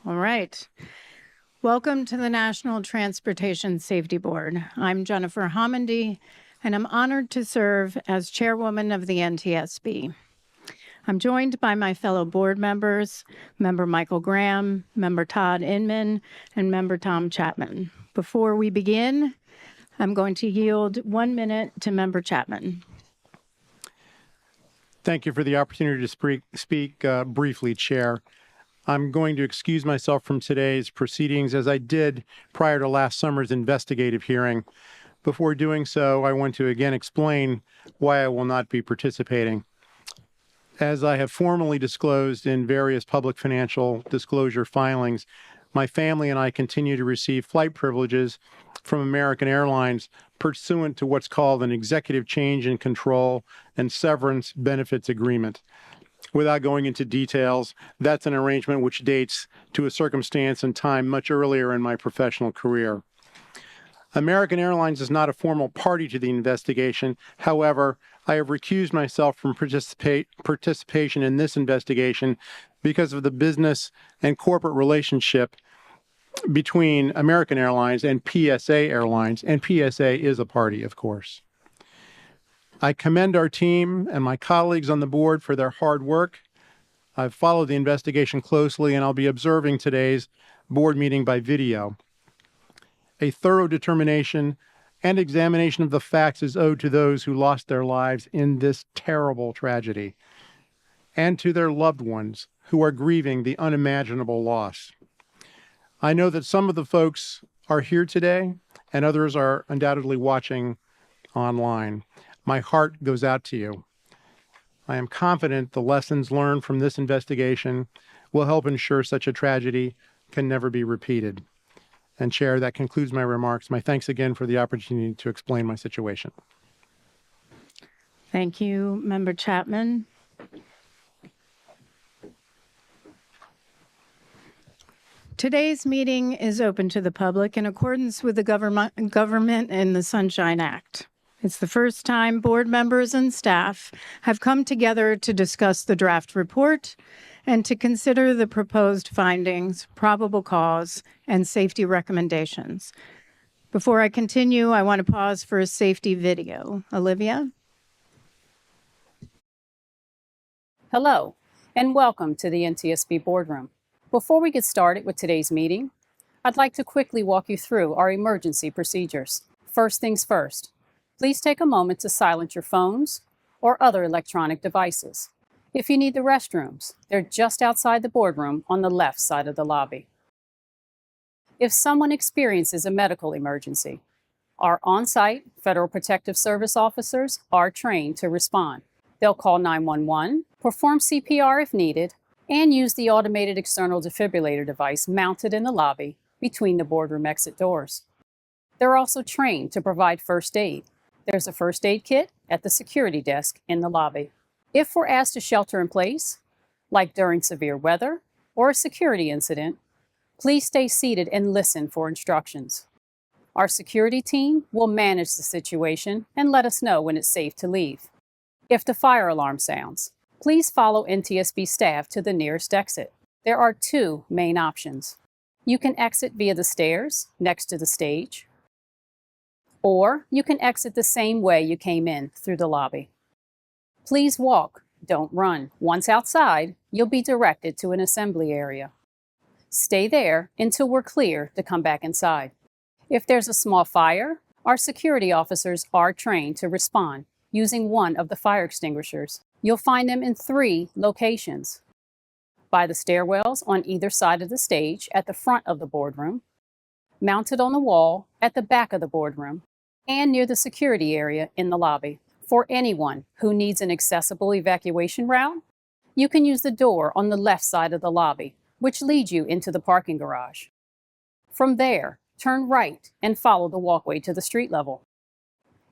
All right. Welcome to the National Transportation Safety Board. I'm Jennifer Homendy, and I'm honored to serve as chairwoman of the NTSB. I'm joined by my fellow board members, Member Michael Graham, Member Todd Inman, and Member Tom Chapman. Before we begin, I'm going to yield 1 minute to Member Chapman. Thank you for the opportunity to speak briefly, Chair. I'm going to excuse myself from today's proceedings as I did prior to last summer's investigative hearing. Before doing so, I want to again explain why I will not be participating. As I have formally disclosed in various public financial disclosure filings, my family and I continue to receive flight privileges from American Airlines pursuant to what's called an executive change in control and severance benefits agreement. Without going into details, that's an arrangement which dates to a circumstance and time much earlier in my professional career. American Airlines is not a formal party to the investigation. However, I have recused myself from participation in this investigation because of the business and corporate relationship between American Airlines and PSA Airlines, and PSA is a party, of course. I commend our team and my colleagues on the board for their hard work. I've followed the investigation closely, and I'll be observing today's board meeting by video. A thorough determination and examination of the facts is owed to those who lost their lives in this terrible tragedy, and to their loved ones who are grieving the unimaginable loss. I know that some of the folks are here today, and others are undoubtedly watching online. My heart goes out to you. I am confident the lessons learned from this investigation will help ensure such a tragedy can never be repeated. And Chair, that concludes my remarks. My thanks again for the opportunity to explain my situation. Thank you, Member Chapman. Today's meeting is open to the public in accordance with the Government and the Sunshine Act. It's the first time board members and staff have come together to discuss the draft report and to consider the proposed findings, probable cause, and safety recommendations. Before I continue, I want to pause for a safety video. Olivia? Hello, and welcome to the NTSB boardroom. Before we get started with today's meeting, I'd like to quickly walk you through our emergency procedures. First things first, please take a moment to silence your phones or other electronic devices. If you need the restrooms, they're just outside the boardroom on the left side of the lobby. If someone experiences a medical emergency, our on-site Federal Protective Service officers are trained to respond. They'll call 911, perform CPR if needed, and use the automated external defibrillator device mounted in the lobby between the boardroom exit doors. They're also trained to provide first aid. There's a first aid kit at the security desk in the lobby. If we're asked to shelter in place, like during severe weather or a security incident, please stay seated and listen for instructions. Our security team will manage the situation and let us know when it's safe to leave. If the fire alarm sounds, please follow NTSB staff to the nearest exit. There are two main options. You can exit via the stairs next to the stage, or you can exit the same way you came in through the lobby. Please walk, don't run. Once outside, you'll be directed to an assembly area. Stay there until we're clear to come back inside. If there's a small fire, our security officers are trained to respond using one of the fire extinguishers. You'll find them in 3 locations: by the stairwells on either side of the stage at the front of the boardroom, mounted on the wall at the back of the boardroom, and near the security area in the lobby. For anyone who needs an accessible evacuation route, you can use the door on the left side of the lobby, which leads you into the parking garage. From there, turn right and follow the walkway to the street level.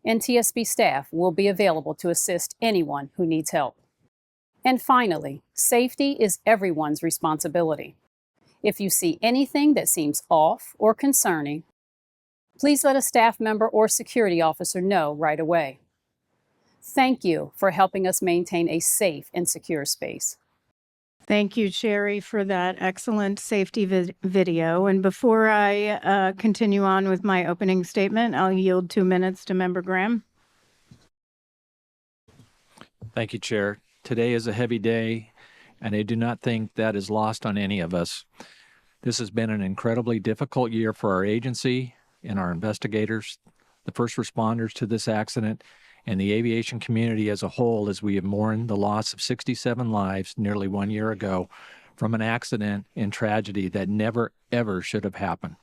NTSB staff will be available to assist anyone who needs help. And finally, safety is everyone's responsibility. If you see anything that seems off or concerning, please let a staff member or security officer know right away. Thank you for helping us maintain a safe and secure space. Thank you, Sherry, for that excellent safety video. And before I continue on with my opening statement, I'll yield 2 minutes to Member Graham. Thank you, Chair. Today is a heavy day, and I do not think that is lost on any of us. This has been an incredibly difficult year for our agency and our investigators, the first responders to this accident, and the aviation community as a whole, as we have mourned the loss of 67 lives nearly 1 year ago from an accident and tragedy that never, ever should have happened.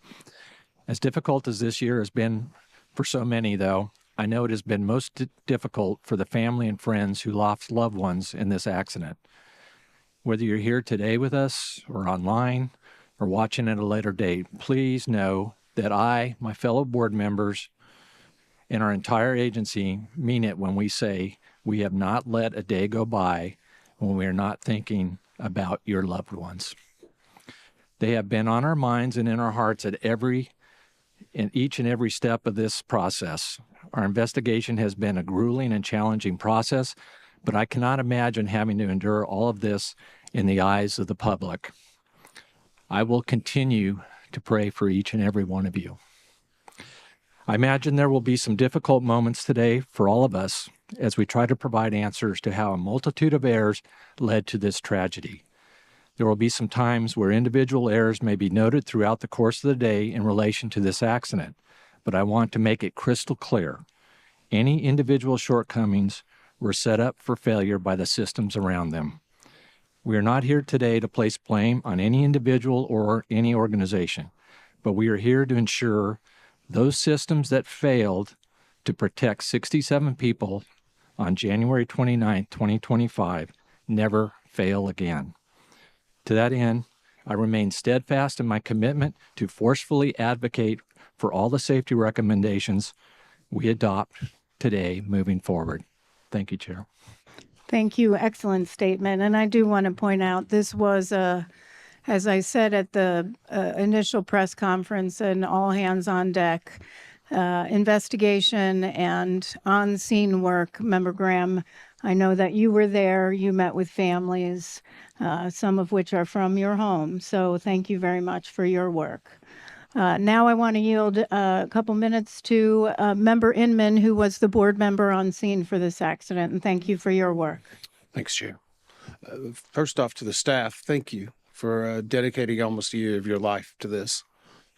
As difficult as this year has been for so many, though, I know it has been most difficult for the family and friends who lost loved ones in this accident. Whether you're here today with us or online or watching at a later date, please know that I, my fellow board members, and our entire agency mean it when we say we have not let a day go by when we are not thinking about your loved ones. They have been on our minds and in our hearts at each and every step of this process. Our investigation has been a grueling and challenging process, but I cannot imagine having to endure all of this in the eyes of the public. I will continue to pray for each and every one of you. I imagine there will be some difficult moments today for all of us as we try to provide answers to how a multitude of errors led to this tragedy. There will be some times where individual errors may be noted throughout the course of the day in relation to this accident, but I want to make it crystal clear. Any individual shortcomings were set up for failure by the systems around them. We are not here today to place blame on any individual or any organization, but we are here to ensure those systems that failed to protect 67 people on January 29, 2025, never fail again. To that end, I remain steadfast in my commitment to forcefully advocate for all the safety recommendations we adopt today moving forward. Thank you, Chair. Thank you. Excellent statement. And I do want to point out this was as I said at the initial press conference, an all hands on deck investigation and on scene work. Member Graham, I know that you were there. You met with families, some of which are from your home. So thank you very much for your work. Now I want to yield a couple minutes to Member Inman, who was the board member on scene for this accident. And thank you for your work. Thanks, Chair. First off, to the staff, thank you for dedicating almost a year of your life to this.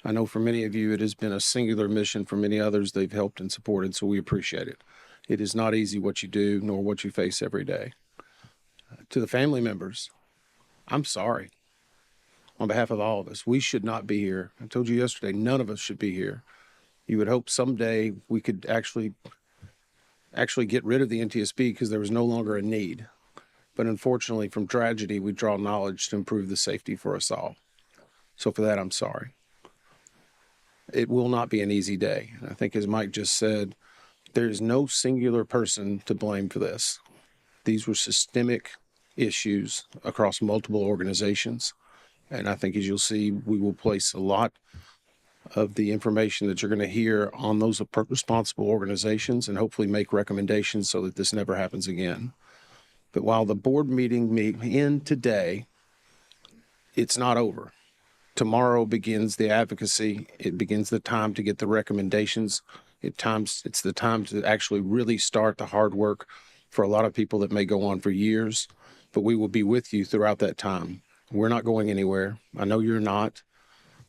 I know for many of you, it has been a singular mission. For many others, they've helped and supported, so we appreciate it. It is not easy what you do, nor what you face every day. To the family members, I'm sorry. On behalf of all of us, we should not be here. I told you yesterday, none of us should be here. You would hope someday we could actually get rid of the NTSB because there was no longer a need. But unfortunately, from tragedy, we draw knowledge to improve the safety for us all. So for that, I'm sorry. It will not be an easy day. I think as Mike just said, there is no singular person to blame for this. These were systemic issues across multiple organizations. And I think as you'll see, we will place a lot of the information that you're going to hear on those responsible organizations and hopefully make recommendations so that this never happens again. But while the board meeting may end today, it's not over. Tomorrow begins the advocacy. It begins the time to get the recommendations. It's the time to actually really start the hard work for a lot of people that may go on for years. But we will be with you throughout that time. We're not going anywhere. I know you're not.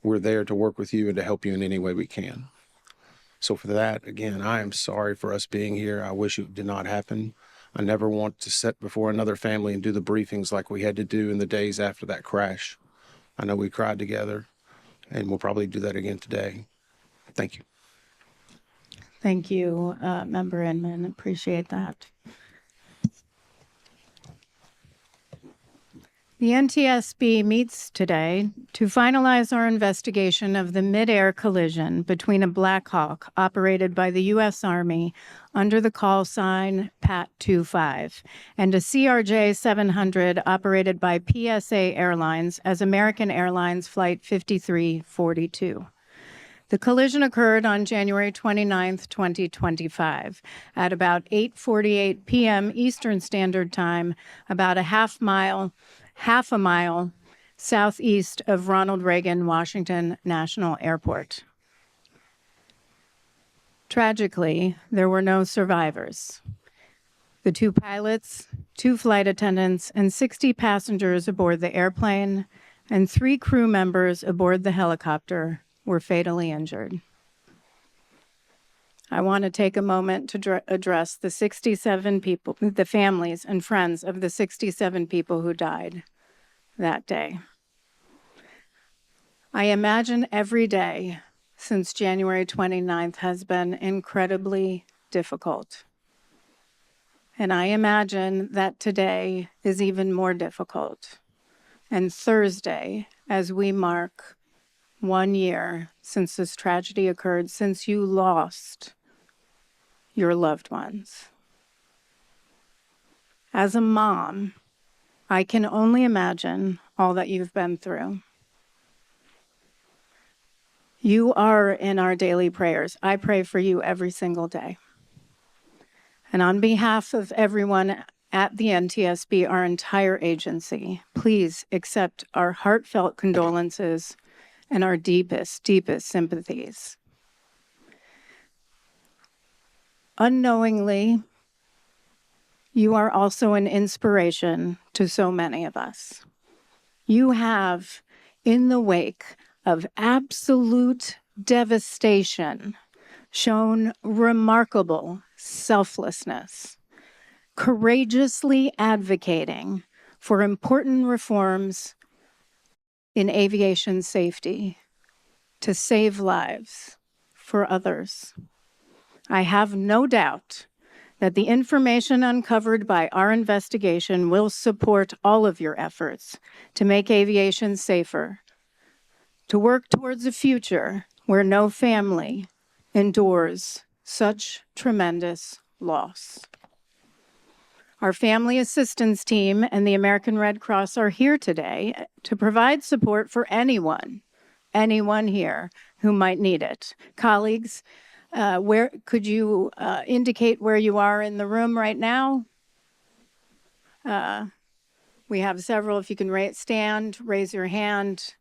We're there to work with you and to help you in any way we can. So for that, again, I am sorry for us being here. I wish it did not happen. I never want to sit before another family and do the briefings like we had to do in the days after that crash. I know we cried together, and we'll probably do that again today. Thank you. Thank you, Member Inman. Appreciate that. The NTSB meets today to finalize our investigation of the Midair collision between a Black Hawk operated by the U.S. Army under the call sign PAT-25 and a CRJ700 operated by PSA Airlines as American Airlines Flight 5342. The collision occurred on January 29, 2025, at about 8:48 p.m. Eastern Standard Time, about a half mile half a mile southeast of Ronald Reagan Washington National Airport. Tragically, there were no survivors. The 2 pilots, 2 flight attendants, and 60 passengers aboard the airplane and 3 crew members aboard the helicopter were fatally injured. I want to take a moment to address the 67 people, the families and friends of the 67 people who died that day. I imagine every day since January 29th has been incredibly difficult. And I imagine that today is even more difficult. And Thursday, as we mark 1 year since this tragedy occurred, since you lost your loved ones. As a mom, I can only imagine all that you've been through. You are in our daily prayers. I pray for you every single day. And on behalf of everyone at the NTSB, our entire agency, please accept our heartfelt condolences and our deepest, deepest sympathies. Unknowingly, you are also an inspiration to so many of us. You have, in the wake of absolute devastation, shown remarkable selflessness, courageously advocating for important reforms in aviation safety to save lives for others. I have no doubt that the information uncovered by our investigation will support all of your efforts to make aviation safer, to work towards a future where no family endures such tremendous loss. Our family assistance team and the American Red Cross are here today to provide support for anyone here who might need it. Colleagues, where could you indicate where you are in the room right now? We have several. If you can stand, raise your hand.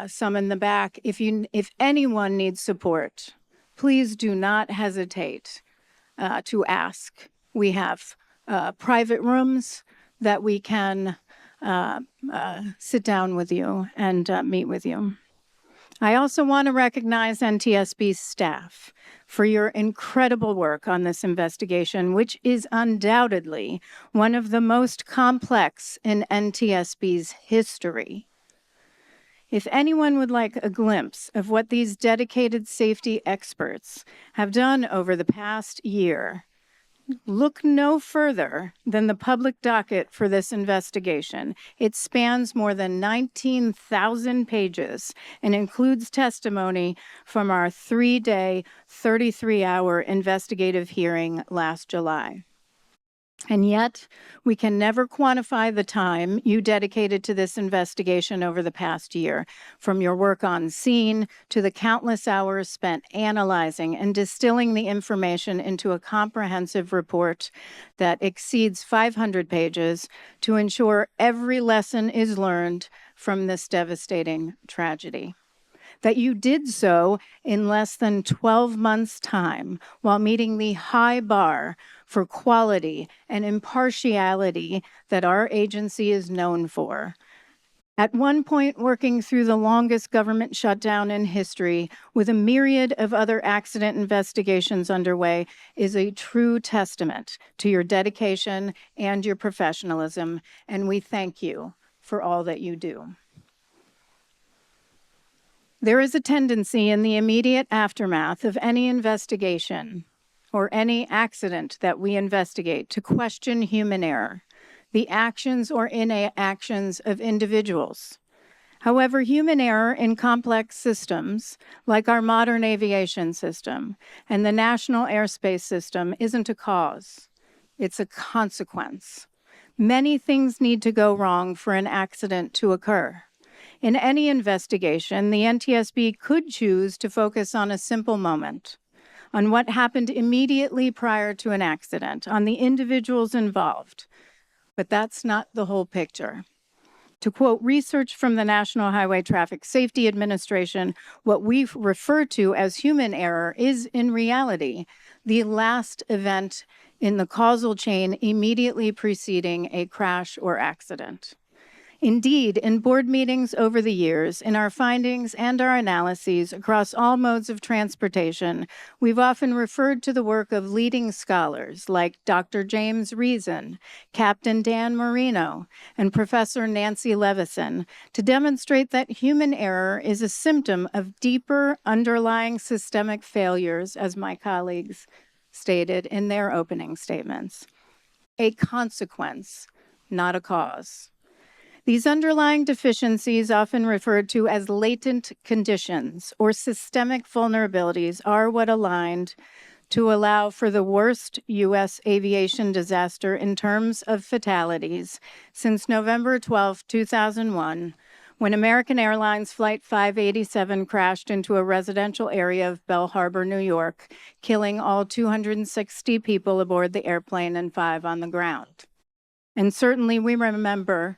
Some in the back. If anyone needs support, please do not hesitate to ask. We have private rooms that we can sit down with you and meet with you. I also want to recognize NTSB staff for your incredible work on this investigation, which is undoubtedly one of the most complex in NTSB's history. If anyone would like a glimpse of what these dedicated safety experts have done over the past year, look no further than the public docket for this investigation. It spans more than 19,000 pages and includes testimony from our 3-day, 33-hour investigative hearing last July. And yet, we can never quantify the time you dedicated to this investigation over the past year, from your work on scene to the countless hours spent analyzing and distilling the information into a comprehensive report that exceeds 500 pages to ensure every lesson is learned from this devastating tragedy. That you did so in less than 12 months' time while meeting the high bar for quality and impartiality that our agency is known for. At one point, working through the longest government shutdown in history with a myriad of other accident investigations underway is a true testament to your dedication and your professionalism, and we thank you for all that you do. There is a tendency in the immediate aftermath of any investigation or any accident that we investigate to question human error, the actions or inactions of individuals. However, human error in complex systems, like our modern aviation system and the national airspace system, isn't a cause. It's a consequence. Many things need to go wrong for an accident to occur. In any investigation, the NTSB could choose to focus on a simple moment, on what happened immediately prior to an accident, on the individuals involved. But that's not the whole picture. To quote research from the National Highway Traffic Safety Administration, what we refer to as human error is in reality the last event in the causal chain immediately preceding a crash or accident. Indeed, in board meetings over the years, in our findings and our analyses across all modes of transportation, we've often referred to the work of leading scholars like Dr. James Reason, Captain Dan Marino, and Professor Nancy Levison to demonstrate that human error is a symptom of deeper underlying systemic failures, as my colleagues stated in their opening statements. A consequence, not a cause. These underlying deficiencies, often referred to as latent conditions or systemic vulnerabilities, are what aligned to allow for the worst U.S. aviation disaster in terms of fatalities since November 12, 2001, when American Airlines Flight 587 crashed into a residential area of Belle Harbor, New York, killing all 260 people aboard the airplane and 5 on the ground. And certainly we remember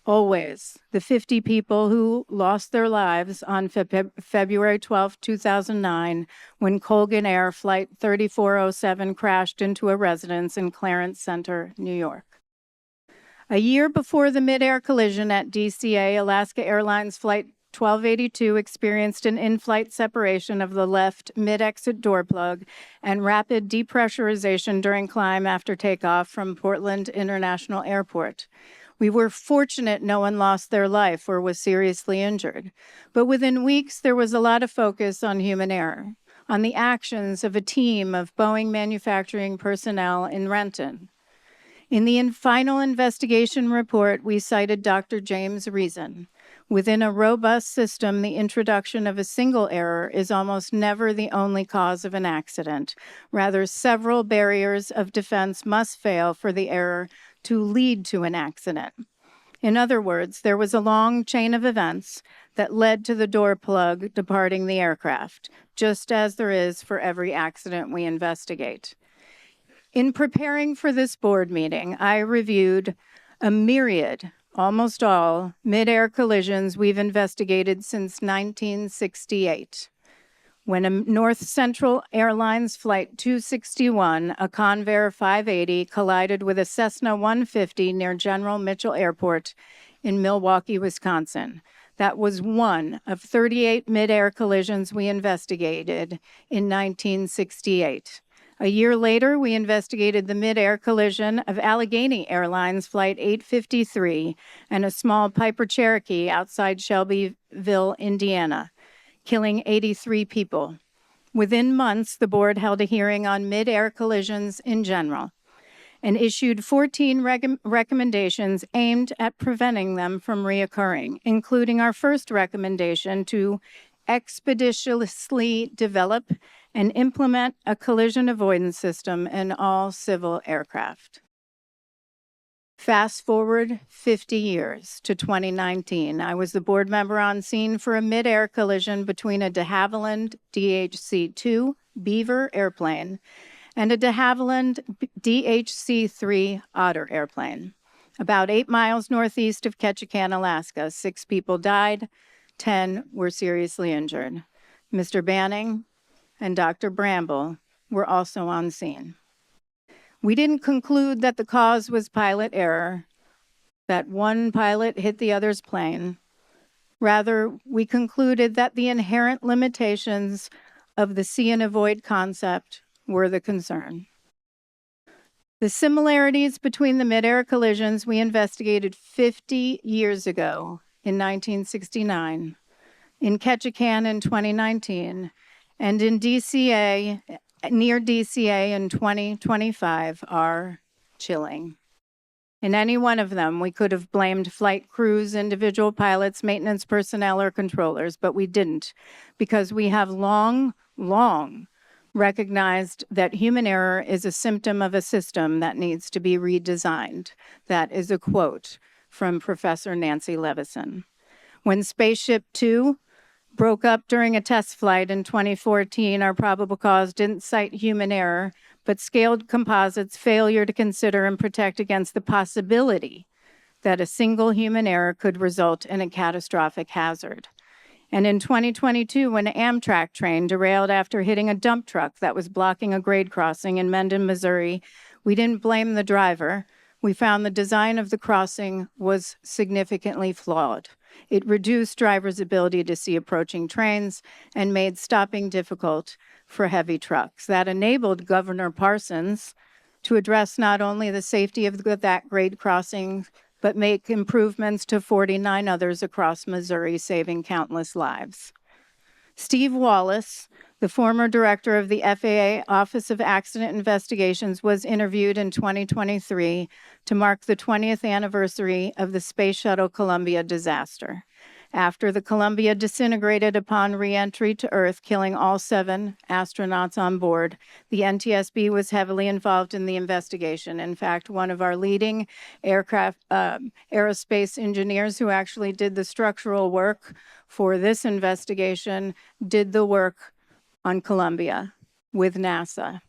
always the 50 people who lost their lives on February 12, 2009, when Colgan Air Flight 3407 crashed into a residence in Clarence Center, New York. A year before the Midair collision at DCA, Alaska Airlines Flight 1282 experienced an in-flight separation of the left mid-exit door plug and rapid depressurization during climb after takeoff from Portland International Airport. We were fortunate no one lost their life or was seriously injured. But within weeks, there was a lot of focus on human error, on the actions of a team of Boeing manufacturing personnel in Renton. In the final investigation report, we cited Dr. James Reason. Within a robust system, the introduction of a single error is almost never the only cause of an accident. Rather, several barriers of defense must fail for the error to lead to an accident. In other words, there was a long chain of events that led to the door plug departing the aircraft, just as there is for every accident we investigate. In preparing for this board meeting, I reviewed a myriad, almost all, mid-air collisions we've investigated since 1968. When a North Central Airlines Flight 261, a Convair 580, collided with a Cessna 150 near General Mitchell Airport in Milwaukee, Wisconsin. That was one of 38 mid-air collisions we investigated in 1968. A year later, we investigated the mid-air collision of Allegheny Airlines Flight 853 and a small Piper Cherokee outside Shelbyville, Indiana, killing 83 people. Within months, the board held a hearing on mid-air collisions in general and issued 14 recommendations aimed at preventing them from reoccurring, including our first recommendation to expeditiously develop and implement a collision avoidance system in all civil aircraft. Fast forward 50 years to 2019. I was the board member on scene for a mid-air collision between a de Havilland DHC-2 Beaver airplane and a de Havilland DHC-3 Otter airplane. About 8 miles northeast of Ketchikan, Alaska, 6 people died, 10 were seriously injured. Mr. Banning and Dr. Bramble were also on scene. We didn't conclude that the cause was pilot error, that one pilot hit the other's plane. Rather, we concluded that the inherent limitations of the see and avoid concept were the concern. The similarities between the mid-air collisions we investigated 50 years ago in 1969, in Ketchikan in 2019, and in DCA, near DCA in 2025 are chilling. In any one of them, we could have blamed flight crews, individual pilots, maintenance personnel, or controllers, but we didn't, because we have long recognized that human error is a symptom of a system that needs to be redesigned. That is a quote from Professor Nancy Levison. When Spaceship Two broke up during a test flight in 2014, our probable cause didn't cite human error, but scaled composites' failure to consider and protect against the possibility that a single human error could result in a catastrophic hazard. And in 2022, when an Amtrak train derailed after hitting a dump truck that was blocking a grade crossing in Mendon, Missouri, we didn't blame the driver. We found the design of the crossing was significantly flawed. It reduced drivers' ability to see approaching trains and made stopping difficult for heavy trucks. That enabled Governor Parsons to address not only the safety of that grade crossing, but make improvements to 49 others across Missouri, saving countless lives. Steve Wallace, the former director of the FAA Office of Accident Investigations, was interviewed in 2023 to mark the 20th anniversary of the Space Shuttle Columbia disaster. After the Columbia disintegrated upon re-entry to Earth, killing all 7 astronauts on board, the NTSB was heavily involved in the investigation. In fact, one of our leading aerospace engineers who actually did the structural work for this investigation did the work on Columbia with NASA.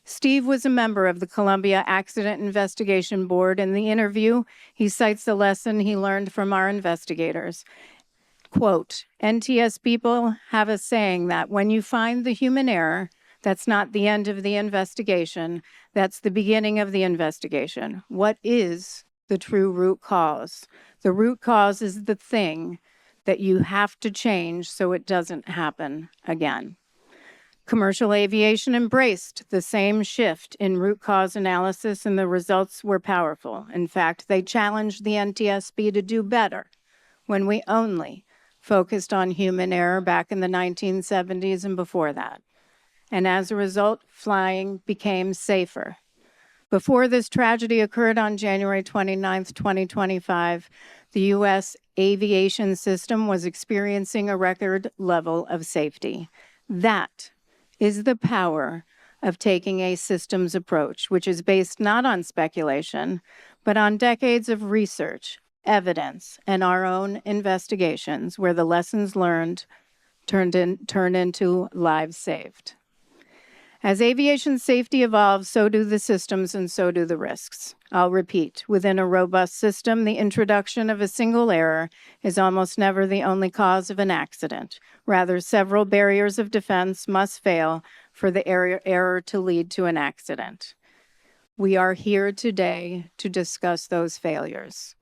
Steve was a member of the Columbia Accident Investigation Board. In the interview, he cites the lesson he learned from our investigators. Quote, NTS people have a saying that when you find the human error, that's not the end of the investigation, that's the beginning of the investigation. What is the true root cause? The root cause is the thing that you have to change so it doesn't happen again. Commercial aviation embraced the same shift in root cause analysis, and the results were powerful. In fact, they challenged the NTSB to do better when we only focused on human error back in the 1970s and before that. And as a result, flying became safer. Before this tragedy occurred on January 29th, 2025, the U.S. aviation system was experiencing a record level of safety. That is the power of taking a systems approach, which is based not on speculation, but on decades of research, evidence, and our own investigations, where the lessons learned turn into lives saved. As aviation safety evolves, so do the systems and so do the risks. I'll repeat, within a robust system, the introduction of a single error is almost never the only cause of an accident. Rather, several barriers of defense must fail for the error to lead to an accident. We are here today to discuss those failures.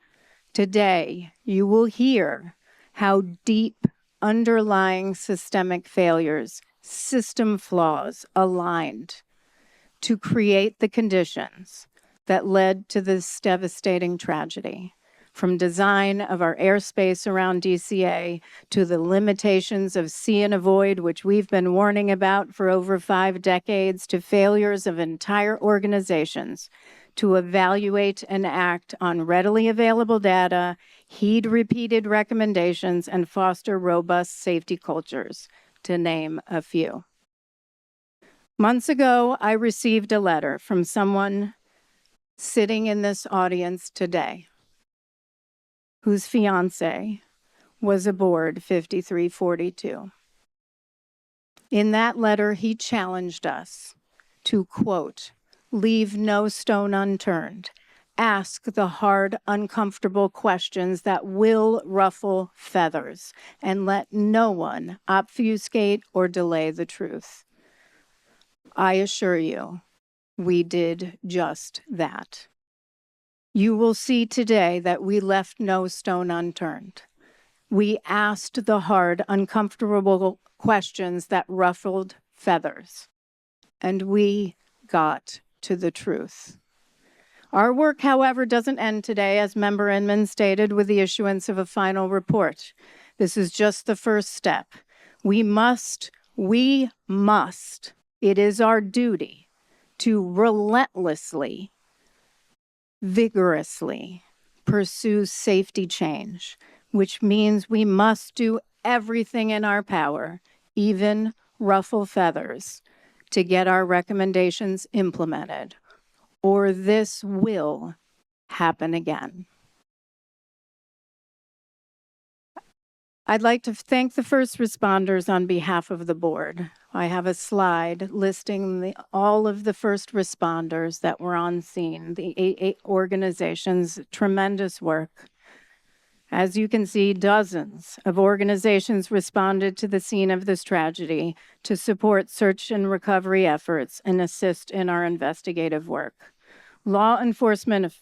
Today, you will hear how deep underlying systemic failures, system flaws aligned to create the conditions that led to this devastating tragedy. From design of our airspace around DCA to the limitations of see and avoid, which we've been warning about for over 5 decades, to failures of entire organizations to evaluate and act on readily available data, heed repeated recommendations, and foster robust safety cultures, to name a few. Months ago, I received a letter from someone sitting in this audience today whose fiance was aboard 5342. In that letter, he challenged us to, quote, leave no stone unturned, ask the hard, uncomfortable questions that will ruffle feathers, and let no one obfuscate or delay the truth. I assure you, we did just that. You will see today that we left no stone unturned. We asked the hard, uncomfortable questions that ruffled feathers, and we got to the truth. Our work, however, doesn't end today, as Member Inman stated, with the issuance of a final report. This is just the first step. We must, it is our duty to relentlessly, vigorously pursue safety change, which means we must do everything in our power, even ruffle feathers, to get our recommendations implemented, or this will happen again. I'd like to thank the first responders on behalf of the board. I have a slide listing all of the first responders that were on scene, the 8 organizations, tremendous work. As you can see, dozens of organizations responded to the scene of this tragedy to support search and recovery efforts and assist in our investigative work. Law enforcement,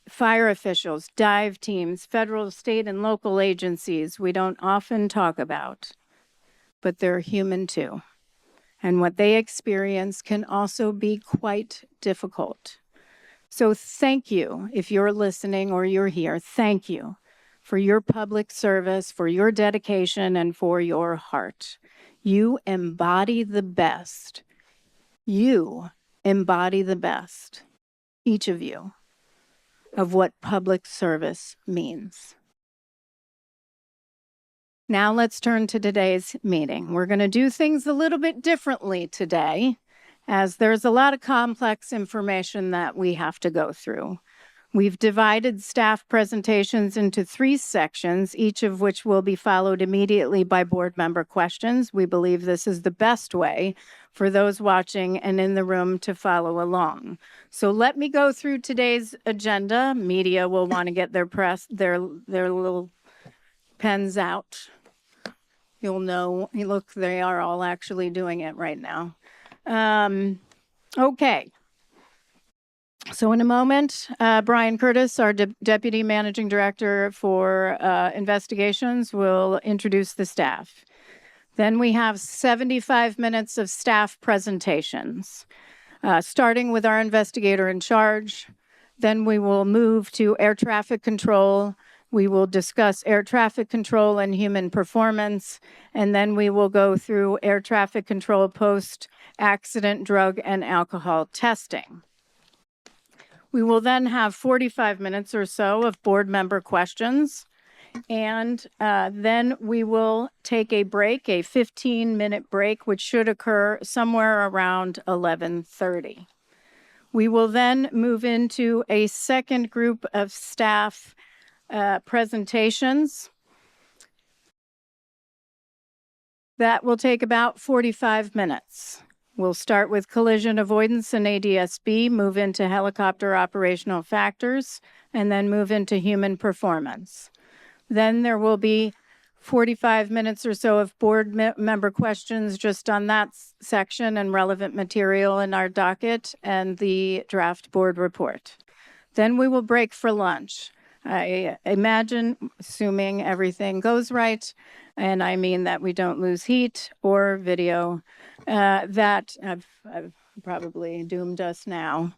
fire officials, dive teams, federal, state, and local agencies we don't often talk about, but they're human too. And what they experience can also be quite difficult. So thank you, if you're listening or you're here, thank you for your public service, for your dedication, and for your heart. You embody the best. You embody the best, each of you, of what public service means. Now let's turn to today's meeting. We're going to do things a little bit differently today, as there's a lot of complex information that we have to go through. We've divided staff presentations into 3 sections, each of which will be followed immediately by board member questions. We believe this is the best way for those watching and in the room to follow along. So let me go through today's agenda. Media will want to get their little pens out. You'll know, look, they are all actually doing it right now. Okay. So in a moment, Brian Curtis, our Deputy Managing Director for Investigations, will introduce the staff. Then we have 75 minutes of staff presentations, starting with our investigator in charge. Then we will move to air traffic control. We will discuss air traffic control and human performance. And then we will go through air traffic control post-accident drug and alcohol testing. We will then have 45 minutes or so of board member questions, and then we will take a break, a 15-minute break, which should occur somewhere around 11:30. We will then move into a second group of staff presentations. That will take about 45 minutes. We'll start with collision avoidance and ADSB, move into helicopter operational factors, and then move into human performance. Then there will be 45 minutes or so of board member questions just on that section and relevant material in our docket and the draft board report. Then we will break for lunch. I imagine, assuming everything goes right, and I mean that we don't lose heat or video, that I've probably doomed us now,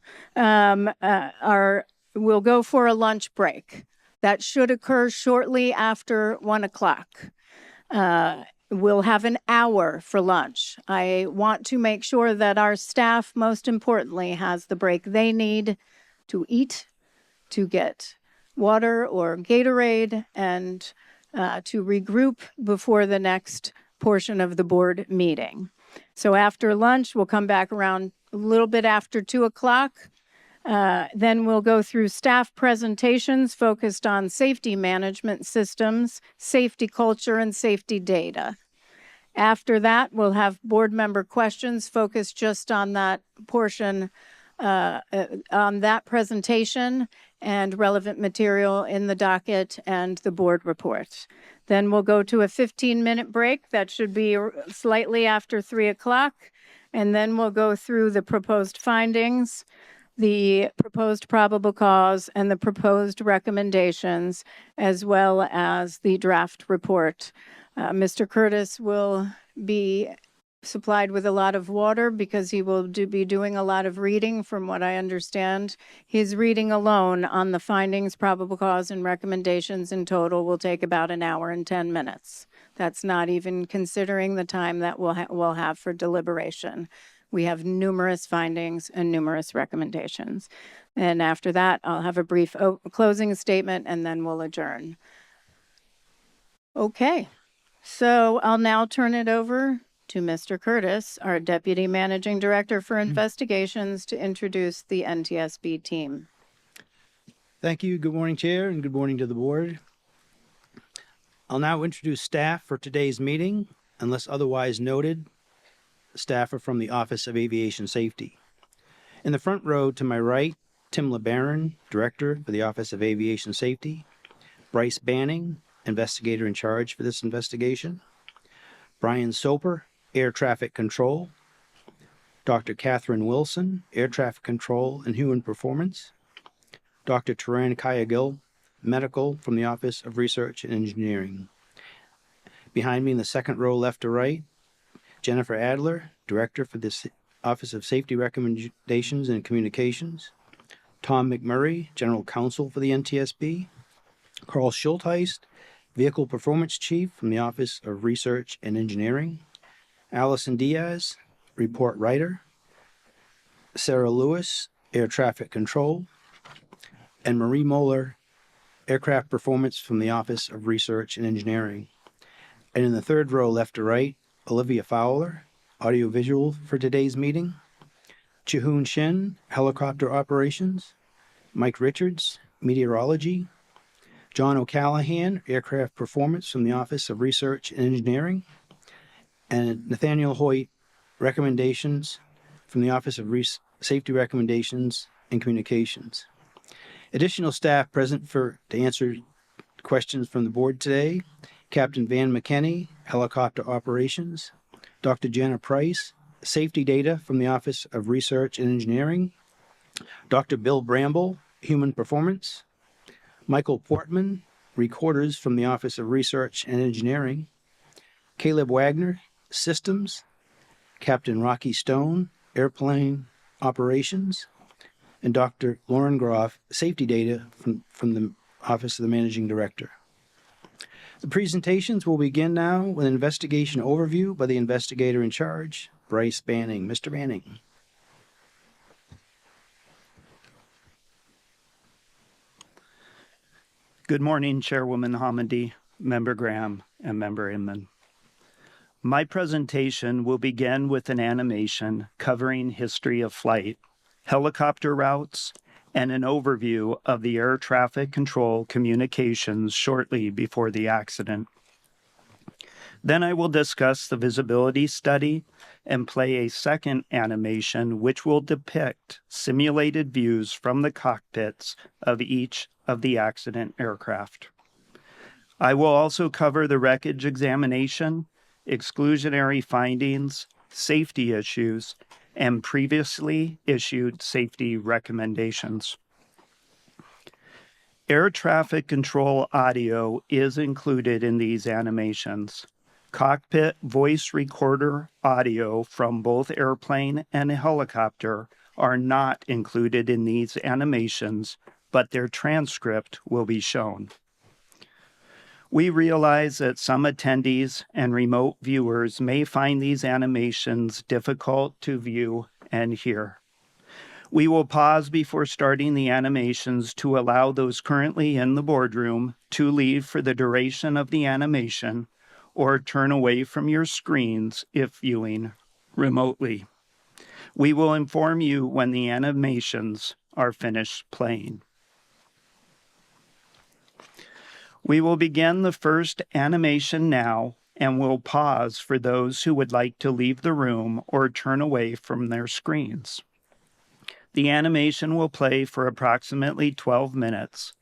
we'll go for a lunch break. That should occur shortly after 1 o'clock. We'll have an hour for lunch. I want to make sure that our staff, most importantly, has the break they need to eat, to get water or Gatorade, and to regroup before the next portion of the board meeting. So after lunch, we'll come back around a little bit after 2 o'clock. Then we'll go through staff presentations focused on safety management systems, safety culture, and safety data. After that, we'll have board member questions focused just on that portion, on that presentation and relevant material in the docket and the board report. Then we'll go to a 15-minute break. That should be slightly after 3 o'clock. And then we'll go through the proposed findings, the proposed probable cause, and the proposed recommendations, as well as the draft report. Mr. Curtis will be supplied with a lot of water because he will be doing a lot of reading. From what I understand, his reading alone on the findings, probable cause, and recommendations in total will take about an hour and 10 minutes. That's not even considering the time that we'll have for deliberation. We have numerous findings and numerous recommendations. And after that, I'll have a brief closing statement, and then we'll adjourn. Okay, so I'll now turn it over to Mr. Curtis, our Deputy Managing Director for Investigations, to introduce the NTSB team. Thank you. Good morning, Chair, and good morning to the board. I'll now introduce staff for today's meeting. Unless otherwise noted, staff are from the Office of Aviation Safety. In the front row to my right, Tim LeBaron, Director for the Office of Aviation Safety. Bryce Banning, Investigator in charge for this investigation. Brian Soper, Air Traffic Control. Dr. Catherine Wilson, Air Traffic Control and Human Performance. Dr. Taran Kayagil, Medical from the Office of Research and Engineering. Behind me in the second row, left to right, Jennifer Adler, Director for the Office of Safety Recommendations and Communications. Tom McMurray, General Counsel for the NTSB. Carl Schultheist, Vehicle Performance Chief from the Office of Research and Engineering. Allison Diaz, Report Writer. Sarah Lewis, Air Traffic Control. And Marie Moeller, Aircraft Performance from the Office of Research and Engineering. And in the third row, left to right, Olivia Fowler, Audiovisual for today's meeting. Chihoon Shin, Helicopter Operations. Mike Richards, Meteorology. John O'Callahan, Aircraft Performance from the Office of Research and Engineering. And Nathaniel Hoyt, Recommendations from the Office of Safety Recommendations and Communications. Additional staff present to answer questions from the board today: Captain Van McKinney, Helicopter Operations. Dr. Jana Price, Safety Data from the Office of Research and Engineering. Dr. Bill Bramble, Human Performance. Michael Portman, Recorders from the Office of Research and Engineering. Caleb Wagner, Systems. Captain Rocky Stone, Airplane Operations. And Dr. Lauren Groff, Safety Data from the Office of the Managing Director. The presentations will begin now with an investigation overview by the investigator in charge, Bryce Banning. Mr. Banning. Good morning, Chairwoman Hamady, Member Graham, and Member Inman. My presentation will begin with an animation covering history of flight, helicopter routes, and an overview of the air traffic control communications shortly before the accident. Then I will discuss the visibility study and play a second animation which will depict simulated views from the cockpits of each of the accident aircraft. I will also cover the wreckage examination, exclusionary findings, safety issues, and previously issued safety recommendations. Air traffic control audio is included in these animations. Cockpit voice recorder audio from both airplane and helicopter are not included in these animations, but their transcript will be shown. We realize that some attendees and remote viewers may find these animations difficult to view and hear. We will pause before starting the animations to allow those currently in the boardroom to leave for the duration of the animation or turn away from your screens if viewing remotely. We will inform you when the animations are finished playing. We will begin the first animation now and will pause for those who would like to leave the room or turn away from their screens. The animation will play for approximately 12 minutes.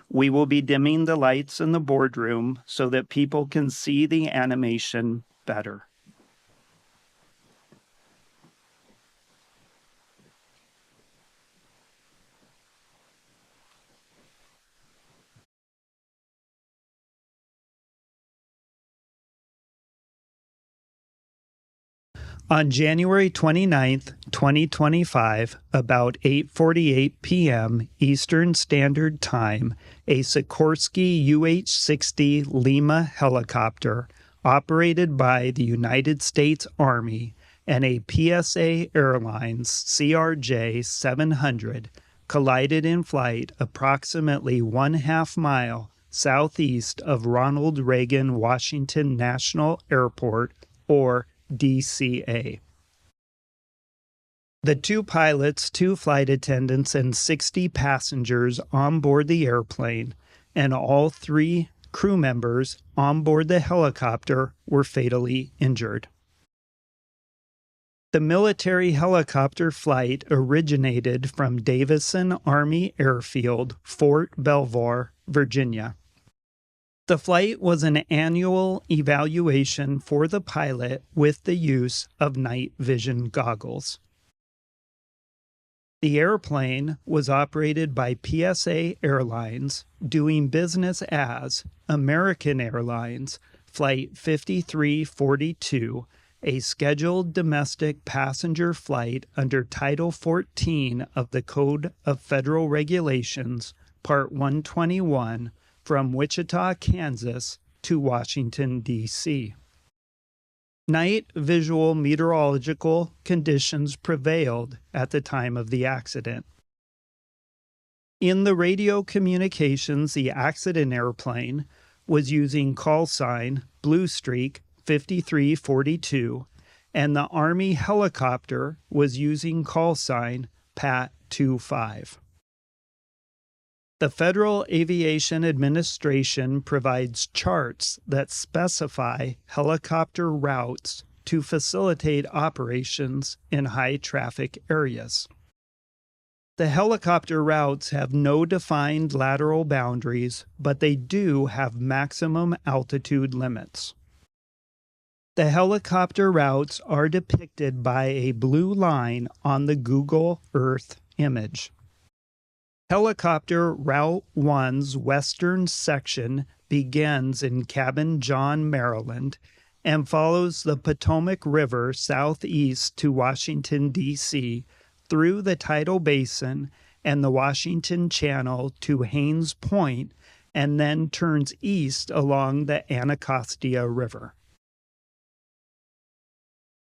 We will be dimming the lights in the boardroom so that people can see the animation better. On January 29, 2025, about 8:48 p.m. Eastern Standard Time, a Sikorsky UH-60 Lima helicopter operated by the United States Army and a PSA Airlines CRJ700 collided in flight approximately 1/2 mile southeast of Ronald Reagan Washington National Airport, or DCA. The two pilots, 2 flight attendants, and 60 passengers on board the airplane, and all 3 crew members on board the helicopter were fatally injured. The military helicopter flight originated from Davison Army Airfield, Fort Belvoir, Virginia. The flight was an annual evaluation for the pilot with the use of night vision goggles. The airplane was operated by PSA Airlines, doing business as American Airlines Flight 5342, a scheduled domestic passenger flight under Title 14 of the Code of Federal Regulations, Part 121, from Wichita, Kansas to Washington, D.C. Night visual meteorological conditions prevailed at the time of the accident. In the radio communications, the accident airplane was using call sign Blue Streak 5342, and the Army helicopter was using call sign Pat 25. The Federal Aviation Administration provides charts that specify helicopter routes to facilitate operations in high-traffic areas. The helicopter routes have no defined lateral boundaries, but they do have maximum altitude limits. The helicopter routes are depicted by a blue line on the Google Earth image. Helicopter Route 1's western section begins in Cabin John, Maryland, and follows the Potomac River southeast to Washington, D.C., through the Tidal Basin and the Washington Channel to Haines Point, and then turns east along the Anacostia River.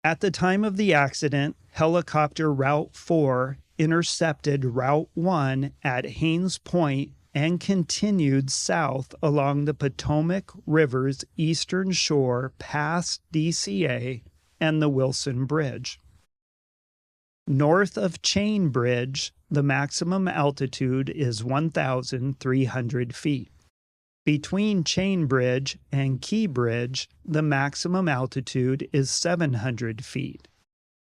At the time of the accident, Helicopter Route 4 intercepted Route 1 at Haines Point and continued south along the Potomac River's eastern shore past DCA and the Wilson Bridge. North of Chain Bridge, the maximum altitude is 1,300 feet. Between Chain Bridge and Key Bridge, the maximum altitude is 700 feet.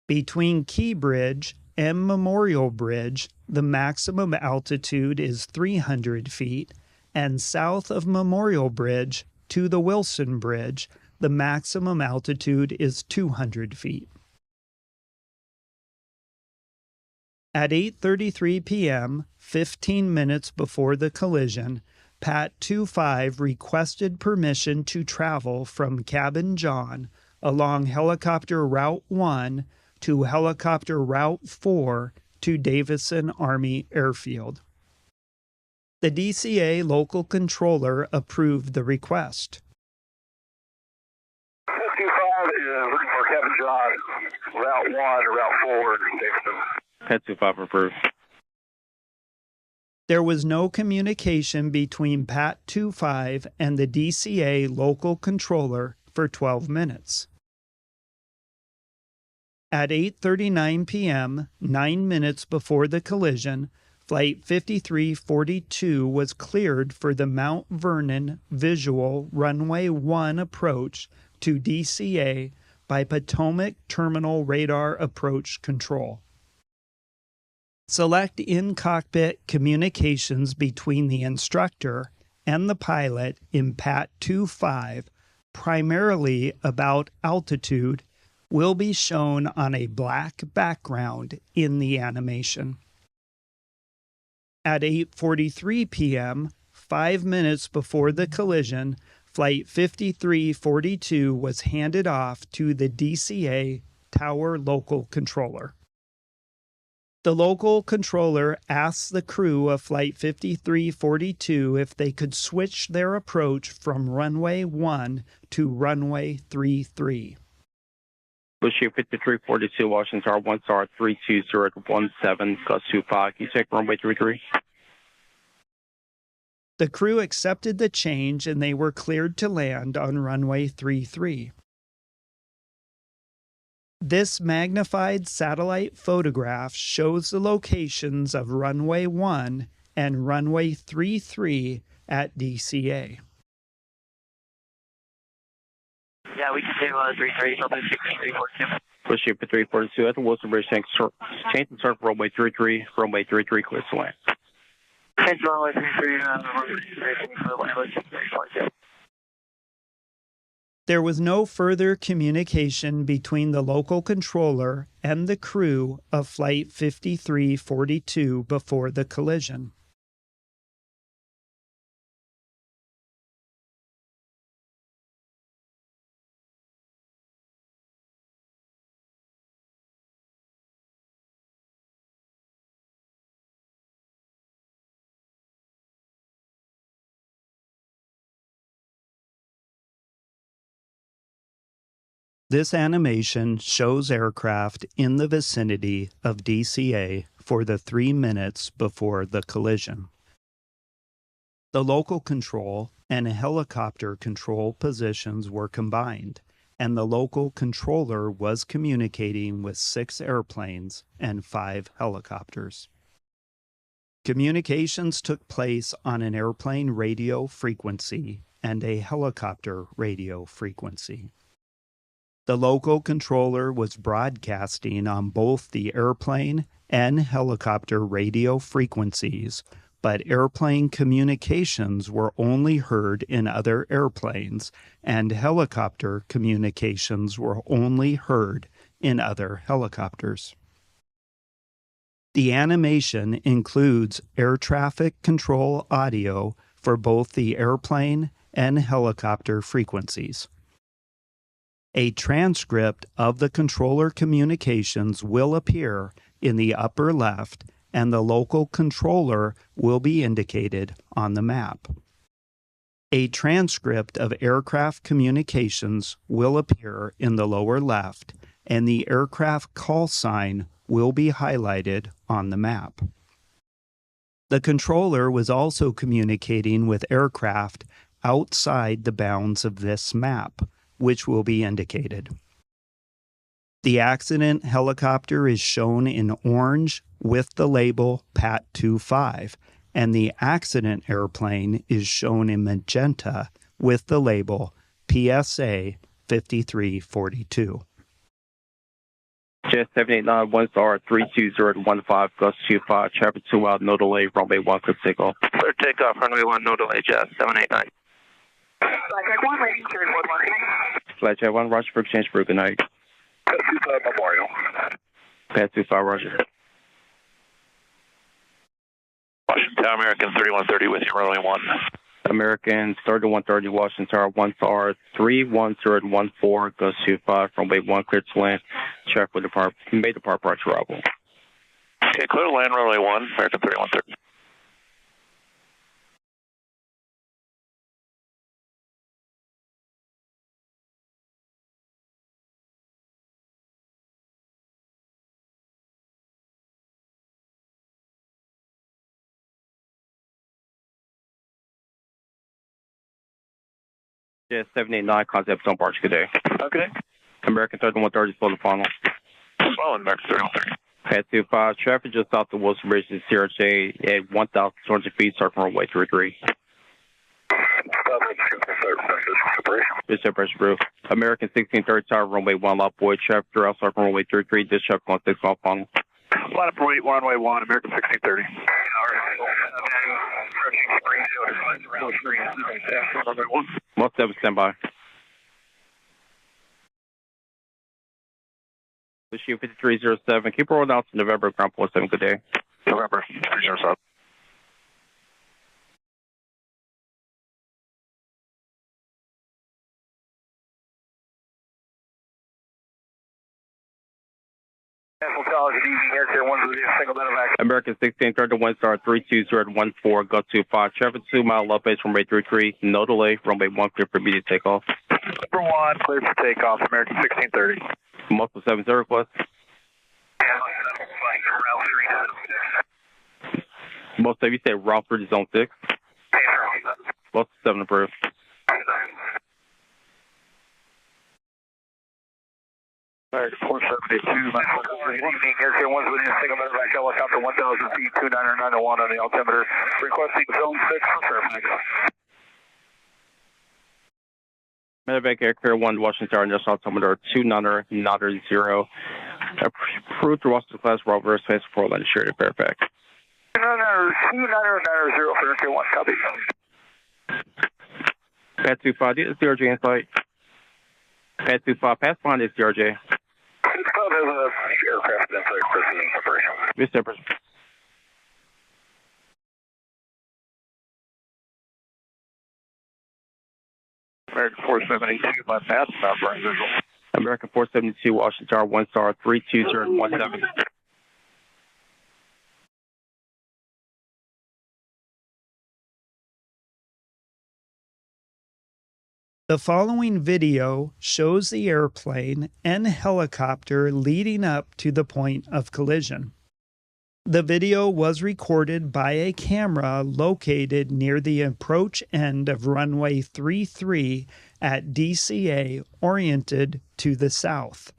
Between Key Bridge and Memorial Bridge, the maximum altitude is 300 feet, and south of Memorial Bridge to the Wilson Bridge, the maximum altitude is 200 feet. At 8:33 p.m., 15 minutes before the collision, Pat 25 requested permission to travel from Cabin John along Helicopter Route 1 to Helicopter Route 4 to Davison Army Airfield. The DCA local controller approved the request. 25 is looking for Cabin John, Route 1 or Route 4 in Davison. Pat 25 approved. There was no communication between Pat 25 and the DCA local controller for 12 minutes. At 8:39 p.m., 9 minutes before the collision, Flight 5342 was cleared for the Mount Vernon Visual Runway 1 approach to DCA by Potomac Terminal Radar Approach Control. Select in-cockpit communications between the instructor and the pilot in Pat 25, primarily about altitude, will be shown on a black background in the animation. At 8:43 p.m., 5 minutes before the collision, Flight 5342 was handed off to the DCA Tower Local Controller. The local controller asked the crew of Flight 5342 if they could switch their approach from Runway 1 to Runway 33. Bushir 5342, Washington Tower, 1 star 32017, plus 25. Can you take runway 33? The crew accepted the change and they were cleared to land on Runway 33. This magnified satellite photograph shows the locations of Runway 1 and Runway 33 at DCA. Yeah, we can do 33, something 6342. Pushing for 342 at the Wilson Bridge, change and circle runway 33, clear to land. Change runway 33, runway 33, There was no further communication between the local controller and the crew of Flight 5342 before the collision. This animation shows aircraft in the vicinity of DCA for the 3 minutes before the collision. The local control and helicopter control positions were combined, and the local controller was communicating with 6 airplanes and 5 helicopters. Communications took place on an airplane radio frequency and a helicopter radio frequency. The local controller was broadcasting on both the airplane and helicopter radio frequencies, but airplane communications were only heard in other airplanes, and helicopter communications were only heard in other helicopters. The animation includes air traffic control audio for both the airplane and helicopter frequencies. A transcript of the controller communications will appear in the upper left, and the local controller will be indicated on the map. A transcript of aircraft communications will appear in the lower left, and the aircraft call sign will be highlighted on the map. The controller was also communicating with aircraft outside the bounds of this map, which will be indicated. The accident helicopter is shown in orange with the label PAT 25, and the accident airplane is shown in magenta with the label PSA 5342. Jet 789, 1 star, 320-15, gust 25, traffic 2 out, no delay, runway 1, clear takeoff. Clear takeoff, runway 1, no delay, Jet 789. Flight Deck 1, landing cleared, 1-1. Flight Jet 1, Roger for exchange for good night. Pat 25 Memorial. Pat 25, Roger. Washington Tower, American 3130 with you, runway 1. American 3130, Washington Tower, 1 star, 310-14, gust 25, runway 1, clear to land. Check with depart, may depart prior to arrival. Okay, clear to land, runway 1, American 3130. Jet 789, concept on Barge, good day. Okay. American 3130, full the final. Well, American 3130. Pat 25, traffic just south of Wilson Bridge to CRJ at 1,200 feet, circle runway 33. This is pressure proof. American 1630 Tower, runway 1, lot void, traffic throughout circle runway 33, this traffic on 6 mile final. Line up runway 1, American 1630. Most 7 standby. Issue 5307. Keep rolling out to November, ground 47. Good day. November 307. National College of Easy Air Care 1 single medevac. American 1631 star 32014, go 25. Traffic 2 mile left base runway 33. No delay. Runway 1 clear for immediate takeoff. Number 1 clear for takeoff. American 1630. Multiple 7 0 request. Most of you say route 3 to zone 6. Most 7 approved. American 4782. Evening Air Care 1's within single medevac helicopter 1,000 feet, 29901 on the altimeter. Requesting zone 6 for Fairfax. Medevac Air Carrier 1 Washington Tower, just altimeter 2990. Approved to Washington class, Robert Space for Land Shared at Fairfax. 2990 for Air Carrier 1, copy. Pad 25, this is CRJ in flight. Pad 25, pass behind this CRJ. Pad 25 has an aircraft in flight proceeding operation. Mr. American 472, my path number and visual. American 472, Washington Tower, 1 star, 32017. The following video shows the airplane and helicopter leading up to the point of collision. The video was recorded by a camera located near the approach end of runway 33 at DCA, oriented to the south.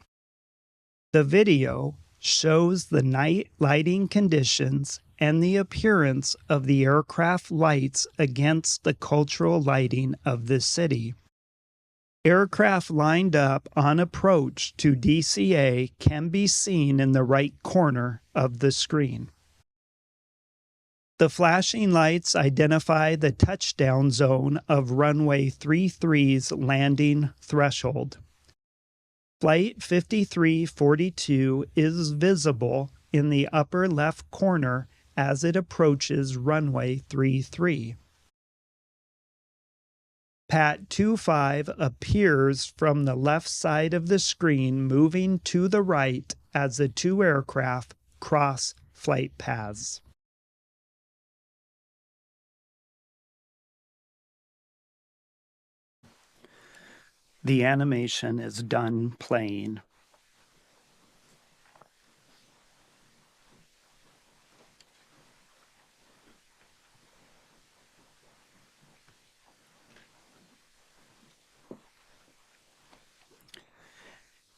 The video shows the night lighting conditions and the appearance of the aircraft lights against the cultural lighting of the city. Aircraft lined up on approach to DCA can be seen in the right corner of the screen. The flashing lights identify the touchdown zone of runway 33's landing threshold. Flight 5342 is visible in the upper left corner as it approaches runway 33. Pat 25 appears from the left side of the screen, moving to the right as the two aircraft cross flight paths. The animation is done playing.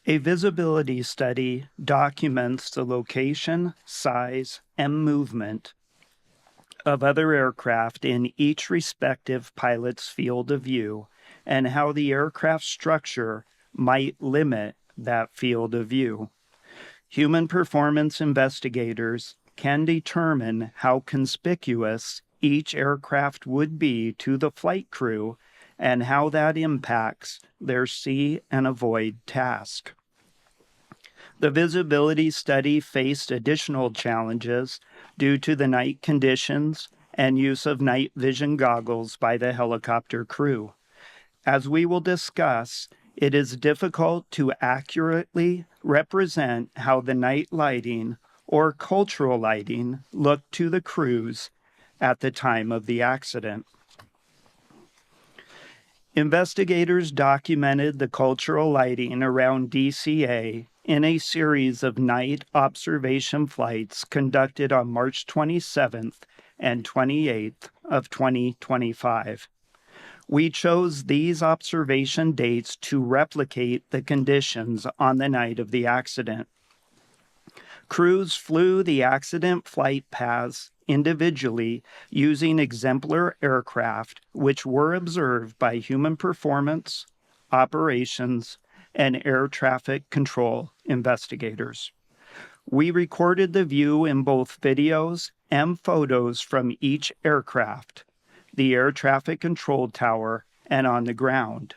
A visibility study documents the location, size, and movement of other aircraft in each respective pilot's field of view and how the aircraft structure might limit that field of view. Human performance investigators can determine how conspicuous each aircraft would be to the flight crew and how that impacts their see and avoid task. The visibility study faced additional challenges due to the night conditions and use of night vision goggles by the helicopter crew. As we will discuss, it is difficult to accurately represent how the night lighting or cultural lighting looked to the crews at the time of the accident. Investigators documented the cultural lighting around DCA in a series of night observation flights conducted on March 27th and 28th of 2025. We chose these observation dates to replicate the conditions on the night of the accident. Crews flew the accident flight paths individually using exemplar aircraft, which were observed by human performance, operations, and air traffic control investigators. We recorded the view in both videos and photos from each aircraft, the air traffic control tower, and on the ground.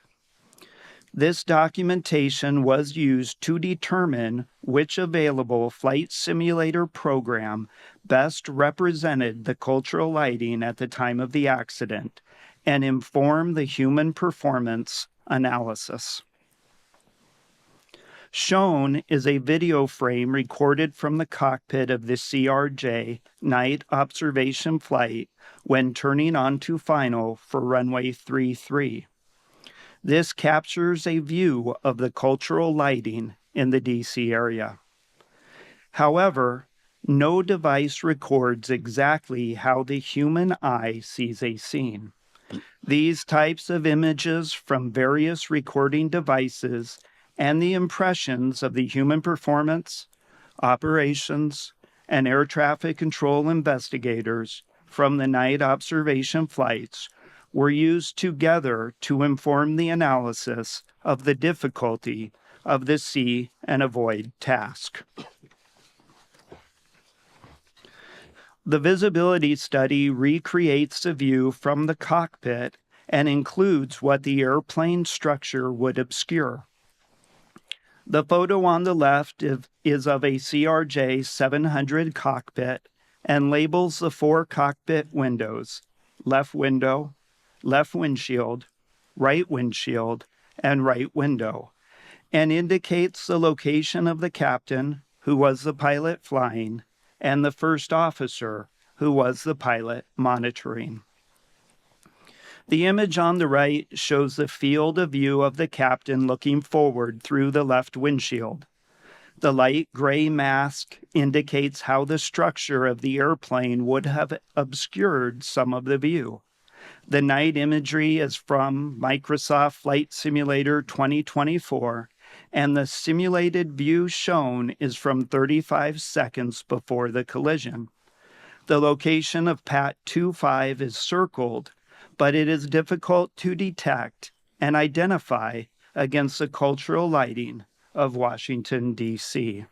This documentation was used to determine which available flight simulator program best represented the cultural lighting at the time of the accident and inform the human performance analysis. Shown is a video frame recorded from the cockpit of the CRJ night observation flight when turning onto final for runway 33. This captures a view of the cultural lighting in the DC area. However, no device records exactly how the human eye sees a scene. These types of images from various recording devices and the impressions of the human performance, operations, and air traffic control investigators from the night observation flights were used together to inform the analysis of the difficulty of the see and avoid task. The visibility study recreates the view from the cockpit and includes what the airplane structure would obscure. The photo on the left is of a CRJ700 cockpit and labels the 4 cockpit windows: left window, left windshield, right windshield, and right window, and indicates the location of the captain, who was the pilot flying, and the first officer, who was the pilot monitoring. The image on the right shows the field of view of the captain looking forward through the left windshield. The light gray mask indicates how the structure of the airplane would have obscured some of the view. The night imagery is from Microsoft Flight Simulator 2024, and the simulated view shown is from 35 seconds before the collision. The location of PAT 25 is circled, but it is difficult to detect and identify against the cultural lighting of Washington, D.C.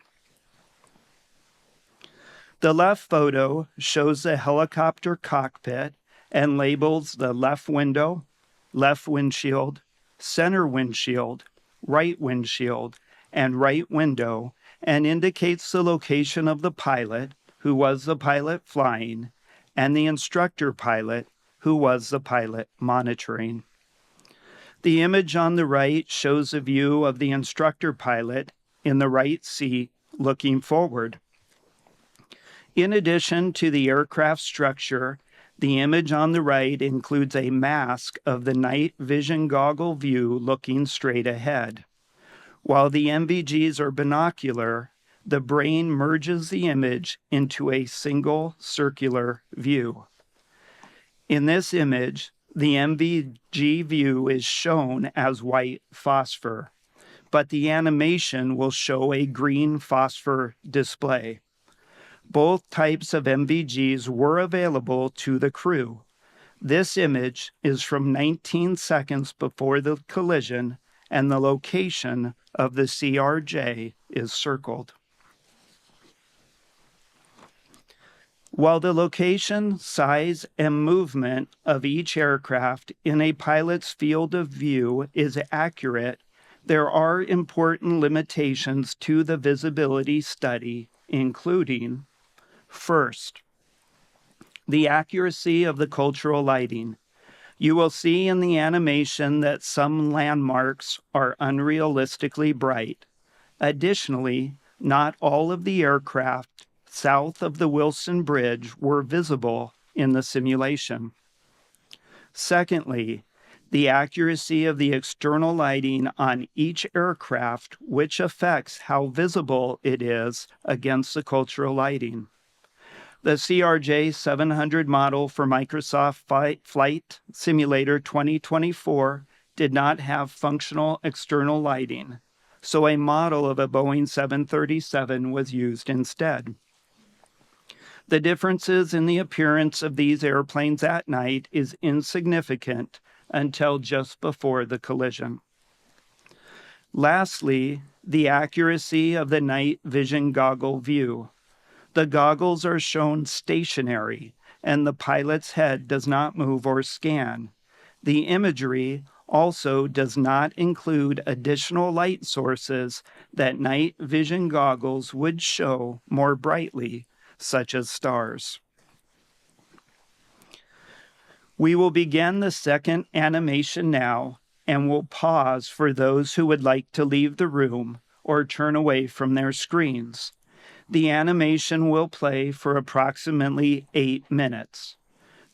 The left photo shows the helicopter cockpit and labels the left window, left windshield, center windshield, right windshield, and right window, and indicates the location of the pilot, who was the pilot flying, and the instructor pilot, who was the pilot monitoring. The image on the right shows a view of the instructor pilot in the right seat looking forward. In addition to the aircraft structure, the image on the right includes a mask of the night vision goggle view looking straight ahead. While the NVGs are binocular, the brain merges the image into a single circular view. In this image, the NVG view is shown as white phosphor, but the animation will show a green phosphor display. Both types of NVGs were available to the crew. This image is from 19 seconds before the collision, and the location of the CRJ is circled. While the location, size, and movement of each aircraft in a pilot's field of view is accurate, there are important limitations to the visibility study, including: first, the accuracy of the cultural lighting. You will see in the animation that some landmarks are unrealistically bright. Additionally, not all of the aircraft south of the Wilson Bridge were visible in the simulation. Secondly, the accuracy of the external lighting on each aircraft, which affects how visible it is against the cultural lighting. The CRJ700 model for Microsoft Flight Simulator 2024 did not have functional external lighting, so a model of a Boeing 737 was used instead. The differences in the appearance of these airplanes at night is insignificant until just before the collision. Lastly, the accuracy of the night vision goggle view. The goggles are shown stationary, and the pilot's head does not move or scan. The imagery also does not include additional light sources that night vision goggles would show more brightly, such as stars. We will begin the second animation now, and will pause for those who would like to leave the room or turn away from their screens. The animation will play for approximately 8 minutes.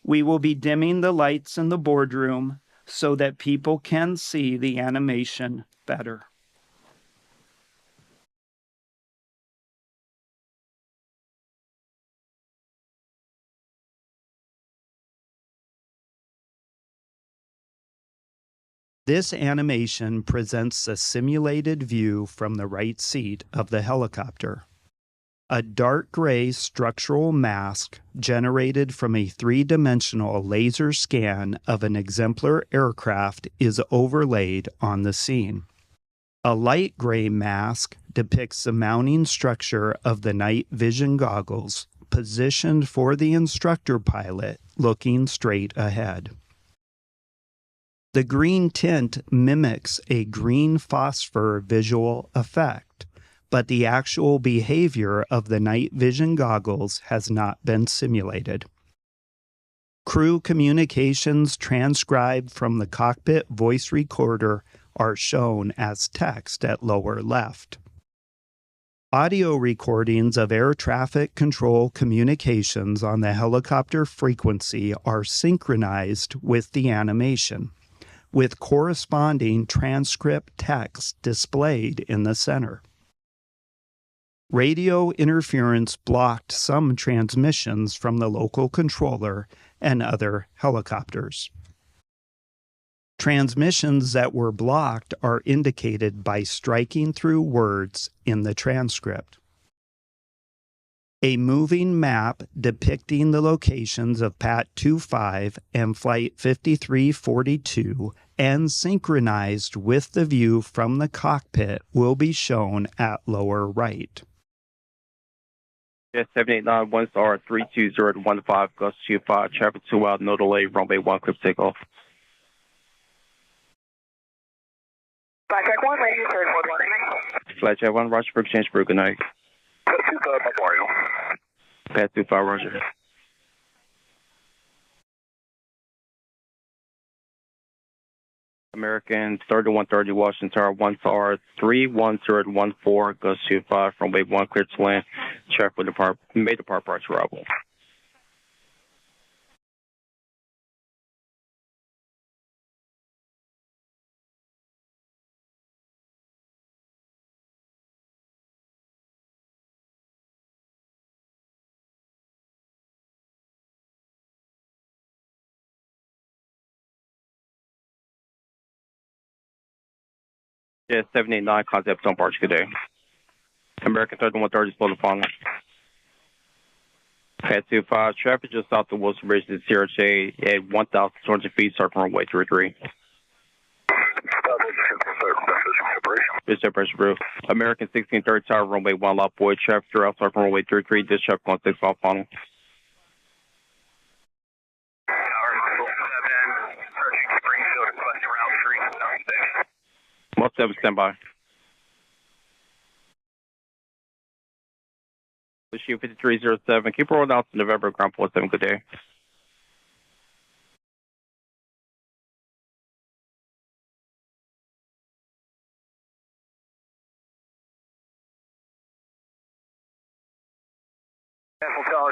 We will be dimming the lights in the boardroom so that people can see the animation better. This animation presents a simulated view from the right seat of the helicopter. A dark gray structural mask generated from a three-dimensional laser scan of an exemplar aircraft is overlaid on the scene. A light gray mask depicts the mounting structure of the night vision goggles positioned for the instructor pilot looking straight ahead. The green tint mimics a green phosphor visual effect, but the actual behavior of the night vision goggles has not been simulated. Crew communications transcribed from the cockpit voice recorder are shown as text at lower left. Audio recordings of air traffic control communications on the helicopter frequency are synchronized with the animation, with corresponding transcript text displayed in the center. Radio interference blocked some transmissions from the local controller and other helicopters. Transmissions that were blocked are indicated by striking through words in the transcript. A moving map depicting the locations of PAT 25 and Flight 5342 and synchronized with the view from the cockpit will be shown at lower right. Jet 789, 1 star, 32015, Gust 25, traffic 2 out, no delay, runway 1, clear for takeoff. Flight check 1, radio, third, 1, Flight check 1, Roger, for exchange, for good night. Pat 25, Memorial. Pat 25, Roger. American 3130 Washington Tower 1 star 31014 Gust 25 runway 1 clear to land. Check with may depart approach arrival. Jet 789 concept on Barge, good day. American 3130 is below the following. Pat 25, traffic just south of Wilson Bridge to CRJ at 1,200 feet, circle runway 33. This separation approved. American 1630 Tower, runway 1, lot boy, traffic throughout, circle runway 33, this traffic on 65 final. Most 7 standby. Issue 5307. Keep rolling out to November, ground 47. Good day.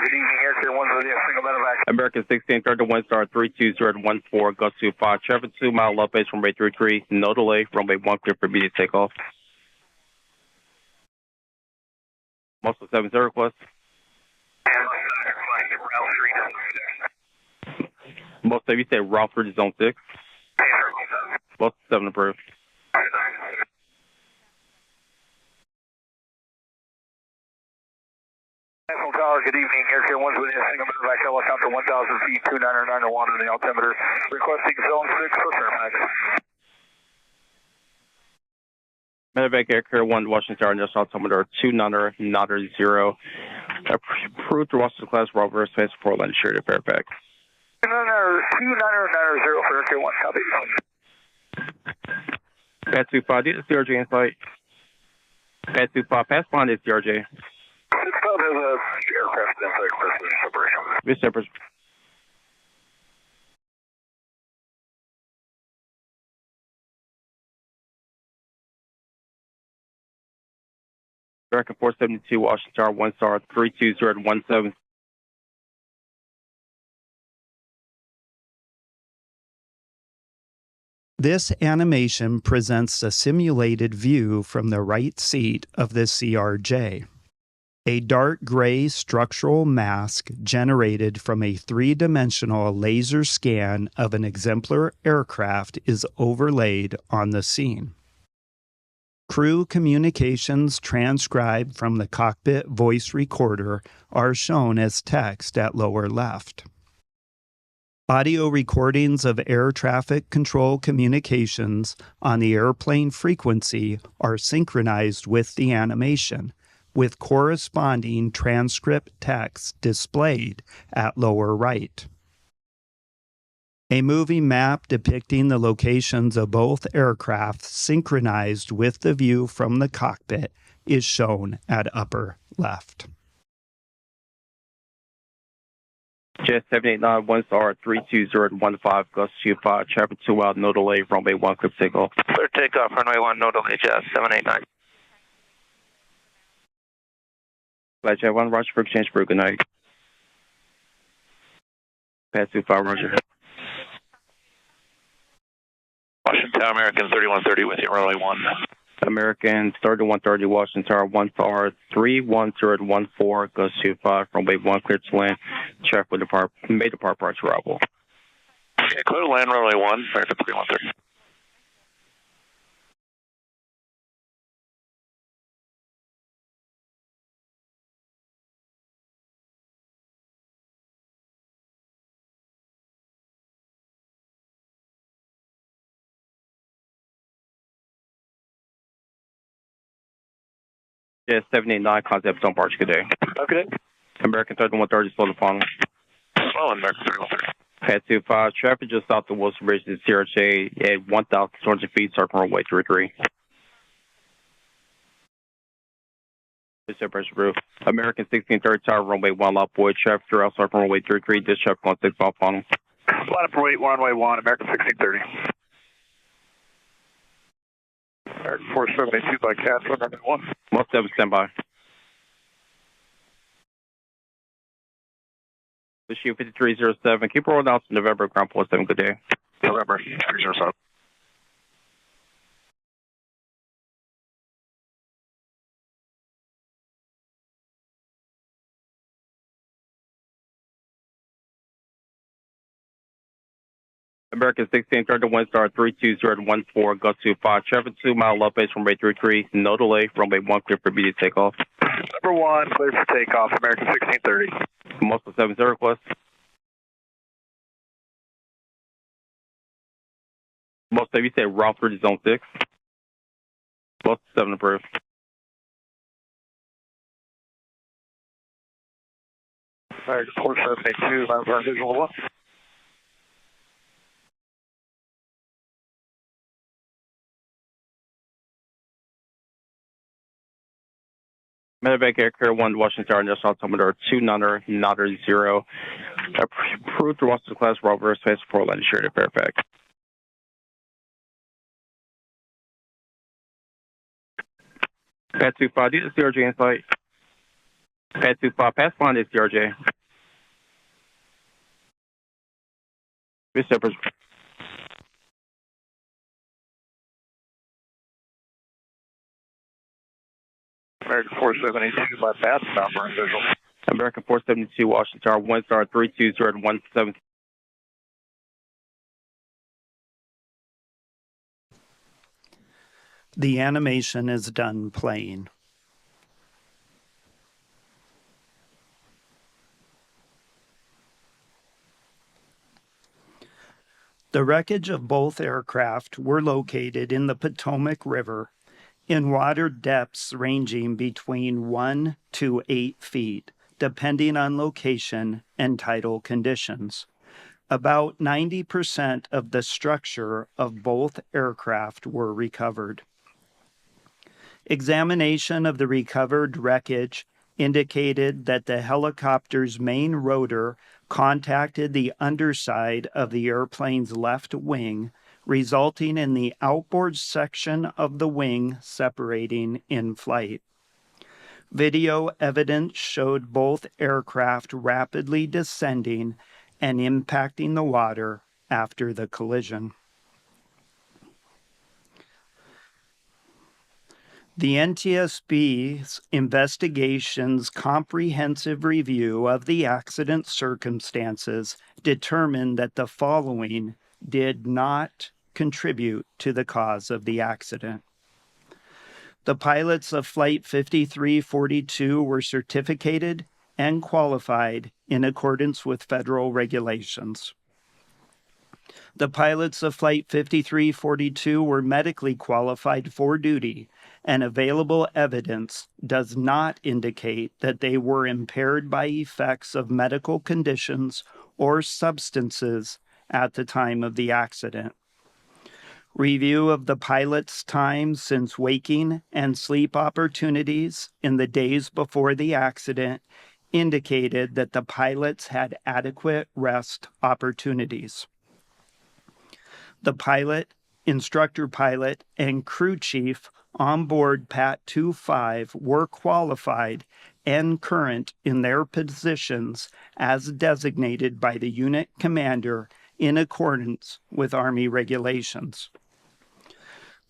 Good evening, Air 1 with the single medevac. American 1630 1 star 32014 Gust 25. Traffic 2 mile left base runway 33. No delay. Runway 1 clear for immediate takeoff. Most of 7 0 request. Most of you say route 3 to zone 6. Most 7 approved. Good evening, Air 1 with the single medevac helicopter 1,000 feet, 299 on the altimeter. Requesting zone 6 for Fairfax. Medevac Air 1 Washington Tower, national altimeter 290. Approved to Washington class Robert Space for Land Shared at Fairfax. 290 for Air 1. Copy. Pat 25, do the CRJ in flight. Pat 25, pass behind the CRJ. Has a aircraft inside precision separation. This separation. American 472 Washington Tower 1 star 32017. This animation presents a simulated view from the right seat of the CRJ. A dark gray structural mask generated from a three-dimensional laser scan of an exemplar aircraft is overlaid on the scene. Crew communications transcribed from the cockpit voice recorder are shown as text at lower left. Audio recordings of air traffic control communications on the airplane frequency are synchronized with the animation, with corresponding transcript text displayed at lower right. A moving map depicting the locations of both aircraft synchronized with the view from the cockpit is shown at upper left. Jet 789, 1 star 32015, gust 25, traffic 2 out, no delay, runway 1, clear for takeoff. Clear takeoff, runway 1, no delay, Jet 789. Flight Jet 1, Roger for exchange for good night. Pass 25, Roger. Washington American 3130 with you, runway 1. American 3130, Washington Tower, 1 star 31014, gust 25, runway 1, clear to land, traffic with depart, may depart approach arrival. Okay, clear to land, runway 1, American 3130. Jet 789, concept on Barge, good day. Okay. American 3130, slow the funnel. Slow, American 3130. Pad 25, traffic just south of Wilson Bridge to CRJ at 1,200 feet, circle runway 33. Pressure roof. American 1630 Tower, runway 1, lot void, traffic throughout circle runway 33, this traffic on 6 off funnel. Line up for runway 1, American 1630. American 472 by Castle, runway 1. 17, standby. The Shoe 5307, keep rolling out to November, ground port 7, good day. November 307. American 1630, 1 star 32014, gust 25, traffic 2 mile left base runway 33, no delay, runway 1 clear for immediate takeoff. Number 1, clear for takeoff, American 1630. Muscle 7 0 request. Most of you say route through zone 6. Most 7 approved. American 4782, line for visual 1. Medevac Air Carrier 1, Washington Tower, National Altimeter 290, approved through Washington class, Robert Space for landing straight at Fairfax. Pad 25, do you see CRJ in sight? Pad 25, pass line is CRJ. Miss Shepherd. American 4782, my path number and visual. American 472, Washington Tower, 1 star 32017. The animation is done playing. The wreckage of both aircraft were located in the Potomac River in water depths ranging between 1 to 8 feet, depending on location and tidal conditions. About 90% of the structure of both aircraft were recovered. Examination of the recovered wreckage indicated that the helicopter's main rotor contacted the underside of the airplane's left wing, resulting in the outboard section of the wing separating in flight. Video evidence showed both aircraft rapidly descending and impacting the water after the collision. The NTSB's investigation's comprehensive review of the accident circumstances determined that the following did not contribute to the cause of the accident. The pilots of Flight 5342 were certificated and qualified in accordance with federal regulations. The pilots of Flight 5342 were medically qualified for duty, and available evidence does not indicate that they were impaired by effects of medical conditions or substances at the time of the accident. Review of the pilot's time since waking and sleep opportunities in the days before the accident indicated that the pilots had adequate rest opportunities. The pilot, instructor pilot, and crew chief on board PAT 25 were qualified and current in their positions as designated by the unit commander in accordance with Army regulations.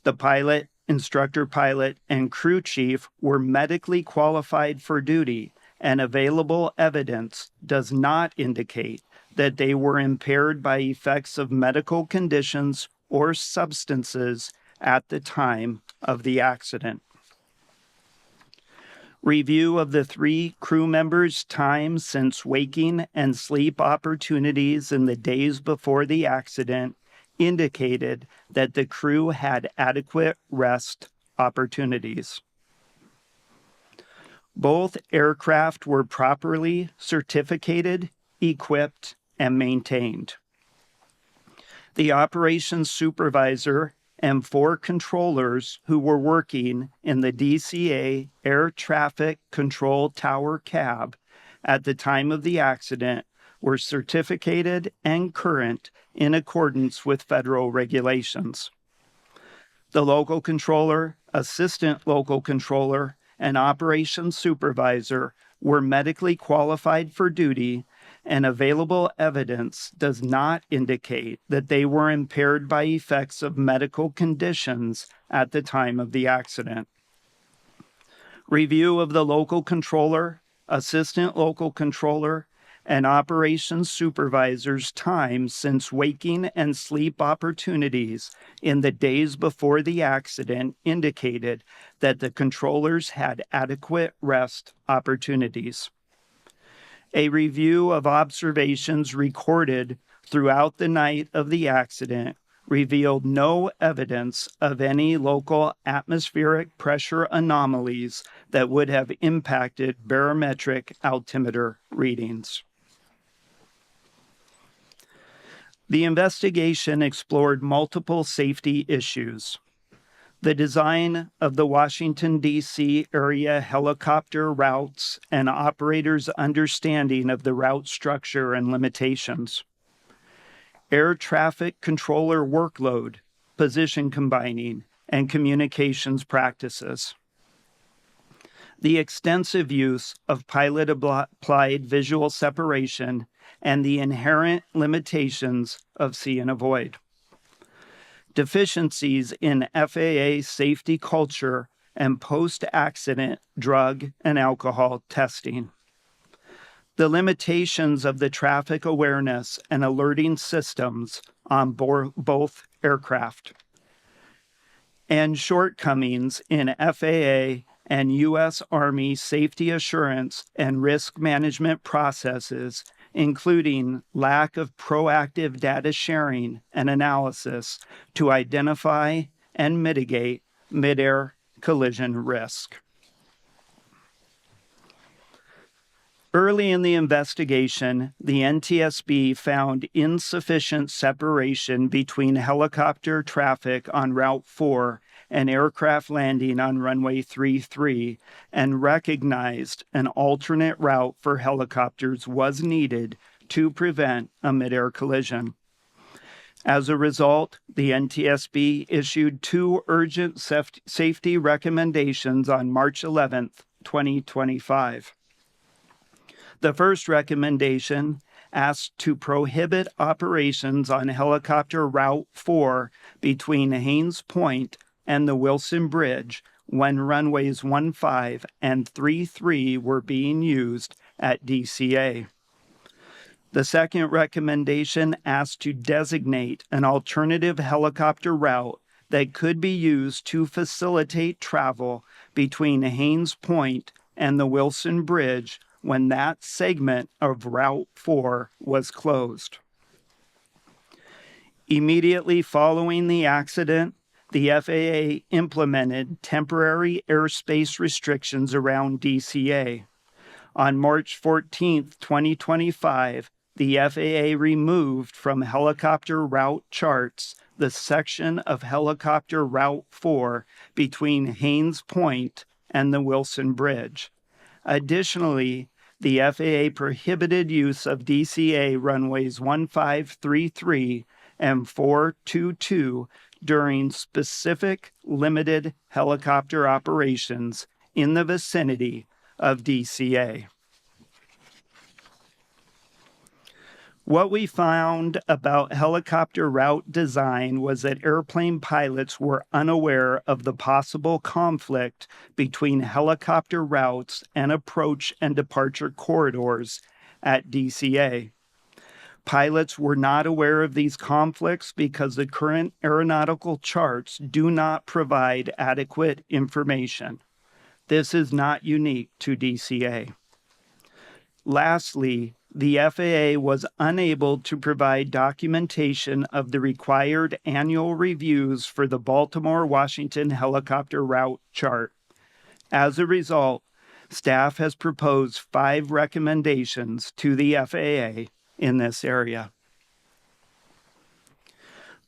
The pilot, instructor pilot, and crew chief were medically qualified for duty, and available evidence does not indicate that they were impaired by effects of medical conditions or substances at the time of the accident. Review of the 3 crew members' time since waking and sleep opportunities in the days before the accident indicated that the crew had adequate rest opportunities. Both aircraft were properly certificated, equipped, and maintained. The operations supervisor and 4 controllers who were working in the DCA Air Traffic Control Tower cab at the time of the accident were certificated and current in accordance with federal regulations. The local controller, assistant local controller, and operations supervisor were medically qualified for duty, and available evidence does not indicate that they were impaired by effects of medical conditions at the time of the accident. Review of the local controller, assistant local controller, and operations supervisor's time since waking and sleep opportunities in the days before the accident indicated that the controllers had adequate rest opportunities. A review of observations recorded throughout the night of the accident revealed no evidence of any local atmospheric pressure anomalies that would have impacted barometric altimeter readings. The investigation explored multiple safety issues. The design of the Washington, D.C. area helicopter routes and operators' understanding of the route structure and limitations. Air traffic controller workload, position combining, and communications practices. The extensive use of pilot-applied visual separation and the inherent limitations of see and avoid. Deficiencies in FAA safety culture and post-accident drug and alcohol testing. The limitations of the traffic awareness and alerting systems on both aircraft. And shortcomings in FAA and U.S. Army safety assurance and risk management processes, including lack of proactive data sharing and analysis to identify and mitigate mid-air collision risk. Early in the investigation, the NTSB found insufficient separation between helicopter traffic on Route 4 and aircraft landing on runway 33 and recognized an alternate route for helicopters was needed to prevent a mid-air collision. As a result, the NTSB issued 2 urgent safety recommendations on March 11, 2025. The first recommendation asked to prohibit operations on helicopter Route 4 between Haynes Point and the Wilson Bridge when runways 15 and 33 were being used at DCA. The second recommendation asked to designate an alternative helicopter route that could be used to facilitate travel between Haynes Point and the Wilson Bridge when that segment of Route 4 was closed. Immediately following the accident, the FAA implemented temporary airspace restrictions around DCA. On March 14, 2025, the FAA removed from helicopter route charts the section of helicopter Route 4 between Haynes Point and the Wilson Bridge. Additionally, the FAA prohibited use of DCA runways 1533 and 422 during specific limited helicopter operations in the vicinity of DCA. What we found about helicopter route design was that airplane pilots were unaware of the possible conflict between helicopter routes and approach and departure corridors at DCA. Pilots were not aware of these conflicts because the current aeronautical charts do not provide adequate information. This is not unique to DCA. Lastly, the FAA was unable to provide documentation of the required annual reviews for the Baltimore-Washington helicopter route chart. As a result, staff has proposed 5 recommendations to the FAA in this area.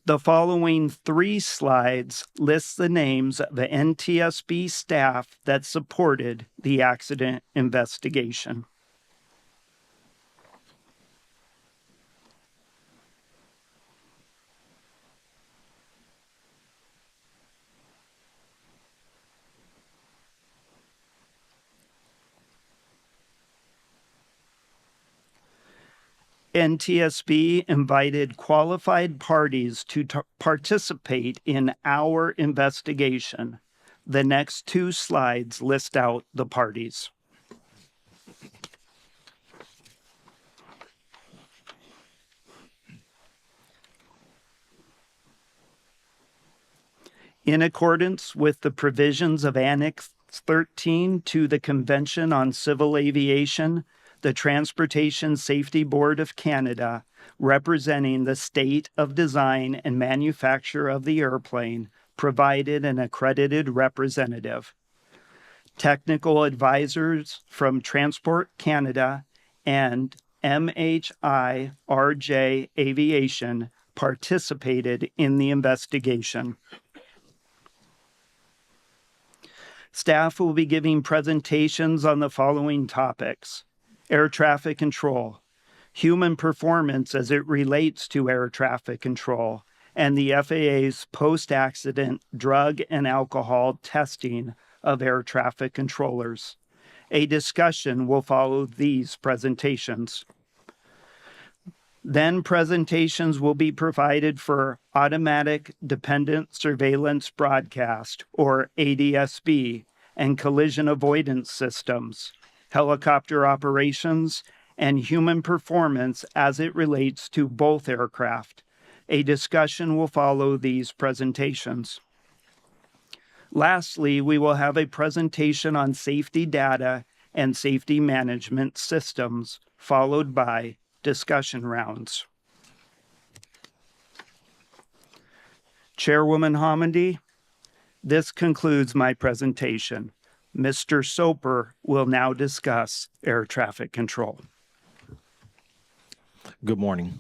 The following 3 slides list the names of the NTSB staff that supported the accident investigation. NTSB invited qualified parties to participate in our investigation. The next 2 slides list out the parties. In accordance with the provisions of Annex 13 to the Convention on Civil Aviation, the Transportation Safety Board of Canada, representing the state of design and manufacture of the airplane, provided an accredited representative. Technical advisors from Transport Canada and MHIRJ Aviation participated in the investigation. Staff will be giving presentations on the following topics: air traffic control, human performance as it relates to air traffic control, and the FAA's post-accident drug and alcohol testing of air traffic controllers. A discussion will follow these presentations. Then presentations will be provided for automatic dependent surveillance broadcast, or ADSB, and collision avoidance systems, helicopter operations, and human performance as it relates to both aircraft. A discussion will follow these presentations. Lastly, we will have a presentation on safety data and safety management systems, followed by discussion rounds. Chairwoman Hamady, this concludes my presentation. Mr. Soper will now discuss air traffic control. Good morning.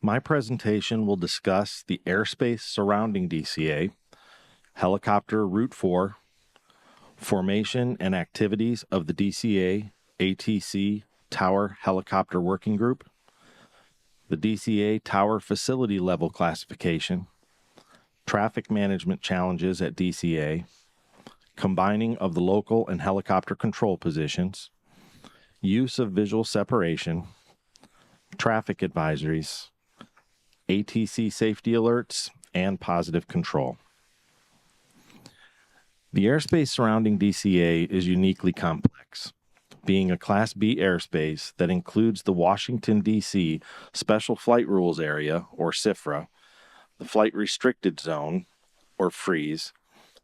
My presentation will discuss the airspace surrounding DCA, helicopter Route 4, formation and activities of the DCA ATC Tower Helicopter Working Group, the DCA Tower Facility Level Classification, traffic management challenges at DCA, combining of the local and helicopter control positions, use of visual separation, traffic advisories, ATC safety alerts, and positive control. The airspace surrounding DCA is uniquely complex, being a Class B airspace that includes the Washington, D.C. Special Flight Rules Area, or SFRA, the Flight Restricted Zone, or freeze,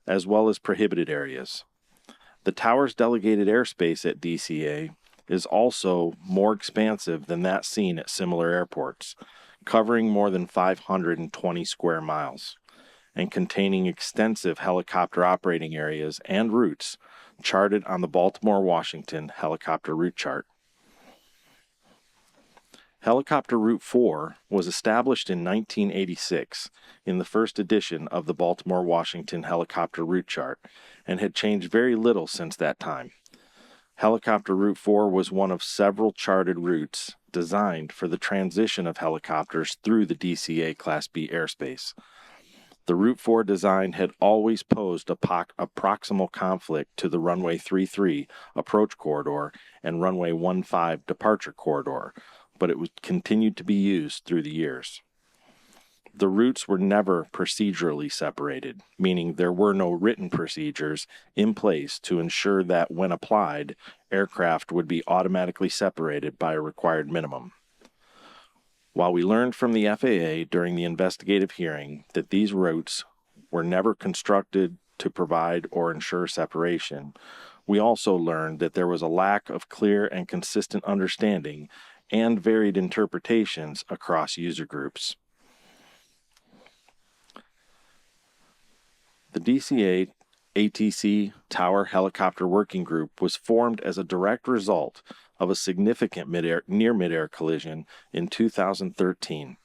as well as prohibited areas. The tower's delegated airspace at DCA is also more expansive than that seen at similar airports, covering more than 520 square miles and containing extensive helicopter operating areas and routes charted on the Baltimore-Washington helicopter route chart. Helicopter Route 4 was established in 1986 in the first edition of the Baltimore-Washington helicopter route chart and had changed very little since that time. Helicopter Route 4 was one of several charted routes designed for the transition of helicopters through the DCA Class B airspace. The Route 4 design had always posed a proximal conflict to the runway 33 approach corridor and runway 15 departure corridor, but it continued to be used through the years. The routes were never procedurally separated, meaning there were no written procedures in place to ensure that when applied, aircraft would be automatically separated by a required minimum. While we learned from the FAA during the investigative hearing that these routes were never constructed to provide or ensure separation, we also learned that there was a lack of clear and consistent understanding and varied interpretations across user groups. The DCA ATC Tower Helicopter Working Group was formed as a direct result of a significant near-midair collision in 2013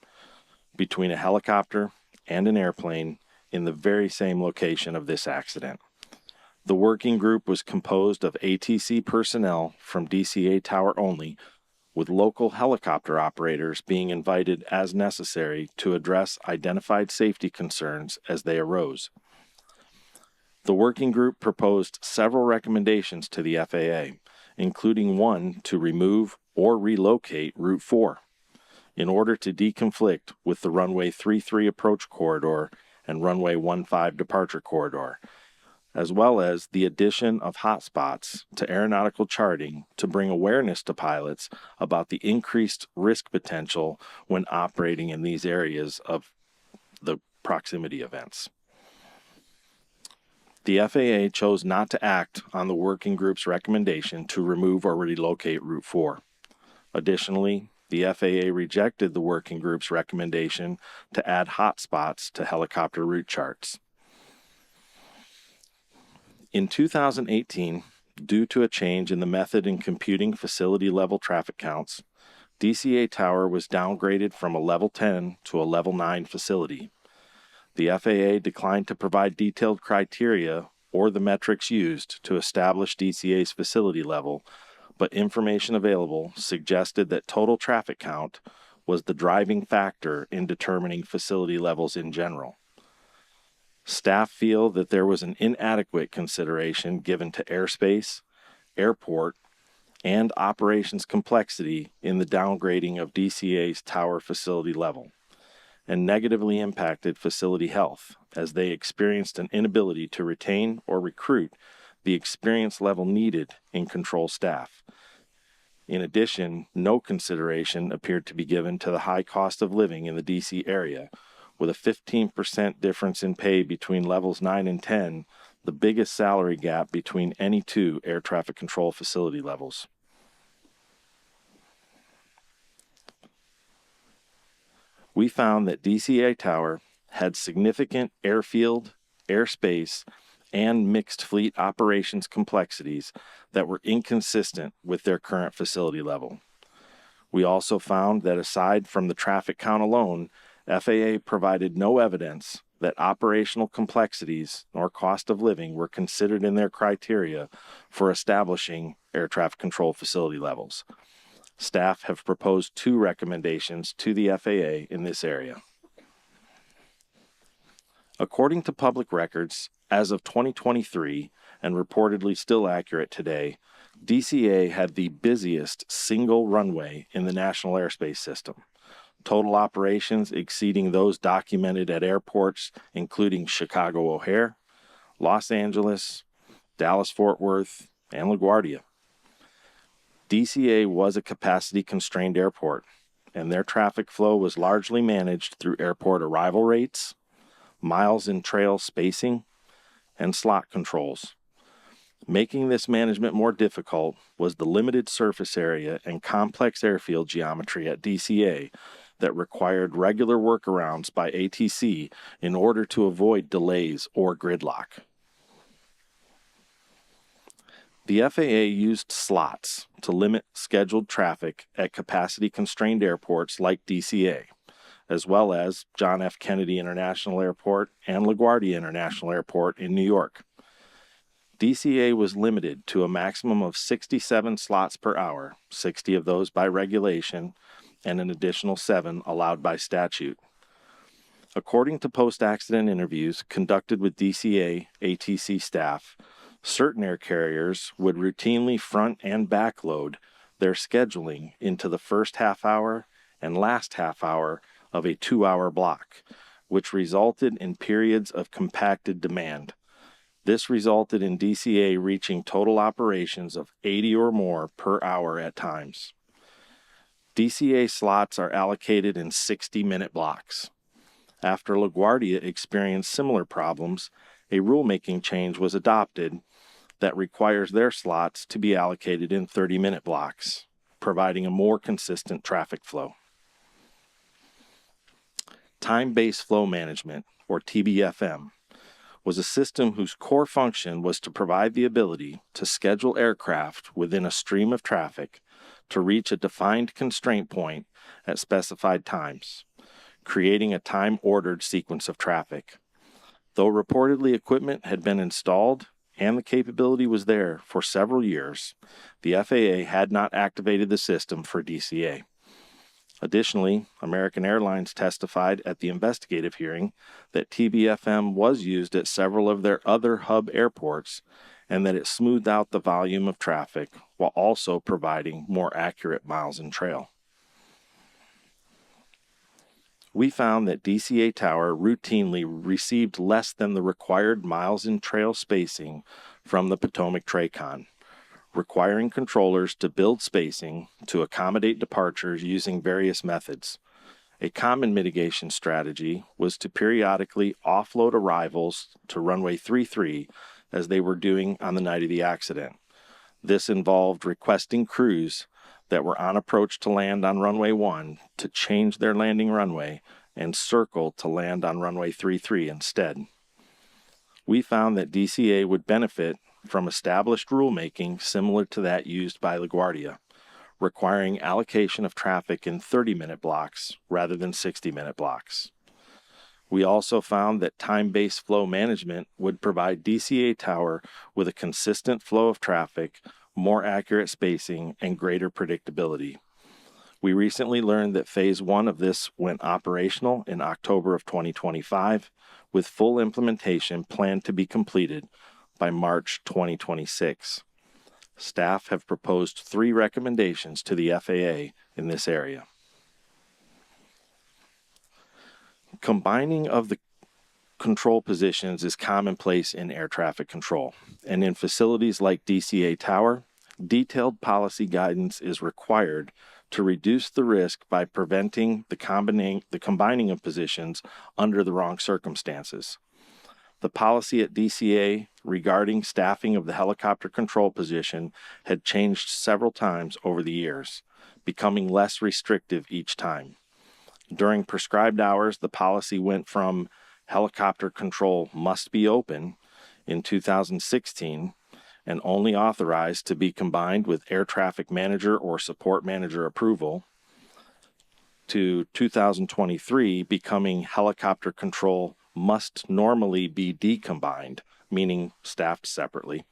between a helicopter and an airplane in the very same location of this accident. The working group was composed of ATC personnel from DCA Tower only, with local helicopter operators being invited as necessary to address identified safety concerns as they arose. The working group proposed several recommendations to the FAA, including one to remove or relocate Route 4 in order to deconflict with the runway 33 approach corridor and runway 15 departure corridor, as well as the addition of hotspots to aeronautical charting to bring awareness to pilots about the increased risk potential when operating in these areas of the proximity events. The FAA chose not to act on the working group's recommendation to remove or relocate Route 4. Additionally, the FAA rejected the working group's recommendation to add hotspots to helicopter route charts. In 2018, due to a change in the method in computing facility-level traffic counts, DCA Tower was downgraded from a Level 10 to a Level 9 facility. The FAA declined to provide detailed criteria or the metrics used to establish DCA's facility level, but information available suggested that total traffic count was the driving factor in determining facility levels in general. Staff feel that there was an inadequate consideration given to airspace, airport, and operations complexity in the downgrading of DCA's tower facility level, and negatively impacted facility health as they experienced an inability to retain or recruit the experience level needed in control staff. In addition, no consideration appeared to be given to the high cost of living in the DC area, with a 15% difference in pay between levels 9 and 10, the biggest salary gap between any two air traffic control facility levels. We found that DCA Tower had significant airfield, airspace, and mixed fleet operations complexities that were inconsistent with their current facility level. We also found that aside from the traffic count alone, FAA provided no evidence that operational complexities nor cost of living were considered in their criteria for establishing air traffic control facility levels. Staff have proposed 2 recommendations to the FAA in this area. According to public records, as of 2023, and reportedly still accurate today, DCA had the busiest single runway in the National Airspace System. Total operations exceeding those documented at airports including Chicago O'Hare, Los Angeles, Dallas-Fort Worth, and LaGuardia. DCA was a capacity-constrained airport, and their traffic flow was largely managed through airport arrival rates, miles in trail spacing, and slot controls. Making this management more difficult was the limited surface area and complex airfield geometry at DCA that required regular workarounds by ATC in order to avoid delays or gridlock. The FAA used slots to limit scheduled traffic at capacity-constrained airports like DCA, as well as John F. Kennedy International Airport and LaGuardia International Airport in New York. DCA was limited to a maximum of 67 slots per hour, 60 of those by regulation, and an additional 7 allowed by statute. According to post-accident interviews conducted with DCA ATC staff, certain air carriers would routinely front and backload their scheduling into the first half hour and last half hour of a 2-hour block, which resulted in periods of compacted demand. This resulted in DCA reaching total operations of 80 or more per hour at times. DCA slots are allocated in 60-minute blocks. After LaGuardia experienced similar problems, a rulemaking change was adopted that requires their slots to be allocated in 30-minute blocks, providing a more consistent traffic flow. Time-based flow management, or TBFM, was a system whose core function was to provide the ability to schedule aircraft within a stream of traffic to reach a defined constraint point at specified times, creating a time-ordered sequence of traffic. Though reportedly equipment had been installed and the capability was there for several years, the FAA had not activated the system for DCA. Additionally, American Airlines testified at the investigative hearing that TBFM was used at several of their other hub airports and that it smoothed out the volume of traffic while also providing more accurate miles in trail. We found that DCA Tower routinely received less than the required miles in trail spacing from the Potomac TRACON, requiring controllers to build spacing to accommodate departures using various methods. A common mitigation strategy was to periodically offload arrivals to runway 33 as they were doing on the night of the accident. This involved requesting crews that were on approach to land on runway 1 to change their landing runway and circle to land on runway 33 instead. We found that DCA would benefit from established rulemaking similar to that used by LaGuardia, requiring allocation of traffic in 30-minute blocks rather than 60-minute blocks. We also found that time-based flow management would provide DCA Tower with a consistent flow of traffic, more accurate spacing, and greater predictability. We recently learned that Phase 1 of this went operational in October of 2025, with full implementation planned to be completed by March 2026. Staff have proposed 3 recommendations to the FAA in this area. Combining of the control positions is commonplace in air traffic control, and in facilities like DCA Tower, detailed policy guidance is required to reduce the risk by preventing the combining of positions under the wrong circumstances. The policy at DCA regarding staffing of the helicopter control position had changed several times over the years, becoming less restrictive each time. During prescribed hours, the policy went from helicopter control must be open in 2016 and only authorized to be combined with air traffic manager or support manager approval to 2023 becoming helicopter control must normally be decombined, meaning staffed separately.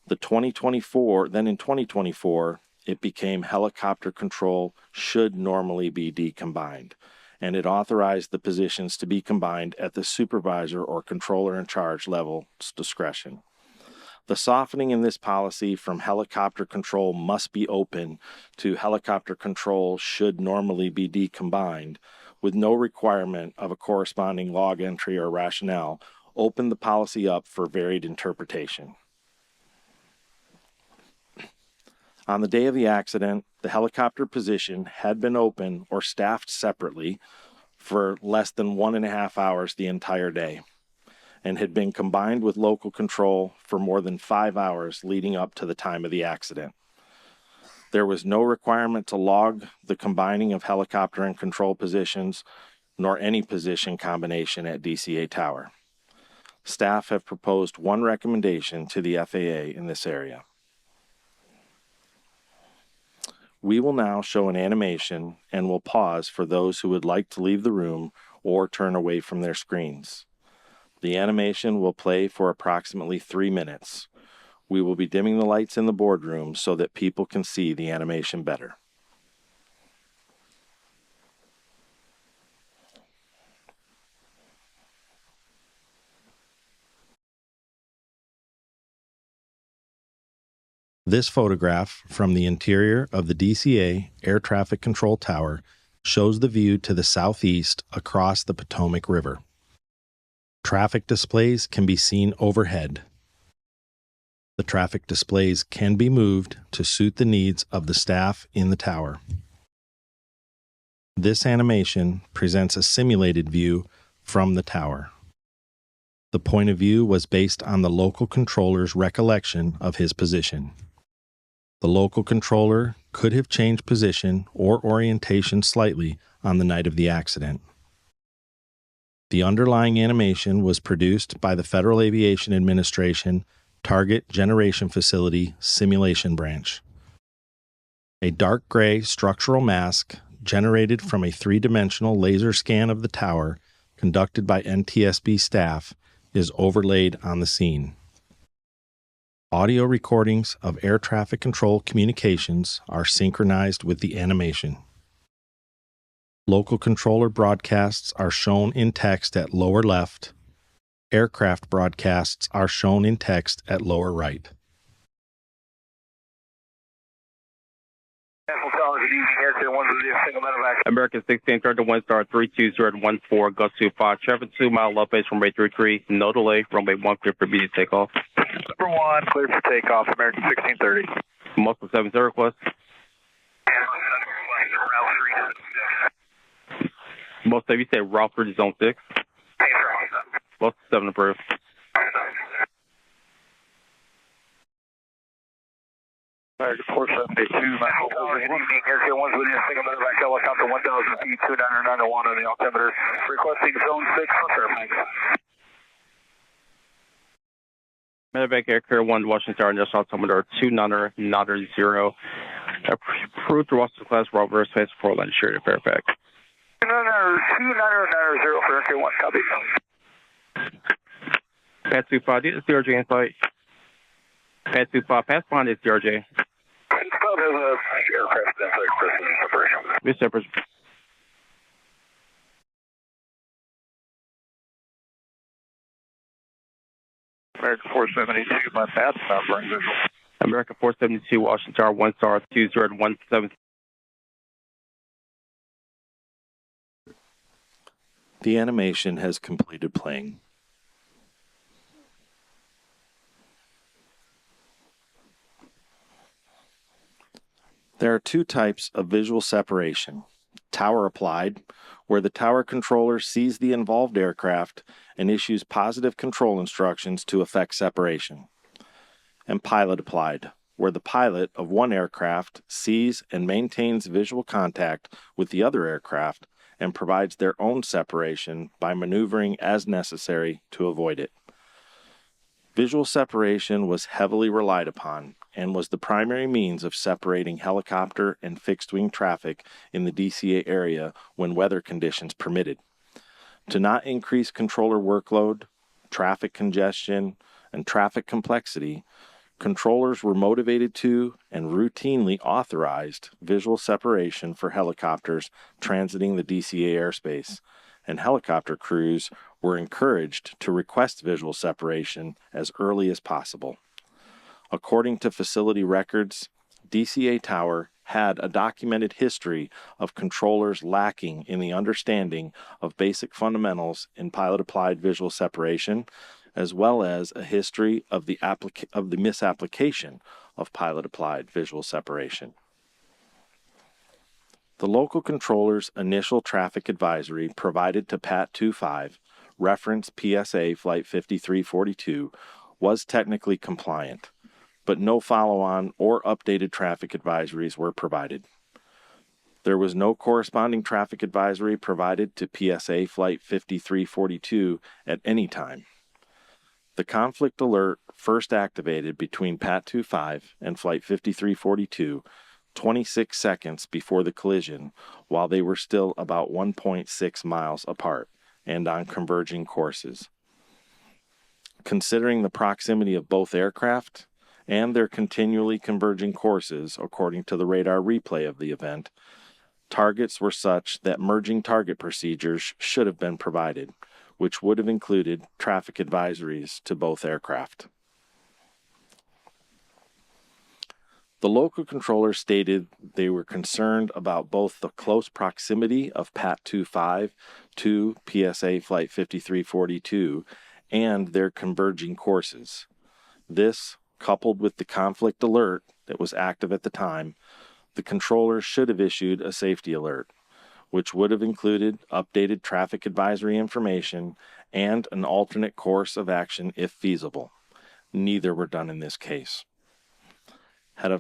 In 2024, it became helicopter control should normally be decombined, and it authorized the positions to be combined at the supervisor or controller in charge level's discretion. The softening in this policy from helicopter control must be open to helicopter control should normally be decombined, with no requirement of a corresponding log entry or rationale, opened the policy up for varied interpretation. On the day of the accident, the helicopter position had been open or staffed separately for less than 1.5 hours the entire day and had been combined with local control for more than 5 hours leading up to the time of the accident. There was no requirement to log the combining of helicopter and control positions, nor any position combination at DCA Tower. Staff have proposed one recommendation to the FAA in this area. We will now show an animation and will pause for those who would like to leave the room or turn away from their screens. The animation will play for approximately 3 minutes. We will be dimming the lights in the boardroom so that people can see the animation better. This photograph from the interior of the DCA Air Traffic Control Tower shows the view to the southeast across the Potomac River. Traffic displays can be seen overhead. The traffic displays can be moved to suit the needs of the staff in the tower. This animation presents a simulated view from the tower. The point of view was based on the local controller's recollection of his position. The local controller could have changed position or orientation slightly on the night of the accident. The underlying animation was produced by the Federal Aviation Administration Target Generation Facility Simulation Branch. A dark gray structural mask generated from a three-dimensional laser scan of the tower conducted by NTSB staff is overlaid on the scene. Audio recordings of air traffic control communications are synchronized with the animation. Local controller broadcasts are shown in text at lower left. Aircraft broadcasts are shown in text at lower right. American 16, turn to 1 star 32014, gust 25, traffic 2 mile left base from runway 33, no delay, runway 1 clear for immediate takeoff. Number 1, clear for takeoff, American 1630. Muscle 70 request. Most of you say route 3 to zone 6. Muscle 7 approved. American 472, good evening, Air 1's within a single minute back helicopter 1,000 feet, 29901 on the altimeter, requesting zone 6 for thanks. Medevac Air Carrier 1 Washington Tower, National Altimeter 29990. Approved to Washington class, Robert Space 4 line shared at Fairfax. 29990 for Air Carrier 1, copy. Pad 25, do you have the CRJ in sight? Pad 25, pass behind the CRJ. Still has a aircraft in sight, President Operation. This separate. American 472, my path number and visual. American 472, Washington Tower, 1 star 2017. The animation has completed playing. There are two types of visual separation. Tower applied, where the tower controller sees the involved aircraft and issues positive control instructions to effect separation. And pilot applied, where the pilot of one aircraft sees and maintains visual contact with the other aircraft and provides their own separation by maneuvering as necessary to avoid it. Visual separation was heavily relied upon and was the primary means of separating helicopter and fixed-wing traffic in the DCA area when weather conditions permitted. To not increase controller workload, traffic congestion, and traffic complexity, controllers were motivated to and routinely authorized visual separation for helicopters transiting the DCA airspace, and helicopter crews were encouraged to request visual separation as early as possible. According to facility records, DCA Tower had a documented history of controllers lacking in the understanding of basic fundamentals in pilot-applied visual separation, as well as a history of the misapplication of pilot-applied visual separation. The local controller's initial traffic advisory provided to PAT 25, reference PSA Flight 5342, was technically compliant, but no follow-on or updated traffic advisories were provided. There was no corresponding traffic advisory provided to PSA Flight 5342 at any time. The conflict alert first activated between PAT 25 and Flight 5342 26 seconds before the collision, while they were still about 1.6 miles apart and on converging courses. Considering the proximity of both aircraft and their continually converging courses, according to the radar replay of the event, targets were such that merging target procedures should have been provided, which would have included traffic advisories to both aircraft. The local controller stated they were concerned about both the close proximity of PAT 25 to PSA Flight 5342 and their converging courses. This, coupled with the conflict alert that was active at the time, the controller should have issued a safety alert, which would have included updated traffic advisory information and an alternate course of action if feasible. Neither were done in this case. Had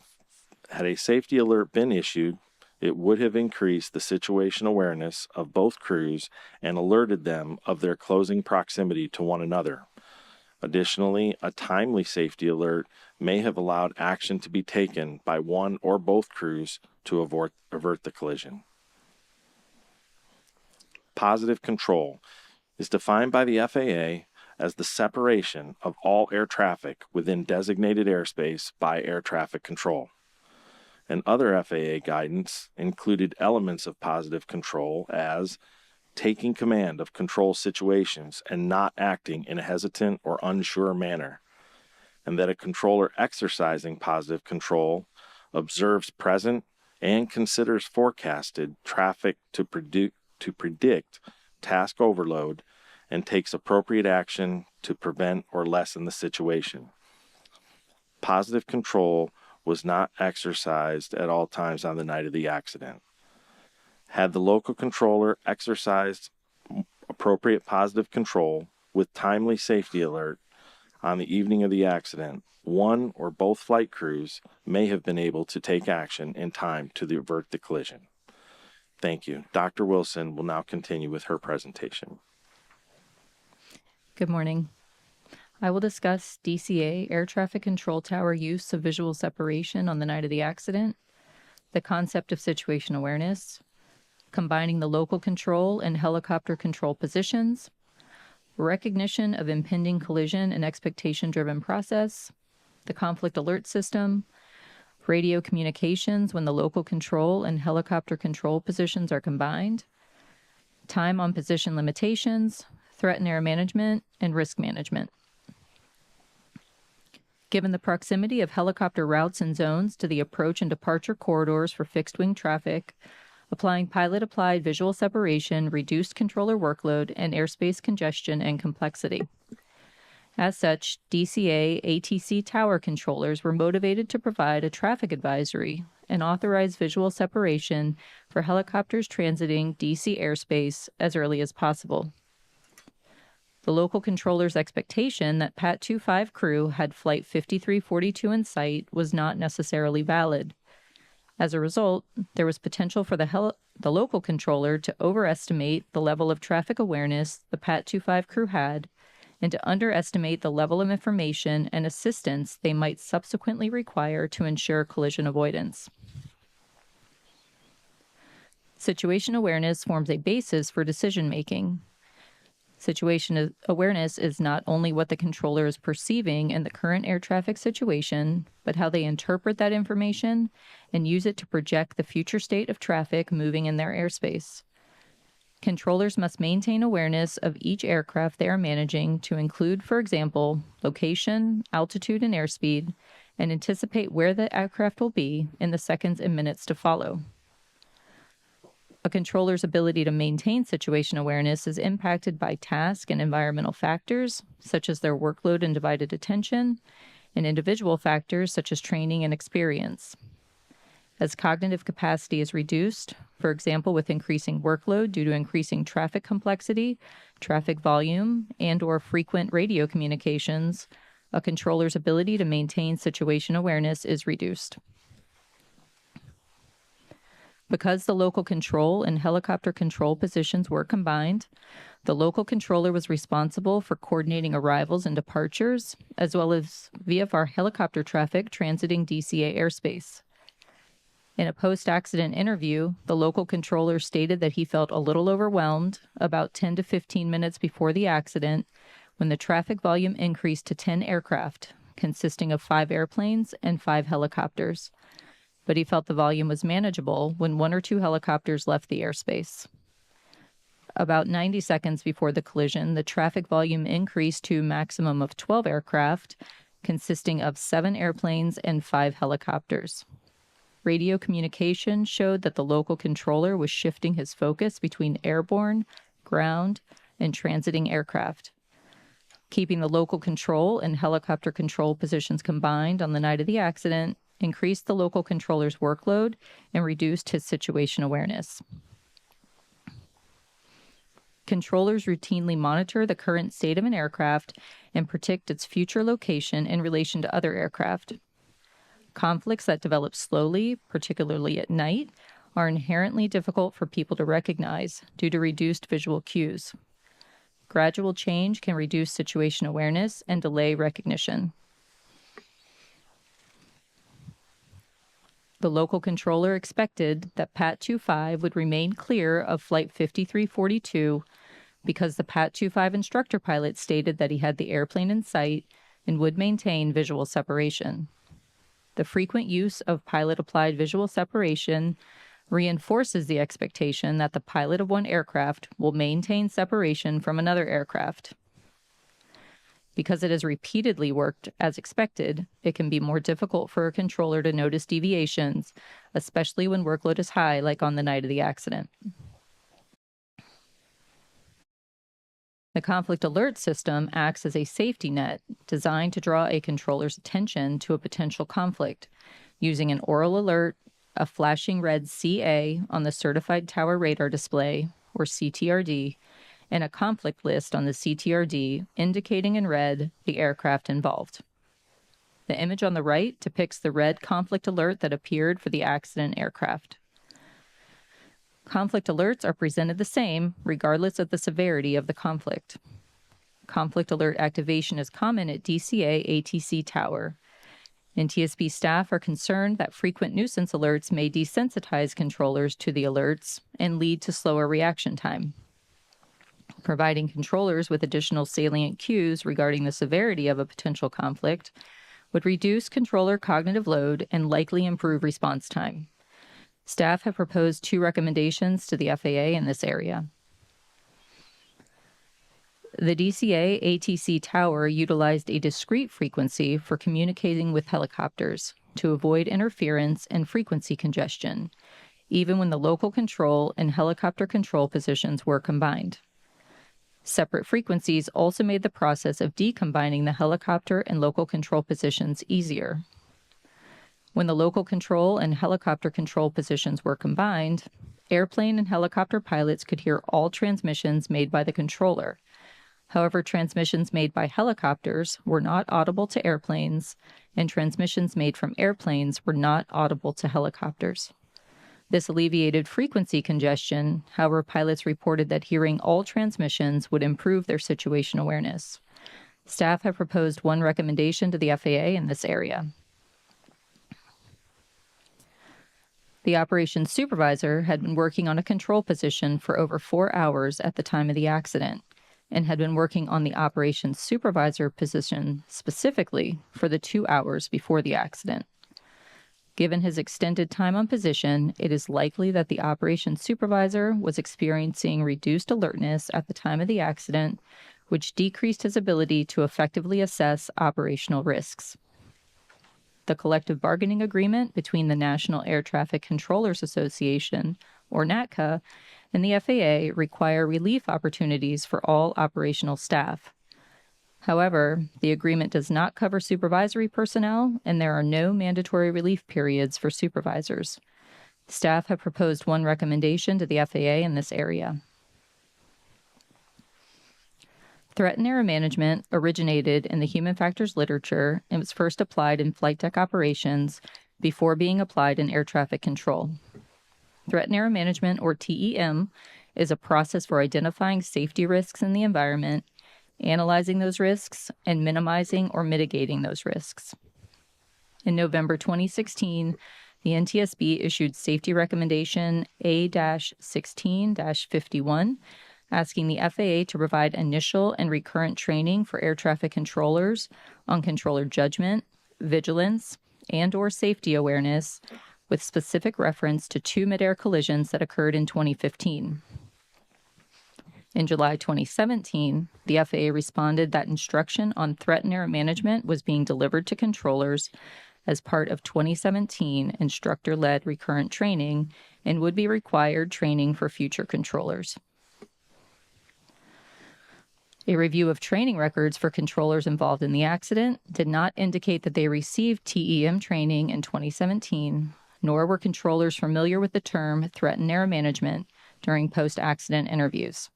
a safety alert been issued, it would have increased the situation awareness of both crews and alerted them of their closing proximity to one another. Additionally, a timely safety alert may have allowed action to be taken by one or both crews to avert the collision. Positive control is defined by the FAA as the separation of all air traffic within designated airspace by air traffic control. And other FAA guidance included elements of positive control as taking command of control situations and not acting in a hesitant or unsure manner, and that a controller exercising positive control observes present and considers forecasted traffic to predict task overload and takes appropriate action to prevent or lessen the situation. Positive control was not exercised at all times on the night of the accident. Had the local controller exercised appropriate positive control with timely safety alert on the evening of the accident, one or both flight crews may have been able to take action in time to avert the collision. Thank you. Dr. Wilson will now continue with her presentation. Good morning. I will discuss DCA air traffic control tower use of visual separation on the night of the accident, the concept of situation awareness, combining the local control and helicopter control positions, recognition of impending collision and expectation-driven process, the conflict alert system, radio communications when the local control and helicopter control positions are combined, time on position limitations, threat and error management, and risk management. Given the proximity of helicopter routes and zones to the approach and departure corridors for fixed-wing traffic, applying pilot-applied visual separation reduced controller workload and airspace congestion and complexity. As such, DCA ATC tower controllers were motivated to provide a traffic advisory and authorize visual separation for helicopters transiting DC airspace as early as possible. The local controller's expectation that PAT 25 crew had Flight 5342 in sight was not necessarily valid. As a result, there was potential for the local controller to overestimate the level of traffic awareness the PAT 25 crew had and to underestimate the level of information and assistance they might subsequently require to ensure collision avoidance. Situation awareness forms a basis for decision-making. Situation awareness is not only what the controller is perceiving in the current air traffic situation, but how they interpret that information and use it to project the future state of traffic moving in their airspace. Controllers must maintain awareness of each aircraft they are managing to include, for example, location, altitude, and airspeed, and anticipate where the aircraft will be in the seconds and minutes to follow. A controller's ability to maintain situation awareness is impacted by task and environmental factors, such as their workload and divided attention, and individual factors such as training and experience. As cognitive capacity is reduced, for example, with increasing workload due to increasing traffic complexity, traffic volume, and/or frequent radio communications, a controller's ability to maintain situation awareness is reduced. Because the local control and helicopter control positions were combined, the local controller was responsible for coordinating arrivals and departures, as well as VFR helicopter traffic transiting DCA airspace. In a post-accident interview, the local controller stated that he felt a little overwhelmed about 10 to 15 minutes before the accident when the traffic volume increased to 10 aircraft, consisting of 5 airplanes and 5 helicopters. But he felt the volume was manageable when 1 or 2 helicopters left the airspace. About 90 seconds before the collision, the traffic volume increased to a maximum of 12 aircraft, consisting of 7 airplanes and 5 helicopters. Radio communication showed that the local controller was shifting his focus between airborne, ground, and transiting aircraft. Keeping the local control and helicopter control positions combined on the night of the accident increased the local controller's workload and reduced his situation awareness. Controllers routinely monitor the current state of an aircraft and predict its future location in relation to other aircraft. Conflicts that develop slowly, particularly at night, are inherently difficult for people to recognize due to reduced visual cues. Gradual change can reduce situation awareness and delay recognition. The local controller expected that PAT 25 would remain clear of Flight 5342 because the PAT 25 instructor pilot stated that he had the airplane in sight and would maintain visual separation. The frequent use of pilot-applied visual separation reinforces the expectation that the pilot of one aircraft will maintain separation from another aircraft. Because it has repeatedly worked as expected, it can be more difficult for a controller to notice deviations, especially when workload is high, like on the night of the accident. The conflict alert system acts as a safety net designed to draw a controller's attention to a potential conflict, using an oral alert, a flashing red CA on the Certified Tower Radar Display, or CTRD, and a conflict list on the CTRD indicating in red the aircraft involved. The image on the right depicts the red conflict alert that appeared for the accident aircraft. Conflict alerts are presented the same regardless of the severity of the conflict. Conflict alert activation is common at DCA ATC Tower. NTSB staff are concerned that frequent nuisance alerts may desensitize controllers to the alerts and lead to slower reaction time. Providing controllers with additional salient cues regarding the severity of a potential conflict would reduce controller cognitive load and likely improve response time. Staff have proposed 2 recommendations to the FAA in this area. The DCA ATC tower utilized a discrete frequency for communicating with helicopters to avoid interference and frequency congestion, even when the local control and helicopter control positions were combined. Separate frequencies also made the process of decombining the helicopter and local control positions easier. When the local control and helicopter control positions were combined, airplane and helicopter pilots could hear all transmissions made by the controller. However, transmissions made by helicopters were not audible to airplanes, and transmissions made from airplanes were not audible to helicopters. This alleviated frequency congestion. However, pilots reported that hearing all transmissions would improve their situation awareness. Staff have proposed 1 recommendation to the FAA in this area. The operations supervisor had been working on a control position for over 4 hours at the time of the accident and had been working on the operations supervisor position specifically for the 2 hours before the accident. Given his extended time on position, it is likely that the operations supervisor was experiencing reduced alertness at the time of the accident, which decreased his ability to effectively assess operational risks. The collective bargaining agreement between the National Air Traffic Controllers Association, or NATCA, and the FAA require relief opportunities for all operational staff. However, the agreement does not cover supervisory personnel, and there are no mandatory relief periods for supervisors. Staff have proposed one recommendation to the FAA in this area. Threat and error management originated in the human factors literature and was first applied in flight deck operations before being applied in air traffic control. Threat and error management, or TEM, is a process for identifying safety risks in the environment, analyzing those risks, and minimizing or mitigating those risks. In November 2016, the NTSB issued Safety Recommendation A-16-51, asking the FAA to provide initial and recurrent training for air traffic controllers on controller judgment, vigilance, and/or safety awareness, with specific reference to 2 midair collisions that occurred in 2015. In July 2017, the FAA responded that instruction on threat and error management was being delivered to controllers as part of 2017 instructor-led recurrent training and would be required training for future controllers. A review of training records for controllers involved in the accident did not indicate that they received TEM training in 2017, nor were controllers familiar with the term threat and error management during post-accident interviews.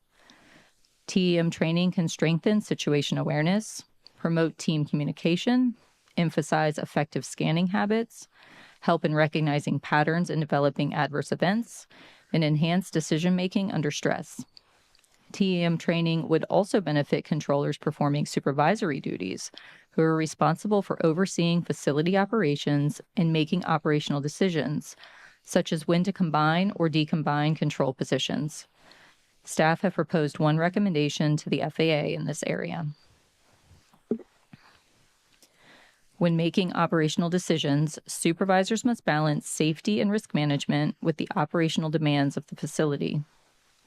TEM training can strengthen situation awareness, promote team communication, emphasize effective scanning habits, help in recognizing patterns and developing adverse events, and enhance decision-making under stress. TEM training would also benefit controllers performing supervisory duties, who are responsible for overseeing facility operations and making operational decisions, such as when to combine or decombine control positions. Staff have proposed one recommendation to the FAA in this area. When making operational decisions, supervisors must balance safety and risk management with the operational demands of the facility.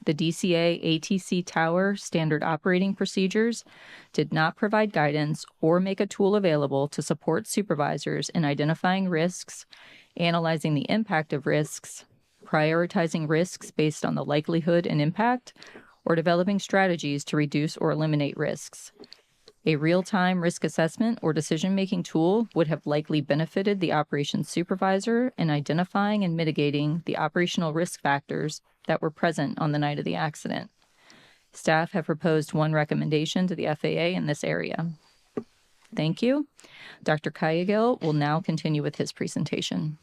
The DCA ATC Tower Standard Operating Procedures did not provide guidance or make a tool available to support supervisors in identifying risks, analyzing the impact of risks, prioritizing risks based on the likelihood and impact, or developing strategies to reduce or eliminate risks. A real-time risk assessment or decision-making tool would have likely benefited the operations supervisor in identifying and mitigating the operational risk factors that were present on the night of the accident. Staff have proposed one recommendation to the FAA in this area. Thank you. Dr. Kayagil will now continue with his presentation.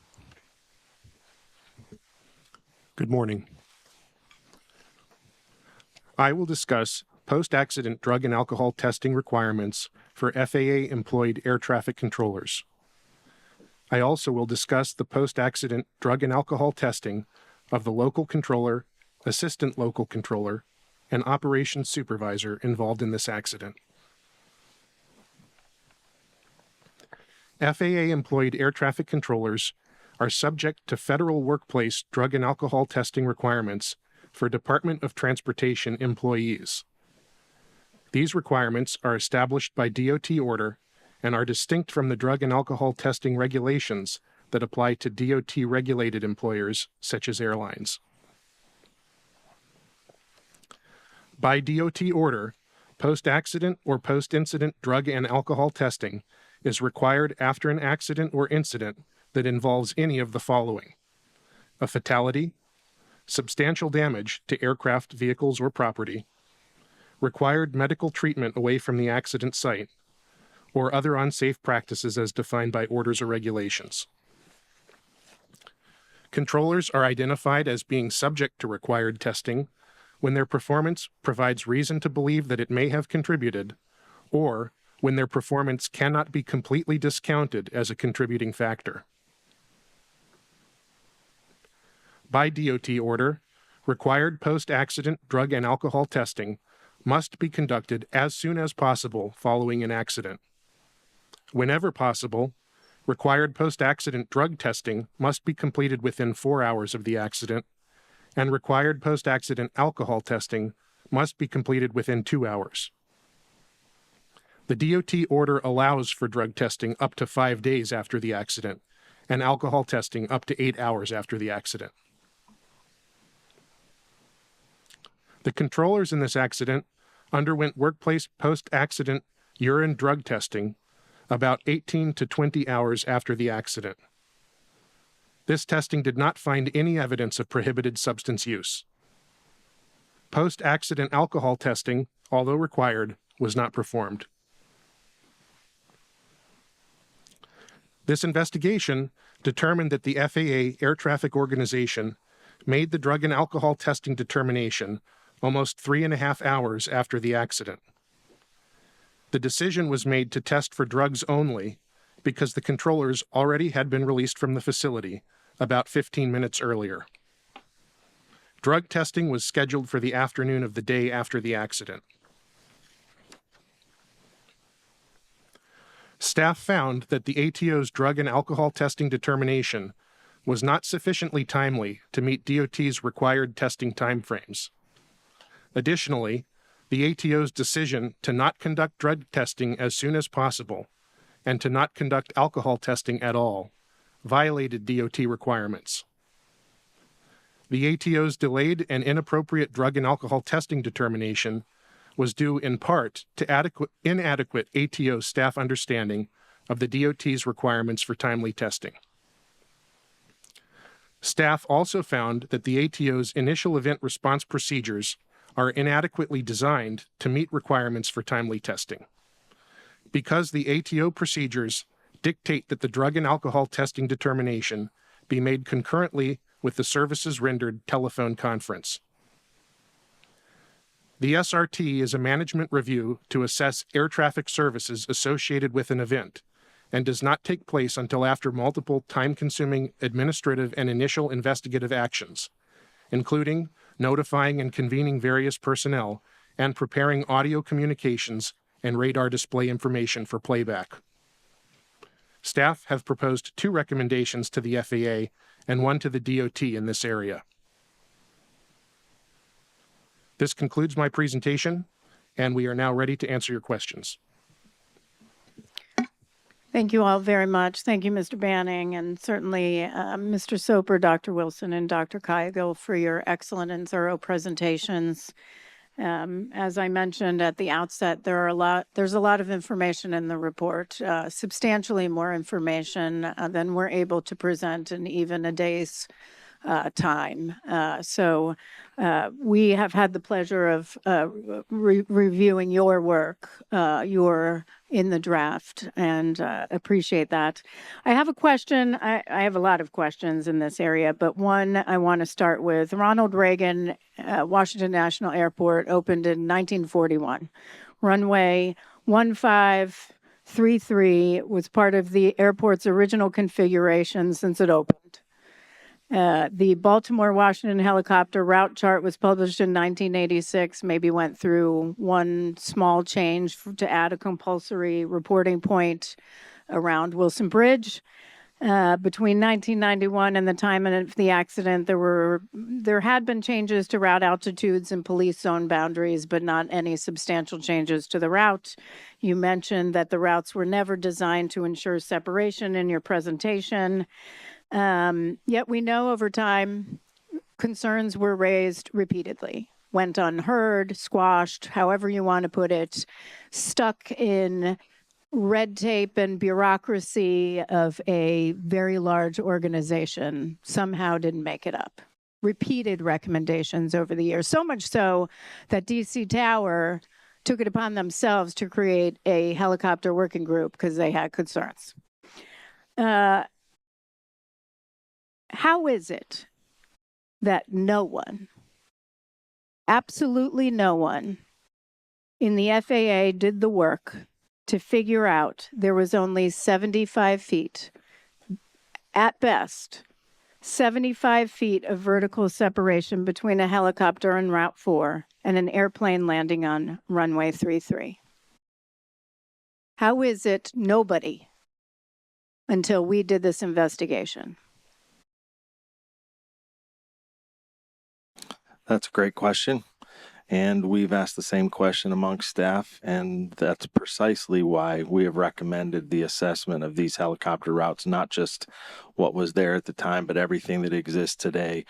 Good morning. I will discuss post-accident drug and alcohol testing requirements for FAA-employed air traffic controllers. I also will discuss the post-accident drug and alcohol testing of the local controller, assistant local controller, and operations supervisor involved in this accident. FAA-employed air traffic controllers are subject to federal workplace drug and alcohol testing requirements for Department of Transportation employees. These requirements are established by DOT order and are distinct from the drug and alcohol testing regulations that apply to DOT-regulated employers, such as airlines. By DOT order, post-accident or post-incident drug and alcohol testing is required after an accident or incident that involves any of the following: a fatality, substantial damage to aircraft, vehicles, or property, required medical treatment away from the accident site, or other unsafe practices as defined by orders or regulations. Controllers are identified as being subject to required testing when their performance provides reason to believe that it may have contributed, or when their performance cannot be completely discounted as a contributing factor. By DOT order, required post-accident drug and alcohol testing must be conducted as soon as possible following an accident. Whenever possible, required post-accident drug testing must be completed within 4 hours of the accident, and required post-accident alcohol testing must be completed within 2 hours. The DOT order allows for drug testing up to 5 days after the accident, and alcohol testing up to 8 hours after the accident. The controllers in this accident underwent workplace post-accident urine drug testing about 18 to 20 hours after the accident. This testing did not find any evidence of prohibited substance use. Post-accident alcohol testing, although required, was not performed. This investigation determined that the FAA Air Traffic Organization made the drug and alcohol testing determination almost 3.5 hours after the accident. The decision was made to test for drugs only because the controllers already had been released from the facility about 15 minutes earlier. Drug testing was scheduled for the afternoon of the day after the accident. Staff found that the ATO's drug and alcohol testing determination was not sufficiently timely to meet DOT's required testing timeframes. Additionally, the ATO's decision to not conduct drug testing as soon as possible and to not conduct alcohol testing at all violated DOT requirements. The ATO's delayed and inappropriate drug and alcohol testing determination was due in part to inadequate ATO staff understanding of the DOT's requirements for timely testing. Staff also found that the ATO's initial event response procedures are inadequately designed to meet requirements for timely testing. Because the ATO procedures dictate that the drug and alcohol testing determination be made concurrently with the services rendered telephone conference. The SRT is a management review to assess air traffic services associated with an event and does not take place until after multiple time-consuming administrative and initial investigative actions, including notifying and convening various personnel and preparing audio communications and radar display information for playback. Staff have proposed 2 recommendations to the FAA and 1 to the DOT in this area. This concludes my presentation, and we are now ready to answer your questions. Thank you all very much. Thank you, Mr. Banning, and certainly Mr. Soper, Dr. Wilson, and Dr. Kaigal for your excellent and thorough presentations. As I mentioned at the outset, there's a lot of information in the report, substantially more information than we're able to present in even a day's time. So we have had the pleasure of reviewing your work, your in the draft, and appreciate that. I have a question. I have a lot of questions in this area, but one I want to start with. Ronald Reagan Washington National Airport opened in 1941. Runway 1533 was part of the airport's original configuration since it opened. The Baltimore-Washington helicopter route chart was published in 1986, maybe went through one small change to add a compulsory reporting point around Wilson Bridge. Between 1991 and the time of the accident, there had been changes to route altitudes and police zone boundaries, but not any substantial changes to the route. You mentioned that the routes were never designed to ensure separation in your presentation. Yet we know over time concerns were raised repeatedly, went unheard, squashed, however you want to put it, stuck in red tape and bureaucracy of a very large organization, somehow didn't make it up. Repeated recommendations over the years, so much so that DC Tower took it upon themselves to create a helicopter working group because they had concerns. How is it that no one, absolutely no one, in the FAA did the work to figure out there was only 75 feet, at best, 75 feet of vertical separation between a helicopter on Route 4 and an airplane landing on runway 33? How is it nobody, until we did this investigation? That's a great question. And we've asked the same question amongst staff, and that's precisely why we have recommended the assessment of these helicopter routes, not just what was there at the time, but everything that exists today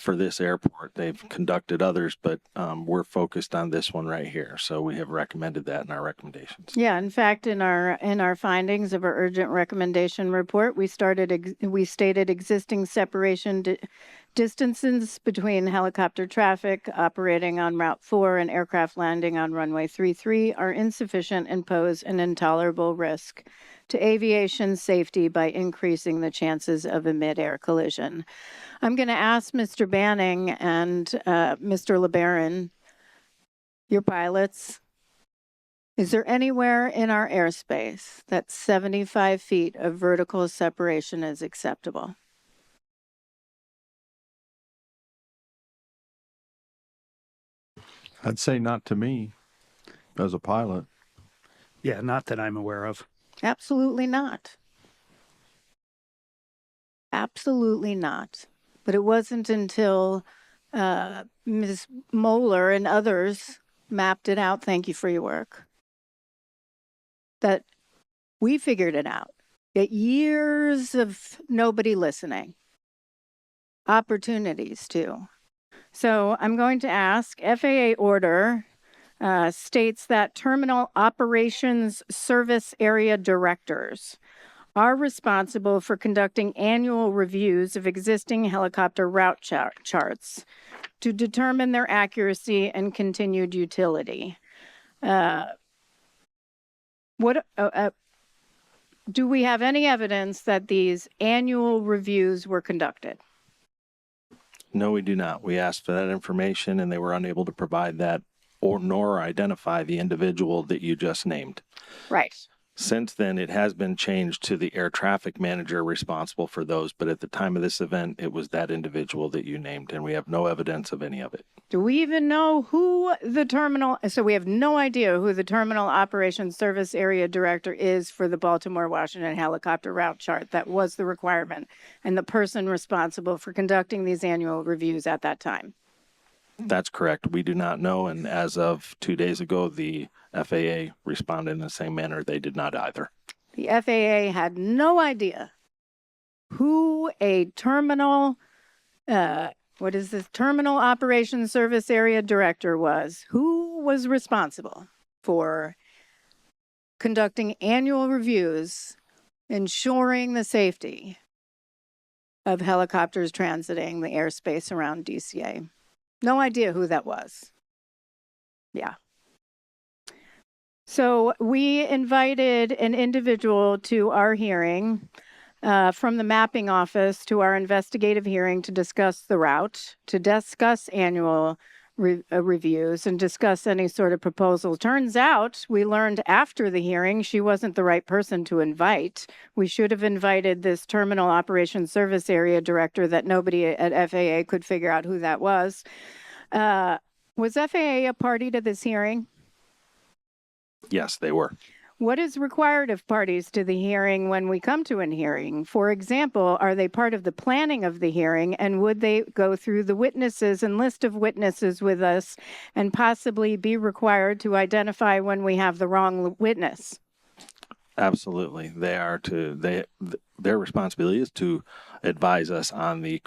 for this airport. They've conducted others, but we're focused on this one right here. So we have recommended that in our recommendations. Yeah, in fact, in our findings of our urgent recommendation report, we stated existing separation distances between helicopter traffic operating on Route 4 and aircraft landing on runway 33 are insufficient and pose an intolerable risk to aviation safety by increasing the chances of a mid-air collision. I'm going to ask Mr. Banning and Mr. LeBaron, your pilots, is there anywhere in our airspace that 75 feet of vertical separation is acceptable? I'd say not to me as a pilot. Yeah, not that I'm aware of. Absolutely not. Absolutely not. But it wasn't until Ms. Moeller and others mapped it out, thank you for your work, that we figured it out. Yet years of nobody listening. Opportunities too. So I'm going to ask, FAA order states that terminal operations service area directors are responsible for conducting annual reviews of existing helicopter route charts to determine their accuracy and continued utility. Do we have any evidence that these annual reviews were conducted? No, we do not. We asked for that information and they were unable to provide that nor identify the individual that you just named. Right. Since then, it has been changed to the air traffic manager responsible for those, but at the time of this event, it was that individual that you named, and we have no evidence of any of it. Do we even know who the terminal, so we have no idea who the terminal operations service area director is for the Baltimore-Washington helicopter route chart. That was the requirement, and the person responsible for conducting these annual reviews at that time. That's correct. We do not know, and as of 2 days ago, the FAA responded in the same manner. They did not either. The FAA had no idea who a terminal, terminal operations service area director was, who was responsible for conducting annual reviews, ensuring the safety of helicopters transiting the airspace around DCA. No idea who that was. Yeah. So we invited an individual to our hearing from the mapping office to our investigative hearing to discuss the route, to discuss annual reviews and discuss any sort of proposal. Turns out we learned after the hearing she wasn't the right person to invite. We should have invited this terminal operations service area director that nobody at FAA could figure out who that was. Was FAA a party to this hearing? Yes, they were. What is required of parties to the hearing when we come to a hearing? For example, are they part of the planning of the hearing, and would they go through the witnesses and list of witnesses with us and possibly be required to identify when we have the wrong witness? Absolutely. They are their responsibility is to advise us on the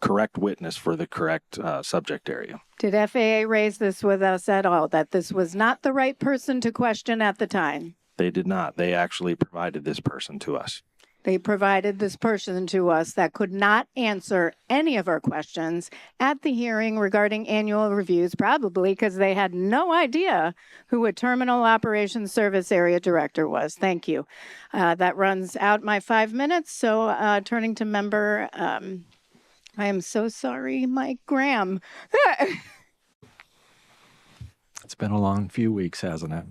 correct witness for the correct subject area. Did FAA raise this with us at all, that this was not the right person to question at the time? They did not. They actually provided this person to us. They provided this person to us that could not answer any of our questions at the hearing regarding annual reviews, probably because they had no idea who a terminal operations service area director was. Thank you. That runs out my 5 minutes. So turning to member, I am so sorry, Mike Graham. It's been a long few weeks, hasn't it?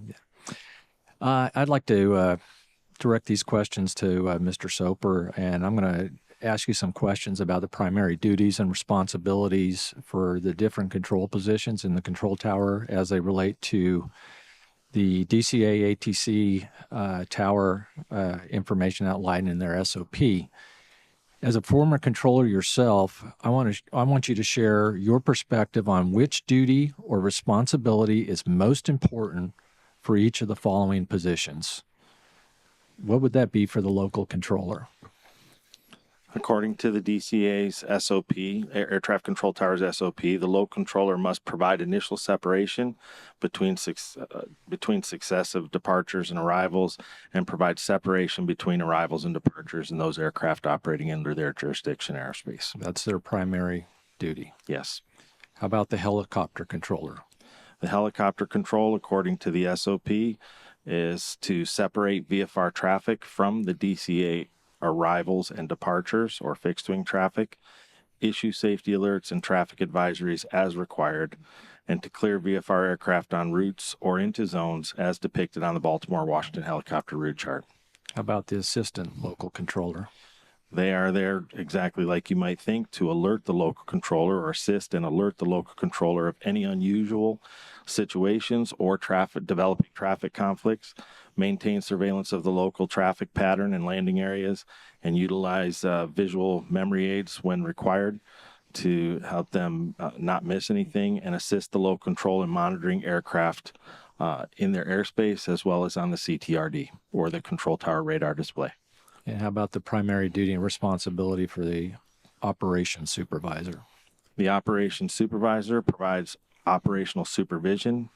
I'd like to direct these questions to Mr. Soper, and I'm going to ask you some questions about the primary duties and responsibilities for the different control positions in the control tower as they relate to the DCA ATC tower information outlined in their SOP. As a former controller yourself, I want you to share your perspective on which duty or responsibility is most important for each of the following positions. What would that be for the local controller? According to the DCA's SOP, Air Traffic Control Tower's SOP, the local controller must provide initial separation between successive departures and arrivals, and provide separation between arrivals and departures in those aircraft operating under their jurisdiction airspace. That's their primary duty. Yes. How about the helicopter controller? The helicopter control, according to the SOP, is to separate VFR traffic from the DCA arrivals and departures or fixed wing traffic, issue safety alerts and traffic advisories as required, and to clear VFR aircraft on routes or into zones as depicted on the Baltimore-Washington helicopter route chart. How about the assistant local controller? They are there exactly like you might think, to alert the local controller or assist and alert the local controller of any unusual situations or developing traffic conflicts, maintain surveillance of the local traffic pattern and landing areas, and utilize visual memory aids when required to help them not miss anything, and assist the local control in monitoring aircraft in their airspace as well as on the CTRD or the control tower radar display. And how about the primary duty and responsibility for the operations supervisor? The operations supervisor provides operational supervision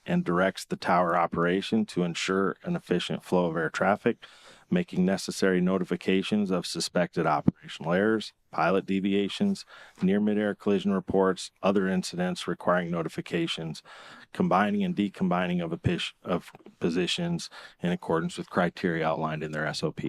and directs the tower operation to ensure an efficient flow of air traffic, making necessary notifications of suspected operational errors, pilot deviations, near midair collision reports, other incidents requiring notifications, combining and decombining of positions in accordance with criteria outlined in their SOP.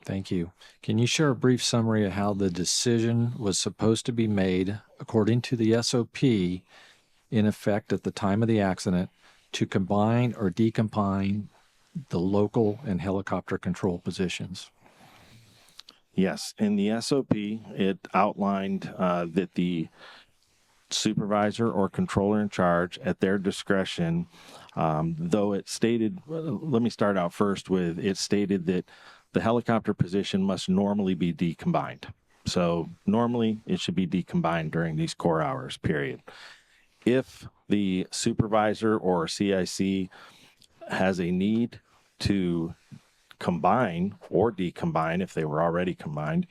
Thank you. Can you share a brief summary of how the decision was supposed to be made according to the SOP in effect at the time of the accident to combine or decombine the local and helicopter control positions? Yes, in the SOP, it outlined that the supervisor or controller in charge at their discretion, though it stated, let me start out first with, it stated that the helicopter position must normally be decombined. So normally it should be decombined during these core hours, period. If the supervisor or CIC has a need to combine or decombine, if they were already combined,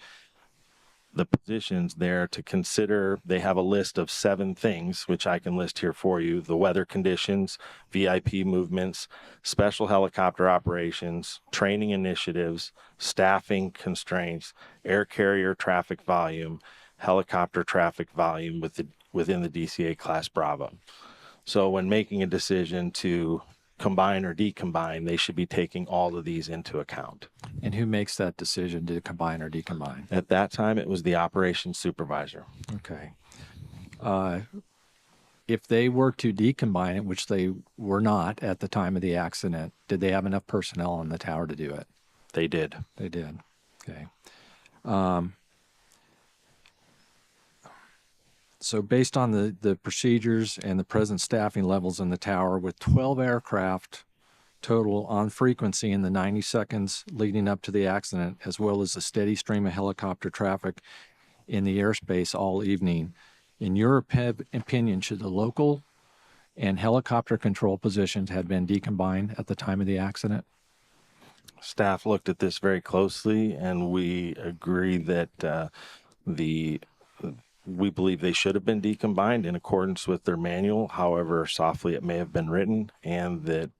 the positions there to consider, they have a list of 7 things, which I can list here for you: the weather conditions, VIP movements, special helicopter operations, training initiatives, staffing constraints, air carrier traffic volume, helicopter traffic volume within the DCA class Bravo. So when making a decision to combine or decombine, they should be taking all of these into account. And who makes that decision to combine or decombine? At that time, it was the operations supervisor. Okay. If they were to decombine it, which they were not at the time of the accident, did they have enough personnel on the tower to do it? They did. They did. Okay. So based on the procedures and the present staffing levels in the tower, with 12 aircraft total on frequency in the 90 seconds leading up to the accident, as well as a steady stream of helicopter traffic in the airspace all evening, in your opinion, should the local and helicopter control positions have been decombined at the time of the accident? Staff looked at this very closely, and we agree that we believe they should have been decombined in accordance with their manual, however softly it may have been written, and that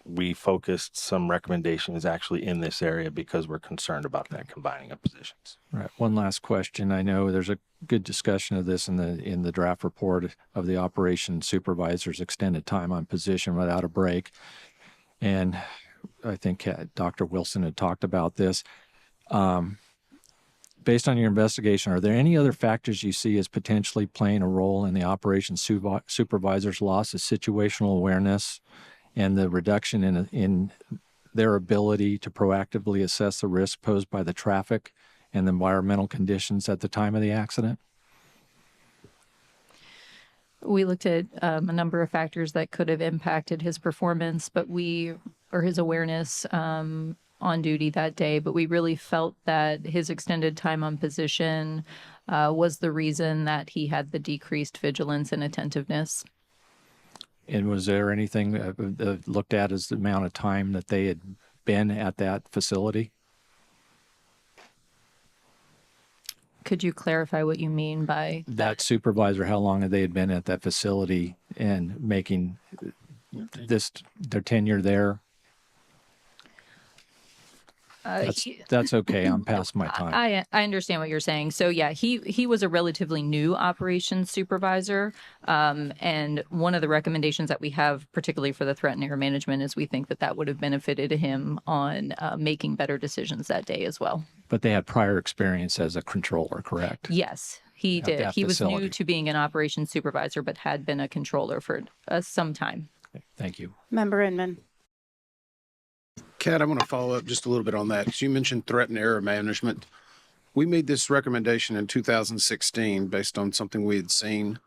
we focused some recommendations actually in this area because we're concerned about that combining of positions. Right. One last question. I know there's a good discussion of this in the draft report of the operations supervisor's extended time on position without a break. And I think Dr. Wilson had talked about this. Based on your investigation, are there any other factors you see as potentially playing a role in the operations supervisor's loss of situational awareness and the reduction in their ability to proactively assess the risk posed by the traffic and the environmental conditions at the time of the accident? We looked at a number of factors that could have impacted his performance, or his awareness on on duty that day, but we really felt that his extended time on position was the reason that he had the decreased vigilance and attentiveness. And was there anything looked at as the amount of time that they had been at that facility? Could you clarify what you mean by That supervisor, how long had they had been at that facility and making this their tenure there? That's okay. I'm past my time. I understand what you're saying. So yeah, he was a relatively new operations supervisor, and one of the recommendations that we have, particularly for the threat and error management, is we think that that would have benefited him on making better decisions that day as well. But they had prior experience as a controller, correct? Yes, he At did. that He was new facility. to being an operations supervisor, but had been a controller for some time. Thank you. Member Inman. Kat, I want to follow up just a little bit on that, because you mentioned threat and error management. We made this recommendation in 2016 based on something we had seen,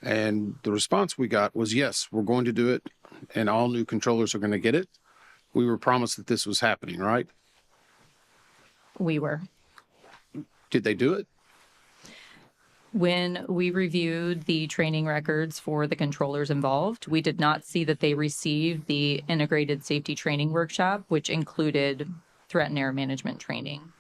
and the response we got was, yes, we're going to do it, and all new controllers are going to get it. We were promised that this was happening, right? We were. Did they do it? When we reviewed the training records for the controllers involved, we did not see that they received the integrated safety training workshop, which included threat and error management training.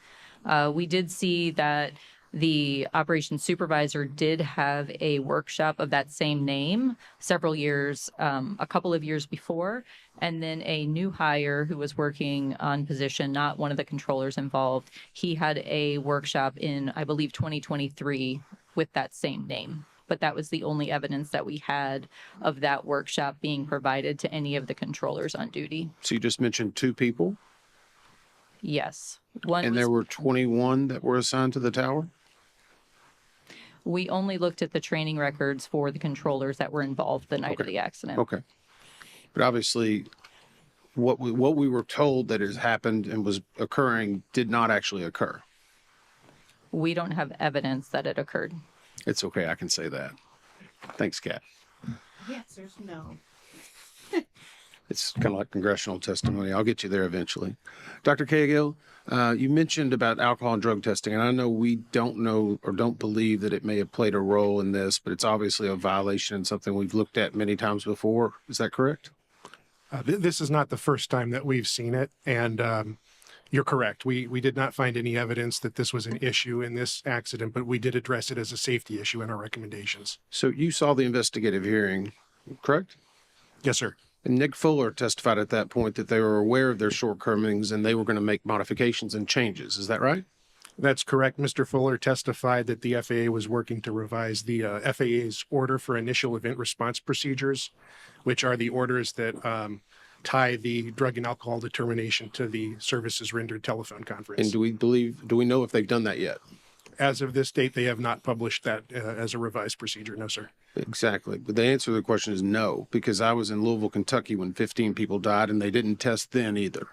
We did see that the operations supervisor did have a workshop of that same name several years, a couple of years before, and then a new hire who was working on position, not one of the controllers involved, he had a workshop in, I believe, 2023 with that same name. But that was the only evidence that we had of that workshop being provided to any of the controllers on duty. So you just mentioned 2 people, Yes. and there were 21 that were assigned to the tower? We only looked at the training records for the controllers that were involved the night of Okay. the accident. Okay. But obviously, what we were told that has happened and was occurring did not actually occur. We don't have evidence that it occurred. It's okay, I can say that. Thanks, Kat. The answer's no. It's kind of like congressional testimony. I'll get you there eventually. Dr. Cahill, you mentioned about alcohol and drug testing, and I know we don't know or don't believe that it may have played a role in this, but it's obviously a violation and something we've looked at many times before. Is that correct? This is not the first time that we've seen it, and you're correct. We did not find any evidence that this was an issue in this accident, but we did address it as a safety issue in our recommendations. So you saw the investigative hearing, correct? Yes, sir. And Nick Fuller testified at that point that they were aware of their shortcomings and they were going to make modifications and changes. Is that right? That's correct. Mr. Fuller testified that the FAA was working to revise the FAA's order for initial event response procedures, which are the orders that tie the drug and alcohol determination to the services rendered telephone conference. And do we know if they've done that yet? As of this date, they have not published that as a revised procedure. No, sir. Exactly. But the answer to the question is no, because I was in Louisville, Kentucky when 15 people died and they didn't test then either.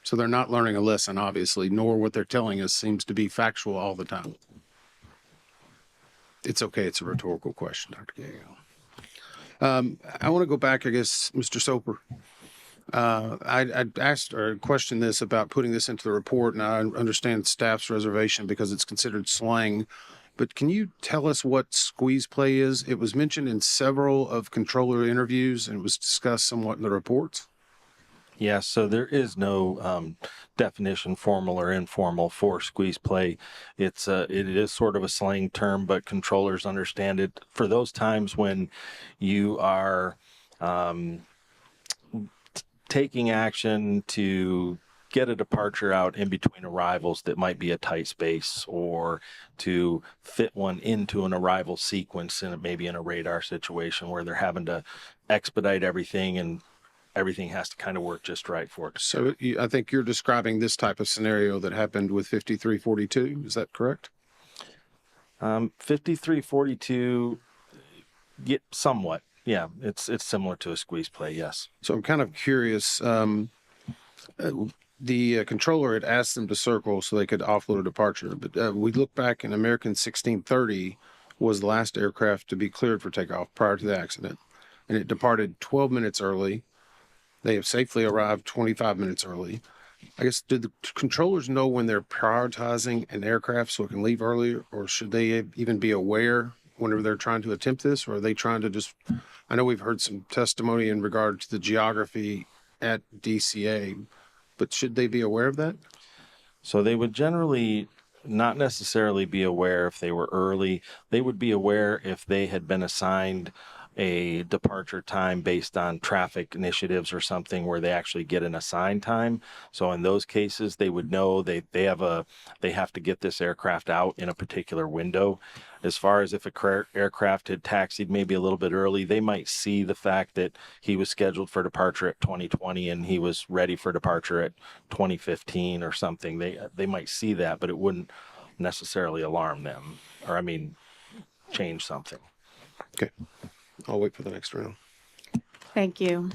So they're not learning a lesson, obviously, nor what they're telling us seems to be factual all the time. It's okay. It's a rhetorical question, Dr. Cahill. I want to go back, I guess, Mr. Soper. I asked or questioned this about putting this into the report, and I understand staff's reservation because it's considered slang. But can you tell us what squeeze play is? It was mentioned in several of controller interviews and it was discussed somewhat in the reports. Yeah, so there is no definition, formal or informal, for squeeze play. It is sort of a slang term, but controllers understand it for those times when you are taking action to get a departure out in between arrivals that might be a tight space, or to fit one into an arrival sequence, and maybe in a radar situation where they're having to expedite everything and everything has to kind of work just right for it. So I think you're describing this type of scenario that happened with 5342. Is that correct? 5342, somewhat. Yeah, it's similar to a squeeze play, yes. So I'm kind of curious. The controller had asked them to circle so they could offload a departure. But we look back, and American 1630 was the last aircraft to be cleared for takeoff prior to the accident. And it departed 12 minutes early. They have safely arrived 25 minutes early. I guess, do the controllers know when they're prioritizing an aircraft so it can leave earlier, or should they even be aware whenever they're trying to attempt this, or are they trying to just, I know we've heard some testimony in regard to the geography at DCA, but should they be aware of that? So they would generally not necessarily be aware if they were early. They would be aware if they had been assigned a departure time based on traffic initiatives or something where they actually get an assigned time. So in those cases, they would know they have to get this aircraft out in a particular window. As far as if a aircraft had taxied maybe a little bit early, they might see the fact that he was scheduled for departure at 2020 and he was ready for departure at 2015 or something. They might see that, but it wouldn't necessarily alarm them, or change something. Okay. I'll wait for the next round. Thank you.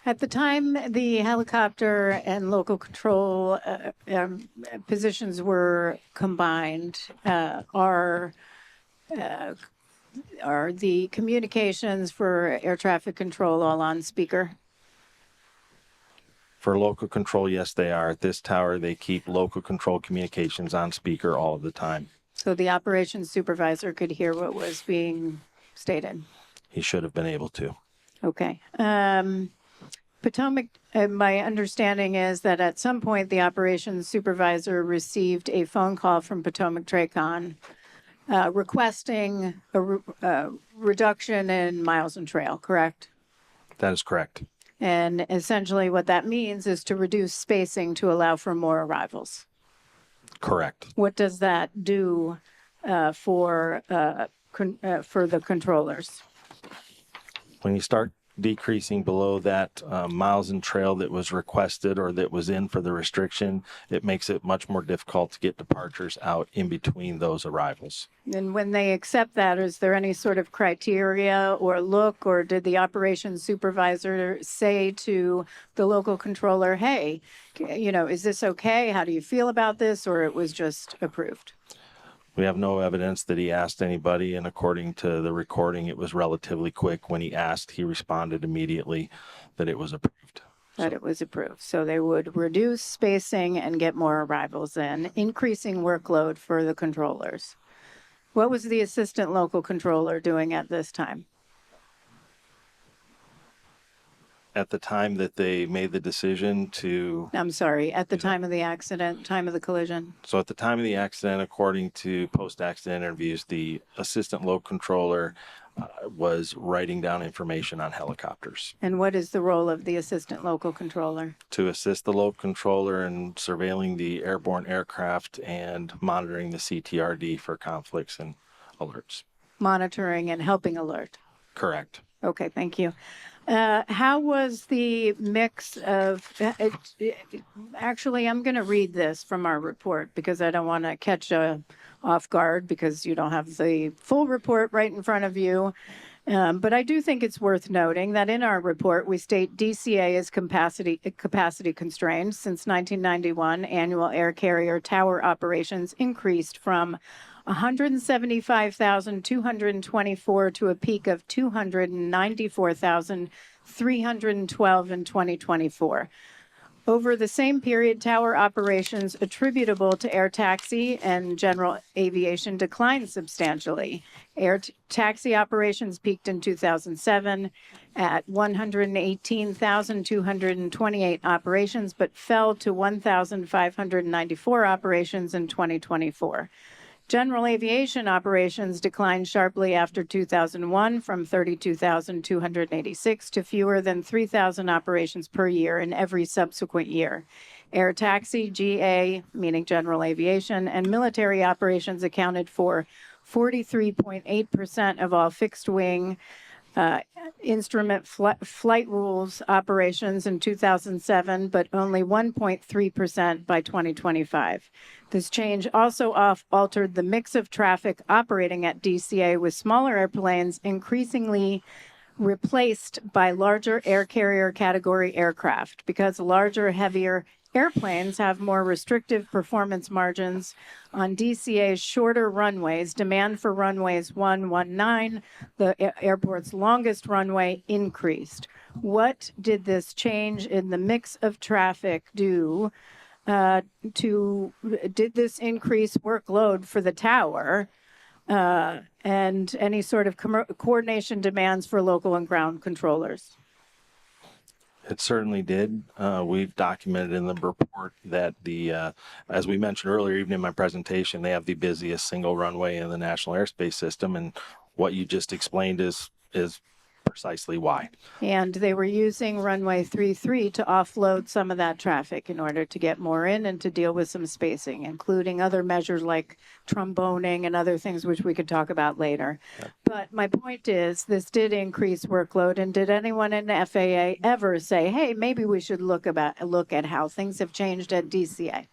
At the time the helicopter and local control positions were combined, are the communications for air traffic control all on speaker? For local control, yes, they are. At this tower, they keep local control communications on speaker all of the time. So the operations supervisor could hear what was being stated? He should have been able to. Okay. Potomac, my understanding is that at some point the operations supervisor received a phone call from Potomac Tracon requesting a reduction in miles and trail, correct? That is correct. And essentially what that means is to reduce spacing to allow for more arrivals. Correct. What does that do for the controllers? When you start decreasing below that miles and trail that was requested or that was in for the restriction, it makes it much more difficult to get departures out in between those arrivals. And when they accept that, is there any sort of criteria or look, or did the operations supervisor say to the local controller, hey, is this okay? How do you feel about this? Or it was just approved? We have no evidence that he asked anybody, and according to the recording, it was relatively quick. When he asked, he responded immediately that it was approved. That it was approved. So they would reduce spacing and get more arrivals in, increasing workload for the controllers. What was the assistant local controller doing at this time? At the time that they made the decision to... I'm sorry, at the time of the accident, time of the collision? So at the time of the accident, according to post-accident interviews, the assistant local controller was writing down information on helicopters. And what is the role of the assistant local controller? To assist the local controller in surveilling the airborne aircraft and monitoring the CTRD for conflicts and alerts. Monitoring and helping alert? Correct. Okay, thank you. How was the mix of, actually, I'm going to read this from our report because I don't want to catch you off guard because you don't have the full report right in front of you. But I do think it's worth noting that in our report, we state DCA is capacity constrained. Since 1991, annual air carrier tower operations increased from 175,224 to a peak of 294,312 in 2024. Over the same period, tower operations attributable to air taxi and general aviation declined substantially. Air taxi operations peaked in 2007 at 118,228 operations, but fell to 1,594 operations in 2024. General aviation operations declined sharply after 2001 from 32,286 to fewer than 3,000 operations per year in every subsequent year. Air taxi, GA, meaning general aviation, and military operations accounted for 43.8% of all fixed-wing instrument flight rules operations in 2007, but only 1.3% by 2025. This change also altered the mix of traffic operating at DCA, with smaller airplanes increasingly replaced by larger air carrier category aircraft because larger, heavier airplanes have more restrictive performance margins on DCA's shorter runways. Demand for runways 119, the airport's longest runway, increased. What did this change in the mix of traffic do did this increase workload for the tower and any sort of coordination demands for local and ground controllers? It certainly did. We've documented in the report that as we mentioned earlier, even in my presentation, they have the busiest single runway in the national airspace system, and what you just explained is precisely why. And they were using runway 33 to offload some of that traffic in order to get more in and to deal with some spacing, including other measures like tromboning and other things which we could talk about later. Yep. But my point is this did increase workload. And did anyone in the FAA ever say, hey, maybe we should look at how things have changed at DCA?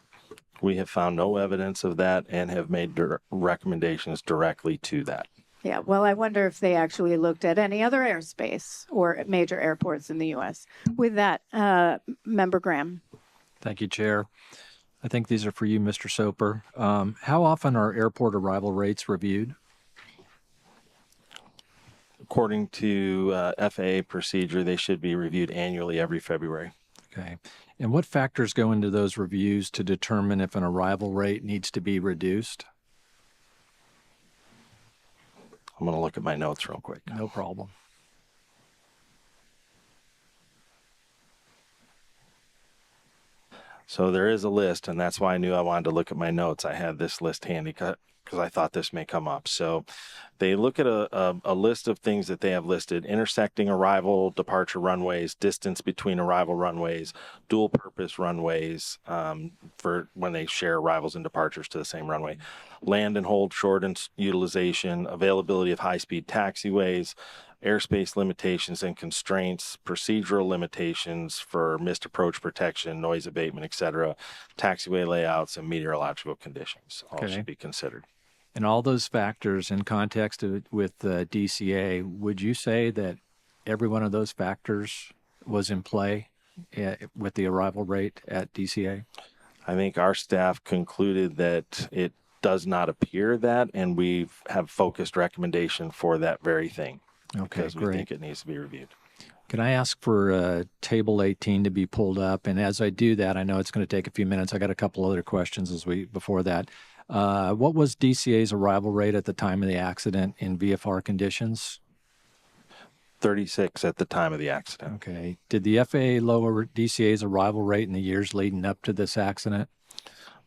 We have found no evidence of that and have made recommendations directly to that. Yeah, well, I wonder if they actually looked at any other airspace or major airports in the U.S. With that, Member Graham. Thank you, Chair. I think these are for you, Mr. Soper. How often are airport arrival rates reviewed? According to FAA procedure, they should be reviewed annually every February. Okay. And what factors go into those reviews to determine if an arrival rate needs to be reduced? I'm going to look at my notes real quick. No problem. So there is a list, and that's why I knew I wanted to look at my notes. I had this list handy because I thought this may come up. So they look at a list of things that they have listed: intersecting arrival, departure runways, distance between arrival runways, dual purpose runways for when they share arrivals and departures to the same runway, land and hold shortened utilization, availability of high-speed taxiways, airspace limitations and constraints, procedural limitations for missed approach protection, noise abatement, etc., taxiway layouts, and meteorological conditions all should be considered. And all those factors in context with DCA, would you say that every one of those factors was in play with the arrival rate at DCA? I think our staff concluded that it does not appear that, and we have focused recommendation for that very thing. Okay, because we think it needs to be reviewed. Can I ask for Table 18 to be pulled up? And as I do that, I know it's going to take a few minutes. I got a couple other questions before that. What was DCA's arrival rate at the time of the accident in VFR conditions? 36 at the time of the accident. Okay. Did the FAA lower DCA's arrival rate in the years leading up to this accident?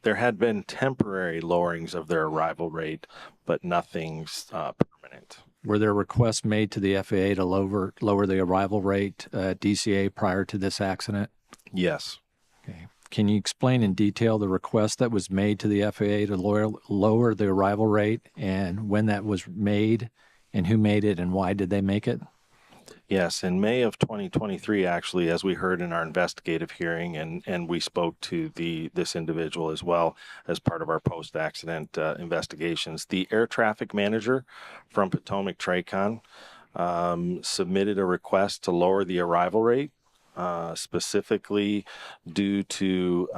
There had been temporary lowerings of their arrival rate, but nothing's permanent. Were there requests made to the FAA to lower the arrival rate DCA prior to this accident? Yes. Okay. Can you explain in detail the request that was made to the FAA to lower the arrival rate and when that was made and who made it and why did they make it? Yes, in May of 2023, actually, as we heard in our investigative hearing, and we spoke to this individual as well as part of our post-accident investigations, the air traffic manager from Potomac Tracon submitted a request to lower the arrival rate, specifically due to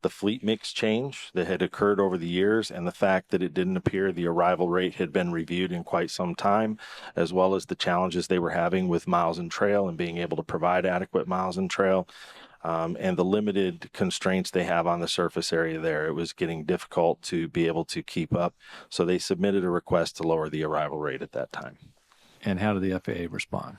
the fleet mix change that had occurred over the years and the fact that it didn't appear the arrival rate had been reviewed in quite some time, as well as the challenges they were having with miles and trail and being able to provide adequate miles and trail, and the limited constraints they have on the surface area there. It was getting difficult to be able to keep up. So they submitted a request to lower the arrival rate at that time. And how did the FAA respond?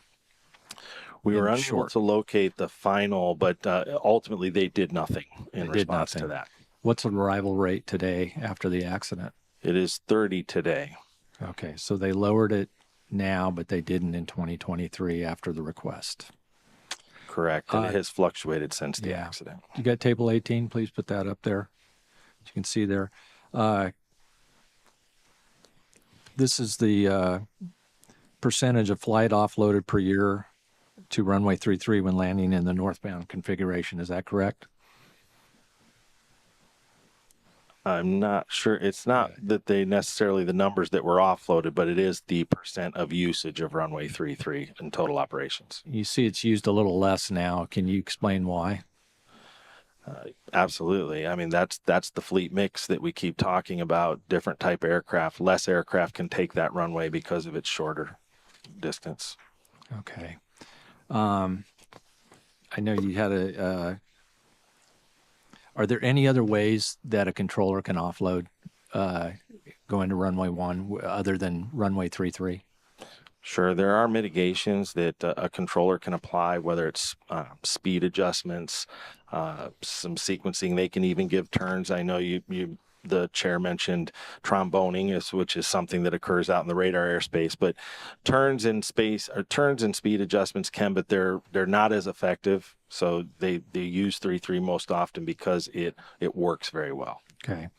We were unable to locate the final, but ultimately they did nothing in response to that. What's the arrival rate today after the accident? It is 30 today. Okay, so they lowered it now, but they didn't in 2023 after the request. Correct, and it has fluctuated since the accident. You got Table 18, please put that up there. You can see there. This is the percentage of flight offloaded per year to runway 33 when landing in the northbound configuration. Is that correct? I'm not sure. It's not that they necessarily the numbers that were offloaded, but it is the percent of usage of runway 33 in total operations. You see it's used a little less now. Can you explain why? Absolutely. I mean, that's the fleet mix that we keep talking about. Different type aircraft, less aircraft can take that runway because of its shorter distance. Okay. I know you had are there any other ways that a controller can offload going to runway 1 other than runway 33? Sure, there are mitigations that a controller can apply, whether it's speed adjustments, some sequencing. They can even give turns. I know the chair mentioned tromboning, which is something that occurs out in the radar airspace. But turns in space or turns and speed adjustments can, but they're not as effective. So they use 33 most often because it works very well. Okay.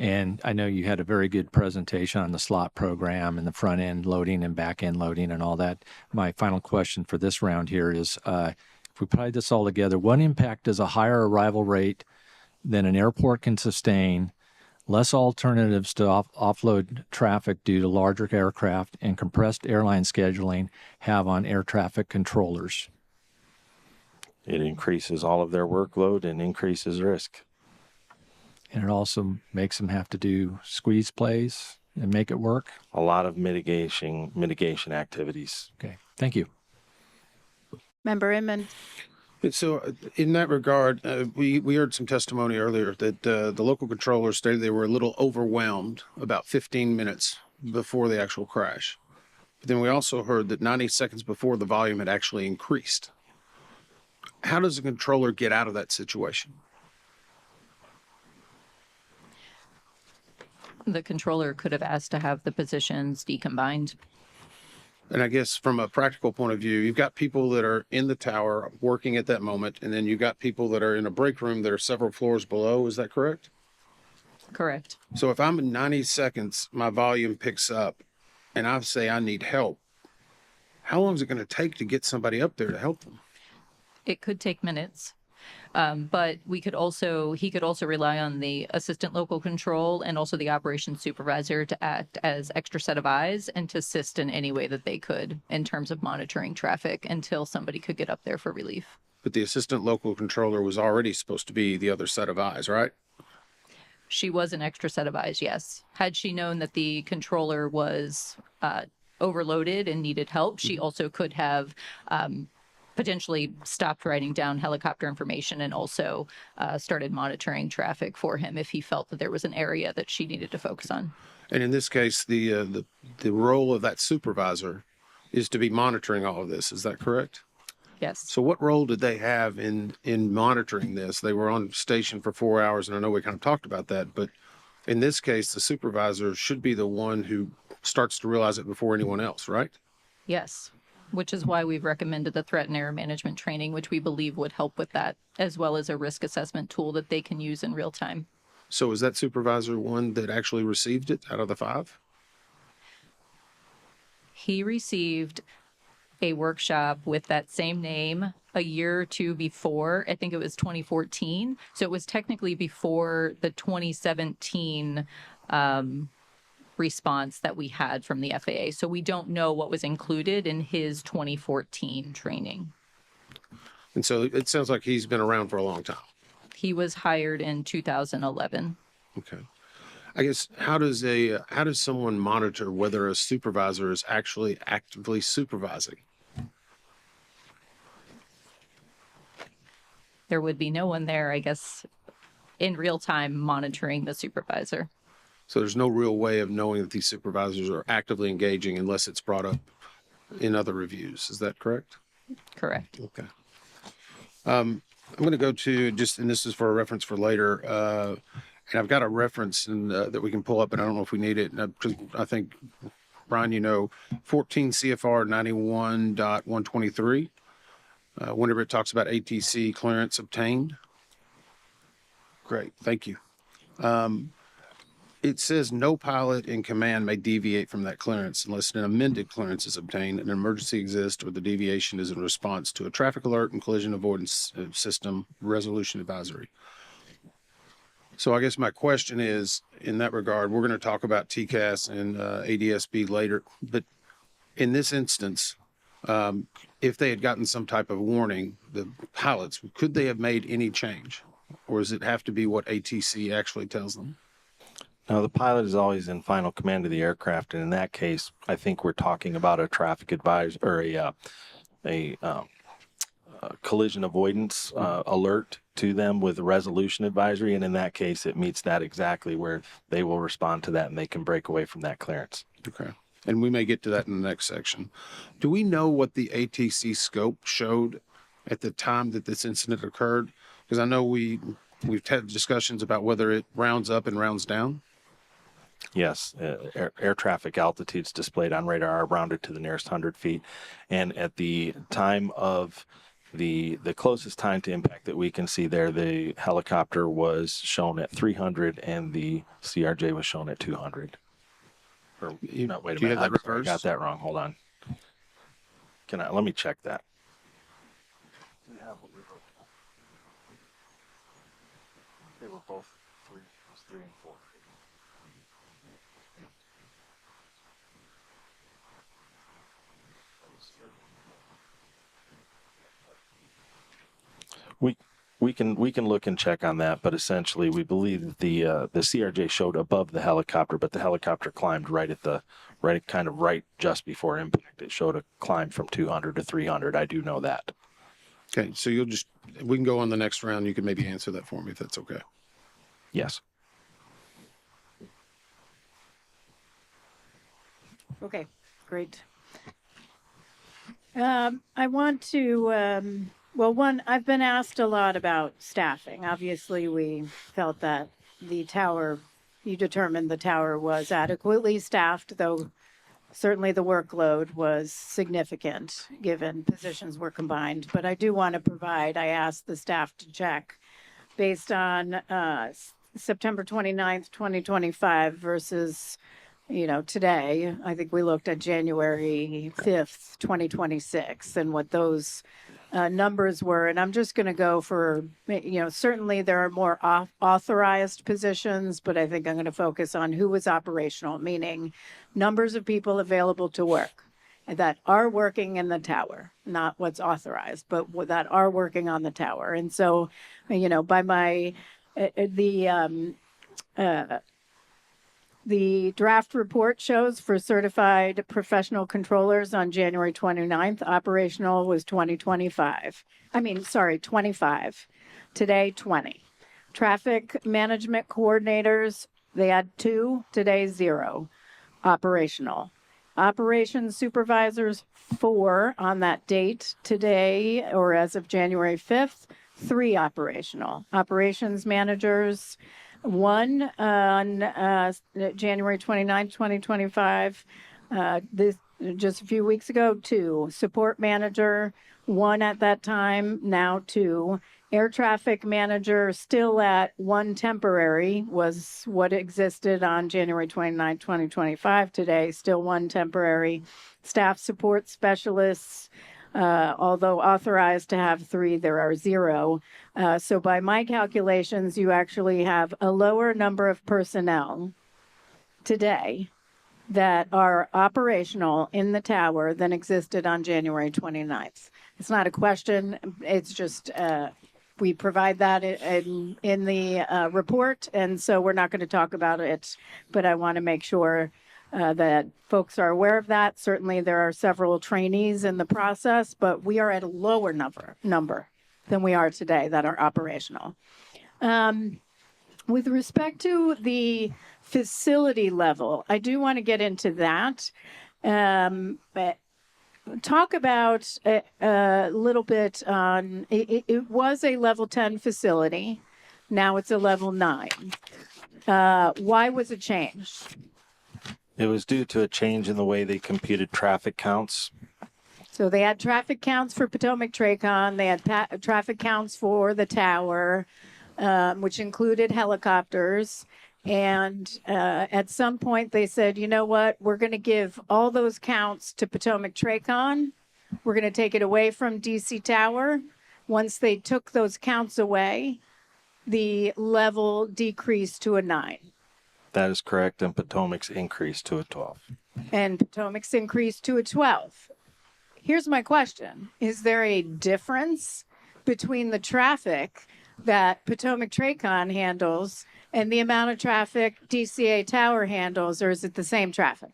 And I know you had a very good presentation on the slot program and the front end loading and back end loading and all that. My final question for this round here is, if we put this all together, what impact does a higher arrival rate than an airport can sustain, less alternatives to offload traffic due to larger aircraft, and compressed airline scheduling have on air traffic controllers? It increases all of their workload and increases risk. And it also makes them have to do squeeze plays and make it work? A lot of mitigation activities. Okay, thank you. Member Inman. So in that regard, we heard some testimony earlier that the local controllers stated they were a little overwhelmed about 15 minutes before the actual crash. But then we also heard that 90 seconds before the volume had actually increased. How does a controller get out of that situation? The controller could have asked to have the positions decombined. And I guess from a practical point of view, you've got people that are in the tower working at that moment, and then you've got people that are in a break room that are several floors below. Is that correct? Correct. So if I'm in 90 seconds, my volume picks up, and I say I need help, how long is it going to take to get somebody up there to help them? It could take minutes. But he could also rely on the assistant local control and also the operations supervisor to act as extra set of eyes and to assist in any way that they could in terms of monitoring traffic until somebody could get up there for relief. But the assistant local controller was already supposed to be the other set of eyes, right? She was an extra set of eyes, yes. Had she known that the controller was overloaded and needed help, she also could have potentially stopped writing down helicopter information and also started monitoring traffic for him if he felt that there was an area that she needed to focus on. And in this case, the role of that supervisor is to be monitoring all of this. Is that correct? Yes. So what role did they have in monitoring this? They were on station for 4 hours, and I know we kind of talked about that, but in this case, the supervisor should be the one who starts to realize it before anyone else, right? Yes. Which is why we've recommended the threat and error management training, which we believe would help with that, as well as a risk assessment tool that they can use in real time. So is that supervisor one that actually received it out of the 5? He received a workshop with that same name a year or two before. I think it was 2014. So it was technically before the 2017 response that we had from the FAA. So we don't know what was included in his 2014 training. And so it sounds like he's been around for a long time. He was hired in 2011. Okay. I guess how does someone monitor whether a supervisor is actually actively supervising? There would be no one there, I guess, in real time monitoring the supervisor. So there's no real way of knowing that these supervisors are actively engaging unless it's brought up in other reviews. Is that correct? Correct. Okay. I'm going to go to and this is for a reference for later, and I've got a reference that we can pull up, and I don't know if we need it. Because I think, Brian, 14 CFR 91.123, whenever it talks about ATC clearance obtained. Great, thank you. It says no pilot in command may deviate from that clearance unless an amended clearance is obtained, an emergency exists, or the deviation is in response to a traffic alert and collision avoidance system resolution advisory. So I guess my question is, in that regard, we're going to talk about TCAS and ADSB later, but in this instance, if they had gotten some type of warning, the pilots, could they have made any change? Or does it have to be what ATC actually tells them? Now, the pilot is always in final command of the aircraft, and in that case, I think we're talking about a traffic advisor or a collision avoidance alert to them with a resolution advisory, and in that case, it meets that exactly where they will respond to that and they can break away from that clearance. Okay. And we may get to that in the next section. Do we know what the ATC scope showed at the time that this incident occurred? Because I know we've had discussions about whether it rounds up and rounds down. Yes, air traffic altitudes displayed on radar are rounded to the nearest 100 feet. And at the time of the closest time to impact that we can see there, the helicopter was shown at 300 and the CRJ was shown at 200. Or, no, wait a Do you minute. have that I'm sorry, I reversed? got that wrong. Hold on. Let me check that. They were both 3 and 4. We can look and check on that, but essentially we believe that the CRJ showed above the helicopter, but the helicopter climbed right just before impact. It showed a climb from 200 to 300. I do know that. Okay, so we can go on the next round. You can maybe answer that for me if that's okay. Yes. Okay, great. I want to, one, I've been asked a lot about staffing. Obviously, we felt that you determined the tower was adequately staffed, though certainly the workload was significant given positions were combined. But I do want to I asked the staff to check based on September 29th, 2025 versus today. I think we looked at January 5th, 2026, and what those numbers were. And I'm just going to go for, certainly there are more authorized positions, but I think I'm going to focus on who was operational, meaning numbers of people available to work that are working in the tower, not what's authorized, but that are working on the tower. And so, by my, the draft report shows for certified professional controllers on January 29th, operational was 25. Today, 20. Traffic management coordinators, they had 2, today 0. Operational. Operations supervisors, 4 on that date today, or as of January 5th, 3 operational. Operations managers, 1 on January 29th, 2025. Just a few weeks ago, 2. Support manager, 1 at that time, now 2. Air traffic manager, still at 1 temporary, was what existed on January 29th, 2025. Today, still 1 temporary. Staff support specialists, although authorized to have 3, there are 0. So by my calculations, you actually have a lower number of personnel today that are operational in the tower than existed on January 29th. It's not a question. It's just we provide that in the report, and so we're not going to talk about it, but I want to make sure that folks are aware of that. Certainly there are several trainees in the process, but we are at a lower number than we are today that are operational. With respect to the facility level, I do want to get into that. Talk about a little bit on, it was a level 10 facility. Now it's a level 9. Why was it changed? It was due to a change in the way they computed traffic counts. So they had traffic counts for Potomac Tracon. They had traffic counts for the tower, which included helicopters. And at some point they said, you know what, we're going to give all those counts to Potomac Tracon. We're going to take it away from DC Tower. Once they took those counts away, the level decreased to a 9. That is correct, and Potomac's increased to a 12. And Potomac's increased to a 12. Here's my question. Is there a difference between the traffic that Potomac Tracon handles and the amount of traffic DCA Tower handles, or is it the same traffic?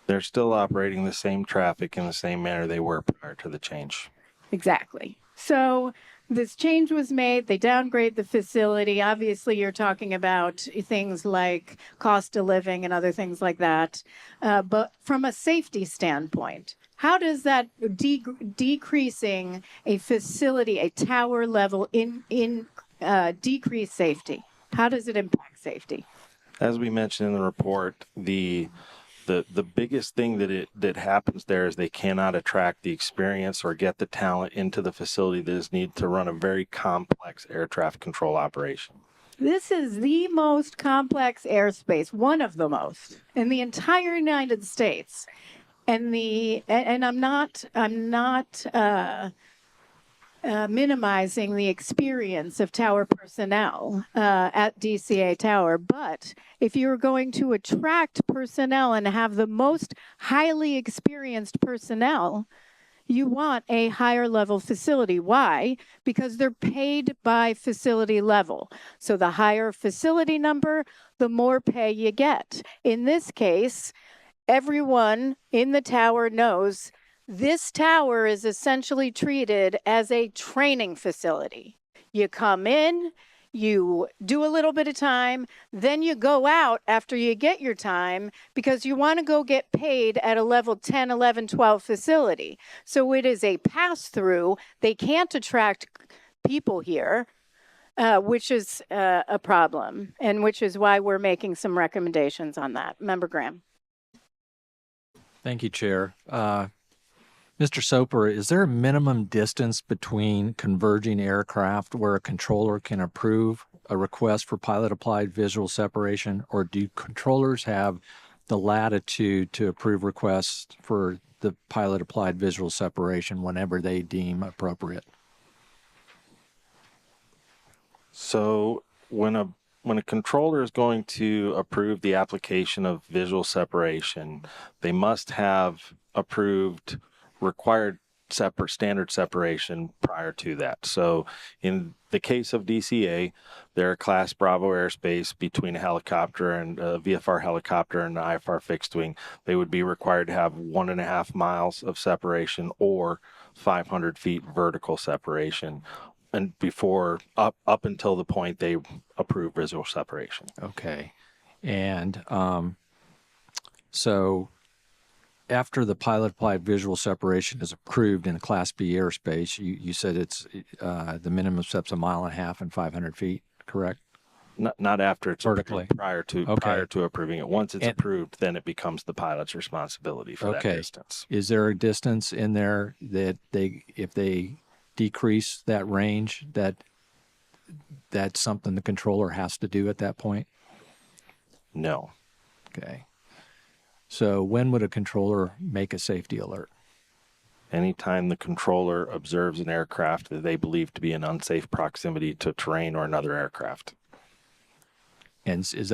They're still operating the same traffic in the same manner they were prior to the change. Exactly. So this change was made. They downgrade the facility. Obviously, you're talking about things like cost of living and other things like that. But from a safety standpoint, how does that decreasing a facility, a tower level, decrease safety? How does it impact safety? As we mentioned in the report, the biggest thing that happens there is they cannot attract the experience or get the talent into the facility that is needed to run a very complex air traffic control operation. This is the most complex airspace, one of the most in the entire United States. And I'm not minimizing the experience of tower personnel at DCA Tower, but if you're going to attract personnel and have the most highly experienced personnel, you want a higher level facility. Why? Because they're paid by facility level. So the higher facility number, the more pay you get. In this case, everyone in the tower knows this tower is essentially treated as a training facility. You come in, you do a little bit of time, then you go out after you get your time because you want to go get paid at a level 10, 11, 12 facility. So it is a pass-through. They can't attract people here, which is a problem, and which is why we're making some recommendations on that. Member Graham. Thank you, Chair. Mr. Soper, is there a minimum distance between converging aircraft where a controller can approve a request for pilot-applied visual separation, or do controllers have the latitude to approve requests for the pilot-applied visual separation whenever they deem appropriate? So when a controller is going to approve the application of visual separation, they must have approved required standard separation prior to that. So in the case of DCA, they're Class Bravo airspace between a helicopter and a VFR helicopter and an IFR fixed wing. They would be required to have 1.5 miles of separation or 500 feet vertical separation, and before up until the point they approve visual separation. Okay. And so after the pilot-applied visual separation is approved in a Class B airspace, you said it's the minimum step's 1.5 miles and 500 feet, correct? Not after it's vertically. Prior to approving it. Once it's approved, then it becomes the pilot's responsibility for that distance. Is there a distance in there that if they decrease that range, that's something the controller has to do at that point? No. Okay. So when would a controller make a safety alert? Anytime the controller observes an aircraft that they believe to be in unsafe proximity to terrain or another aircraft. And there's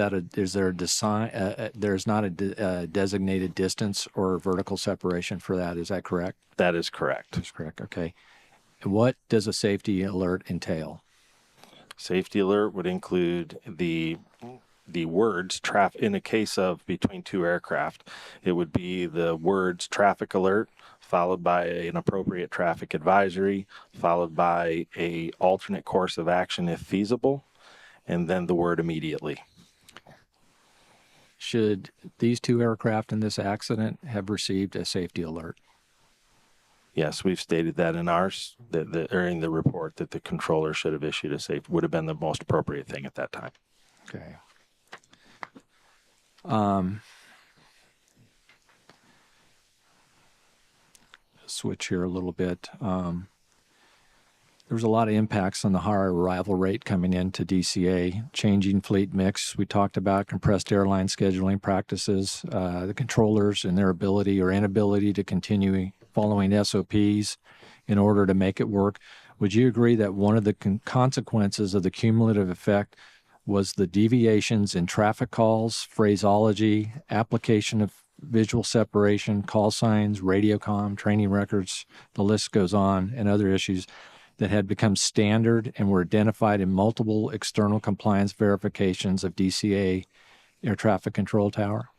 not a designated distance or vertical separation for that. Is that correct? That is correct. That's correct. Okay. What does a safety alert entail? Safety alert would include the words in a case of between two aircraft. It would be the words traffic alert, followed by an appropriate traffic advisory, followed by a alternate course of action if feasible, and then the word immediately. Should these two aircraft in this accident have received a safety alert? Yes, we've stated that in ours, in the report, that the controller should have issued would have been the most appropriate thing at that time. Okay. Switch here a little bit. There was a lot of impacts on the higher arrival rate coming into DCA, changing fleet mix. We talked about compressed airline scheduling practices, the controllers and their ability or inability to continue following SOPs in order to make it work. Would you agree that one of the consequences of the cumulative effect was the deviations in traffic calls, phraseology, application of visual separation, call signs, radiocom, training records, the list goes on, and other issues that had become standard and were identified in multiple external compliance verifications of DCA air traffic control tower?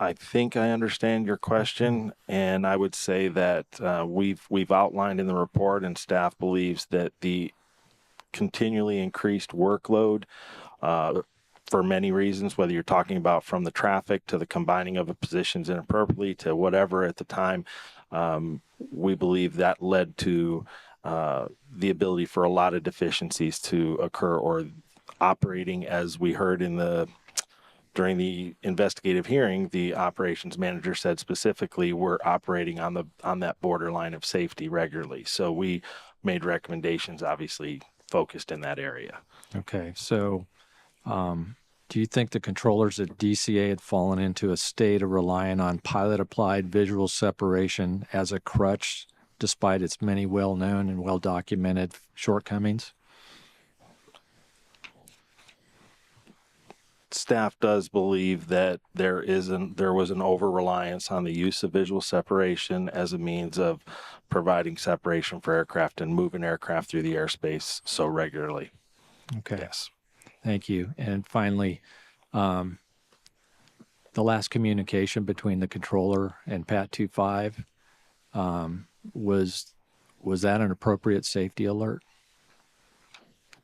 I think I understand your question, and I would say that we've outlined in the report, and staff believes that the continually increased workload for many reasons, whether you're talking about from the traffic to the combining of positions inappropriately to whatever at the time, we believe that led to the ability for a lot of deficiencies to occur, or operating, as we heard during the investigative hearing, the operations manager said specifically we're operating on that borderline of safety regularly. So we made recommendations, obviously focused in that area. Okay, so do you think the controllers at DCA had fallen into a state of relying on pilot-applied visual separation as a crutch, despite its many well-known and well-documented shortcomings? Staff does believe that there was an over-reliance on the use of visual separation as a means of providing separation for aircraft and moving aircraft through the airspace so regularly. Okay. Yes. Thank you. And finally, the last communication between the controller and Pat 25, was that an appropriate safety alert?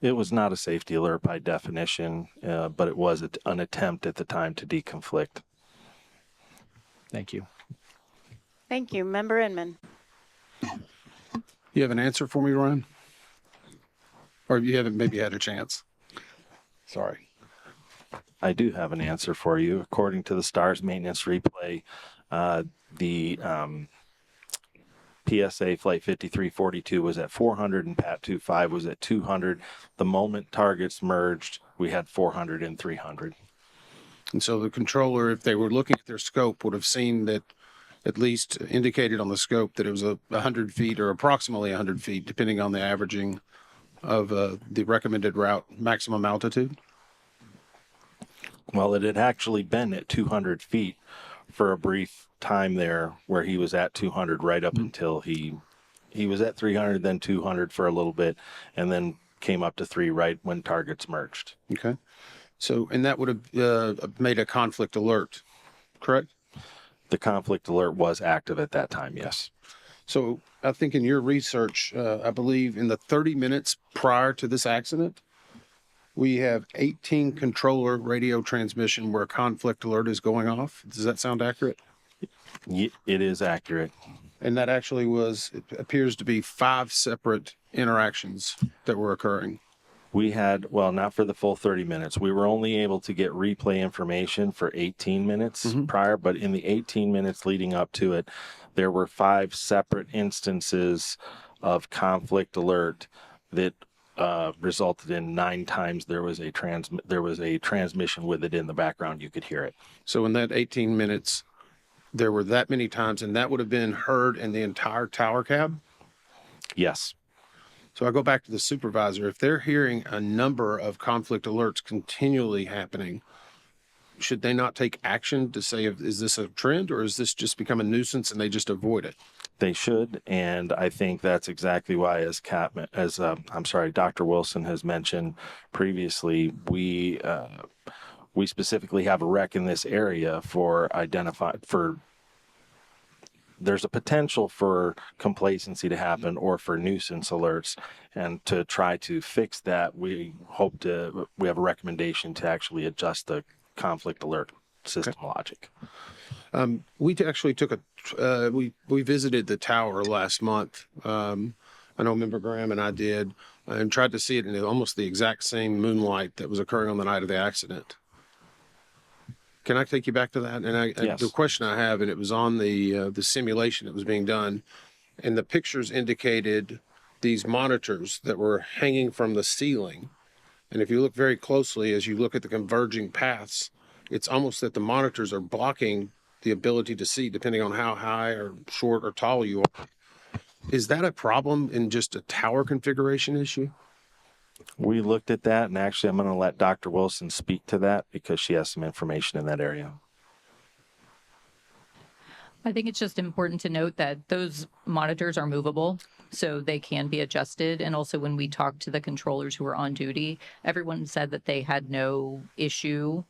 It was not a safety alert by definition, but it was an attempt at the time to deconflict. Thank you. Thank you. Member Inman. You have an answer for me, Ryan? Or you haven't maybe had a chance? Sorry. I do have an answer for you. According to the STARS maintenance replay, the PSA Flight 5342 was at 400 and Pat 25 was at 200. The moment targets merged, we had 400 and 300. And so the controller, if they were looking at their scope, would have seen that, at least indicated on the scope, that it was 100 feet or approximately 100 feet, depending on the averaging of the recommended route maximum altitude? Well, it had actually been at 200 feet for a brief time there, where he was at 200 right up until he was at 300, then 200 for a little bit, and then came up to 3 right when targets merged. Okay. So, and that would have made a conflict alert, correct? The conflict alert was active at that time, yes. So I think in your research, I believe in the 30 minutes prior to this accident, we have 18 controller radio transmission where a conflict alert is going off. Does that sound accurate? It is accurate. And that actually it appears to be 5 separate interactions that were occurring. We had, well, not for the full 30 minutes. We were only able to get replay information for 18 minutes prior, but in the 18 minutes leading up to it, there were 5 separate instances of conflict alert that resulted in 9 times there was a transmission with it in the background. You could hear it. So in that 18 minutes, there were that many times, and that would have been heard in the entire tower cab? Yes. So I go back to the supervisor. If they're hearing a number of conflict alerts continually happening, should they not take action to say, is this a trend, or is this just become a nuisance and they just avoid it? They should, and I think that's exactly why, as Dr. Wilson has mentioned previously, we specifically have a wreck in this area there's a potential for complacency to happen or for nuisance alerts, and to try to fix that, we have a recommendation to actually adjust the conflict alert system logic. We actually took we visited the tower last month. I know Member Graham and I did, and tried to see it in almost the exact same moonlight that was occurring on the night of the accident. Can I take you back to that? And yes. The question I have, and it was on the simulation that was being done, and the pictures indicated these monitors that were hanging from the ceiling. And if you look very closely, as you look at the converging paths, it's almost that the monitors are blocking the ability to see, depending on how high or short or tall you are. Is that a problem in just a tower configuration issue? We looked at that, and actually I'm going to let Dr. Wilson speak to that because she has some information in that area. I think it's just important to note that those monitors are movable, so they can be adjusted. And also when we talked to the controllers who were on duty, everyone said that they had no issue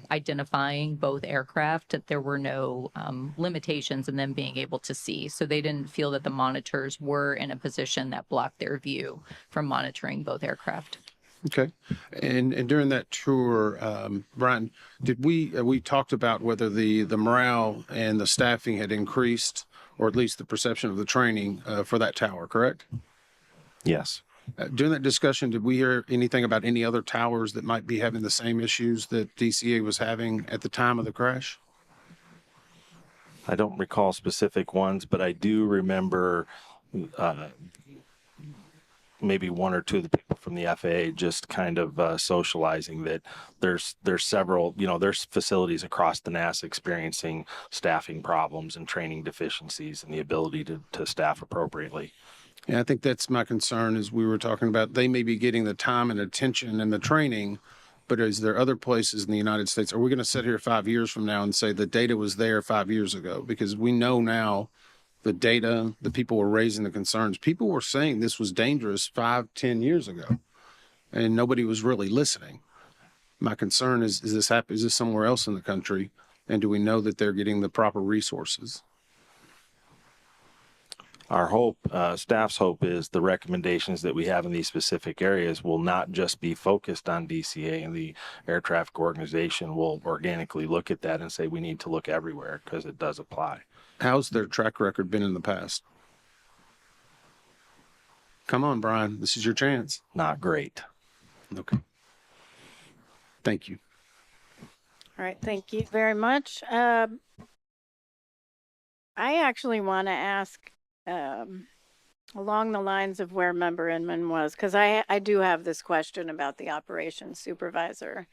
identifying both aircraft, that there were no limitations in them being able to see. So they didn't feel that the monitors were in a position that blocked their view from monitoring both aircraft. Okay. And during that tour, Brian, did we talked about whether the morale and the staffing had increased, or at least the perception of the training for that tower, correct? Yes. During that discussion, did we hear anything about any other towers that might be having the same issues that DCA was having at the time of the crash? I don't recall specific ones, but I do remember maybe one or two of the people from the FAA just kind of socializing that there's several, there's facilities across the NASA experiencing staffing problems and training deficiencies and the ability to staff appropriately. Yeah, I think that's my concern, as we were talking about. They may be getting the time and attention and the training, but is there other places in the United States? Are we going to sit here 5 years from now and say the data was there 5 years ago? Because we know now the data, the people were raising the concerns. People were saying this was dangerous 5-10 years ago, and nobody was really listening. My concern is this somewhere else in the country, and do we know that they're getting the proper resources? Our hope, staff's hope, is the recommendations that we have in these specific areas will not just be focused on DCA, and the air traffic organization will organically look at that and say we need to look everywhere because it does apply. How's their track record been in the past? Come on, Brian, this is your chance. Not great. Okay. Thank you. All right, thank you very much. I actually want to ask along the lines of where Member Inman was, because I do have this question about the operations supervisor.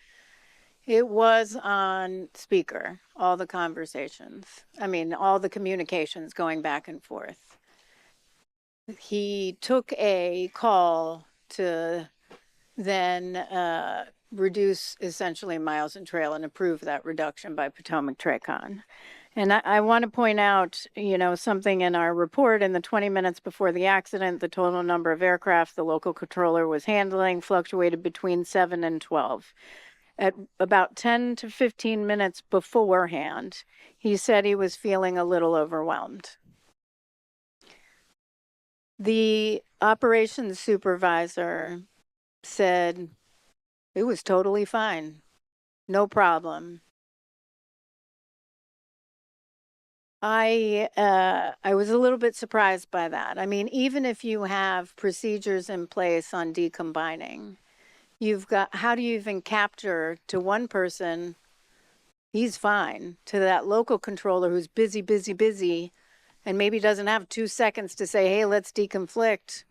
It was on speaker, all the conversations. I mean, all the communications going back and forth. He took a call to then reduce essentially miles and trail and approve that reduction by Potomac Tracon. And I want to point out, something in our report. In the 20 minutes before the accident, the total number of aircraft the local controller was handling fluctuated between 7 and 12. At about 10 to 15 minutes beforehand, he said he was feeling a little overwhelmed. The operations supervisor said it was totally fine, no problem. I was a little bit surprised by that. I mean, even if you have procedures in place on decombining, how do you even capture to one person, he's fine, to that local controller who's busy, and maybe doesn't have 2 seconds to say, hey, let's deconflict,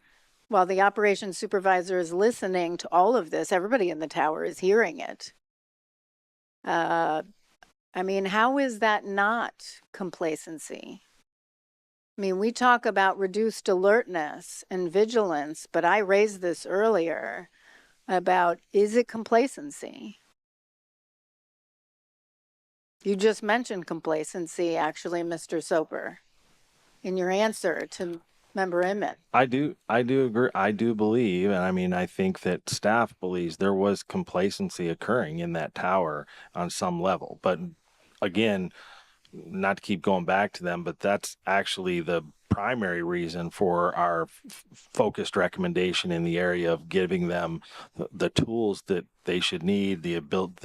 while the operations supervisor is listening to all of this. Everybody in the tower is hearing it. I mean, how is that not complacency? I mean, we talk about reduced alertness and vigilance, but I raised this earlier about, is it complacency? You just mentioned complacency, actually, Mr. Soper, in your answer to Member Emmett. I do agree. I do believe, and I mean, I think that staff believes there was complacency occurring in that tower on some level. But again, not to keep going back to them, but that's actually the primary reason for our focused recommendation in the area of giving them the tools that they should need, the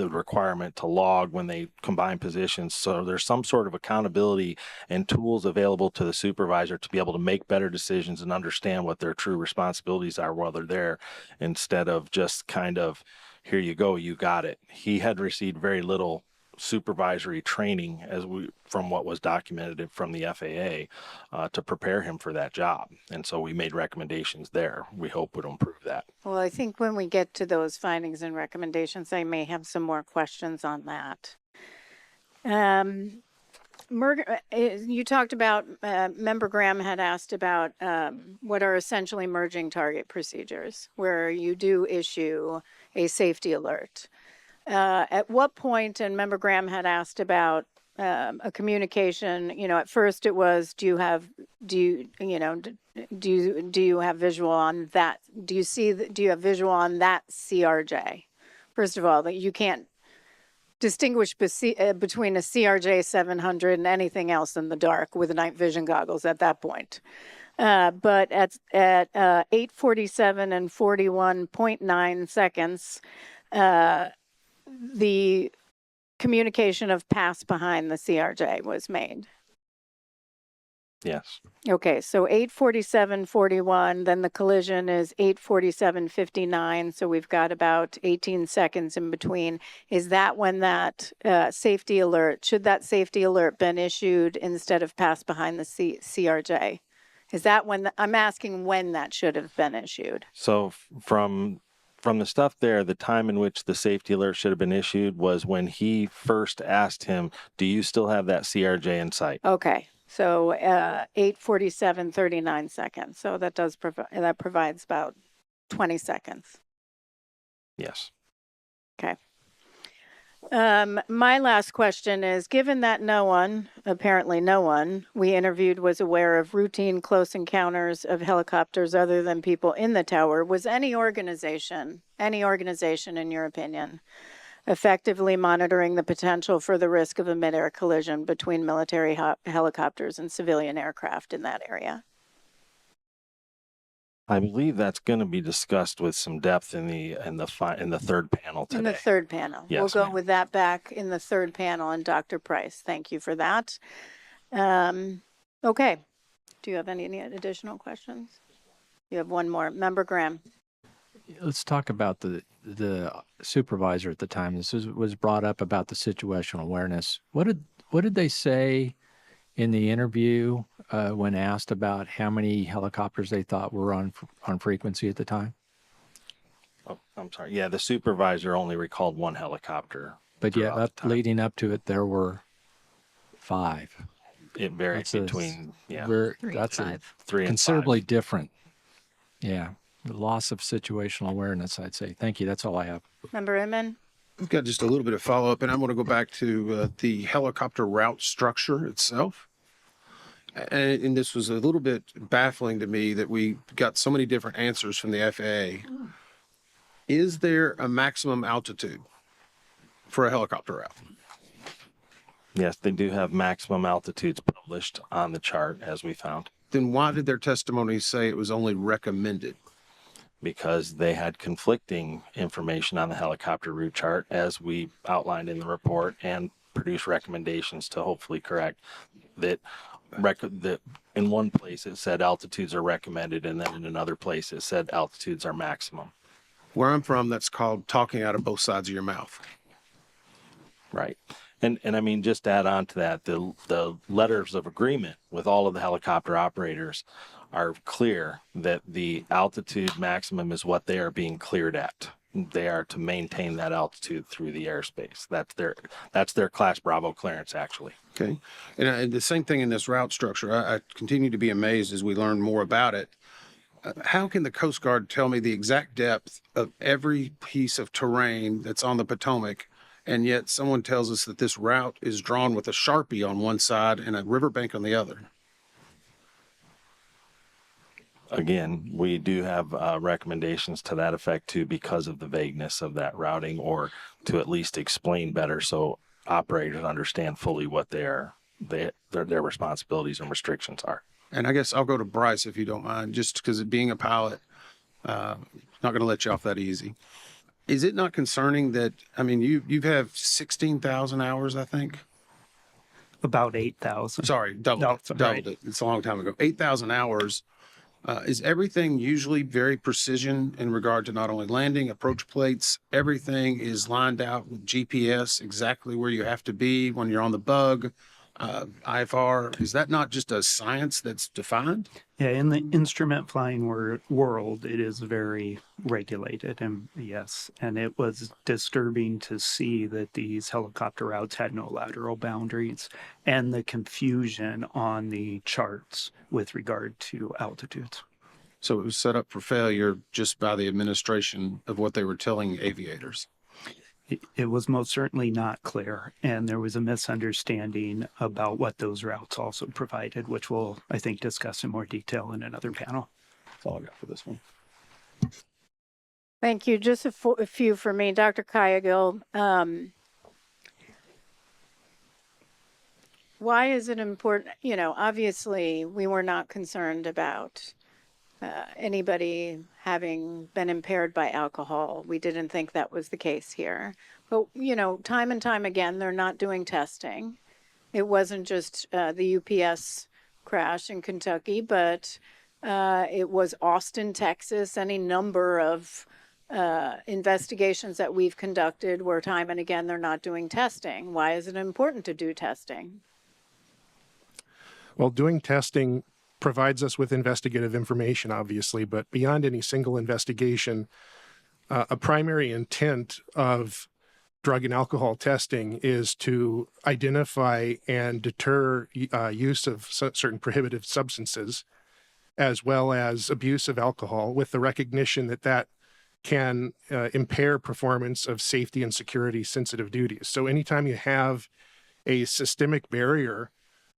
requirement to log when they combine positions. So there's some sort of accountability and tools available to the supervisor to be able to make better decisions and understand what their true responsibilities are while they're there, instead of just kind of, here you go, you got it. He had received very little supervisory training, from what was documented from the FAA, to prepare him for that job. And so we made recommendations there. We hope would improve that. Well, I think when we get to those findings and recommendations, I may have some more questions on that. You talked about, Member Graham had asked about what are essentially merging target procedures, where you do issue a safety alert. At what point, and Member Graham had asked about a communication, at first it was, do you have visual on that? Do you have visual on that CRJ? First of all, that you can't distinguish between a CRJ700 and anything else in the dark with night vision goggles at that point. But at 8:47 and 41.9 seconds, the communication of pass behind the CRJ was made. Yes. Okay, so 8:47:41, then the collision is 8:47:59, so we've got about 18 seconds in between. Is that when that safety alert, should that safety alert been issued instead of pass behind the CRJ? Is that when, I'm asking when that should have been issued? So from the stuff there, the time in which the safety alert should have been issued was when he first asked him, do you still have that CRJ in sight? Okay. So 8:47:39 seconds. So that does that provides about 20 seconds. Yes. Okay. My last question is, given that apparently no one we interviewed was aware of routine close encounters of helicopters other than people in the tower, was any organization in your opinion, effectively monitoring the potential for the risk of a midair collision between military helicopters and civilian aircraft in that area? I believe that's going to be discussed with some depth in the third panel today. In the third panel. Yes, we'll go ma'am. with that back in the third panel. And Dr. Price, thank you for that. Okay. Do you have any additional questions? You have one more. Member Graham. Let's talk about the supervisor at the time. This was brought up about the situational awareness. What did they say in the interview when asked about how many helicopters they thought were on frequency at the time? Oh, I'm sorry. Yeah, the supervisor only recalled one helicopter. But yeah, leading up to it, there were 5. It varied between that's 3 and 5. 3 and considerably 5. different. Yeah, the loss of situational awareness, I'd say. Thank you. That's all I have. Member Inman. I've got just a little bit of follow-up, and I want to go back to the helicopter route structure itself. And this was a little bit baffling to me that we got so many different answers from the FAA. Is there a maximum altitude for a helicopter route? Yes, they do have maximum altitudes published on the chart, as we found. Then why did their testimony say it was only recommended? Because they had conflicting information on the helicopter route chart, as we outlined in the report, and produced recommendations to hopefully correct that. That in one place it said altitudes are recommended, and then in another place it said altitudes are maximum. Where I'm from, that's called talking out of both sides of your mouth. Right. And I mean, just to add on to that, the letters of agreement with all of the helicopter operators are clear that the altitude maximum is what they are being cleared at. They are to maintain that altitude through the airspace. That's their Class Bravo clearance, actually. Okay. And the same thing in this route structure. I continue to be amazed as we learn more about it. How can the Coast Guard tell me the exact depth of every piece of terrain that's on the Potomac, and yet someone tells us that this route is drawn with a Sharpie on one side and a riverbank on the other? Again, we do have recommendations to that effect too, because of the vagueness of that routing, or to at least explain better so operators understand fully what their responsibilities and restrictions are. And I guess I'll go to Bryce if you don't mind, just because being a pilot, not going to let you off that easy. Is it not concerning that, I mean, you have 16,000 hours, I think? About 8,000. Sorry, doubled it. It's a long time ago. 8,000 hours. Is everything usually very precision in regard to not only landing, approach plates, everything is lined out with GPS, exactly where you have to be when you're on the bug? IFR, is that not just a science that's defined? Yeah, in the instrument flying world, it is very regulated, and yes, and it was disturbing to see that these helicopter routes had no lateral boundaries and the confusion on the charts with regard to altitudes. So it was set up for failure just by the administration of what they were telling aviators. It was most certainly not clear, and there was a misunderstanding about what those routes also provided, which we'll, I think, discuss in more detail in another panel. That's all I got for this one. Thank you. Just a few for me. Dr. Kayagil, why is it important? You know, obviously, we were not concerned about anybody having been impaired by alcohol. We didn't think that was the case here. But, you know, time and time again, they're not doing testing. It wasn't just the UPS crash in Kentucky, but it was Austin, Texas, any number of investigations that we've conducted where time and again, they're not doing testing. Why is it important to do testing? Well, doing testing provides us with investigative information, obviously, but beyond any single investigation, a primary intent of drug and alcohol testing is to identify and deter use of certain prohibitive substances, as well as abuse of alcohol, with the recognition that that can impair performance of safety and security sensitive duties. So anytime you have a systemic barrier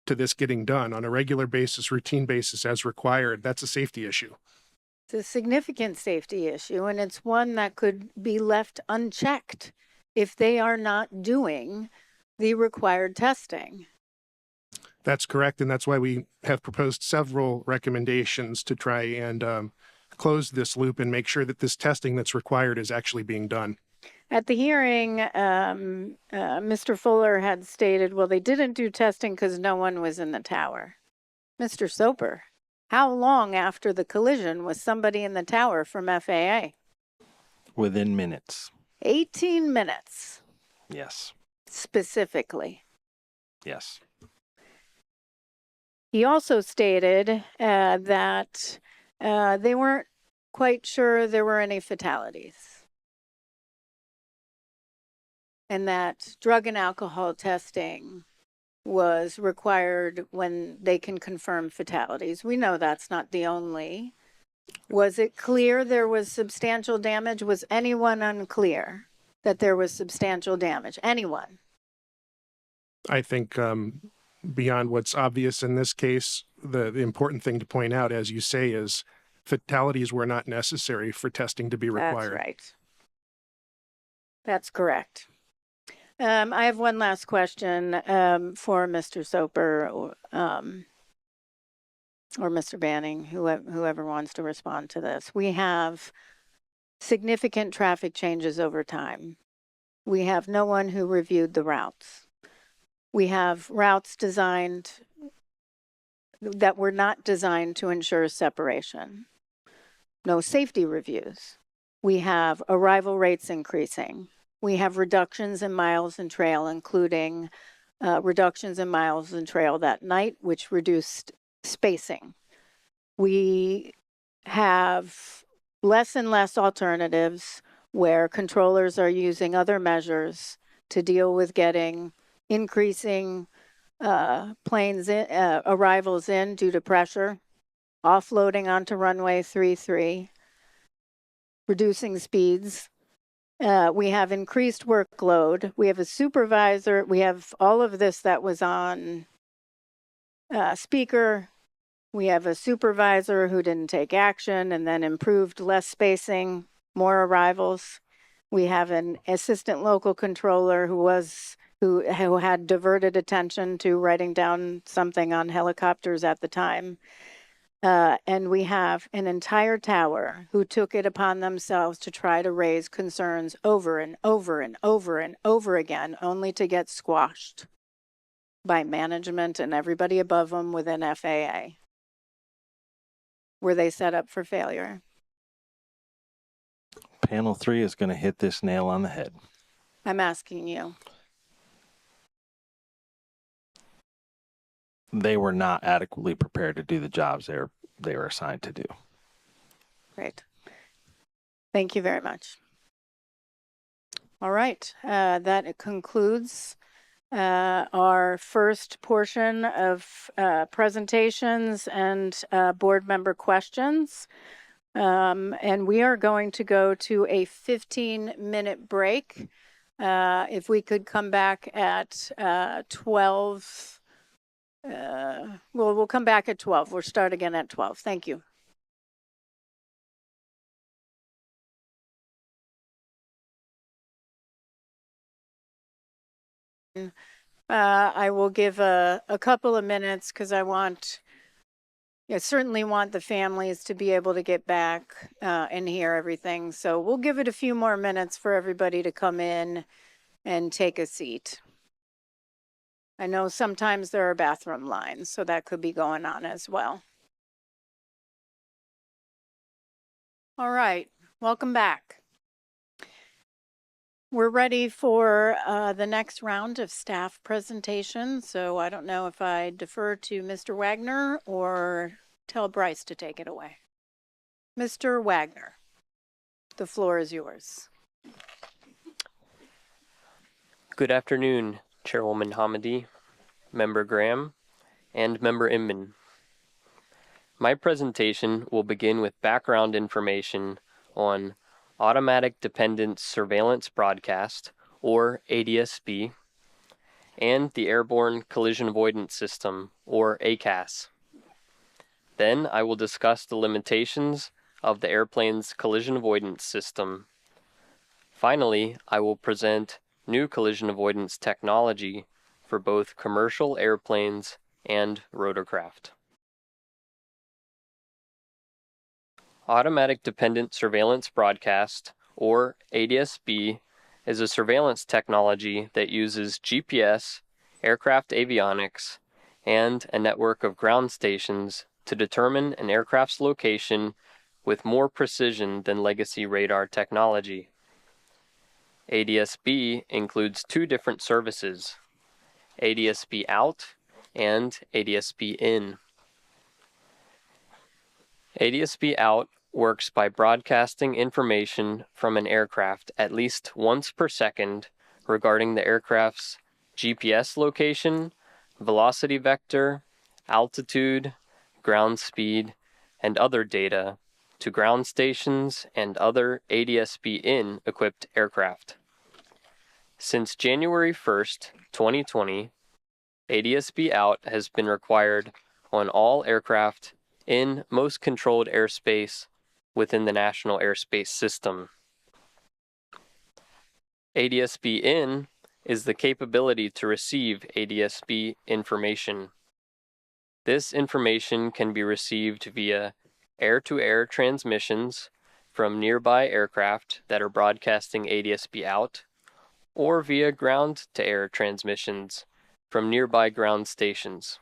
to this getting done on a regular basis, routine basis as required, that's a safety issue. It's a significant safety issue, and it's one that could be left unchecked if they are not doing the required testing. That's correct, and that's why we have proposed several recommendations to try and close this loop and make sure that this testing that's required is actually being done. At the hearing, Mr. Fuller had stated, well, they didn't do testing because no one was in the tower. Mr. Soper, how long after the collision was somebody in the tower from FAA? Within minutes. 18 minutes. Yes. Specifically. Yes. He also stated that they weren't quite sure there were any fatalities, and that drug and alcohol testing was required when they can confirm fatalities. We know that's not the only. Was it clear there was substantial damage? Was anyone unclear that there was substantial damage? Anyone? I think beyond what's obvious in this case, the important thing to point out, as you say, is fatalities were not necessary for testing to be required. That's right. That's correct. I have one last question for Mr. Soper or Mr. Banning, whoever wants to respond to this. We have significant traffic changes over time. We have no one who reviewed the routes. We have routes designed that were not designed to ensure separation. No safety reviews. We have arrival rates increasing. We have reductions in miles and trail, including reductions in miles and trail that night, which reduced spacing. We have less and less alternatives where controllers are using other measures to deal with getting increasing planes arrivals in due to pressure, offloading onto runway 33, reducing speeds. We have increased workload. We have a supervisor. We have all of this that was on speaker. We have a supervisor who didn't take action and then improved less spacing, more arrivals. We have an assistant local controller who had diverted attention to writing down something on helicopters at the time. And we have an entire tower who took it upon themselves to try to raise concerns over and over and over and over again, only to get squashed by management and everybody above them within FAA. Were they set up for failure? Panel 3 is going to hit this nail on the head. I'm asking you. they were not adequately prepared to do the jobs they were assigned to do. Great. Thank you very much. All right, that concludes our first portion of presentations and board member questions. And we are going to go to a 15-minute break. If we could come back at 12. We'll come back at 12. We'll start again at 12. Thank you. I will give a couple of minutes because I certainly want the families to be able to get back and hear everything. So we'll give it a few more minutes for everybody to come in and take a seat. I know sometimes there are bathroom lines, so that could be going on as well. All right, welcome back. We're ready for the next round of staff presentations. So I don't know if I defer to Mr. Wagner or tell Bryce to take it away. Mr. Wagner, the floor is yours. Good afternoon, Chairwoman Hamady, Member Graham, and Member Inman. My presentation will begin with background information on Automatic Dependent Surveillance Broadcast, or ADSB, and the Airborne Collision Avoidance System, or ACAS. Then I will discuss the limitations of the airplane's collision avoidance system. Finally, I will present new collision avoidance technology for both commercial airplanes and rotorcraft. Automatic Dependent Surveillance Broadcast, or ADSB, is a surveillance technology that uses GPS, aircraft avionics, and a network of ground stations to determine an aircraft's location with more precision than legacy radar technology. ADSB includes two different services, ADSB Out and ADSB In. ADSB Out works by broadcasting information from an aircraft at least once per second regarding the aircraft's GPS location, velocity vector, altitude, ground speed, and other data to ground stations and other ADSB In equipped aircraft. Since January 1st, 2020, ADSB Out has been required on all aircraft in most controlled airspace within the National Airspace System. ADSB In is the capability to receive ADSB information. This information can be received via air-to-air transmissions from nearby aircraft that are broadcasting ADSB Out, or via ground-to-air transmissions from nearby ground stations.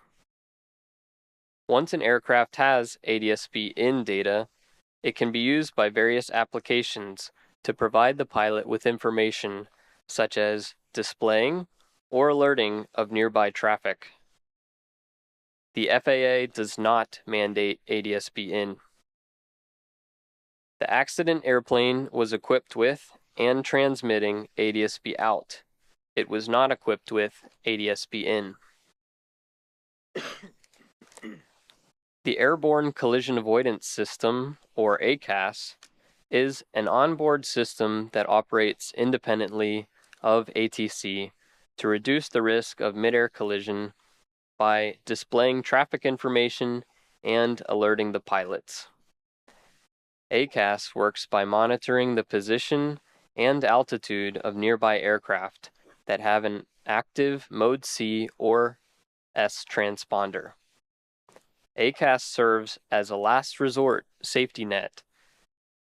Once an aircraft has ADSB In data, it can be used by various applications to provide the pilot with information such as displaying or alerting of nearby traffic. The FAA does not mandate ADSB In. The accident airplane was equipped with and transmitting ADSB Out. It was not equipped with ADSB In. The Airborne Collision Avoidance System, or ACAS, is an onboard system that operates independently of ATC to reduce the risk of midair collision by displaying traffic information and alerting the pilots. ACAS works by monitoring the position and altitude of nearby aircraft that have an active Mode C or S transponder. ACAS serves as a last resort safety net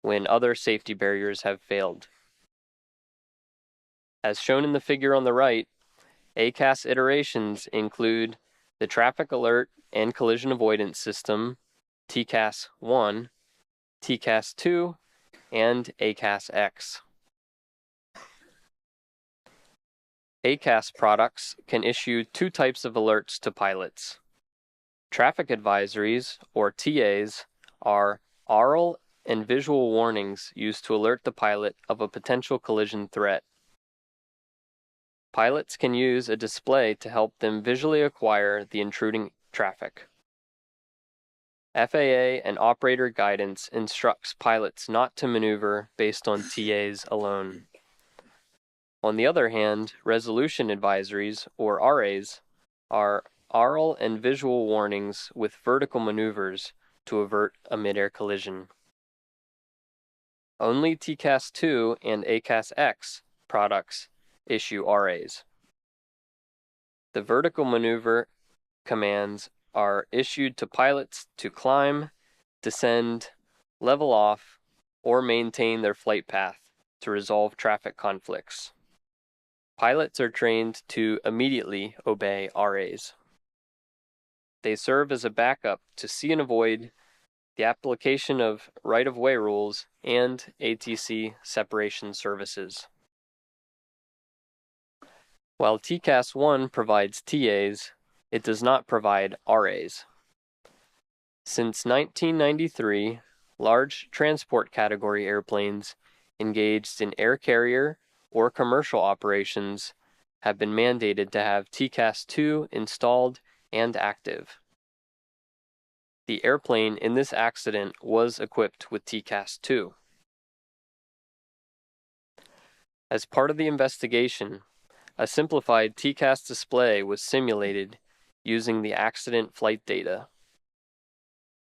when other safety barriers have failed. As shown in the figure on the right, ACAS iterations include the Traffic Alert and Collision Avoidance System, TCAS 1, TCAS 2, and ACAS X. ACAS products can issue two types of alerts to pilots, Traffic advisories, or TAs, are aural and visual warnings used to alert the pilot of a potential collision threat. Pilots can use a display to help them visually acquire the intruding traffic. FAA and operator guidance instructs pilots not to maneuver based on TAs alone. On the other hand, resolution advisories, or RAs, are aural and visual warnings with vertical maneuvers to avert a midair collision. Only TCAS-2 and ACAS-X products issue RAs. The vertical maneuver commands are issued to pilots to climb, descend, level off, or maintain their flight path to resolve traffic conflicts. Pilots are trained to immediately obey RAs. They serve as a backup to see and avoid the application of right-of-way rules and ATC separation services. While TCAS-1 provides TAs, it does not provide RAs. Since 1993, large transport category airplanes engaged in air carrier or commercial operations have been mandated to have TCAS-2 installed and active. The airplane in this accident was equipped with TCAS-2. As part of the investigation, a simplified TCAS display was simulated using the accident flight data.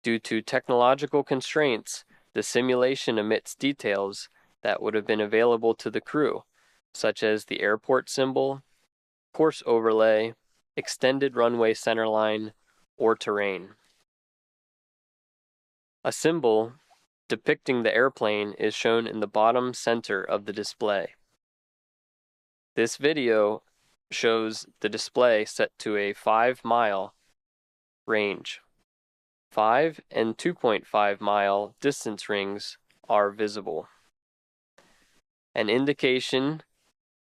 Due to technological constraints, the simulation omits details that would have been available to the crew, such as the airport symbol, course overlay, extended runway centerline, or terrain. A symbol depicting the airplane is shown in the bottom center of the display. This video shows the display set to a 5-mile range. 5 and 2.5 mile distance rings are visible. An indication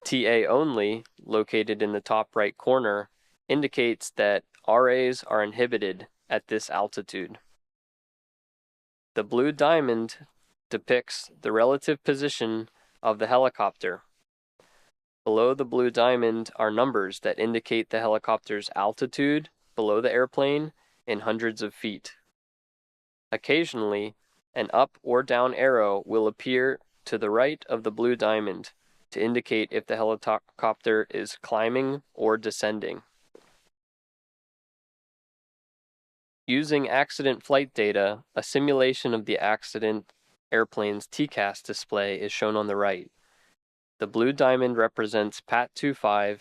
TA only, located in the top right corner, indicates that RAs are inhibited at this altitude. The blue diamond depicts the relative position of the helicopter. Below the blue diamond are numbers that indicate the helicopter's altitude below the airplane in hundreds of feet. Occasionally, an up or down arrow will appear to the right of the blue diamond to indicate if the helicopter is climbing or descending. Using accident flight data, a simulation of the accident airplane's TCAS display is shown on the right. The blue diamond represents PAT-25,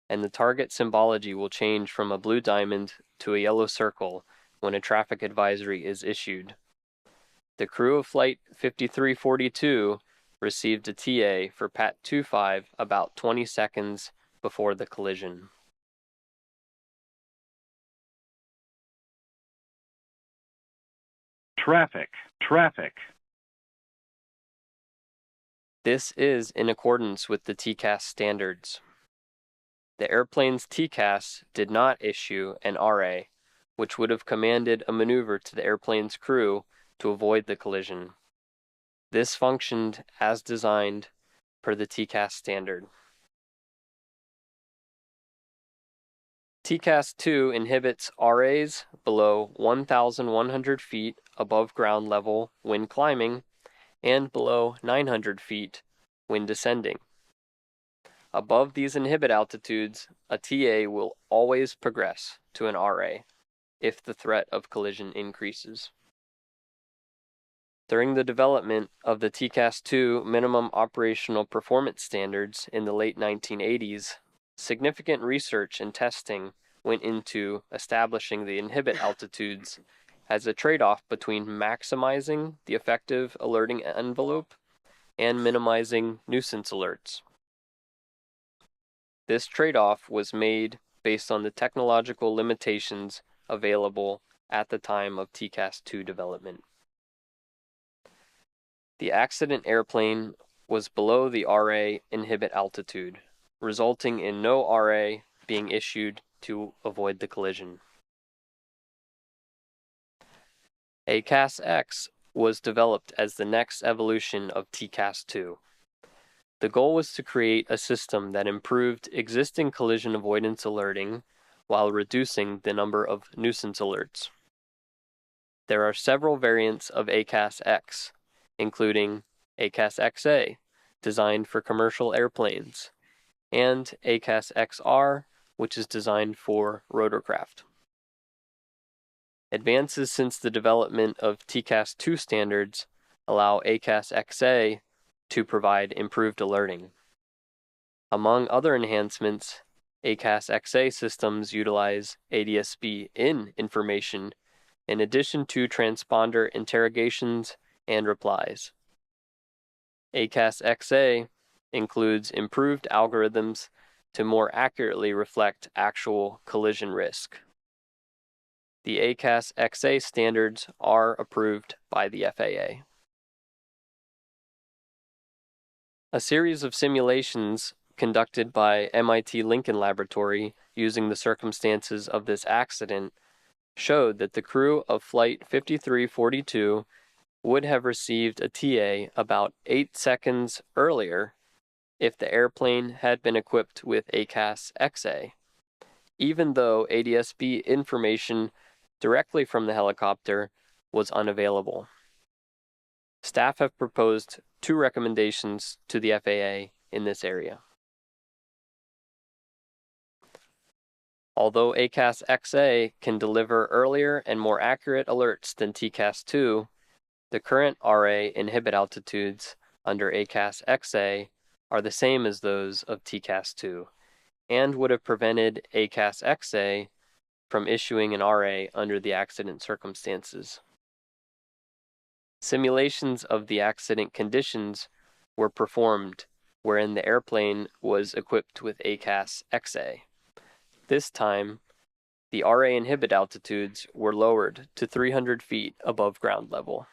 and the target symbology will change from a blue diamond to a yellow circle when a traffic advisory is issued. The crew of Flight 5342 received a TA for PAT-25 about 20 seconds before the collision. Traffic. This is in accordance with the TCAS standards. The airplane's TCAS did not issue an RA, which would have commanded a maneuver to the airplane's crew to avoid the collision. This functioned as designed per the TCAS standard. TCAS-2 inhibits RAs below 1,100 feet above ground level when climbing and below 900 feet when descending. Above these inhibit altitudes, a TA will always progress to an RA if the threat of collision increases. During the development of the TCAS-2 minimum operational performance standards in the late 1980s, significant research and testing went into establishing the inhibit altitudes as a trade-off between maximizing the effective alerting envelope and minimizing nuisance alerts. This trade-off was made based on the technological limitations available at the time of TCAS-2 development. The accident airplane was below the RA inhibit altitude, resulting in no RA being issued to avoid the collision. ACAS-X was developed as the next evolution of TCAS-2. The goal was to create a system that improved existing collision avoidance alerting while reducing the number of nuisance alerts. There are several variants of ACAS-X, including ACAS-XA, designed for commercial airplanes, and ACAS-XR, which is designed for rotorcraft. Advances since the development of TCAS-2 standards allow ACAS-XA to provide improved alerting. Among other enhancements, ACAS-XA systems utilize ADS-B in information in addition to transponder interrogations and replies. ACAS-XA includes improved algorithms to more accurately reflect actual collision risk. The ACAS-XA standards are approved by the FAA. A series of simulations conducted by MIT Lincoln Laboratory using the circumstances of this accident showed that the crew of Flight 5342 would have received a TA about 8 seconds earlier if the airplane had been equipped with ACAS-XA, even though ADS-B information directly from the helicopter was unavailable. Staff have proposed 2 recommendations to the FAA in this area. Although ACAS-XA can deliver earlier and more accurate alerts than TCAS-2, the current RA inhibit altitudes under ACAS-XA are the same as those of TCAS-2 and would have prevented ACAS-XA from issuing an RA under the accident circumstances. Simulations of the accident conditions were performed wherein the airplane was equipped with ACAS-XA. This time, the RA inhibit altitudes were lowered to 300 feet above ground level.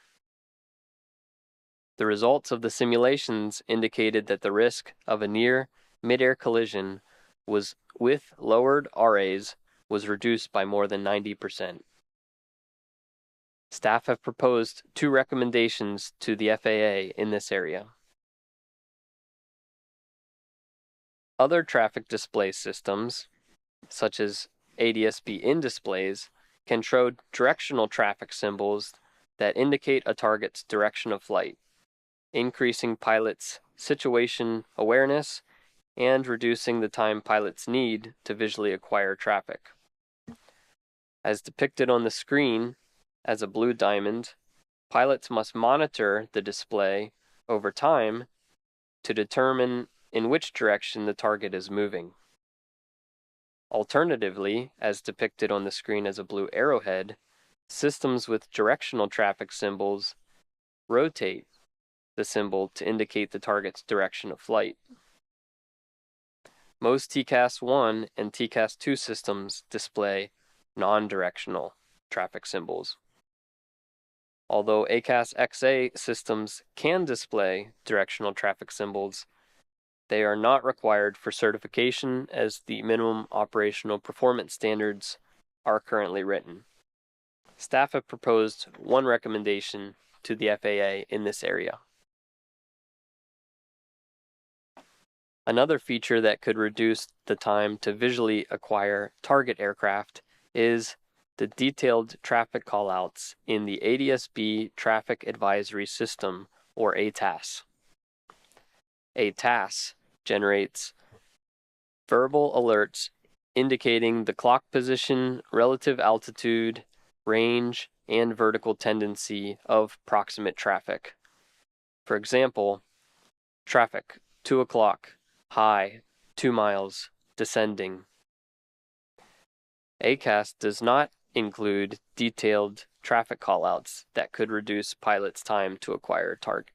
The results of the simulations indicated that the risk of a near mid-air collision was with lowered RAs was reduced by more than 90%. Staff have proposed 2 recommendations to the FAA in this area. Other traffic display systems, such as ADS-B in displays, can show directional traffic symbols that indicate a target's direction of flight, increasing pilots' situation awareness and reducing the time pilots need to visually acquire traffic. As depicted on the screen as a blue diamond, pilots must monitor the display over time to determine in which direction the target is moving. Alternatively, as depicted on the screen as a blue arrowhead, systems with directional traffic symbols rotate the symbol to indicate the target's direction of flight. Most TCAS-1 and TCAS-2 systems display non-directional traffic symbols. Although ACAS-XA systems can display directional traffic symbols, they are not required for certification as the minimum operational performance standards are currently written. Staff have proposed 1 recommendation to the FAA in this area. Another feature that could reduce the time to visually acquire target aircraft is the detailed traffic callouts in the ADS-B Traffic Advisory System, or ATAS. ATAS generates verbal alerts indicating the clock position, relative altitude, range, and vertical tendency of proximate traffic. For example, traffic, 2 o'clock, high, 2 miles, descending. ACAS does not include detailed traffic callouts that could reduce pilots' time to acquire a target.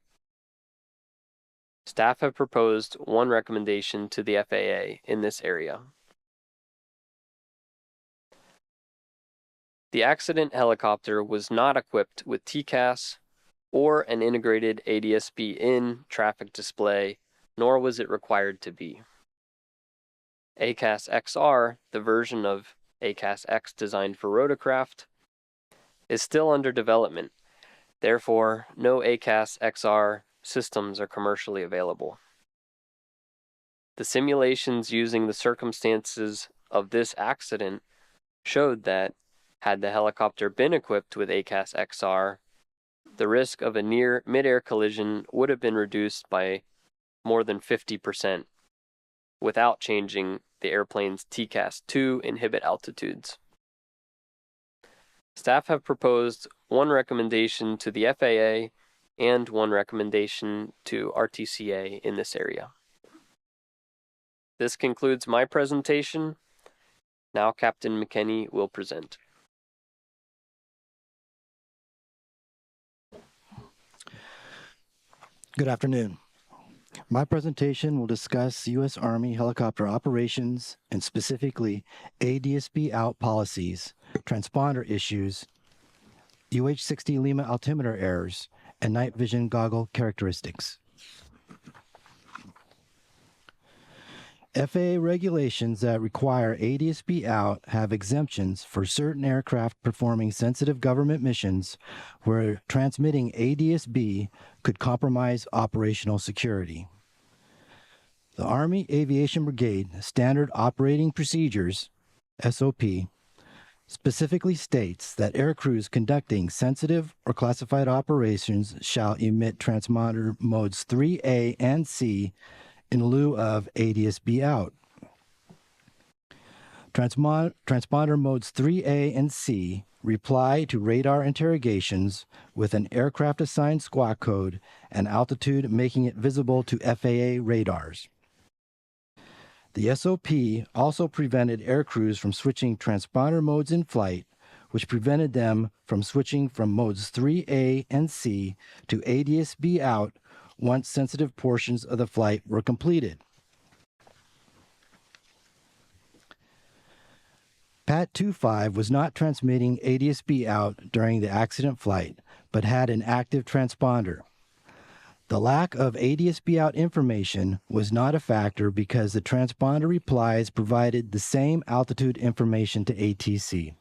Staff have proposed 1 recommendation to the FAA in this area. The accident helicopter was not equipped with TCAS or an integrated ADS-B in traffic display, nor was it required to be. ACAS-XR, the version of ACAS-X designed for rotorcraft, is still under development. Therefore, no ACAS XR systems are commercially available. The simulations using the circumstances of this accident showed that, had the helicopter been equipped with ACAS XR, the risk of a near midair collision would have been reduced by more than 50% without changing the airplane's TCAS-2 inhibit altitudes. Staff have proposed one recommendation to the FAA and one recommendation to RTCA in this area. This concludes my presentation. Now Captain McKenney will present. Good afternoon. My presentation will discuss U.S. Army helicopter operations and specifically ADSB out policies, transponder issues, UH-60 Lima altimeter errors, and night vision goggle characteristics. FAA regulations that require ADSB out have exemptions for certain aircraft performing sensitive government missions where transmitting ADSB could compromise operational security. The Army Aviation Brigade Standard Operating Procedures, SOP, specifically states that aircrews conducting sensitive or classified operations shall emit transponder modes 3A and C in lieu of ADSB out. Transponder modes 3A and C reply to radar interrogations with an aircraft assigned squawk code and altitude making it visible to FAA radars. The SOP also prevented aircrews from switching transponder modes in flight, which prevented them from switching from modes 3A and C to ADSB out once sensitive portions of the flight were completed. PAT 25 was not transmitting ADSB out during the accident flight, but had an active transponder. The lack of ADSB out information was not a factor because the transponder replies provided the same altitude information to ATC.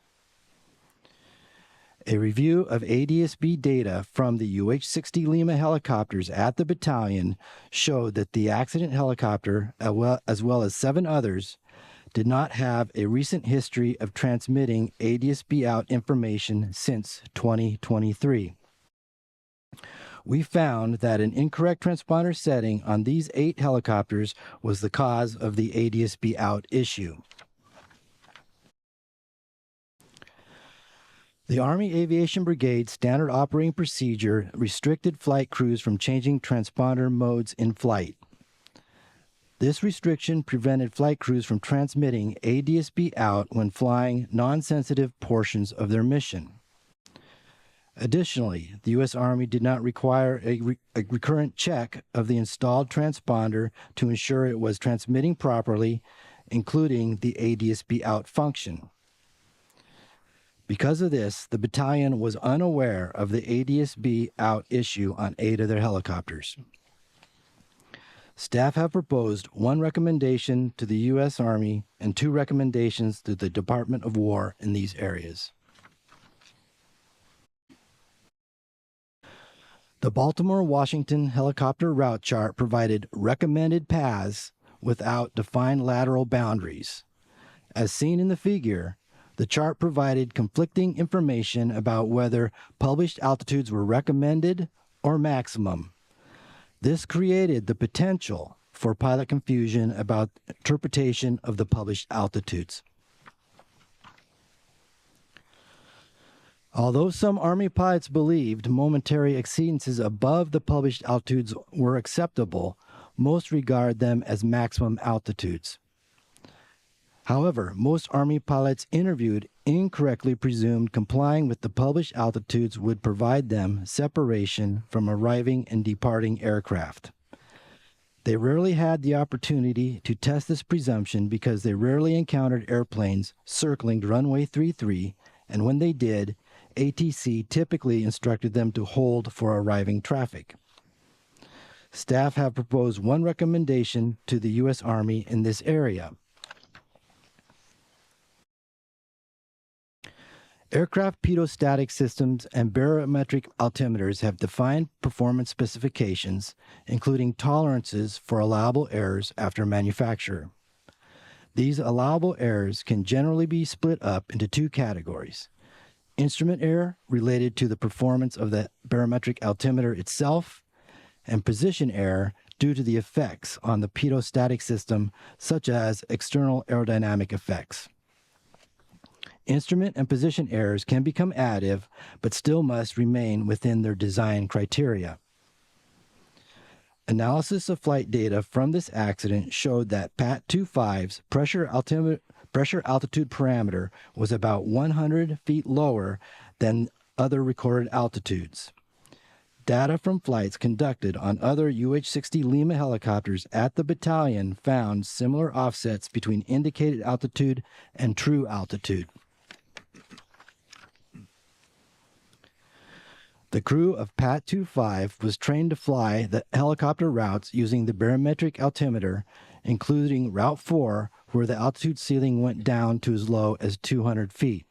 A review of ADSB data from the UH-60 Lima helicopters at the battalion showed that the accident helicopter, as well as 7 others, did not have a recent history of transmitting ADSB out information since 2023. We found that an incorrect transponder setting on these 8 helicopters was the cause of the ADSB out issue. The Army Aviation Brigade Standard Operating Procedure restricted flight crews from changing transponder modes in flight. This restriction prevented flight crews from transmitting ADSB out when flying non-sensitive portions of their mission. Additionally, the U.S. Army did not require a recurrent check of the installed transponder to ensure it was transmitting properly, including the ADSB out function. Because of this, the battalion was unaware of the ADSB out issue on 8 of their helicopters. Staff have proposed 1 recommendation to the U.S. Army and 2 recommendations to the Department of War in these areas. The Baltimore-Washington helicopter route chart provided recommended paths without defined lateral boundaries. As seen in the figure, the chart provided conflicting information about whether published altitudes were recommended or maximum. This created the potential for pilot confusion about interpretation of the published altitudes. Although some Army pilots believed momentary exceedances above the published altitudes were acceptable, most regard them as maximum altitudes. However, most Army pilots interviewed incorrectly presumed complying with the published altitudes would provide them separation from arriving and departing aircraft. They rarely had the opportunity to test this presumption because they rarely encountered airplanes circling runway 33, and when they did, ATC typically instructed them to hold for arriving traffic. Staff have proposed 1 recommendation to the U.S. Army in this area. Aircraft pitot-static systems and barometric altimeters have defined performance specifications, including tolerances for allowable errors after manufacture. These allowable errors can generally be split up into two categories: instrument error related to the performance of the barometric altimeter itself, and position error due to the effects on the pitot-static system, such as external aerodynamic effects. Instrument and position errors can become additive, but still must remain within their design criteria. Analysis of flight data from this accident showed that PAT 25's pressure altitude parameter was about 100 feet lower than other recorded altitudes. Data from flights conducted on other UH-60 Lima helicopters at the battalion found similar offsets between indicated altitude and true altitude. The crew of PAT 25 was trained to fly the helicopter routes using the barometric altimeter, including Route 4, where the altitude ceiling went down to as low as 200 feet.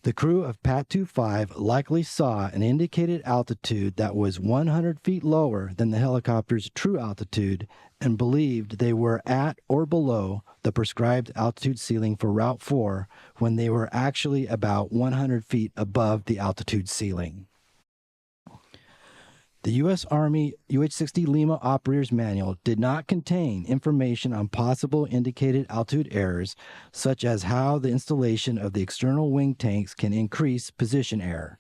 The crew of PAT 25 likely saw an indicated altitude that was 100 feet lower than the helicopter's true altitude and believed they were at or below the prescribed altitude ceiling for Route 4 when they were actually about 100 feet above the altitude ceiling. The U.S. Army UH-60 Lima Operator's Manual did not contain information on possible indicated altitude errors, such as how the installation of the external wing tanks can increase position error.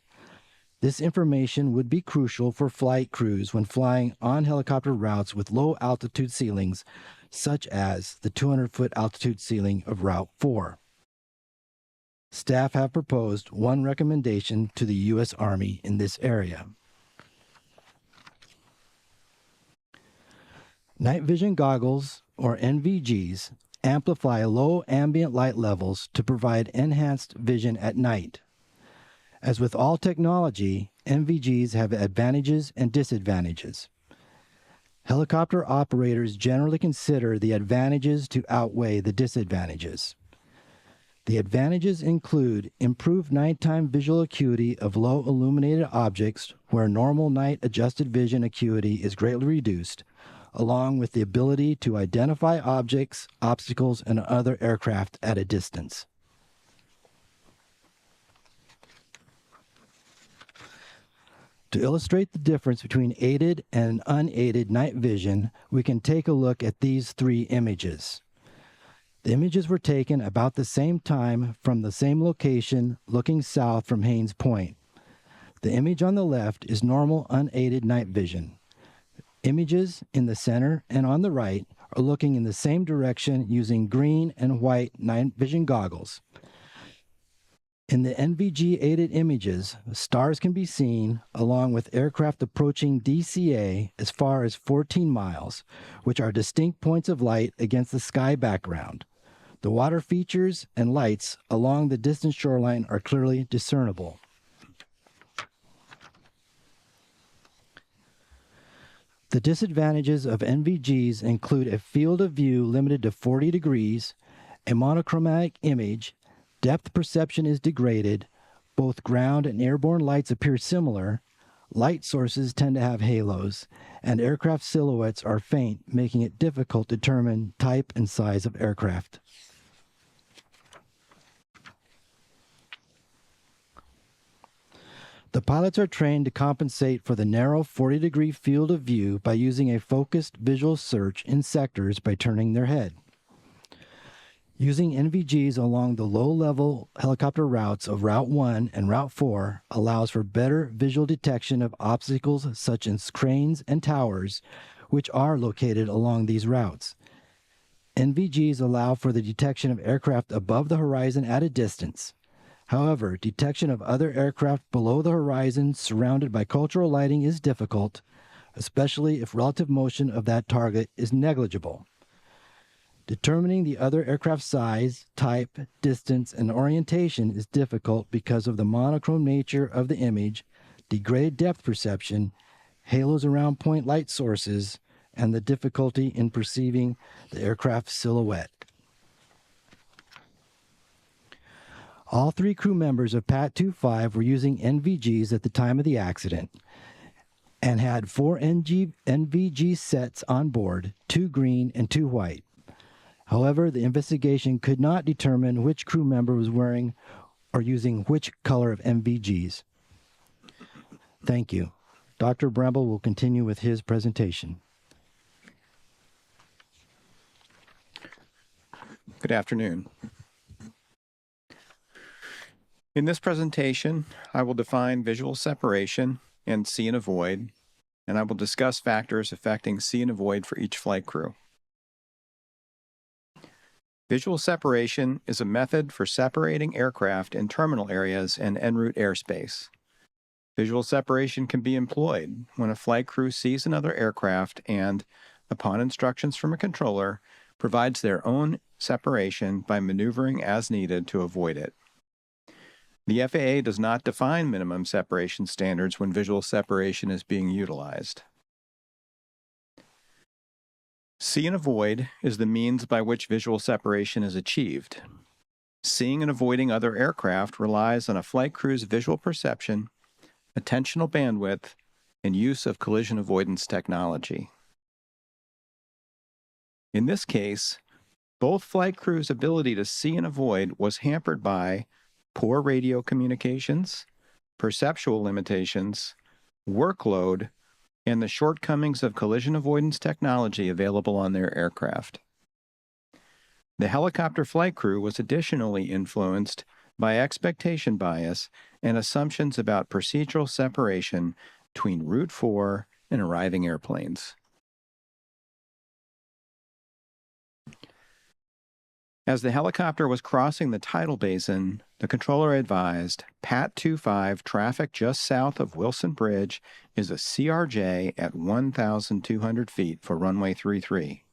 This information would be crucial for flight crews when flying on helicopter routes with low altitude ceilings, such as the 200-foot altitude ceiling of Route 4. Staff have proposed one recommendation to the U.S. Army in this area. Night vision goggles, or NVGs, amplify low ambient light levels to provide enhanced vision at night. As with all technology, NVGs have advantages and disadvantages. Helicopter operators generally consider the advantages to outweigh the disadvantages. The advantages include improved nighttime visual acuity of low illuminated objects where normal night adjusted vision acuity is greatly reduced, along with the ability to identify objects, obstacles, and other aircraft at a distance. To illustrate the difference between aided and unaided night vision, we can take a look at these three images. The images were taken about the same time from the same location, looking south from Haines Point. The image on the left is normal unaided night vision. Images in the center and on the right are looking in the same direction using green and white night vision goggles. In the NVG-aided images, stars can be seen along with aircraft approaching DCA as far as 14 miles, which are distinct points of light against the sky background. The water features and lights along the distant shoreline are clearly discernible. The disadvantages of NVGs include a field of view limited to 40 degrees, a monochromatic image, depth perception is degraded, both ground and airborne lights appear similar, light sources tend to have halos, and aircraft silhouettes are faint, making it difficult to determine type and size of aircraft. The pilots are trained to compensate for the narrow 40-degree field of view by using a focused visual search in sectors by turning their head. Using NVGs along the low-level helicopter routes of Route 1 and Route 4 allows for better visual detection of obstacles such as cranes and towers, which are located along these routes. NVGs allow for the detection of aircraft above the horizon at a distance. However, detection of other aircraft below the horizon surrounded by cultural lighting is difficult, especially if relative motion of that target is negligible. Determining the other aircraft size, type, distance, and orientation is difficult because of the monochrome nature of the image, degraded depth perception, halos around point light sources, and the difficulty in perceiving the aircraft silhouette. All 3 crew members of PAT 25 were using NVGs at the time of the accident and had 4 NVG sets on board, 2 green and 2 white. However, the investigation could not determine which crew member was wearing or using which color of NVGs. Thank you. Dr. Bramble will continue with his presentation. Good afternoon. In this presentation, I will define visual separation and see and avoid, and I will discuss factors affecting see and avoid for each flight crew. Visual separation is a method for separating aircraft in terminal areas and en route airspace. Visual separation can be employed when a flight crew sees another aircraft and, upon instructions from a controller, provides their own separation by maneuvering as needed to avoid it. The FAA does not define minimum separation standards when visual separation is being utilized. See and avoid is the means by which visual separation is achieved. Seeing and avoiding other aircraft relies on a flight crew's visual perception, attentional bandwidth, and use of collision avoidance technology. In this case, both flight crews' ability to see and avoid was hampered by poor radio communications, perceptual limitations, workload, and the shortcomings of collision avoidance technology available on their aircraft. The helicopter flight crew was additionally influenced by expectation bias and assumptions about procedural separation between Route 4 and arriving airplanes. As the helicopter was crossing the tidal basin, the controller advised, PAT 25 traffic just south of Wilson Bridge is a CRJ at 1,200 feet for runway 33.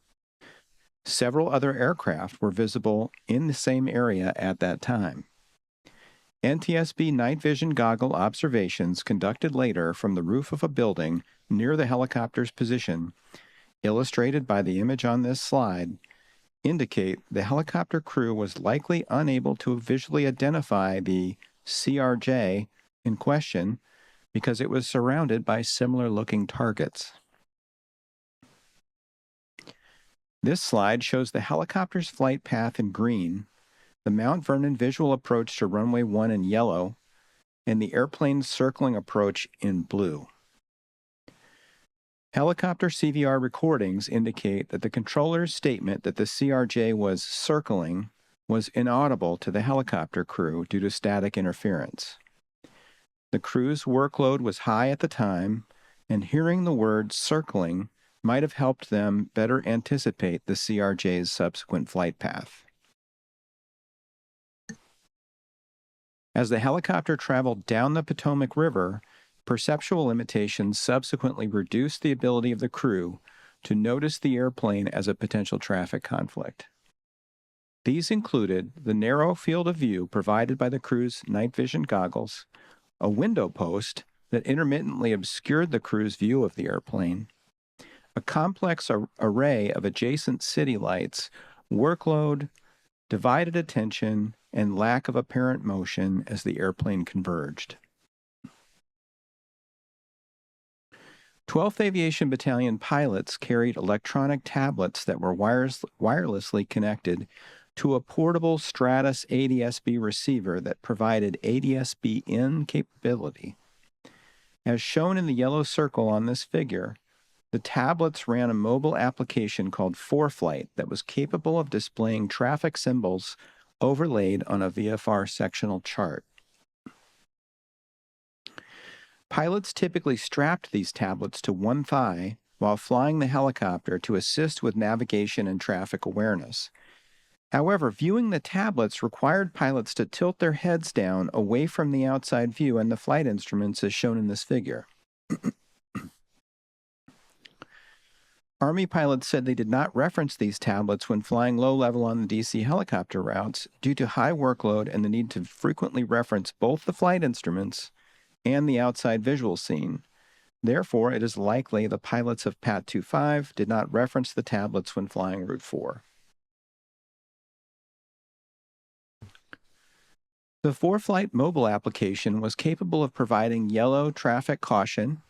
Several other aircraft were visible in the same area at that time. NTSB night vision goggle observations conducted later from the roof of a building near the helicopter's position, illustrated by the image on this slide, indicate the helicopter crew was likely unable to visually identify the CRJ in question because it was surrounded by similar-looking targets. This slide shows the helicopter's flight path in green, the Mount Vernon visual approach to runway 1 in yellow, and the airplane's circling approach in blue. Helicopter CVR recordings indicate that the controller's statement that the CRJ was circling was inaudible to the helicopter crew due to static interference. The crew's workload was high at the time, and hearing the word circling might have helped them better anticipate the CRJ's subsequent flight path. As the helicopter traveled down the Potomac River, perceptual limitations subsequently reduced the ability of the crew to notice the airplane as a potential traffic conflict. These included the narrow field of view provided by the crew's night vision goggles, a window post that intermittently obscured the crew's view of the airplane, a complex array of adjacent city lights, workload, divided attention, and lack of apparent motion as the airplane converged. 12th Aviation Battalion pilots carried electronic tablets that were wirelessly connected to a portable Stratus ADSB receiver that provided ADSB-in capability. As shown in the yellow circle on this figure, the tablets ran a mobile application called 4Flight that was capable of displaying traffic symbols overlaid on a VFR sectional chart. Pilots typically strapped these tablets to one thigh while flying the helicopter to assist with navigation and traffic awareness. However, viewing the tablets required pilots to tilt their heads down away from the outside view and the flight instruments as shown in this figure. Army pilots said they did not reference these tablets when flying low level on the DC helicopter routes due to high workload and the need to frequently reference both the flight instruments and the outside visual scene. Therefore, it is likely the pilots of PAT 25 did not reference the tablets when flying Route 4. The for-flight mobile application was capable of providing yellow traffic caution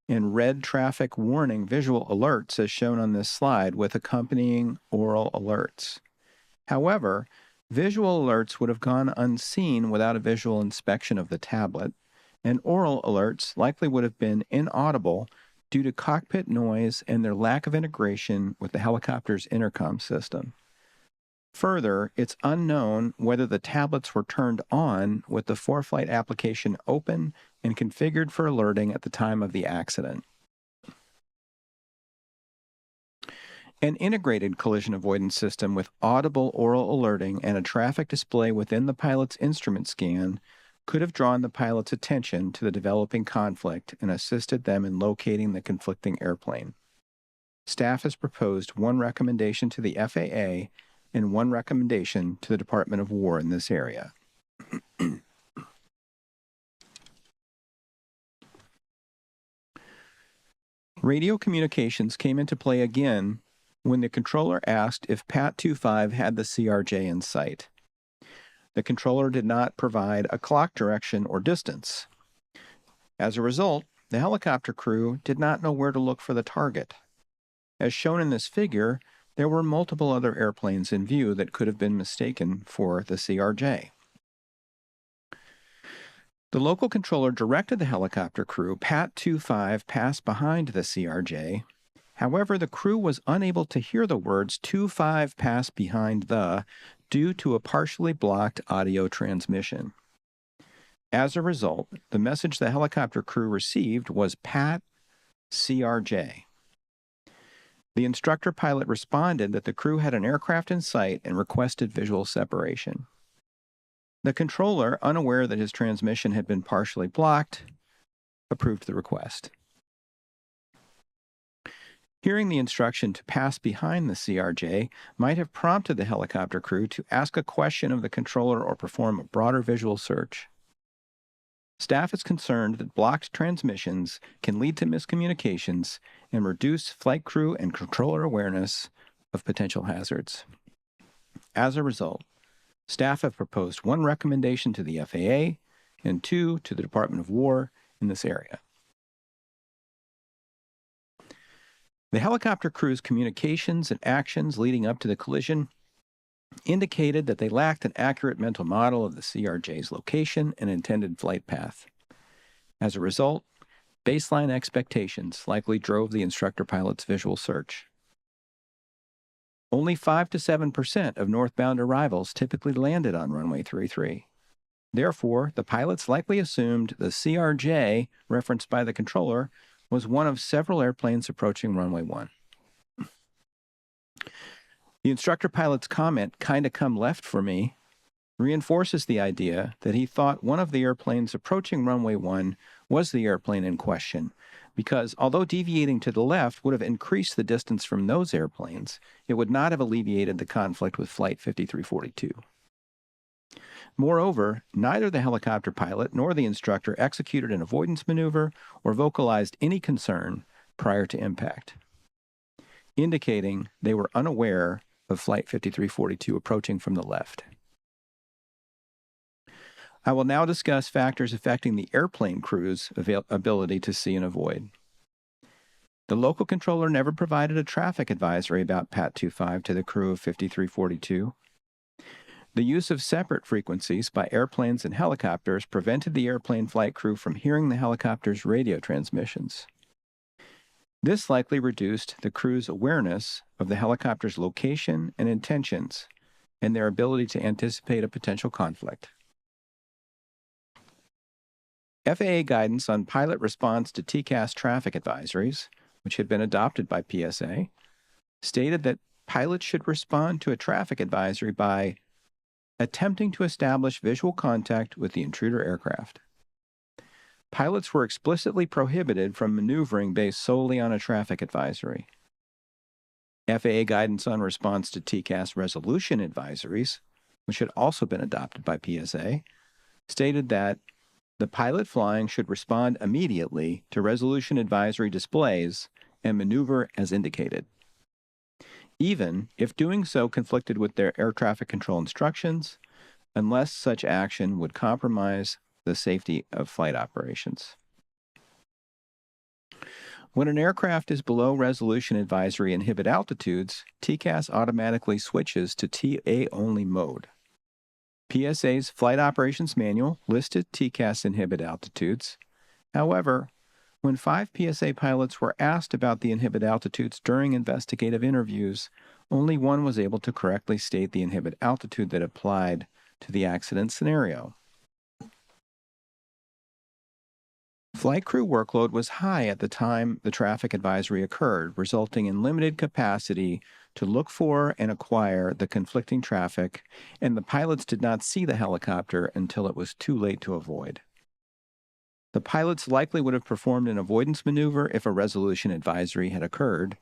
and red traffic warning visual alerts as shown on this slide with accompanying oral alerts. However, visual alerts would have gone unseen without a visual inspection of the tablet, and oral alerts likely would have been inaudible due to cockpit noise and their lack of integration with the helicopter's intercom system. Further, it's unknown whether the tablets were turned on with the for-flight application open and configured for alerting at the time of the accident. An integrated collision avoidance system with audible oral alerting and a traffic display within the pilot's instrument scan could have drawn the pilot's attention to the developing conflict and assisted them in locating the conflicting airplane. Staff has proposed one recommendation to the FAA and one recommendation to the Department of War in this area. Radio communications came into play again when the controller asked if PAT 25 had the CRJ in sight. The controller did not provide a clock direction or distance. As a result, the helicopter crew did not know where to look for the target. As shown in this figure, there were multiple other airplanes in view that could have been mistaken for the CRJ. The local controller directed the helicopter crew PAT 25 pass behind the CRJ. However, the crew was unable to hear the words 25 pass behind the due to a partially blocked audio transmission. As a result, the message the helicopter crew received was PAT CRJ. The instructor pilot responded that the crew had an aircraft in sight and requested visual separation. The controller, unaware that his transmission had been partially blocked, approved the request. Hearing the instruction to pass behind the CRJ might have prompted the helicopter crew to ask a question of the controller or perform a broader visual search. Staff is concerned that blocked transmissions can lead to miscommunications and reduce flight crew and controller awareness of potential hazards. As a result, staff have proposed one recommendation to the FAA and two to the Department of War in this area. The helicopter crew's communications and actions leading up to the collision indicated that they lacked an accurate mental model of the CRJ's location and intended flight path. As a result, baseline expectations likely drove the instructor pilot's visual search. Only 5 to 7% of northbound arrivals typically landed on runway 33. Therefore, the pilots likely assumed the CRJ, referenced by the controller, was one of several airplanes approaching runway 1. The instructor pilot's comment, "kinda come left for me," reinforces the idea that he thought one of the airplanes approaching runway 1 was the airplane in question, because although deviating to the left would have increased the distance from those airplanes, it would not have alleviated the conflict with Flight 5342. Moreover, neither the helicopter pilot nor the instructor executed an avoidance maneuver or vocalized any concern prior to impact, indicating they were unaware of Flight 5342 approaching from the left. I will now discuss factors affecting the airplane crew's ability to see and avoid. The local controller never provided a traffic advisory about PAT 25 to the crew of 5342. The use of separate frequencies by airplanes and helicopters prevented the airplane flight crew from hearing the helicopter's radio transmissions. This likely reduced the crew's awareness of the helicopter's location and intentions and their ability to anticipate a potential conflict. FAA guidance on pilot response to TCAS traffic advisories, which had been adopted by PSA, stated that pilots should respond to a traffic advisory by attempting to establish visual contact with the intruder aircraft. Pilots were explicitly prohibited from maneuvering based solely on a traffic advisory. FAA guidance on response to TCAS resolution advisories, which had also been adopted by PSA, stated that the pilot flying should respond immediately to resolution advisory displays and maneuver as indicated, even if doing so conflicted with their air traffic control instructions, unless such action would compromise the safety of flight operations. When an aircraft is below resolution advisory inhibit altitudes, TCAS automatically switches to TA-only mode. PSA's Flight Operations Manual listed TCAS inhibit altitudes. However, when 5 PSA pilots were asked about the inhibit altitudes during investigative interviews, only one was able to correctly state the inhibit altitude that applied to the accident scenario. Flight crew workload was high at the time the traffic advisory occurred, resulting in limited capacity to look for and acquire the conflicting traffic, and the pilots did not see the helicopter until it was too late to avoid. The pilots likely would have performed an avoidance maneuver if a resolution advisory had occurred.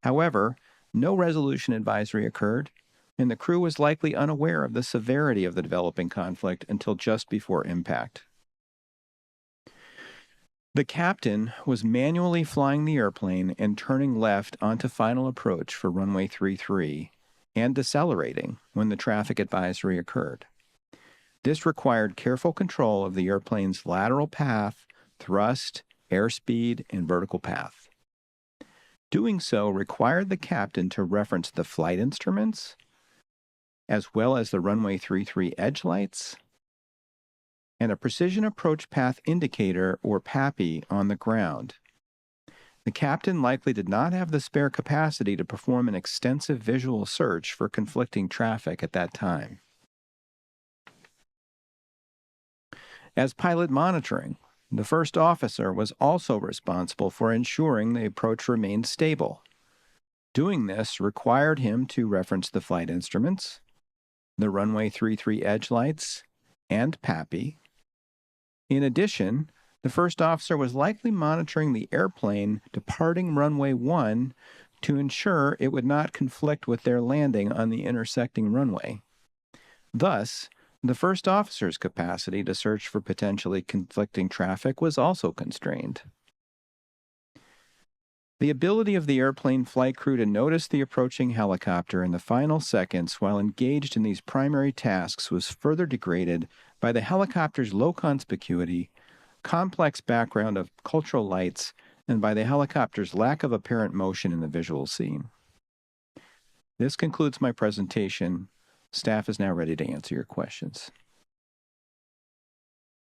However, no resolution advisory occurred, and the crew was likely unaware of the severity of the developing conflict until just before impact. The captain was manually flying the airplane and turning left onto final approach for runway 33 and decelerating when the traffic advisory occurred. This required careful control of the airplane's lateral path, thrust, airspeed, and vertical path. Doing so required the captain to reference the flight instruments, as well as the runway 33 edge lights, and a precision approach path indicator, or PAPI, on the ground. The captain likely did not have the spare capacity to perform an extensive visual search for conflicting traffic at that time. As pilot monitoring, the first officer was also responsible for ensuring the approach remained stable. Doing this required him to reference the flight instruments, the runway 33 edge lights, and PAPI. In addition, the first officer was likely monitoring the airplane departing runway 1 to ensure it would not conflict with their landing on the intersecting runway. Thus, the first officer's capacity to search for potentially conflicting traffic was also constrained. The ability of the airplane flight crew to notice the approaching helicopter in the final seconds while engaged in these primary tasks was further degraded by the helicopter's low conspicuity, complex background of cultural lights, and by the helicopter's lack of apparent motion in the visual scene. This concludes my presentation. Staff is now ready to answer your questions.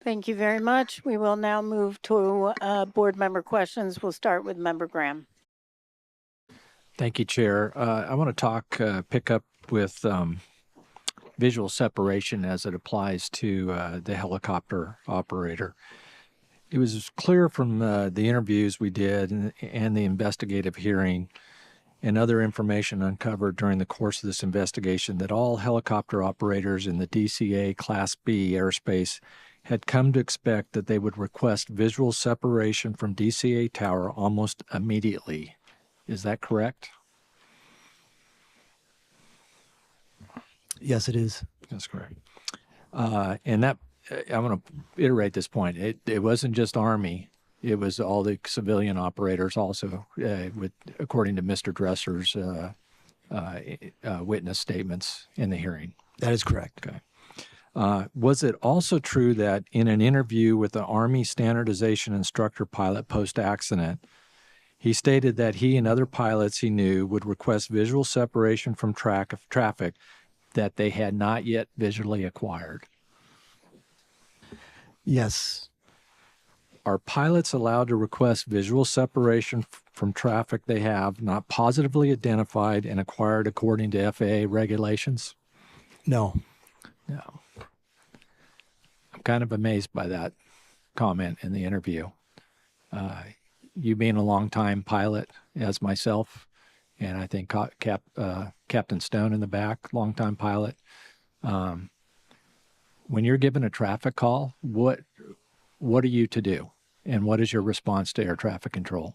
Thank you very much. We will now move to board member questions. We'll start with Member Graham. Thank you, Chair. I want to pick up with visual separation as it applies to the helicopter operator. It was clear from the interviews we did and the investigative hearing and other information uncovered during the course of this investigation that all helicopter operators in the DCA Class B airspace had come to expect that they would request visual separation from DCA tower almost immediately. Is that correct? Yes, it is. That's correct. And that, I want to iterate this point. It wasn't just Army. It was all the civilian operators also, according to Mr. Dresser's witness statements in the hearing. That is correct. Okay. Was it also true that in an interview with the Army standardization instructor pilot post-accident, he stated that he and other pilots he knew would request visual separation from traffic that they had not yet visually acquired? Yes. Are pilots allowed to request visual separation from traffic they have not positively identified and acquired according to FAA regulations? No. No. I'm kind of amazed by that comment in the interview. You being a longtime pilot as myself, and I think Captain Stone in the back, longtime pilot. When you're given a traffic call, what are you to do? And what is your response to air traffic control?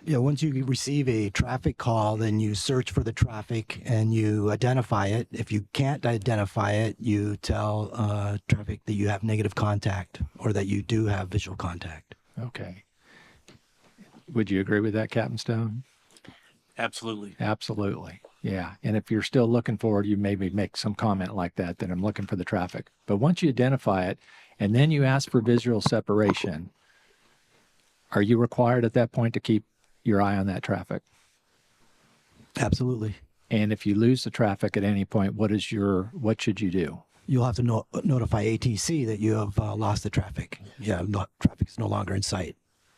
Yeah, once you receive a traffic call, then you search for the traffic and you identify it. If you can't identify it, you tell traffic that you have negative contact or that you do have visual contact. Okay. Would you agree with that, Captain Stone? Absolutely. Absolutely. Yeah, and if you're still looking for it, you maybe make some comment like that, that I'm looking for the traffic. But once you identify it, and then you ask for visual separation, are you required at that point to keep your eye on that traffic? Absolutely. And if you lose the traffic at any point, what should you do? You'll have to notify ATC that you have lost the traffic. Yeah, traffic is no longer in sight.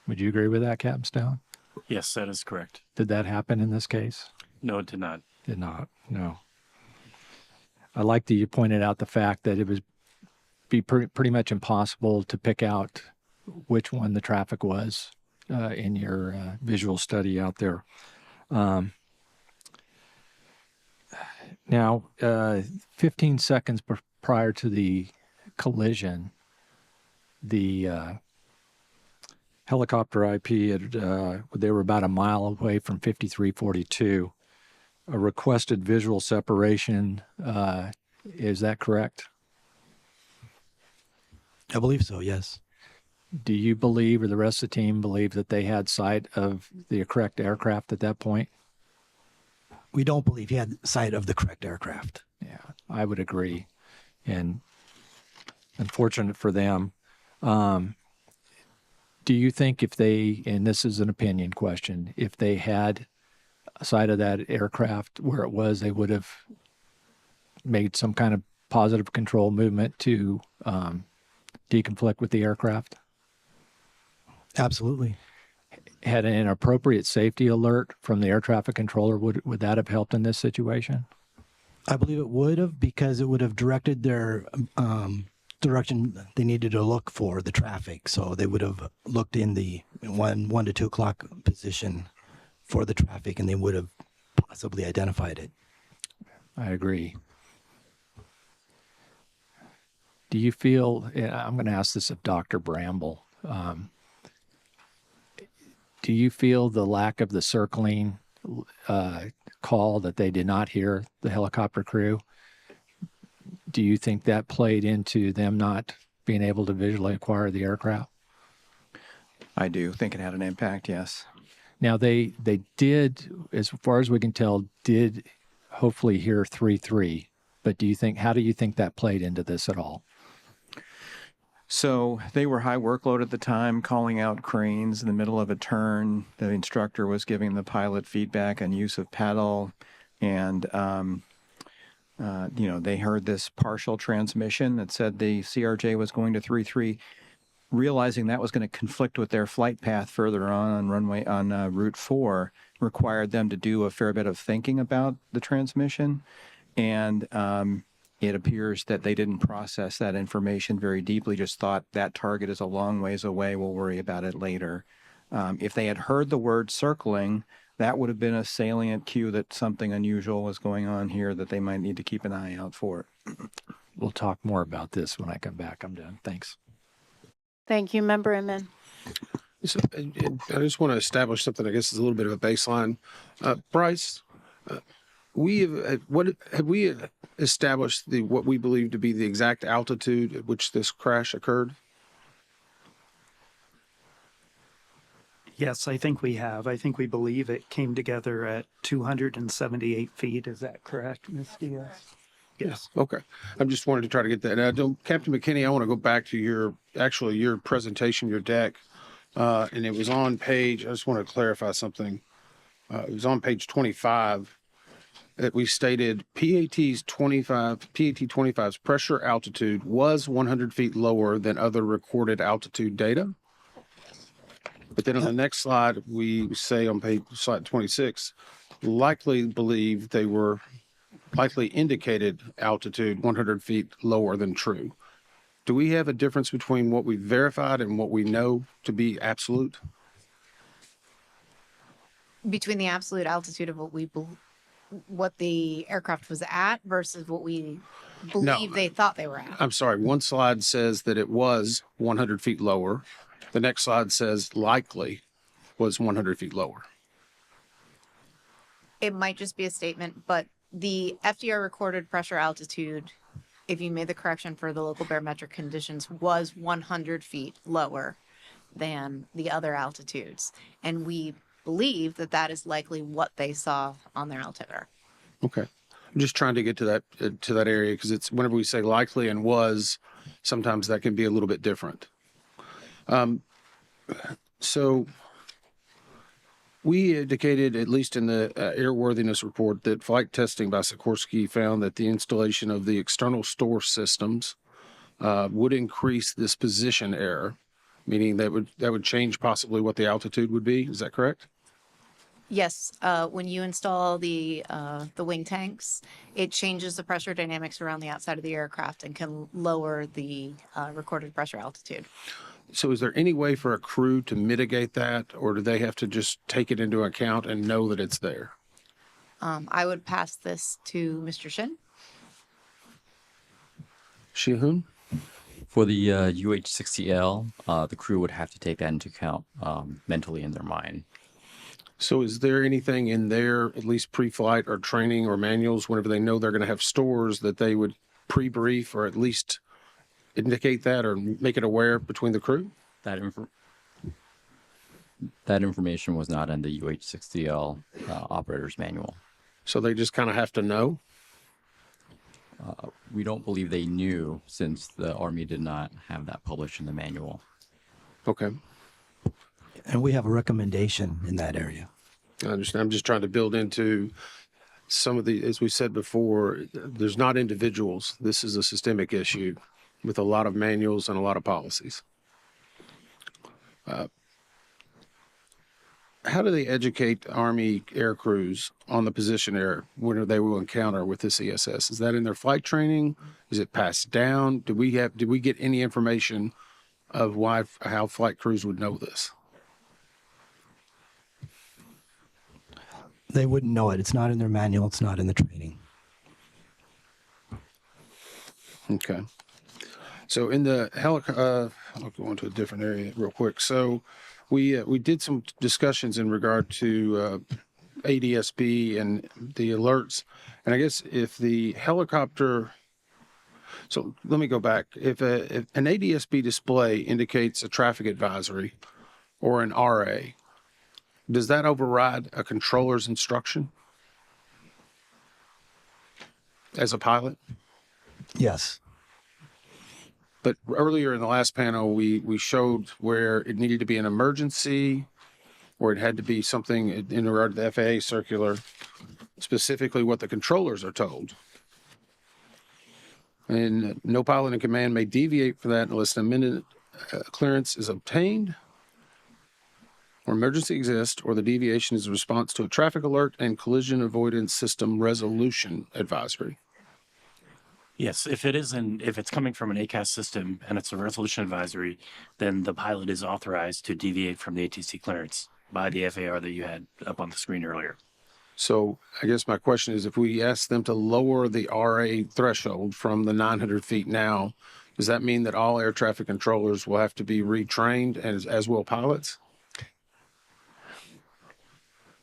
Would you agree with that, Captain Stone? Yes, that is correct. Did that happen in this case? No, it did not. Did not, no. I like that you pointed out the fact that it was pretty much impossible to pick out which one the traffic was in your visual study out there. Now, 15 seconds prior to the collision, the helicopter IP, they were about a mile away from 5342. A requested visual separation, is that correct? I believe so, yes. Do you believe, or the rest of the team believe, that they had sight of the correct aircraft at that point? We don't believe he had sight of the correct aircraft. Yeah, I would agree. And unfortunate for them. Do you think if they, and this is an opinion question, if they had sight of that aircraft where it was, they would have made some kind of positive control movement to deconflict with the aircraft? Absolutely. Had an appropriate safety alert from the air traffic controller, would that have helped in this situation? I believe it would have, because it would have directed their direction they needed to look for the traffic. So they would have looked in the 1 to 2 o'clock position for the traffic, and they would have possibly identified it. I agree. Do you feel, I'm going to ask this of Dr. Bramble, do you feel the lack of the circling call that they did not hear the helicopter crew? Do you think that played into them not being able to visually acquire the aircraft? I do think it had an impact, yes. Now, they did, as far as we can tell, did hopefully hear 3-3, but how do you think that played into this at all? So they were high workload at the time, calling out cranes in the middle of a turn. The instructor was giving the pilot feedback on use of paddle, and they heard this partial transmission that said the CRJ was going to 3-3. Realizing that was going to conflict with their flight path further on Route 4, required them to do a fair bit of thinking about the transmission, and it appears that they didn't process that information very deeply, just thought that target is a long ways away, we'll worry about it later. If they had heard the word circling, that would have been a salient cue that something unusual was going on here that they might need to keep an eye out for. We'll talk more about this when I come back. I'm done. Thanks. Thank you, Member Inman. So, I just want to establish something, I guess is a little bit of a baseline. Bryce, have we established what we believe to be the exact altitude at which this crash occurred? Yes, I think we have. I think we believe it came together at 278 feet. Is that correct, Ms. Diaz? Yes. Okay. I just wanted to try to get that. Now, Captain McKinney, I want to go back to your presentation, your deck, and it was on page, I just want to clarify something. It was on page 25 that we stated PAT 25's pressure altitude was 100 feet lower than other recorded altitude data. But then on the next slide, we say on slide 26, likely indicated altitude 100 feet lower than true. Do we have a difference between what we verified and what we know to be absolute? Between the absolute altitude of what the aircraft was at versus what we believe they thought they were at? I'm sorry. One slide says that it was 100 feet lower. The next slide says likely was 100 feet lower. It might just be a statement, but the FDR recorded pressure altitude, if you made the correction for the local barometric conditions, was 100 feet lower than the other altitudes. And we believe that that is likely what they saw on their altimeter. Okay. I'm just trying to get to that area because it's whenever we say likely and was, sometimes that can be a little bit different. So we indicated, at least in the airworthiness report, that flight testing by Sikorsky found that the installation of the external store systems would increase this position error, meaning that would change possibly what the altitude would be. Is that correct? Yes, when you install the wing tanks, it changes the pressure dynamics around the outside of the aircraft and can lower the recorded pressure altitude. So is there any way for a crew to mitigate that, or do they have to just take it into account and know that it's there? I would pass this to Mr. Shin. Shihun? For the UH-60L, the crew would have to take that into account mentally in their mind. So is there anything in their, at least pre-flight or training or manuals, whenever they know they're going to have stores, that they would pre-brief or at least indicate that or make it aware between the crew? That information was not in the UH-60L operator's manual. So they just kind of have to know? We don't believe they knew, since the Army did not have that published in the manual. Okay. And we have a recommendation in that area. I understand. I'm just trying to build into some of the, as we said before, there's not individuals. This is a systemic issue with a lot of manuals and a lot of policies. How do they educate Army air crews on the position error when they will encounter with this ESS? Is that in their flight training? Is it passed down? Did we get any information of how flight crews would know this? They wouldn't know it. It's not in their manual. It's not in the training. Okay. So in the I'll go into a different area real quick. So we did some discussions in regard to ADSB and the alerts. And I guess if the helicopter, so let me go back. If an ADSB display indicates a traffic advisory or an RA, does that override a controller's instruction as a pilot? Yes. But earlier in the last panel, we showed where it needed to be an emergency, or it had to be something in regard to the FAA circular, specifically what the controllers are told. And no pilot in command may deviate from that unless an imminent clearance is obtained, or emergency exists, or the deviation is a response to a traffic alert and collision avoidance system resolution advisory. Yes, if it's coming from an ACAS system and it's a resolution advisory, then the pilot is authorized to deviate from the ATC clearance by the FAR that you had up on the screen earlier. So I guess my question is, if we ask them to lower the RA threshold from the 900 feet now, does that mean that all air traffic controllers will have to be retrained, as will pilots?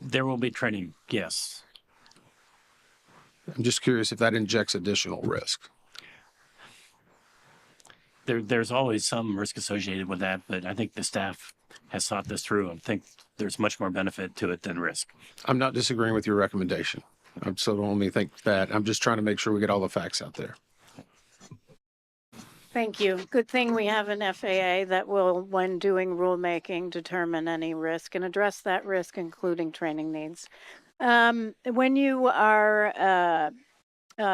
There will be training, yes. I'm just curious if that injects additional risk. There's always some risk associated with that, but I think the staff has thought this through and think there's much more benefit to it than risk. I'm not disagreeing with your recommendation. So don't let me think that. I'm just trying to make sure we get all the facts out there. Thank you. Good thing we have an FAA that will, when doing rulemaking, determine any risk and address that risk, including training needs. When you are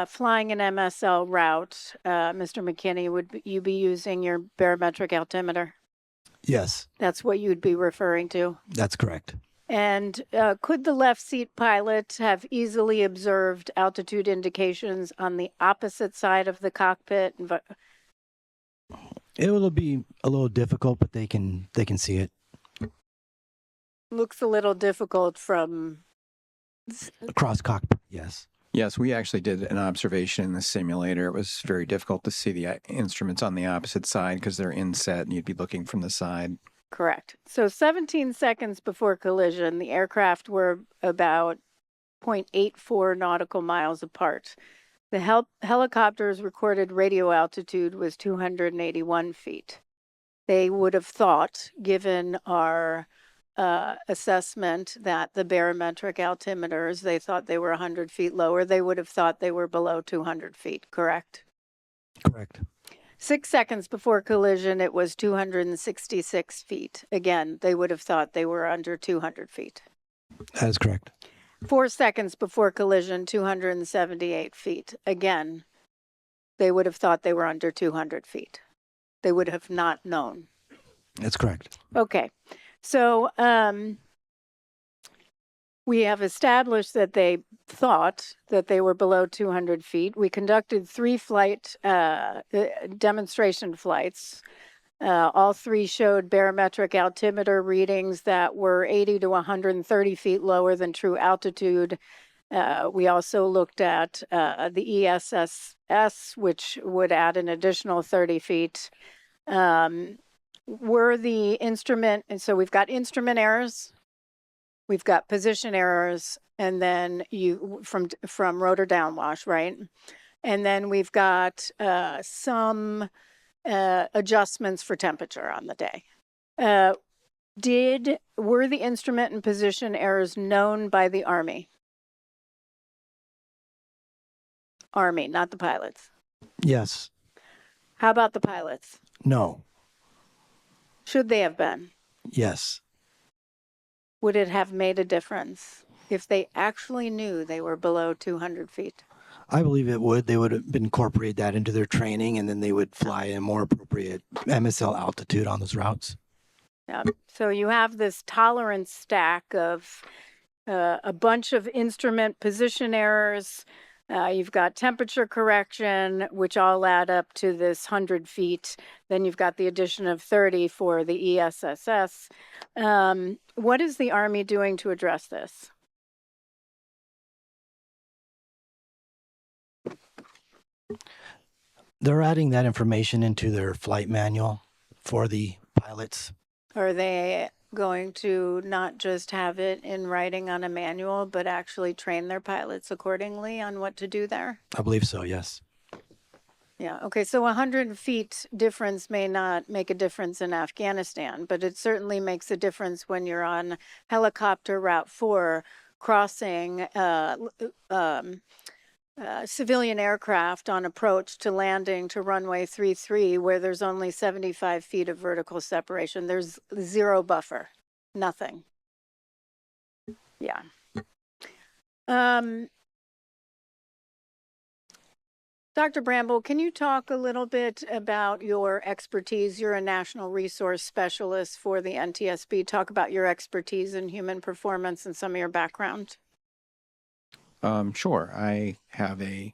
flying an MSL route, Mr. McKinney, would you be using your barometric altimeter? Yes, That's what you'd be referring to. that's correct. And could the left seat pilot have easily observed altitude indications on the opposite side of the cockpit? It will be a little difficult, but they can see it. Looks a little difficult from Across cockpit, yes. Yes, we actually did an observation in the simulator. It was very difficult to see the instruments on the opposite side because they're inset and you'd be looking from the side. Correct. So 17 seconds before collision, the aircraft were about 0.84 nautical miles apart. The helicopter's recorded radio altitude was 281 feet. They would have thought, given our assessment that the barometric altimeters, they thought they were 100 feet lower. They would have thought they were below 200 feet, correct? Correct. 6 seconds before collision, it was 266 feet. Again, they would have thought they were under 200 feet. That is correct. 4 seconds before collision, 278 feet. Again, they would have thought they were under 200 feet. They would have not known. That's correct. Okay. So we have established that they thought that they were below 200 feet. We conducted 3 flight demonstration flights. All 3 showed barometric altimeter readings that were 80 to 130 feet lower than true altitude. We also looked at the ESSS, which would add an additional 30 feet. Were the instrument, and so we've got instrument errors, we've got position errors, and then you from rotor downwash, right? And then we've got some adjustments for temperature on the day. Were the instrument and position errors known by the Army? Army, not the pilots. Yes. How about the pilots? No. Should they have been? Yes. Would it have made a difference if they actually knew they were below 200 feet? I believe it would. They would incorporate that into their training, and then they would fly a more appropriate MSL altitude on those routes. Yeah. So you have this tolerance stack of a bunch of instrument position errors. You've got temperature correction, which all add up to this 100 feet. Then you've got the addition of 30 for the ESSS. What is the Army doing to address this? They're adding that information into their flight manual for the pilots. Are they going to not just have it in writing on a manual, but actually train their pilots accordingly on what to do there? I believe so, yes. Yeah, okay, so 100 feet difference may not make a difference in Afghanistan, but it certainly makes a difference when you're on helicopter Route 4 crossing civilian aircraft on approach to landing to runway 33, where there's only 75 feet of vertical separation. There's 0 buffer, nothing. Yeah. Dr. Bramble, can you talk a little bit about your expertise? You're a national resource specialist for the NTSB. Talk about your expertise in human performance and some of your background. Sure. I have a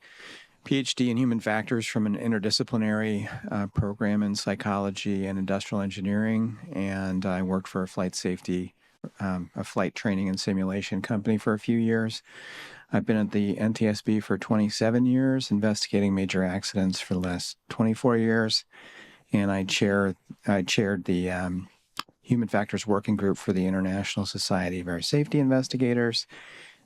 PhD in human factors from an interdisciplinary program in psychology and industrial engineering, and I worked for a flight safety, a flight training and simulation company for a few years. I've been at the NTSB for 27 years, investigating major accidents for the last 24 years, and I chaired the Human Factors Working Group for the International Society of Air Safety Investigators,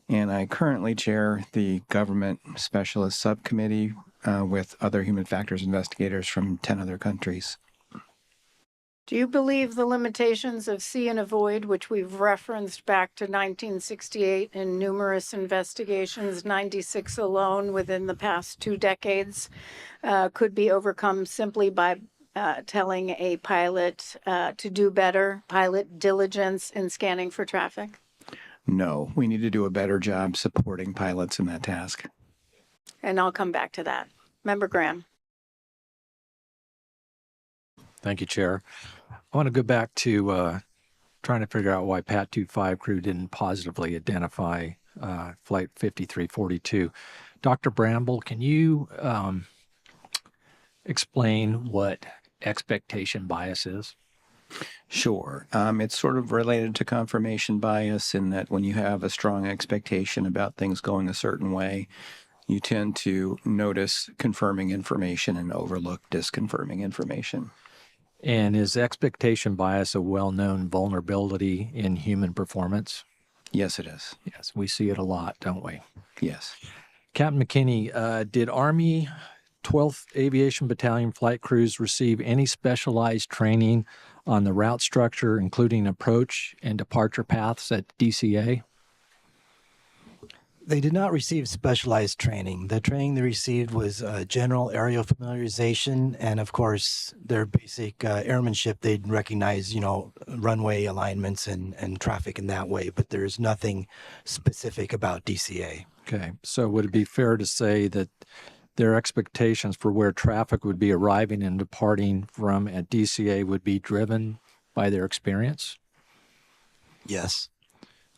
and I currently chair the Government Specialist Subcommittee with other human factors investigators from 10 other countries. Do you believe the limitations of see and avoid, which we've referenced back to 1968 in numerous investigations, 96 alone within the past 2 decades, could be overcome simply by telling a pilot to do better, pilot diligence in scanning for traffic? No, we need to do a better job supporting pilots in that task. And I'll come back to that. Member Graham. Thank you, Chair. I want to go back to trying to figure out why Pat 25 crew didn't positively identify Flight 5342. Dr. Bramble, can you explain what expectation bias is? Sure. It's sort of related to confirmation bias in that when you have a strong expectation about things going a certain way, you tend to notice confirming information and overlook disconfirming information. And is expectation bias a well-known vulnerability in human performance? Yes, it is. Yes, we see it a lot, don't we? Yes. Captain McKinney, did Army 12th Aviation Battalion flight crews receive any specialized training on the route structure, including approach and departure paths at DCA? They did not receive specialized training. The training they received was general aerial familiarization, and of course, their basic airmanship. They'd recognize, runway alignments and traffic in that way, but there's nothing specific about DCA. Okay, so would it be fair to say that their expectations for where traffic would be arriving and departing from at DCA would be driven by their experience? Yes.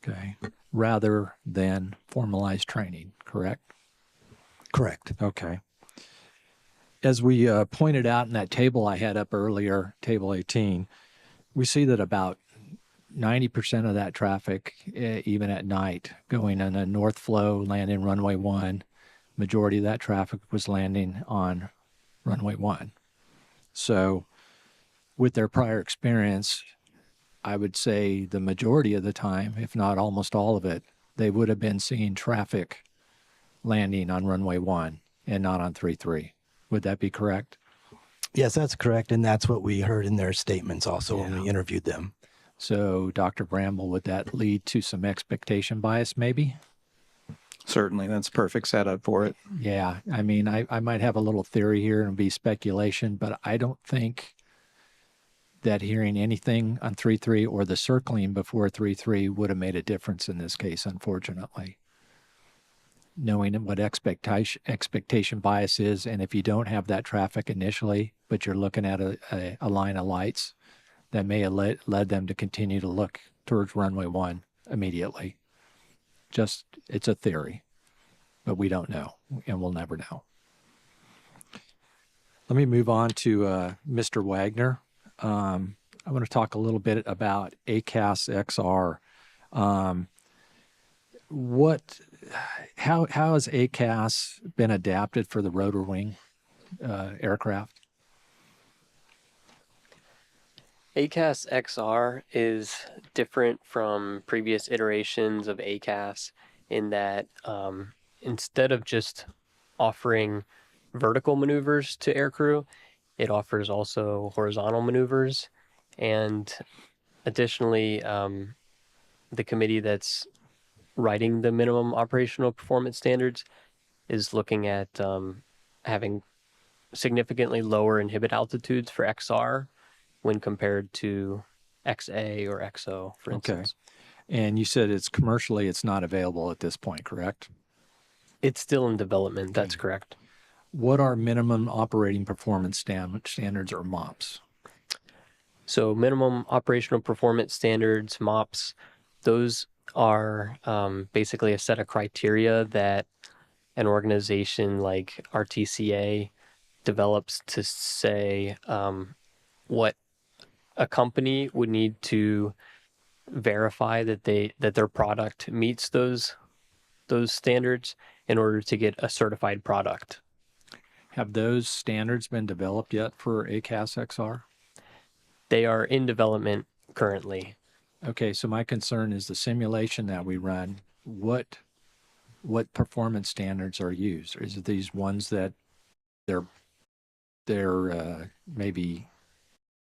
Okay, rather than formalized training, correct? Correct. Okay. As we pointed out in that table I had up earlier, table 18, we see that about 90% of that traffic, even at night, going on a north flow, landing runway 1, majority of that traffic was landing on runway 1. So with their prior experience, I would say the majority of the time, if not almost all of it, they would have been seeing traffic landing on runway 1 and not on 33. Would that be correct? Yes, that's correct. And that's what we heard in their statements also when we interviewed them. So, Dr. Bramble, would that lead to some expectation bias maybe? Certainly, that's a perfect setup for it. Yeah, I mean, I might have a little theory here and be speculation, but I don't think that hearing anything on 3.3 or the circling before 3.3 would have made a difference in this case, unfortunately. Knowing what expectation bias is, and if you don't have that traffic initially, but you're looking at a line of lights, that may have led them to continue to look towards runway 1 immediately. Just, it's a theory, but we don't know, and we'll never know. Let me move on to Mr. Wagner. I want to talk a little bit about ACAS XR. How has ACAS been adapted for the rotor wing aircraft? ACAS XR is different from previous iterations of ACAS in that instead of just offering vertical maneuvers to aircrew, it offers also horizontal maneuvers. And additionally, the committee that's writing the minimum operational performance standards is looking at having significantly lower inhibit altitudes for XR when compared to XA or XO, for instance. Okay. And you said it's not available at this point, correct? It's still in development. That's correct. What are minimum operating performance standards or MOPS? So minimum operational performance standards, MOPS, those are basically a set of criteria that an organization like our TCA develops to say what a company would need to verify that their product meets those standards in order to get a certified product. Have those standards been developed yet for ACAS XR? They are in development currently. Okay, so my concern is the simulation that we run, what performance standards are used? Is it these ones that they're maybe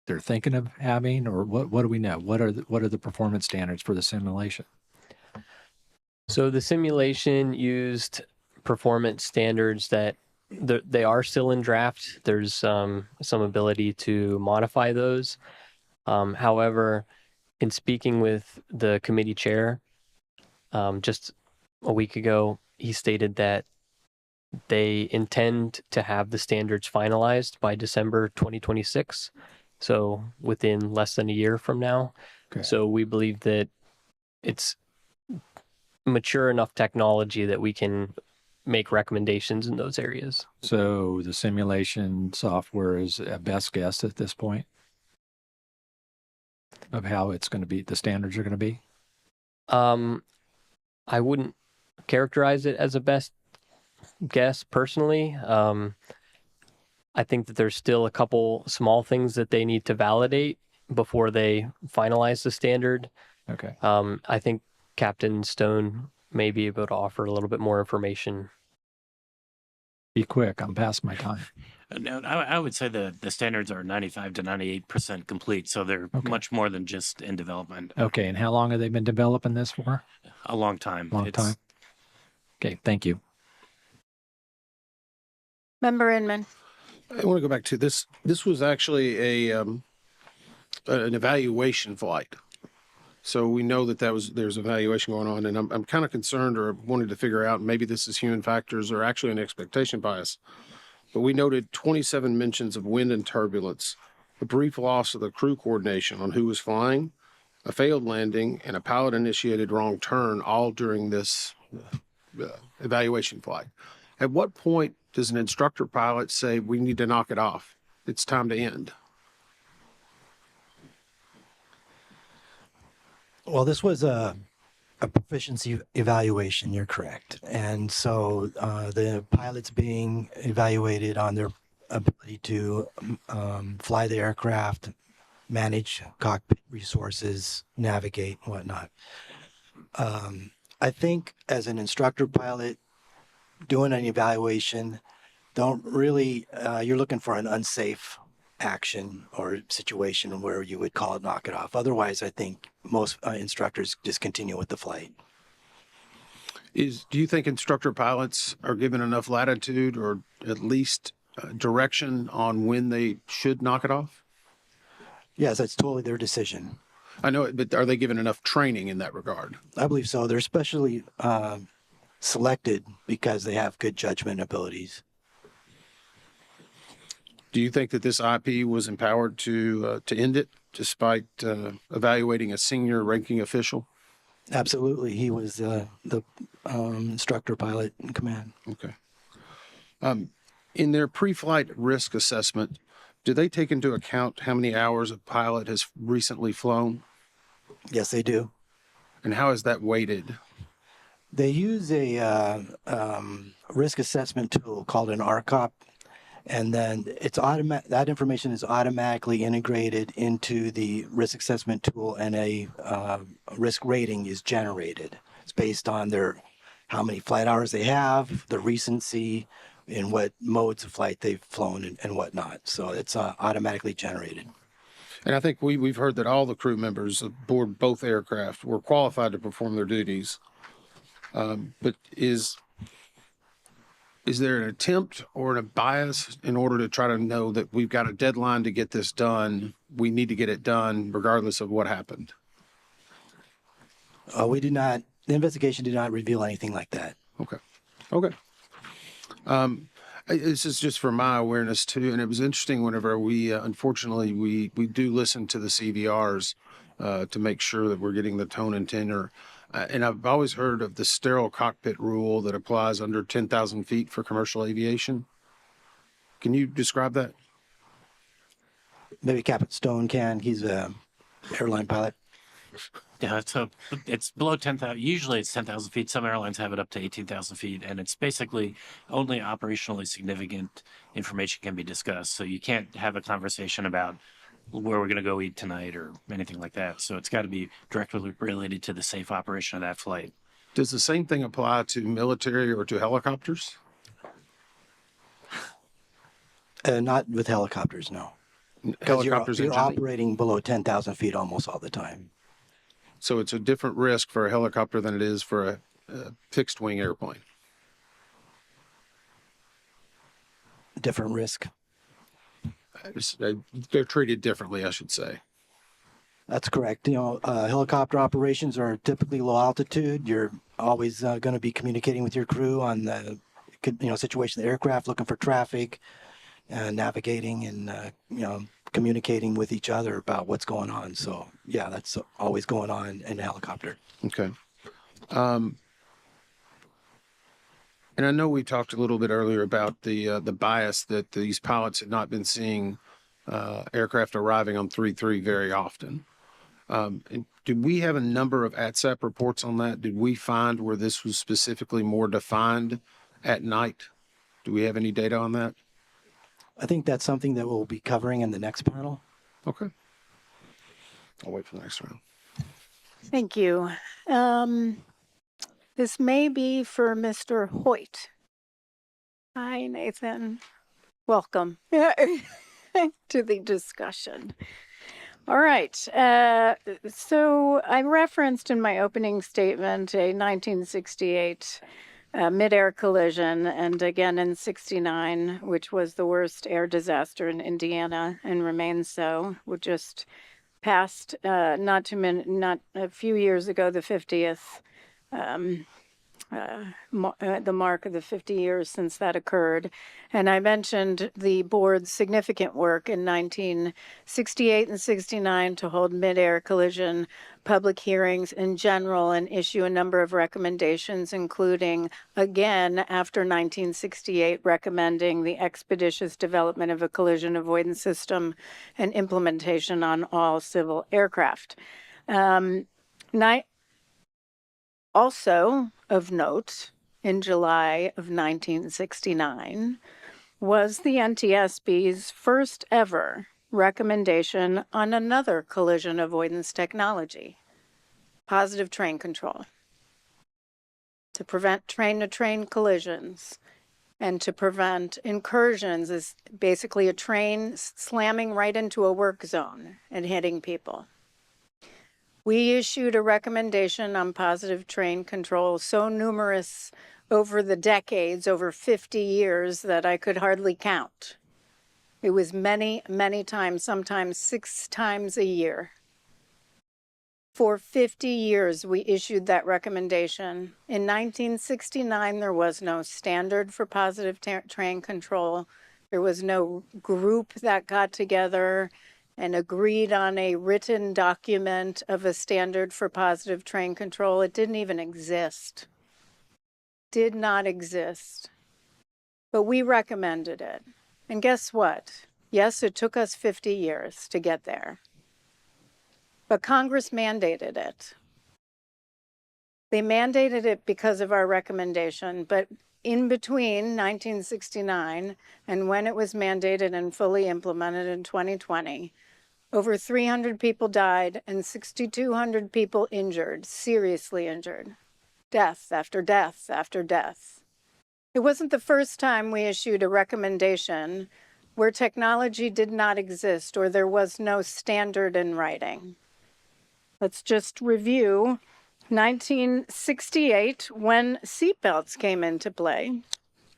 they're thinking of having, or what do we know? What are the performance standards for the simulation? So the simulation used performance standards that they are still in draft. There's some ability to modify those. However, in speaking with the committee chair just a week ago, he stated that they intend to have the standards finalized by December 2026, so within less than a year from now. Okay. So we believe that it's mature enough technology that we can make recommendations in those areas. So the simulation software is a best guess at this point of how it's going to be, the standards are going to be? I wouldn't characterize it as a best guess personally. I think that there's still a couple small things that they need to validate before they finalize the standard. Okay. I think Captain Stone may be able to offer a little bit more information. Be quick, I'm past my time. No, I would say the standards are 95 to 98% complete, so they're much more than just in development. Okay, and how long have they been developing this for? A long time. Long time. Okay, thank you. Member Inman. I want to go back to this. This was actually an evaluation flight. So we know that there's evaluation going on, and I'm kind of concerned or wanted to figure out maybe this is human factors or actually an expectation bias. But we noted 27 mentions of wind and turbulence, a brief loss of the crew coordination on who was flying, a failed landing, and a pilot-initiated wrong turn, all during this evaluation flight. At what point does an instructor pilot say, we need to knock it off? It's time to end. Well, this was a proficiency evaluation, you're correct. And so the pilots being evaluated on their ability to fly the aircraft, manage cockpit resources, navigate, whatnot. I think as an instructor pilot, doing an evaluation, don't really, you're looking for an unsafe action or situation where you would call it knock it off. Otherwise, I think most instructors just continue with the flight. Do you think instructor pilots are given enough latitude or at least direction on when they should knock it off? Yes, that's totally their decision. I know it, but are they given enough training in that regard? I believe so. They're specially selected because they have good judgment abilities. Do you think that this IP was empowered to end it, despite evaluating a senior ranking official? Absolutely, he was the instructor pilot in command. Okay. In their pre-flight risk assessment, do they take into account how many hours a pilot has recently flown? Yes, they do. And how is that weighted? They use a risk assessment tool called an RCOP. And then that information is automatically integrated into the risk assessment tool, and a risk rating is generated. It's based on how many flight hours they have, the recency, and what modes of flight they've flown and whatnot. So it's automatically generated. And I think we've heard that all the crew members aboard both aircraft were qualified to perform their duties. But is there an attempt or a bias in order to try to know that we've got a deadline to get this done? We need to get it done regardless of what happened. The investigation did not reveal anything like that. Okay. This is just for my awareness too. And it was interesting whenever unfortunately, we do listen to the CVRs to make sure that we're getting the tone and tenor. And I've always heard of the sterile cockpit rule that applies under 10,000 feet for commercial aviation. Can you describe that? Maybe Captain Stone can. He's a airline pilot. Yeah, so it's below 10,000. Usually it's 10,000 feet. Some airlines have it up to 18,000 feet, and it's basically only operationally significant information can be discussed. So you can't have a conversation about where we're going to go eat tonight or anything like that. So it's got to be directly related to the safe operation of that flight. Does the same thing apply to military or to helicopters? Not with helicopters, no. Helicopters you're operating below 10,000 feet almost all the time. So it's a different risk for a helicopter than it is for a fixed wing airplane. Different risk. They're treated differently, I should say. That's correct. Helicopter operations are typically low altitude. You're always going to be communicating with your crew on the situation of the aircraft, looking for traffic, navigating, and communicating with each other about what's going on. So yeah, that's always going on in a helicopter. Okay. And I know we talked a little bit earlier about the bias that these pilots had not been seeing aircraft arriving on 3-3 very often. Did we have a number of ATSAP reports on that? Did we find where this was specifically more defined at night? Do we have any data on that? I think that's something that we'll be covering in the next panel. Okay. I'll wait for the next round. Thank you. This may be for Mr. Hoyt. Hi, Nathan. welcome to the discussion. All right. So I referenced in my opening statement a 1968 Midair collision, and again in 69, which was the worst air disaster in Indiana and remains so. We just passed not a few years ago the 50th. The mark of the 50 years since that occurred. And I mentioned the board's significant work in 1968 and 69 to hold mid-air collision public hearings in general and issue a number of recommendations, including, again, after 1968, recommending the expeditious development of a collision avoidance system and implementation on all civil aircraft. Also of note, in July of 1969, was the NTSB's first ever recommendation on another collision avoidance technology, positive train control, to prevent train-to-train collisions and to prevent incursions, is basically a train slamming right into a work zone and hitting people. We issued a recommendation on positive train control so numerous over the decades, over 50 years, that I could hardly count. It was many, many times, sometimes 6 times a year. For 50 years, we issued that recommendation. In 1969, there was no standard for positive train control. There was no group that got together and agreed on a written document of a standard for positive train control. It didn't even exist. Did not exist. But we recommended it. And guess what? Yes, it took us 50 years to get there. But Congress mandated it. They mandated it because of our recommendation, but in between 1969 and when it was mandated and fully implemented in 2020, over 300 people died and 6,200 people injured, seriously injured. Death after death after death. It wasn't the first time we issued a recommendation where technology did not exist or there was no standard in writing. Let's just review 1968, when seatbelts came into play.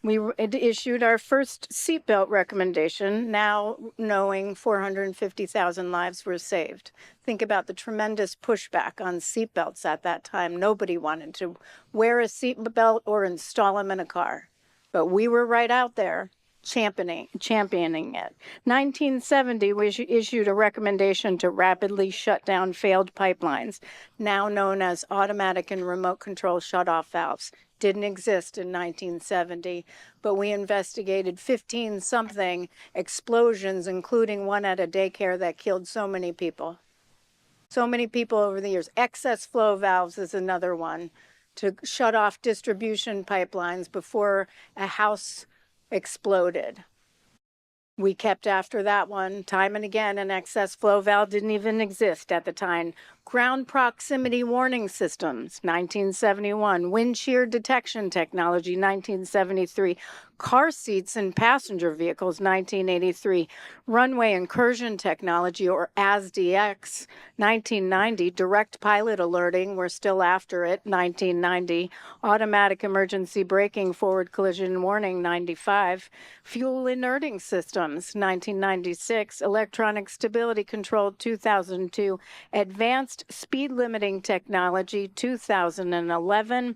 We issued our first seatbelt recommendation, now knowing 450,000 lives were saved. Think about the tremendous pushback on seatbelts at that time. Nobody wanted to wear a seatbelt or install them in a car. But we were right out there championing it. 1970, we issued a recommendation to rapidly shut down failed pipelines, now known as automatic and remote control shutoff valves. Didn't exist in 1970, but we investigated 15-something explosions, including one at a daycare that killed so many people. So many people over the years. Excess flow valves is another one, to shut off distribution pipelines before a house exploded. We kept after that one time and again. An excess flow valve didn't even exist at the time. Ground proximity warning systems, 1971. Wind shear detection technology, 1973. Car seats in passenger vehicles, 1983. Runway incursion technology, or ASDX, 1990. Direct pilot alerting, we're still after it, 1990. Automatic emergency braking, forward collision warning, 95. Fuel inerting systems, 1996. Electronic stability control, 2002. Advanced speed limiting technology, 2011.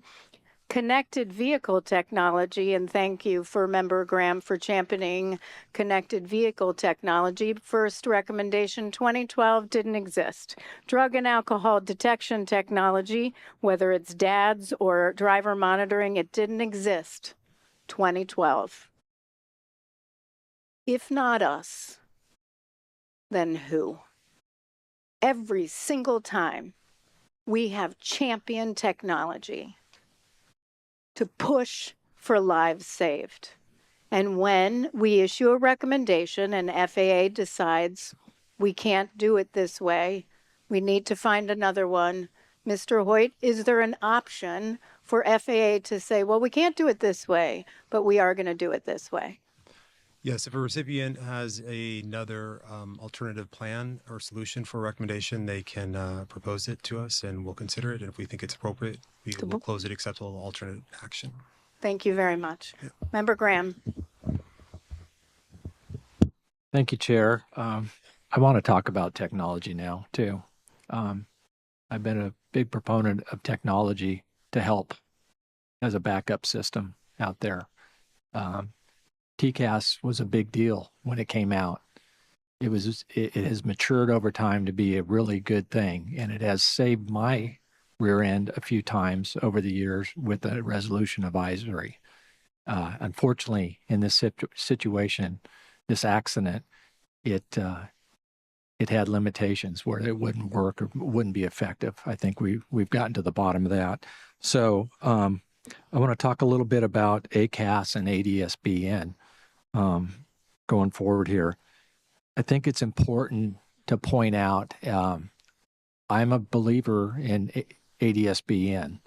Connected vehicle technology, and thank you for Member Graham for championing connected vehicle technology. First recommendation, 2012, didn't exist. Drug and alcohol detection technology, whether it's DADS or driver monitoring, it didn't exist. 2012. If not us, then who? Every single time we have championed technology to push for lives saved. And when we issue a recommendation and FAA decides we can't do it this way, we need to find another one. Mr. Hoyt, is there an option for FAA to say, well, we can't do it this way, but we are going to do it this way? Yes, if a recipient has another alternative plan or solution for a recommendation, they can propose it to us and we'll consider it. And if we think it's appropriate, we will close it acceptable alternate action. Thank you very much. Member Graham. Thank you, Chair. I want to talk about technology now, too. I've been a big proponent of technology to help as a backup system out there. TCAS was a big deal when it came out. It has matured over time to be a really good thing, and it has saved my rear end a few times over the years with a resolution advisory. Unfortunately, in this situation, this accident, it had limitations where it wouldn't work or wouldn't be effective. I think we've gotten to the bottom of that. So I want to talk a little bit about ACAS and ADSBN going forward here. I think it's important to point out I'm a believer in ADSBN,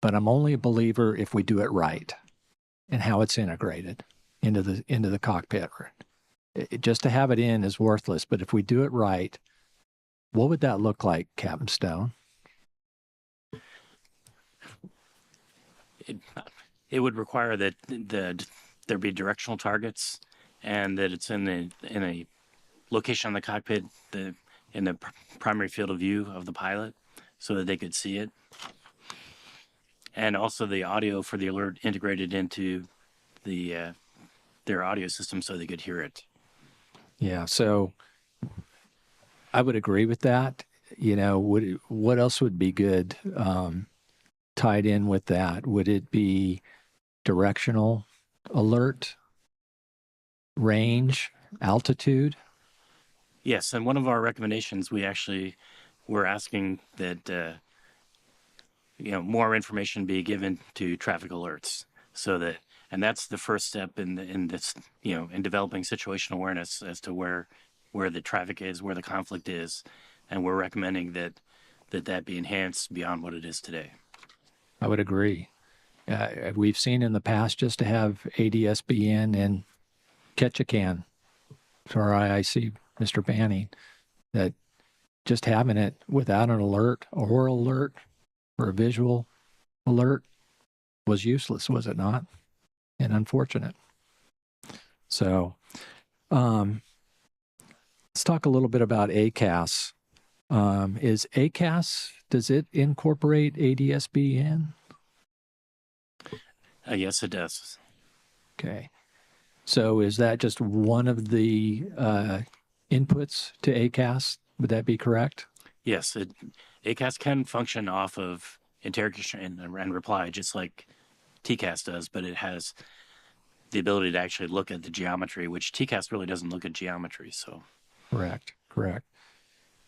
but I'm only a believer if we do it right and how it's integrated into the cockpit. Just to have it in is worthless, but if we do it right, what would that look like, Captain Stone? It would require that there be directional targets and that it's in a location on the cockpit in the primary field of view of the pilot so that they could see it. And also the audio for the alert integrated into their audio system so they could hear it. Yeah, so I would agree with that. You know, what else would be good tied in with that? Would it be directional alert, range, altitude? Yes, and one of our recommendations, we actually were asking that more information be given to traffic alerts, so that, and that's the first step in this, in developing situational awareness as to where the traffic is, where the conflict is, and we're recommending that be enhanced beyond what it is today. I would agree. We've seen in the past just to have ADSBN and Ketchikan for IIC, Mr. Banning, that just having it without an alert, a oral alert, or a visual alert was useless, was it not? And unfortunate. So let's talk a little bit about ACAS. Does it incorporate ADSBN? Yes, it does. Okay. So is that just one of the inputs to ACAS? Would that be correct? Yes, ACAS can function off of interrogation and reply, just like TCAS does, but it has the ability to actually look at the geometry, which TCAS really doesn't look at geometry. So, correct.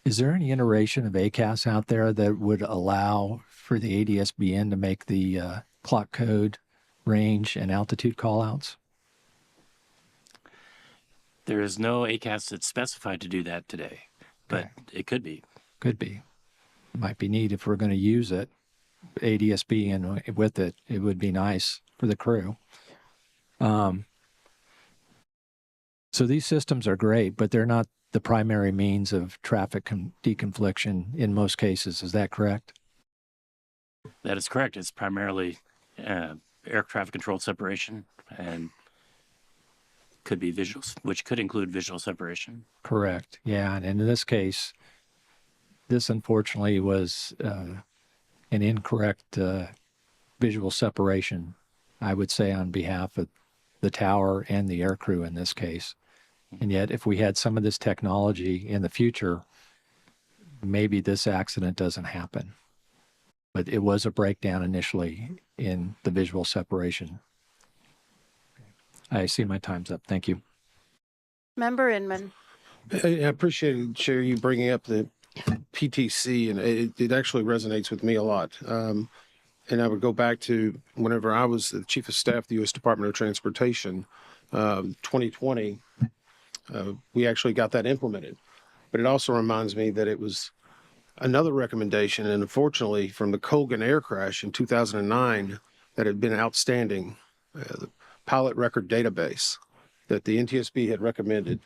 Is there any iteration of ACAS out there that would allow for the ADSBN to make the clock code, range, and altitude callouts? There is no ACAS that's specified to do that today, but it could be. Could be. Might be neat if we're going to use it. ADSBN with it, it would be nice for the crew. So these systems are great, but they're not the primary means of traffic deconfliction in most cases. Is that correct? That is correct. It's primarily air traffic control separation and could be visuals, which could include visual separation. Correct. Yeah. And in this case, this unfortunately was an incorrect visual separation, I would say, on behalf of the tower and the aircrew in this case. And yet, if we had some of this technology in the future, maybe this accident doesn't happen. But it was a breakdown initially in the visual separation. I see my time's up. Thank you. Member Inman. I appreciate, Chair, you bringing up the PTC, and it actually resonates with me a lot. And I would go back to whenever I was the Chief of Staff of the U.S. Department of Transportation, 2020, we actually got that implemented. But it also reminds me that it was another recommendation, and unfortunately from the Colgan air crash in 2009, that had been outstanding, the pilot record database. that the NTSB had recommended,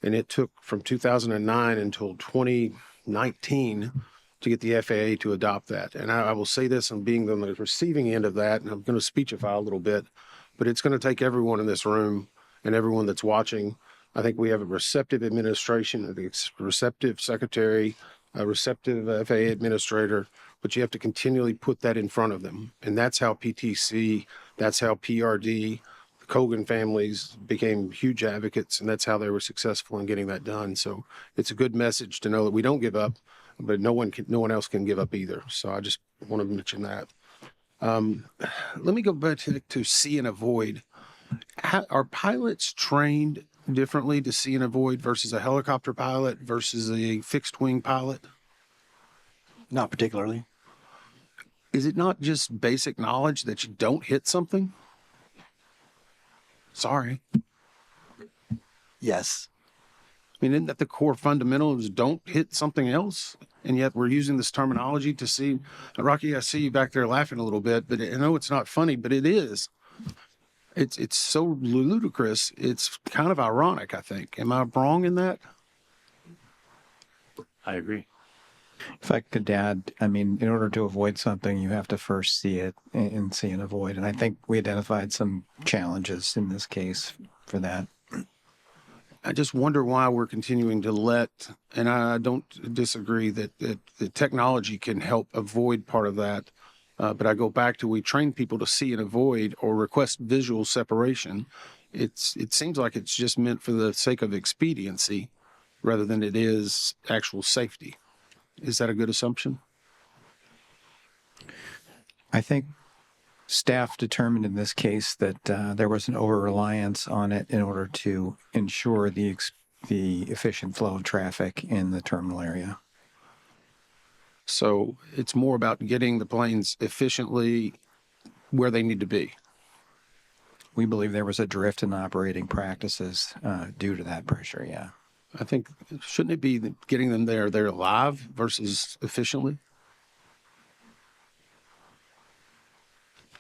and it took from 2009 until 2019 to get the FAA to adopt that. And I will say this, and being on the receiving end of that, and I'm going to speechify a little bit, but it's going to take everyone in this room and everyone that's watching. I think we have a receptive administration, a receptive secretary, a receptive FAA administrator, but you have to continually put that in front of them. And that's how PTC, that's how PRD, the Kogan families became huge advocates, and that's how they were successful in getting that done. So it's a good message to know that we don't give up, but no one else can give up either. So I just want to mention that. Let me go back to see and avoid. Are pilots trained differently to see and avoid versus a helicopter pilot versus a fixed wing pilot? Not particularly. Is it not just basic knowledge that you don't hit something? Sorry. Yes. I mean, isn't that the core fundamentals? Don't hit something else. And yet we're using this terminology to see. Rocky, I see you back there laughing a little bit, but I know it's not funny, but it is. It's so ludicrous. It's kind of ironic, I think. Am I wrong in that? I agree. If I could add, I mean, in order to avoid something, you have to first see it and see and avoid. And I think we identified some challenges in this case for that. I just wonder why we're continuing to let, and I don't disagree that the technology can help avoid part of that. But I go back to, we train people to see and avoid or request visual separation. It seems like it's just meant for the sake of expediency rather than it is actual safety. Is that a good assumption? I think staff determined in this case that there was an over-reliance on it in order to ensure the efficient flow of traffic in the terminal area. So it's more about getting the planes efficiently where they need to be. We believe there was a drift in operating practices due to that pressure, yeah. I think, shouldn't it be getting them there live versus efficiently?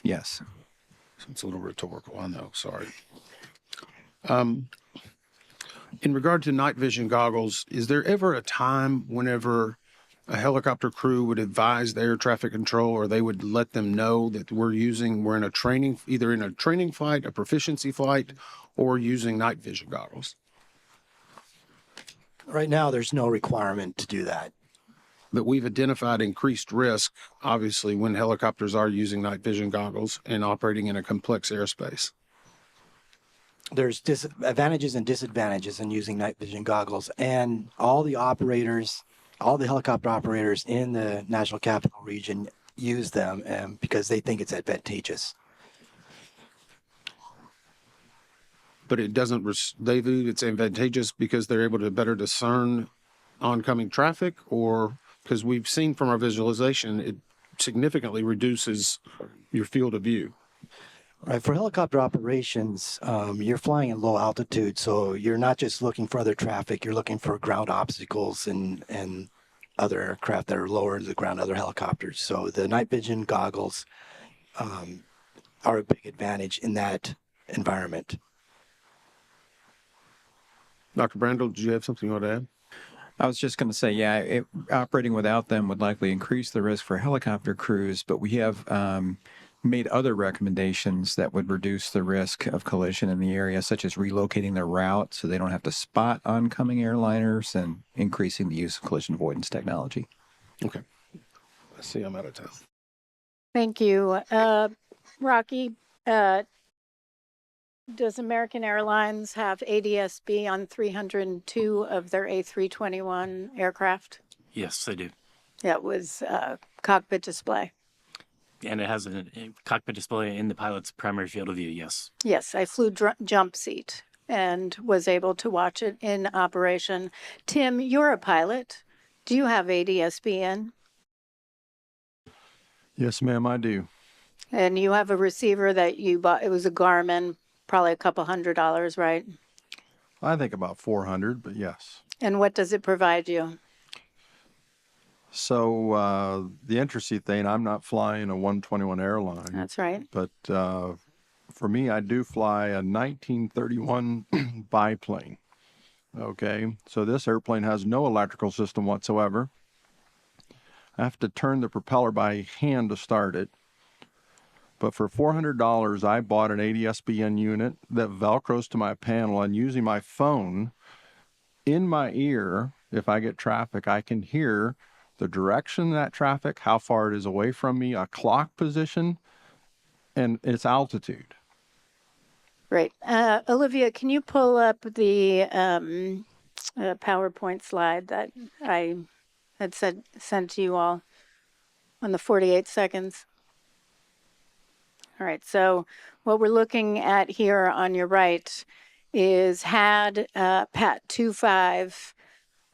Yes. It's a little rhetorical, I know, sorry. In regard to night vision goggles, is there ever a time whenever a helicopter crew would advise the air traffic control, or they would let them know that we're in a training, either in a training flight, a proficiency flight, or using night vision goggles? Right now, there's no requirement to do that. But we've identified increased risk, obviously, when helicopters are using night vision goggles and operating in a complex airspace. There's advantages and disadvantages in using night vision goggles, and all the helicopter operators in the National Capital Region use them because they think it's advantageous. But it doesn't, they view it's advantageous because they're able to better discern oncoming traffic, or because we've seen from our visualization, it significantly reduces your field of view. Right. For helicopter operations, you're flying at low altitude, so you're not just looking for other traffic, you're looking for ground obstacles and other aircraft that are lower to the ground, other helicopters. So the night vision goggles are a big advantage in that environment. Dr. Brandel, did you have something you want to add? I was just going to say, yeah, operating without them would likely increase the risk for helicopter crews, but we have made other recommendations that would reduce the risk of collision in the area, such as relocating their route so they don't have to spot oncoming airliners and increasing the use of collision avoidance technology. Okay. I see I'm out of time. Thank you. Rocky, does American Airlines have ADSB on 302 of their A321 aircraft? Yes, they do. That was cockpit display. And it has a cockpit display in the pilot's primary field of view, yes. Yes, I flew jump seat and was able to watch it in operation. Tim, you're a pilot. Do you have ADSB in? Yes, ma'am, I do. And you have a receiver that you bought. It was a Garmin, probably a couple $100, right? I think about 400, but yes. And what does it provide you? So the interesting thing, I'm not flying a 121 airline. That's right. But For me, I do fly a 1931 biplane. Okay, so this airplane has no electrical system whatsoever. I have to turn the propeller by hand to start it. But for $400, I bought an ADS-BN unit that velcros to my panel, and using my phone in my ear, if I get traffic, I can hear the direction of that traffic, how far it is away from me, a clock position, and its altitude. Great. Olivia, can you pull up the PowerPoint slide that I had sent to you all on the 48 seconds? All right, so what we're looking at here on your right is had PAT 25,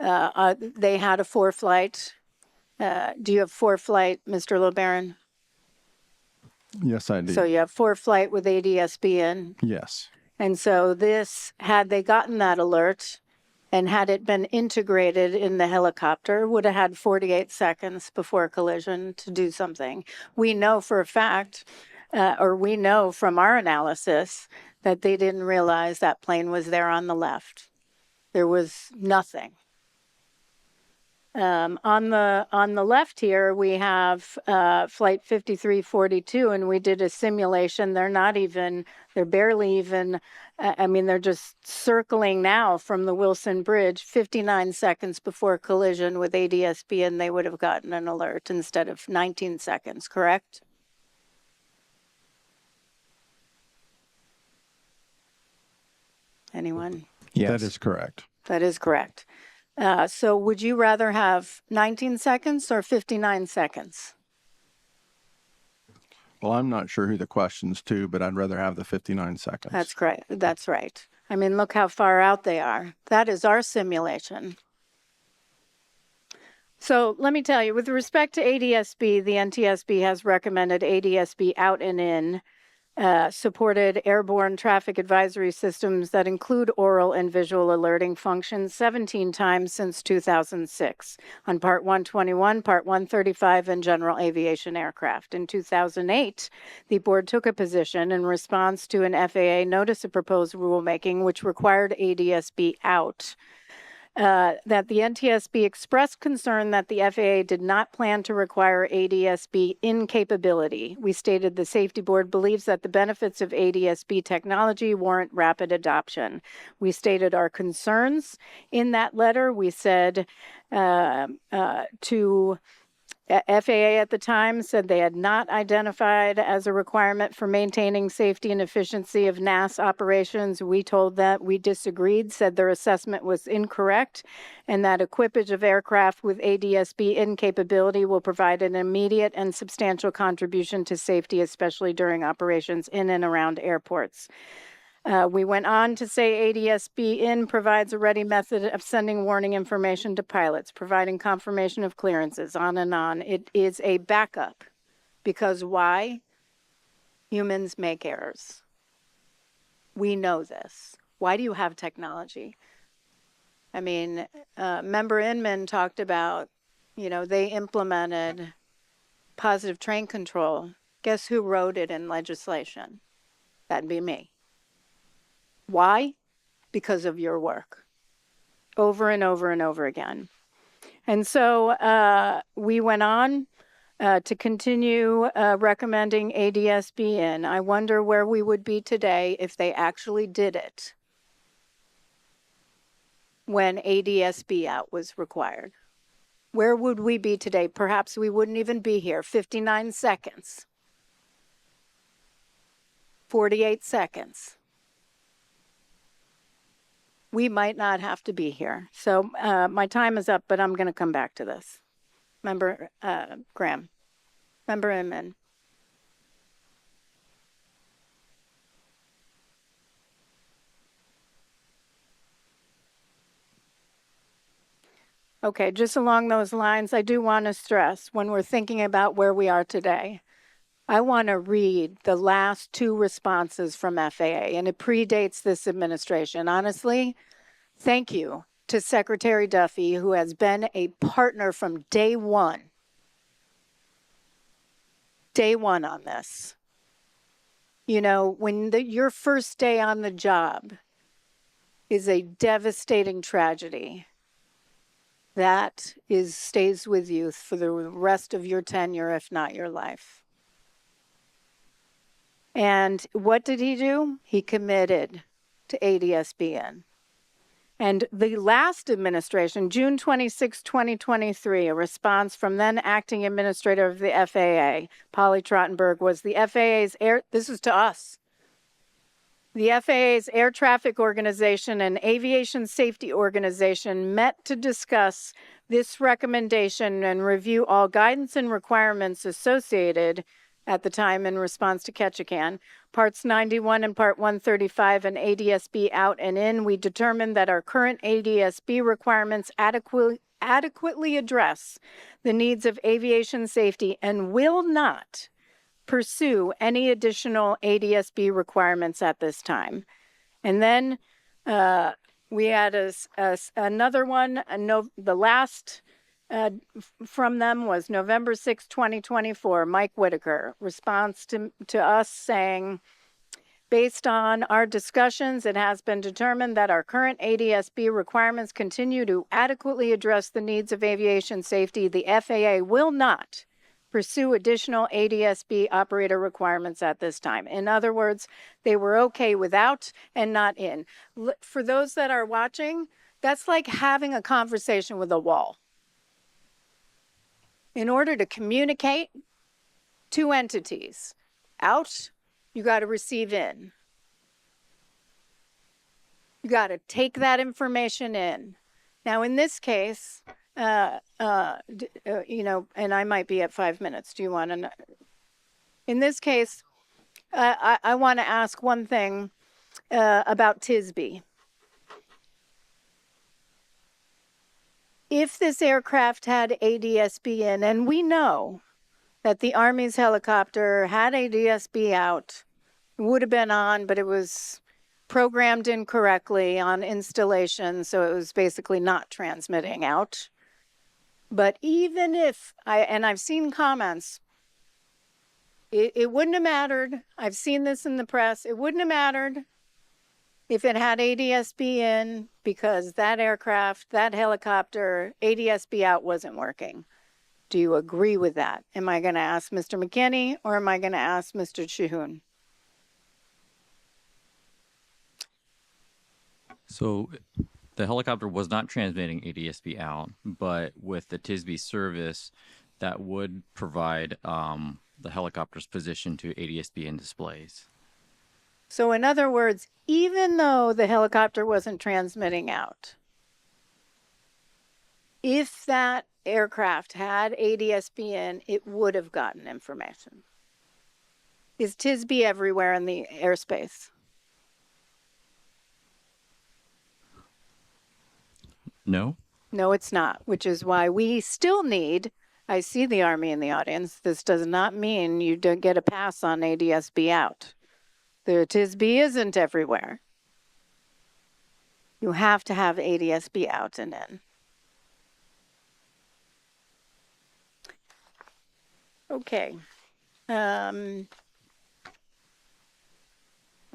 they had a 4-flight. Do you have 4-flight, Mr. LeBaron? Yes, I do. So you have 4-flight with ADS-B in. Yes. And so this, had they gotten that alert and had it been integrated in the helicopter, would have had 48 seconds before collision to do something. We know for a fact, or we know from our analysis, that they didn't realize that plane was there on the left. There was nothing. On the left here, we have flight 5342, and we did a simulation. They're barely even, they're just circling now from the Wilson Bridge 59 seconds before collision with ADS-B, and they would have gotten an alert instead of 19 seconds, correct? Anyone? Yes. That is correct. That is correct. So would you rather have 19 seconds or 59 seconds? Well, I'm not sure who the question's to, but I'd rather have the 59 seconds. That's correct. That's right. I mean, look how far out they are. That is our simulation. So let me tell you, with respect to ADS-B, the NTSB has recommended ADS-B out and in supported airborne traffic advisory systems that include oral and visual alerting functions 17 times since 2006 on Part 121, Part 135, and general aviation aircraft. In 2008, the board took a position in response to an FAA notice of proposed rulemaking which required ADS-B out. That the NTSB expressed concern that the FAA did not plan to require ADS-B in capability. We stated the safety board believes that the benefits of ADS-B technology warrant rapid adoption. We stated our concerns in that letter. We said to FAA at the time said they had not identified as a requirement for maintaining safety and efficiency of NAS operations. We told that we disagreed, said their assessment was incorrect, and that equipage of aircraft with ADS-B in capability will provide an immediate and substantial contribution to safety, especially during operations in and around airports. We went on to say ADS-B in provides a ready method of sending warning information to pilots, providing confirmation of clearances, on and on. It is a backup because why? Humans make errors. We know this. Why do you have technology? I mean, Member Inman talked about, they implemented positive train control. Guess who wrote it in legislation? That'd be me. Why? Because of your work. Over and over and over again. And so we went on to continue recommending ADS-B in. I wonder where we would be today if they actually did it when ADS-B out was required. Where would we be today? Perhaps we wouldn't even be here. 59 seconds. 48 seconds. We might not have to be here. So my time is up, but I'm going to come back to this. Member Graham. Member Inman. Okay, just along those lines, I do want to stress when we're thinking about where we are today, I want to read the last two responses from FAA, and it predates this administration. Honestly, thank you to Secretary Duffy, who has been a partner from day one. Day one on this. You know, when your first day on the job is a devastating tragedy, that stays with you for the rest of your tenure, if not your life. And what did he do? He committed to ADSBN. And the last administration, June 26, 2023, a response from then acting administrator of the FAA, Polly Trottenberg, was the FAA's this is to us. The FAA's Air Traffic Organization and Aviation Safety Organization met to discuss this recommendation and review all guidance and requirements associated at the time in response to Ketchikan. Parts 91 and Part 135 and ADSB out and in, we determined that our current ADSB requirements adequately address the needs of aviation safety and will not pursue any additional ADSB requirements at this time. And then we had another one, the last from them was November 6, 2024, Mike Whitaker, response to us saying, based on our discussions, it has been determined that our current ADSB requirements continue to adequately address the needs of aviation safety. The FAA will not pursue additional ADSB operator requirements at this time. In other words, they were okay without and not in. For those that are watching, that's like having a conversation with a wall. In order to communicate two entities, out, you got to receive in. You got to take that information in. Now, in this case, you know, and I might be at 5 minutes. Do you want to know? In this case, I want to ask one thing about TSB. If this aircraft had ADSB in, and we know that the Army's helicopter had ADSB out, it would have been on, but it was programmed incorrectly on installation, so it was basically not transmitting out. But even if, I've seen comments, it wouldn't have mattered. I've seen this in the press. It wouldn't have mattered if it had ADSB in, because that aircraft, that helicopter, ADSB out wasn't working. Do you agree with that? Am I going to ask Mr. McKinney or am I going to ask Mr. Chihoun? So the helicopter was not transmitting ADSB out, but with the TSB service, that would provide the helicopter's position to ADSB in displays. So in other words, even though the helicopter wasn't transmitting out, if that aircraft had ADSB in, it would have gotten information. Is TSB everywhere in the airspace? No. No, it's not, which is why we still need, I see the Army in the audience, this does not mean you don't get a pass on ADSB out. The TSB isn't everywhere. You have to have ADSB out and in. Okay.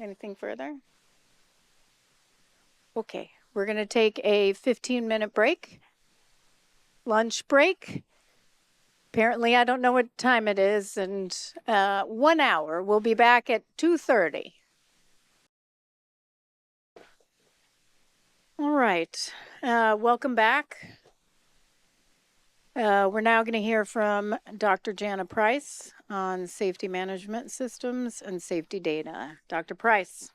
Anything further? Okay, we're going to take a 15-minute break, lunch break. Apparently, I don't know what time it is, and 1 hour. We'll be back at 2:30. All right, welcome back. We're now going to hear from Dr. Jana Price on safety management systems and safety data. Dr. Price.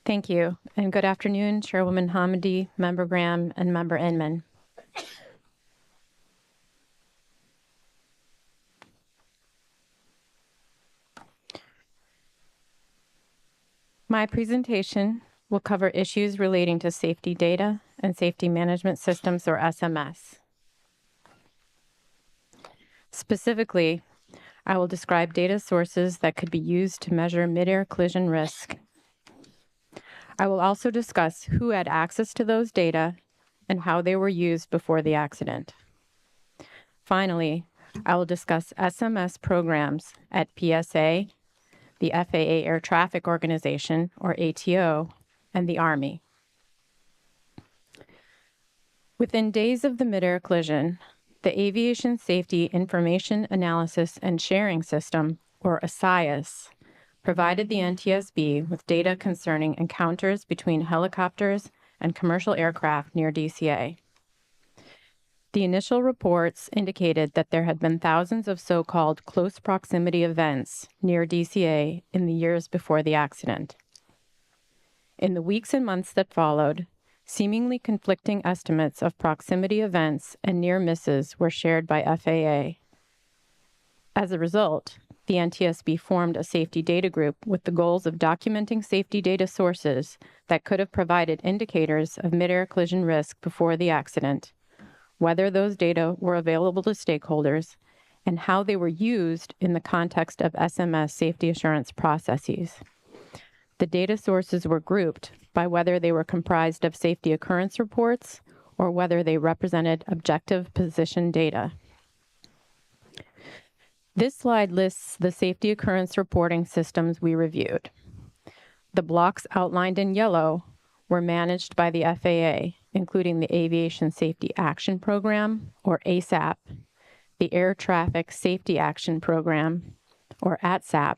Thank you, and good afternoon, Chairwoman Hamady, Member Graham, and Member Inman. My presentation will cover issues relating to safety data and safety management systems, or SMS. Specifically, I will describe data sources that could be used to measure midair collision risk. I will also discuss who had access to those data and how they were used before the accident. Finally, I will discuss SMS programs at PSA, the FAA Air Traffic Organization, or ATO, and the Army. Within days of the Midair collision, the Aviation Safety Information Analysis and Sharing System, or ASIAS, provided the NTSB with data concerning encounters between helicopters and commercial aircraft near DCA. The initial reports indicated that there had been thousands of so-called close proximity events near DCA in the years before the accident. In the weeks and months that followed, seemingly conflicting estimates of proximity events and near misses were shared by FAA. As a result, the NTSB formed a safety data group with the goals of documenting safety data sources that could have provided indicators of midair collision risk before the accident, whether those data were available to stakeholders, and how they were used in the context of SMS safety assurance processes. The data sources were grouped by whether they were comprised of safety occurrence reports or whether they represented objective position data. This slide lists the safety occurrence reporting systems we reviewed. The blocks outlined in yellow were managed by the FAA, including the Aviation Safety Action Program, or ASAP, the Air Traffic Safety Action Program, or ATSAP,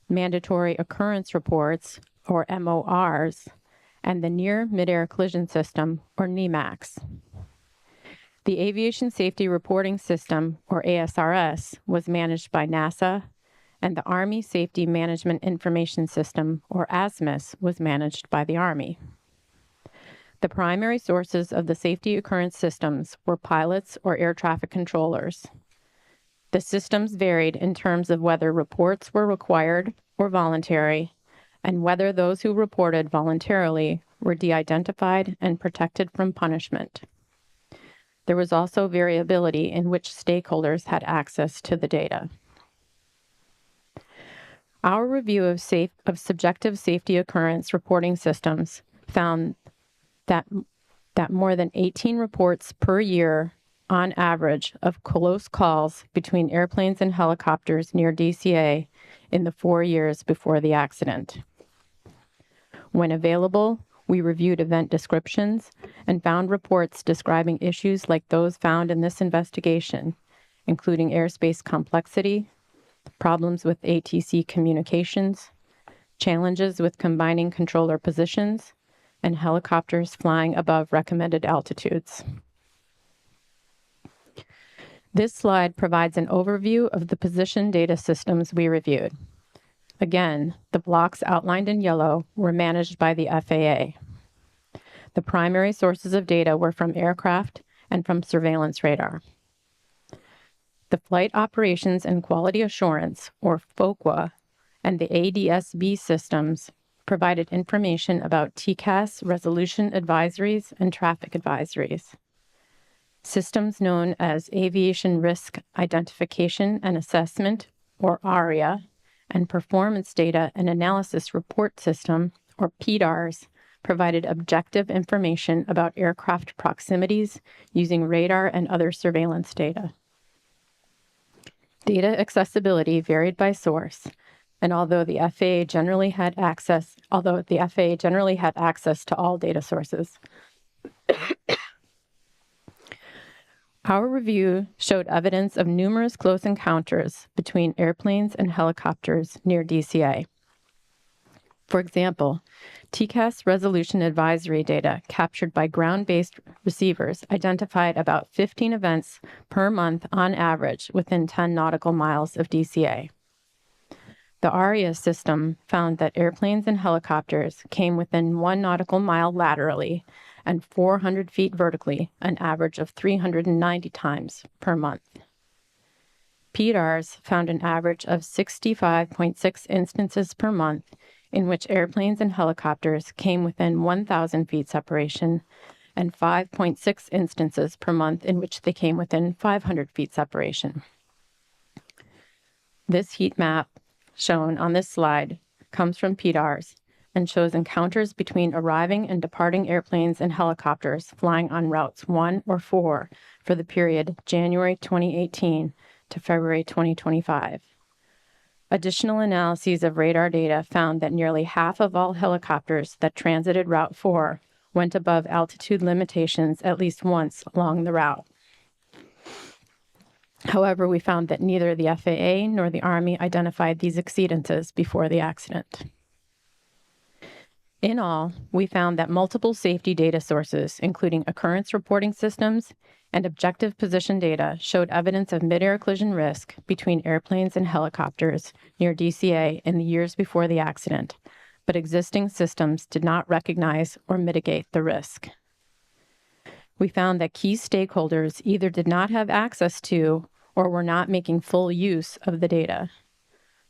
Mandatory Occurrence Reports, or MORs, and the Near Midair Collision System, or NEMACS. The Aviation Safety Reporting System, or ASRS, was managed by NASA, and the Army Safety Management Information System, or ASMIS, was managed by the Army. The primary sources of the safety occurrence systems were pilots or air traffic controllers. The systems varied in terms of whether reports were required or voluntary, and whether those who reported voluntarily were de-identified and protected from punishment. There was also variability in which stakeholders had access to the data. Our review of subjective safety occurrence reporting systems found that more than 18 reports per year on average of close calls between airplanes and helicopters near DCA in the 4 years before the accident. When available, we reviewed event descriptions and found reports describing issues like those found in this investigation, including airspace complexity, problems with ATC communications, challenges with combining controller positions, and helicopters flying above recommended altitudes. This slide provides an overview of the position data systems we reviewed. Again, the blocks outlined in yellow were managed by the FAA. The primary sources of data were from aircraft and from surveillance radar. The Flight Operations and Quality Assurance, or FOQA, and the ADSB systems provided information about TCAS resolution advisories and traffic advisories. Systems known as Aviation Risk Identification and Assessment, or ARIA, and Performance Data and Analysis Report System, or PDARS, provided objective information about aircraft proximities using radar and other surveillance data. Data accessibility varied by source, and although the FAA generally had access to all data sources, our review showed evidence of numerous close encounters between airplanes and helicopters near DCA. For example, TCAS resolution advisory data captured by ground-based receivers identified about 15 events per month on average within 10 nautical miles of DCA. The ARIA system found that airplanes and helicopters came within 1 nautical mile laterally and 400 feet vertically, an average of 390 times per month. PDARS found an average of 65.6 instances per month in which airplanes and helicopters came within 1,000 feet separation, and 5.6 instances per month in which they came within 500 feet separation. This heat map shown on this slide comes from PDARS and shows encounters between arriving and departing airplanes and helicopters flying on routes 1 or 4 for the period January 2018 to February 2025. Additional analyses of radar data found that nearly half of all helicopters that transited Route 4 went above altitude limitations at least once along the route. However, we found that neither the FAA nor the Army identified these exceedances before the accident. In all, we found that multiple safety data sources, including occurrence reporting systems and objective position data, showed evidence of mid-air collision risk between airplanes and helicopters near DCA in the years before the accident, but existing systems did not recognize or mitigate the risk. We found that key stakeholders either did not have access to or were not making full use of the data.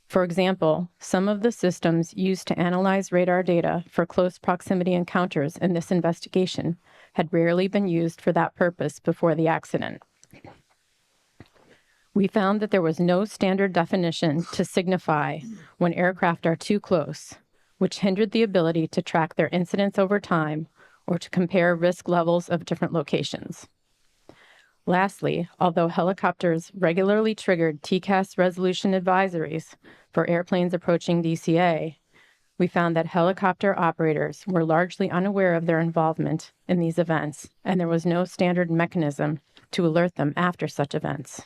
For example, some of the systems used to analyze radar data for close proximity encounters in this investigation had rarely been used for that purpose before the accident. We found that there was no standard definition to signify when aircraft are too close, which hindered the ability to track their incidents over time or to compare risk levels of different locations. Lastly, although helicopters regularly triggered TCAS resolution advisories for airplanes approaching DCA, we found that helicopter operators were largely unaware of their involvement in these events, and there was no standard mechanism to alert them after such events.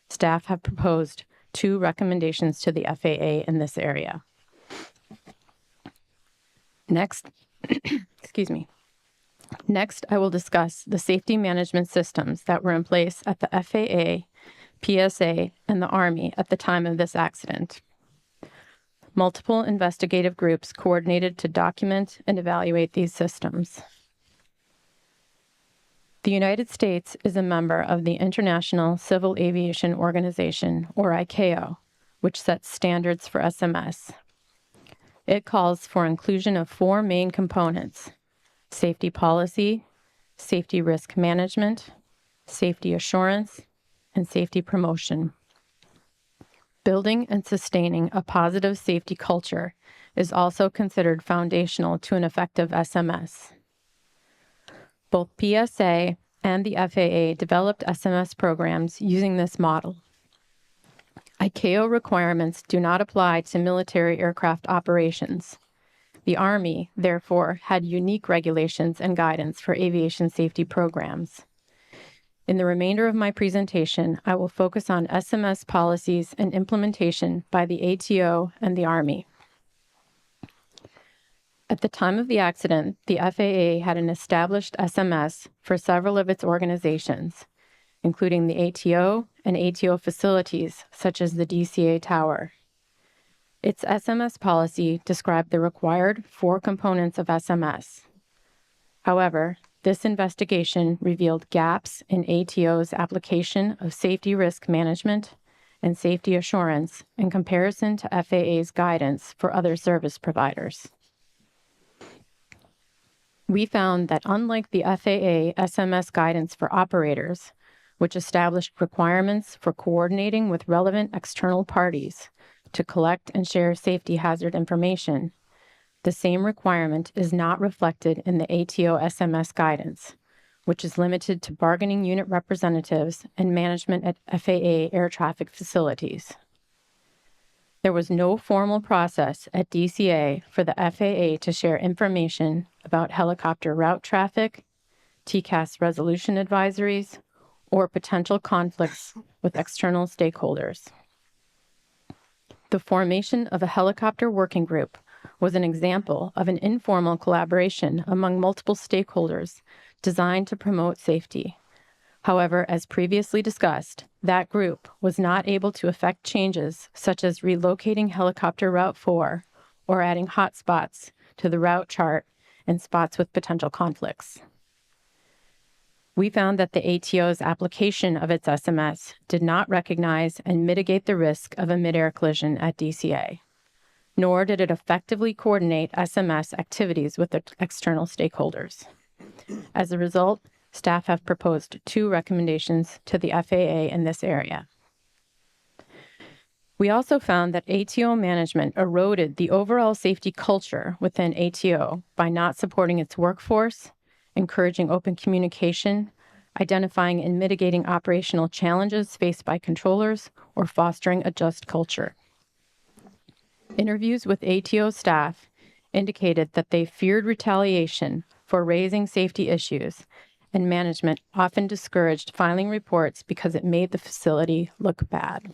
Staff have proposed 2 recommendations to the FAA in this area. Next, excuse me. Next, I will discuss the safety management systems that were in place at the FAA, PSA, and the Army at the time of this accident. Multiple investigative groups coordinated to document and evaluate these systems. The United States is a member of the International Civil Aviation Organization, or ICAO, which sets standards for SMS. It calls for inclusion of 4 main components: safety policy, safety risk management, safety assurance, and safety promotion. Building and sustaining a positive safety culture is also considered foundational to an effective SMS. Both PSA and the FAA developed SMS programs using this model. ICAO requirements do not apply to military aircraft operations. The Army, therefore, had unique regulations and guidance for aviation safety programs. In the remainder of my presentation, I will focus on SMS policies and implementation by the ATO and the Army. At the time of the accident, the FAA had an established SMS for several of its organizations, including the ATO and ATO facilities, such as the DCA Tower. Its SMS policy described the required 4 components of SMS. However, this investigation revealed gaps in ATO's application of safety risk management and safety assurance in comparison to FAA's guidance for other service providers. We found that unlike the FAA SMS guidance for operators, which established requirements for coordinating with relevant external parties to collect and share safety hazard information, the same requirement is not reflected in the ATO SMS guidance, which is limited to bargaining unit representatives and management at FAA air traffic facilities. There was no formal process at DCA for the FAA to share information about helicopter route traffic, TCAS resolution advisories, or potential conflicts with external stakeholders. The formation of a helicopter working group was an example of an informal collaboration among multiple stakeholders designed to promote safety. However, as previously discussed, that group was not able to effect changes such as relocating helicopter Route 4 or adding hotspots to the route chart and spots with potential conflicts. We found that the ATO's application of its SMS did not recognize and mitigate the risk of a mid-air collision at DCA, nor did it effectively coordinate SMS activities with the external stakeholders. As a result, staff have proposed 2 recommendations to the FAA in this area. We also found that ATO management eroded the overall safety culture within ATO by not supporting its workforce, encouraging open communication, identifying and mitigating operational challenges faced by controllers, or fostering a just culture. Interviews with ATO staff indicated that they feared retaliation for raising safety issues, and management often discouraged filing reports because it made the facility look bad.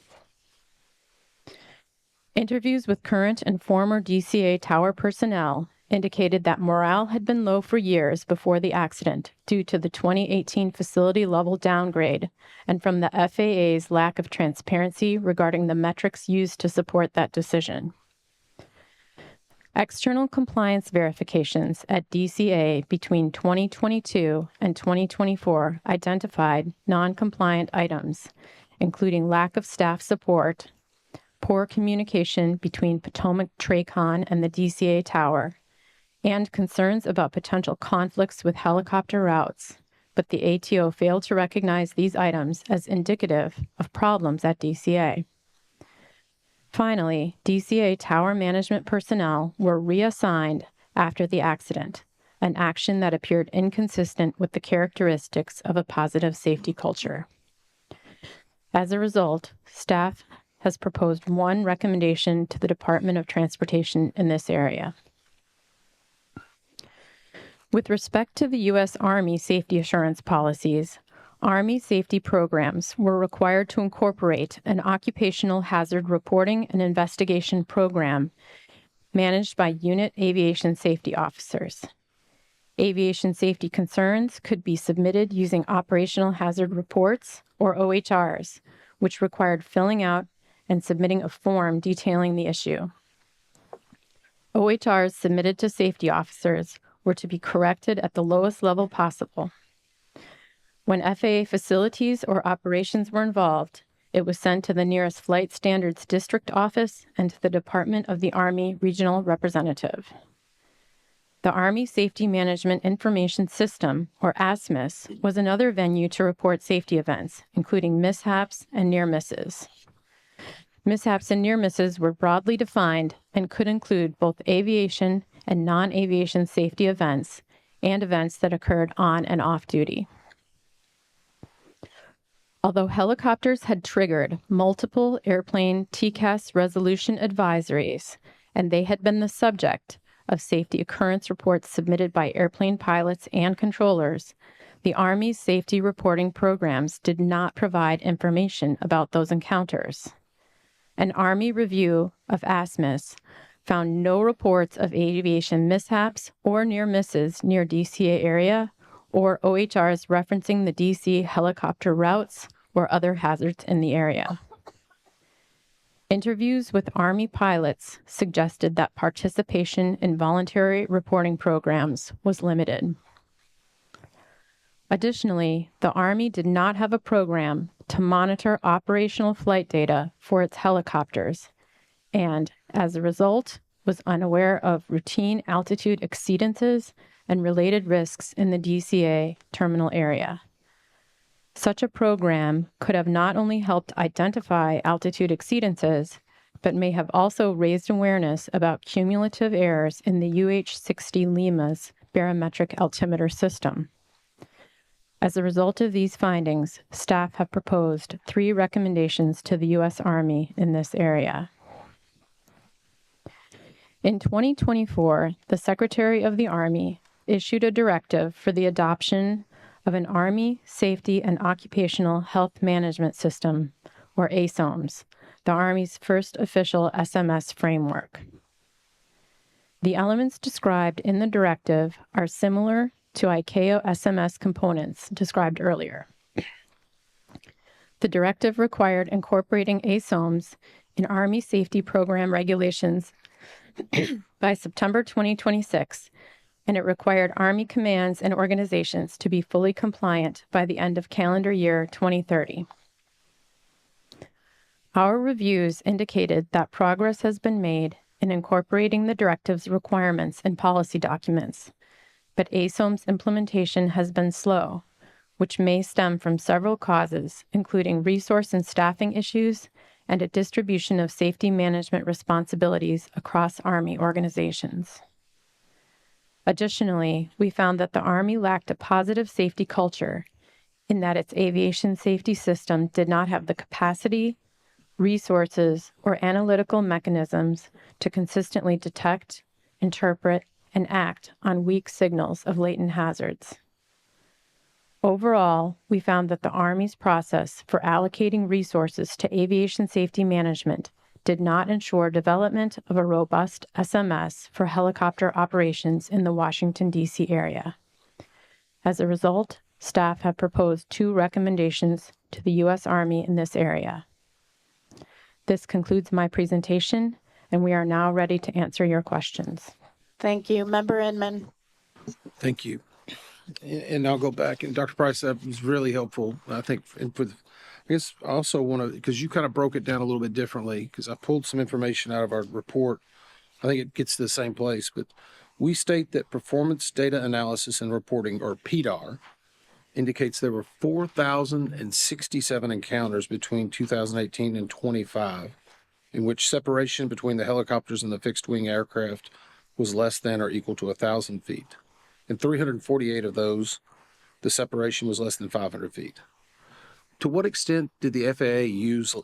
Interviews with current and former DCA tower personnel indicated that morale had been low for years before the accident due to the 2018 facility level downgrade and from the FAA's lack of transparency regarding the metrics used to support that decision. External compliance verifications at DCA between 2022 and 2024 identified non-compliant items, including lack of staff support, poor communication between Potomac TRACON and the DCA tower, and concerns about potential conflicts with helicopter routes, but the ATO failed to recognize these items as indicative of problems at DCA. Finally, DCA tower management personnel were reassigned after the accident, an action that appeared inconsistent with the characteristics of a positive safety culture. As a result, staff has proposed one recommendation to the Department of Transportation in this area. With respect to the U.S. Army safety assurance policies, Army safety programs were required to incorporate an occupational hazard reporting and investigation program managed by unit aviation safety officers. Aviation safety concerns could be submitted using operational hazard reports, or OHRs, which required filling out and submitting a form detailing the issue. OHRs submitted to safety officers were to be corrected at the lowest level possible. When FAA facilities or operations were involved, it was sent to the nearest Flight Standards District Office and to the Department of the Army Regional Representative. The Army Safety Management Information System, or ASMIS, was another venue to report safety events, including mishaps and near misses. Mishaps and near misses were broadly defined and could include both aviation and non-aviation safety events and events that occurred on and off duty. Although helicopters had triggered multiple airplane TCAS resolution advisories, and they had been the subject of safety occurrence reports submitted by airplane pilots and controllers, the Army's safety reporting programs did not provide information about those encounters. An Army review of ASMIS found no reports of aviation mishaps or near misses near DCA area or OHRs referencing the DC helicopter routes or other hazards in the area. Interviews with Army pilots suggested that participation in voluntary reporting programs was limited. Additionally, the Army did not have a program to monitor operational flight data for its helicopters, and as a result, was unaware of routine altitude exceedances and related risks in the DCA terminal area. Such a program could have not only helped identify altitude exceedances, but may have also raised awareness about cumulative errors in the UH-60 Lima's barometric altimeter system. As a result of these findings, staff have proposed 3 recommendations to the U.S. Army in this area. In 2024, the Secretary of the Army issued a directive for the adoption of an Army Safety and Occupational Health Management System, or ASOMS, the Army's first official SMS framework. The elements described in the directive are similar to ICAO SMS components described earlier. The directive required incorporating ASOMS in Army Safety Program regulations by September 2026, and it required Army commands and organizations to be fully compliant by the end of calendar year 2030. Our reviews indicated that progress has been made in incorporating the directive's requirements in policy documents, but ASOM's implementation has been slow, which may stem from several causes, including resource and staffing issues and a distribution of safety management responsibilities across Army organizations. Additionally, we found that the Army lacked a positive safety culture in that its aviation safety system did not have the capacity, resources, or analytical mechanisms to consistently detect, interpret, and act on weak signals of latent hazards. Overall, we found that the Army's process for allocating resources to aviation safety management did not ensure development of a robust SMS for helicopter operations in the Washington, D.C. area. As a result, staff have proposed 2 recommendations to the U.S. Army in this area. This concludes my presentation, and we are now ready to answer your questions. Thank you. Member Inman. Thank you. And I'll go back. And Dr. Price, that was really helpful. I think, and for I guess I also want to, because you kind of broke it down a little bit differently, because I pulled some information out of our report. I think it gets to the same place, but we state that performance data analysis and reporting, or PDAR, indicates there were 4,067 encounters between 2018 and 25, in which separation between the helicopters and the fixed-wing aircraft was less than or equal to 1,000 feet. In 348 of those, the separation was less than 500 feet. To what extent did the FAA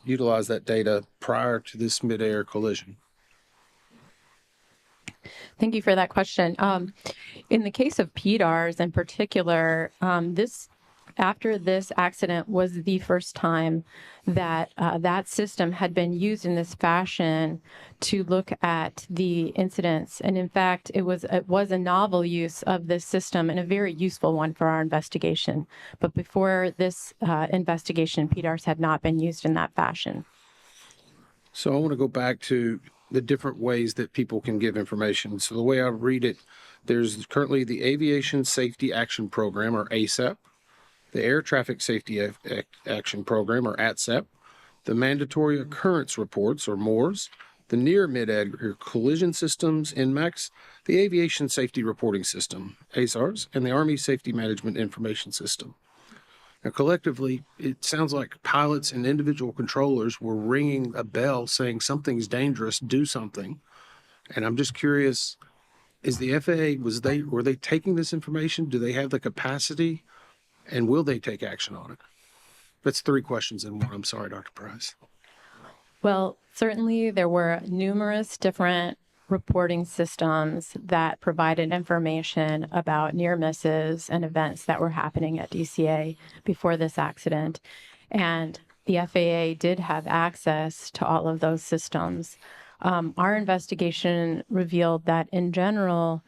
utilize that data prior to this midair collision? Thank you for that question. In the case of PDARs in particular, after this accident was the first time that that system had been used in this fashion to look at the incidents. And in fact, it was a novel use of this system and a very useful one for our investigation. But before this investigation, PDARs had not been used in that fashion. So I want to go back to the different ways that people can give information. So the way I read it, there's currently the Aviation Safety Action Program, or ASAP, the Air Traffic Safety Action Program, or ATSAP, the Mandatory Occurrence Reports, or MORS, the Near Mid-Air Collision Systems, NMACS, the Aviation Safety Reporting System, ASARS, and the Army Safety Management Information System. Now, collectively, it sounds like pilots and individual controllers were ringing a bell saying something's dangerous, do something. And I'm just curious, is the FAA, were they taking this information? Do they have the capacity? And will they take action on it? That's 3 questions in one. I'm sorry, Dr. Price. Well, certainly there were numerous different reporting systems that provided information about near misses and events that were happening at DCA before this accident. And the FAA did have access to all of those systems. Our investigation revealed that in general,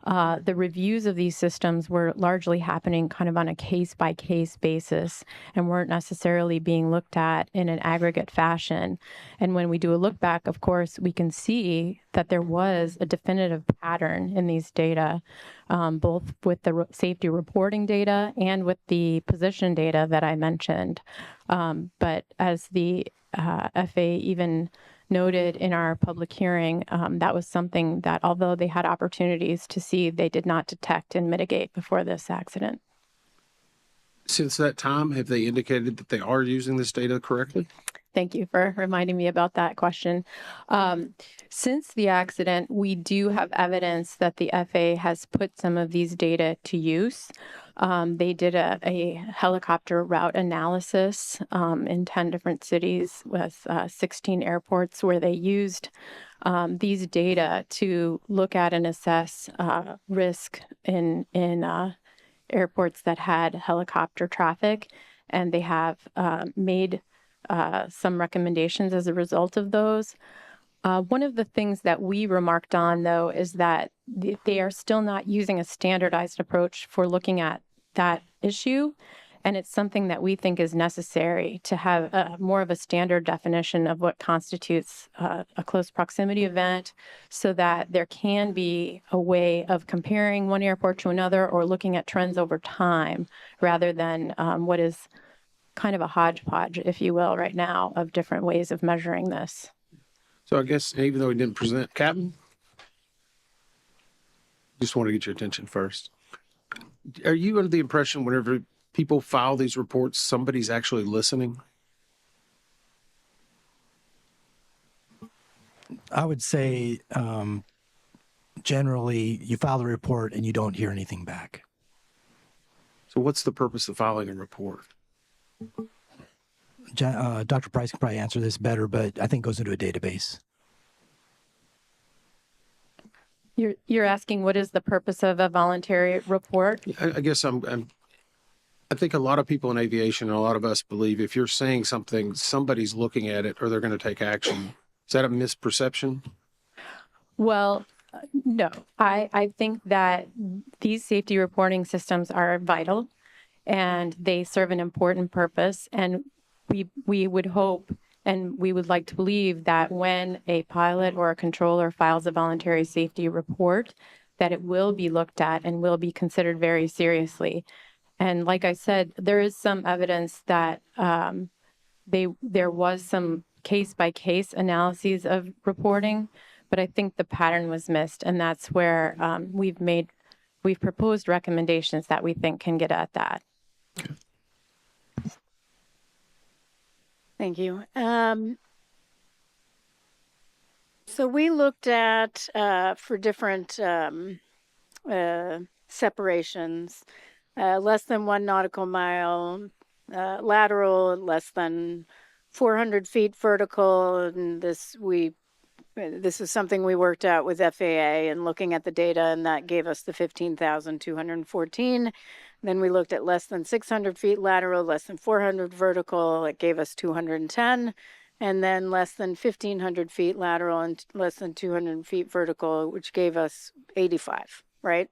the reviews of these systems were largely happening kind of on a case-by-case basis and weren't necessarily being looked at in an aggregate fashion. And when we do a look back, of course, we can see that there was a definitive pattern in these data, both with the safety reporting data and with the position data that I mentioned. But as the FAA even noted in our public hearing, that was something that, although they had opportunities to see, they did not detect and mitigate before this accident. Since that time, have they indicated that they are using this data correctly? Thank you for reminding me about that question. Since the accident, we do have evidence that the FAA has put some of these data to use. They did a helicopter route analysis in 10 different cities with 16 airports where they used these data to look at and assess risk in airports that had helicopter traffic. And they have made some recommendations as a result of those. One of the things that we remarked on, though, is that they are still not using a standardized approach for looking at that issue. And it's something that we think is necessary to have more of a standard definition of what constitutes a close proximity event so that there can be a way of comparing one airport to another or looking at trends over time rather than what is kind of a hodgepodge, if you will, right now of different ways of measuring this. So I guess even though he didn't present, Captain, just want to get your attention first. Are you under the impression whenever people file these reports, somebody's actually listening? I would say generally you file a report and you don't hear anything back. So what's the purpose of filing a report? Dr. Price can probably answer this better, but I think it goes into a database. You're asking what is the purpose of a voluntary report? I guess I think a lot of people in aviation and a lot of us believe if you're saying something, somebody's looking at it or they're going to take action. Is that a misperception? Well, no. I think that these safety reporting systems are vital and they serve an important purpose. And we would hope and we would like to believe that when a pilot or a controller files a voluntary safety report, that it will be looked at and will be considered very seriously. And like I said, there is some evidence that there was some case-by-case analyses of reporting, but I think the pattern was missed, and that's where we've proposed recommendations that we think can get at that. Thank you. So we looked at for different separations, less than 1 nautical mile lateral, less than 400 feet vertical, and this is something we worked out with FAA and looking at the data, and that gave us the 15,214. Then we looked at less than 600 feet lateral, less than 400 vertical, it gave us 210. And then less than 1,500 feet lateral and less than 200 feet vertical, which gave us 85, right?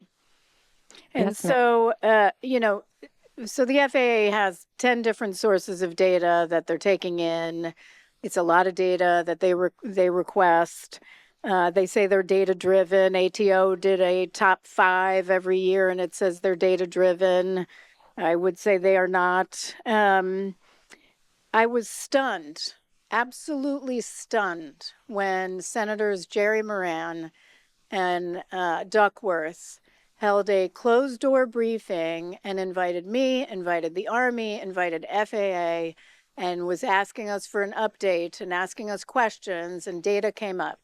And Yes, so, so the FAA has 10 different sources of data that they're taking in. It's a lot of data that they request. They say they're data-driven. ATO did a top 5 every year, and it says they're data-driven. I would say they are not. I was stunned, absolutely stunned, when Senators Jerry Moran and Duckworth held a closed-door briefing and invited me, invited the Army, invited FAA, and was asking us for an update and asking us questions, and data came up.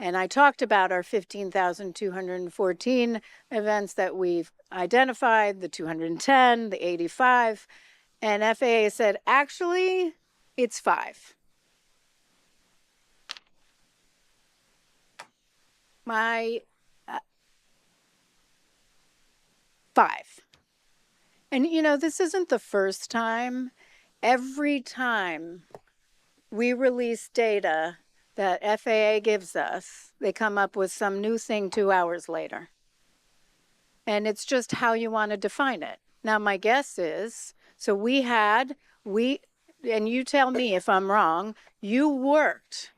And I talked about our 15,214 events that we've identified, the 210, the 85, and FAA said, actually, it's 5. My 5. And this isn't the first time. Every time we release data that FAA gives us, they come up with some new thing 2 hours later. And it's just how you want to define it. Now, my guess is, so and you tell me if I'm wrong, you worked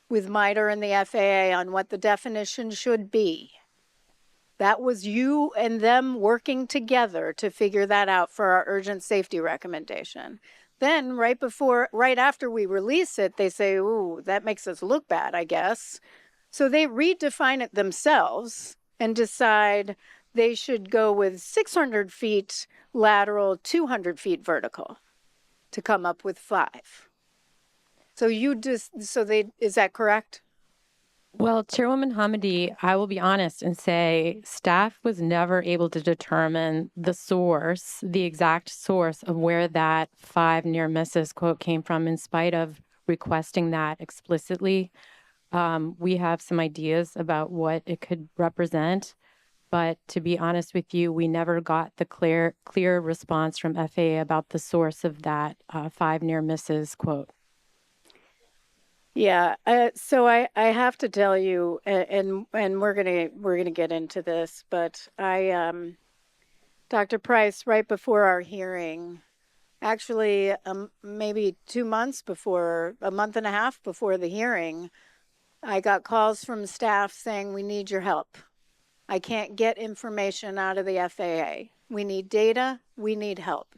with Midair and the FAA on what the definition should be. That was you and them working together to figure that out for our urgent safety recommendation. Then right after we release it, they say, ooh, that makes us look bad, I guess. So they redefine it themselves and decide they should go with 600 feet lateral, 200 feet vertical to come up with 5. So is that correct? Well, Chairwoman Hamidi, I will be honest and say staff was never able to determine the exact source of where that 5 near misses quote came from, in spite of requesting that explicitly. We have some ideas about what it could represent, but to be honest with you, we never got the clear response from FAA about the source of that 5 near misses quote. Yeah, so I have to tell you, and we're gonna get into this, but Dr. Price, right before our hearing, actually maybe 2 months before, a month and a half before the hearing, I got calls from staff saying, we need your help. I can't get information out of the FAA. We need data, we need help.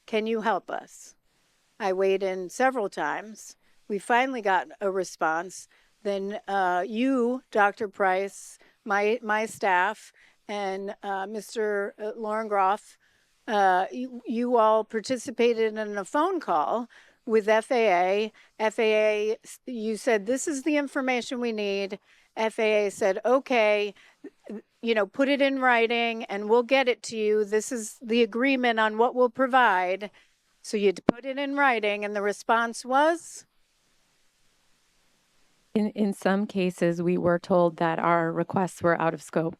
Can you help us? I weighed in several times. We finally got a response. Then you, Dr. Price, my staff, and Mr. Lauren Groff, you all participated in a phone call with FAA. FAA, you said, this is the information we need. FAA said, okay, put it in writing and we'll get it to you. This is the agreement on what we'll provide. So you'd put it in writing, and the response was? In some cases, we were told that our requests were out of scope.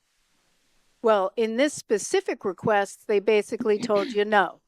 Well, in this specific request, they basically told you no.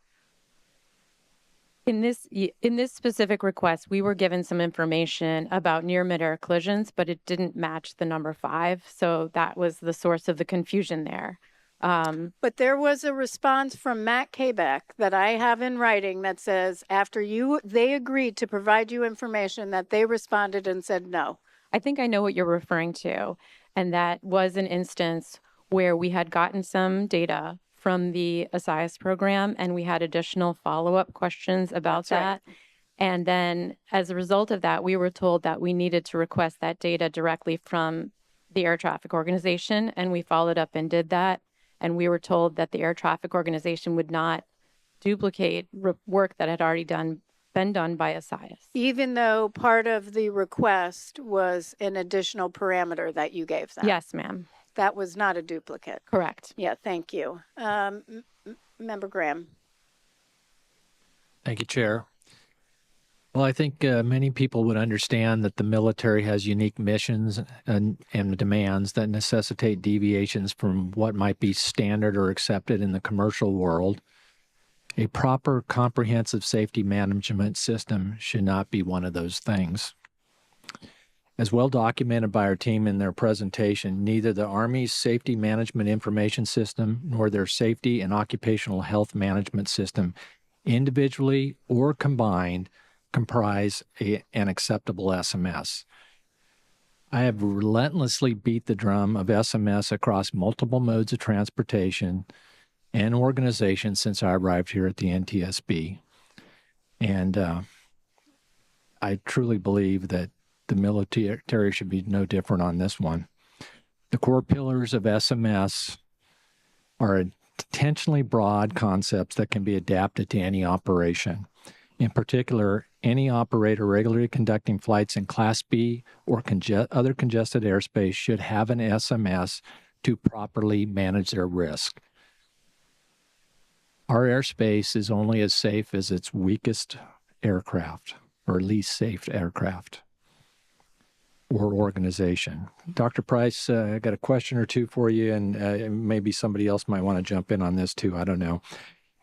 In this specific request, we were given some information about near midair collisions, but it didn't match the number 5. So that was the source of the confusion there. But there was a response from Matt Kabeck that I have in writing that says after they agreed to provide you information that they responded and said no. I think I know what you're referring to. And that was an instance where we had gotten some data from the ASIAS program, and we had additional follow-up questions about that. Right. And then as a result of that, we were told that we needed to request that data directly from the Air Traffic Organization, and we followed up and did that. And we were told that the Air Traffic Organization would not duplicate work that had already been done by ASIAS. Even though part of the request was an additional parameter that you gave them? Yes, ma'am. That was not a duplicate. Correct. Yeah, thank you. Member Graham. Thank you, Chair. Well, I think many people would understand that the military has unique missions and demands that necessitate deviations from what might be standard or accepted in the commercial world. A proper comprehensive safety management system should not be one of those things. As well documented by our team in their presentation, neither the Army's Safety Management Information System nor their Safety and Occupational Health Management System, individually or combined, comprise an acceptable SMS. I have relentlessly beat the drum of SMS across multiple modes of transportation and organization since I arrived here at the NTSB. And I truly believe that the military should be no different on this one. The core pillars of SMS are intentionally broad concepts that can be adapted to any operation. In particular, any operator regularly conducting flights in Class B or other congested airspace should have an SMS to properly manage their risk. Our airspace is only as safe as its weakest aircraft or least safe aircraft or organization. Dr. Price, I got a question or two for you, and maybe somebody else might want to jump in on this too. I don't know.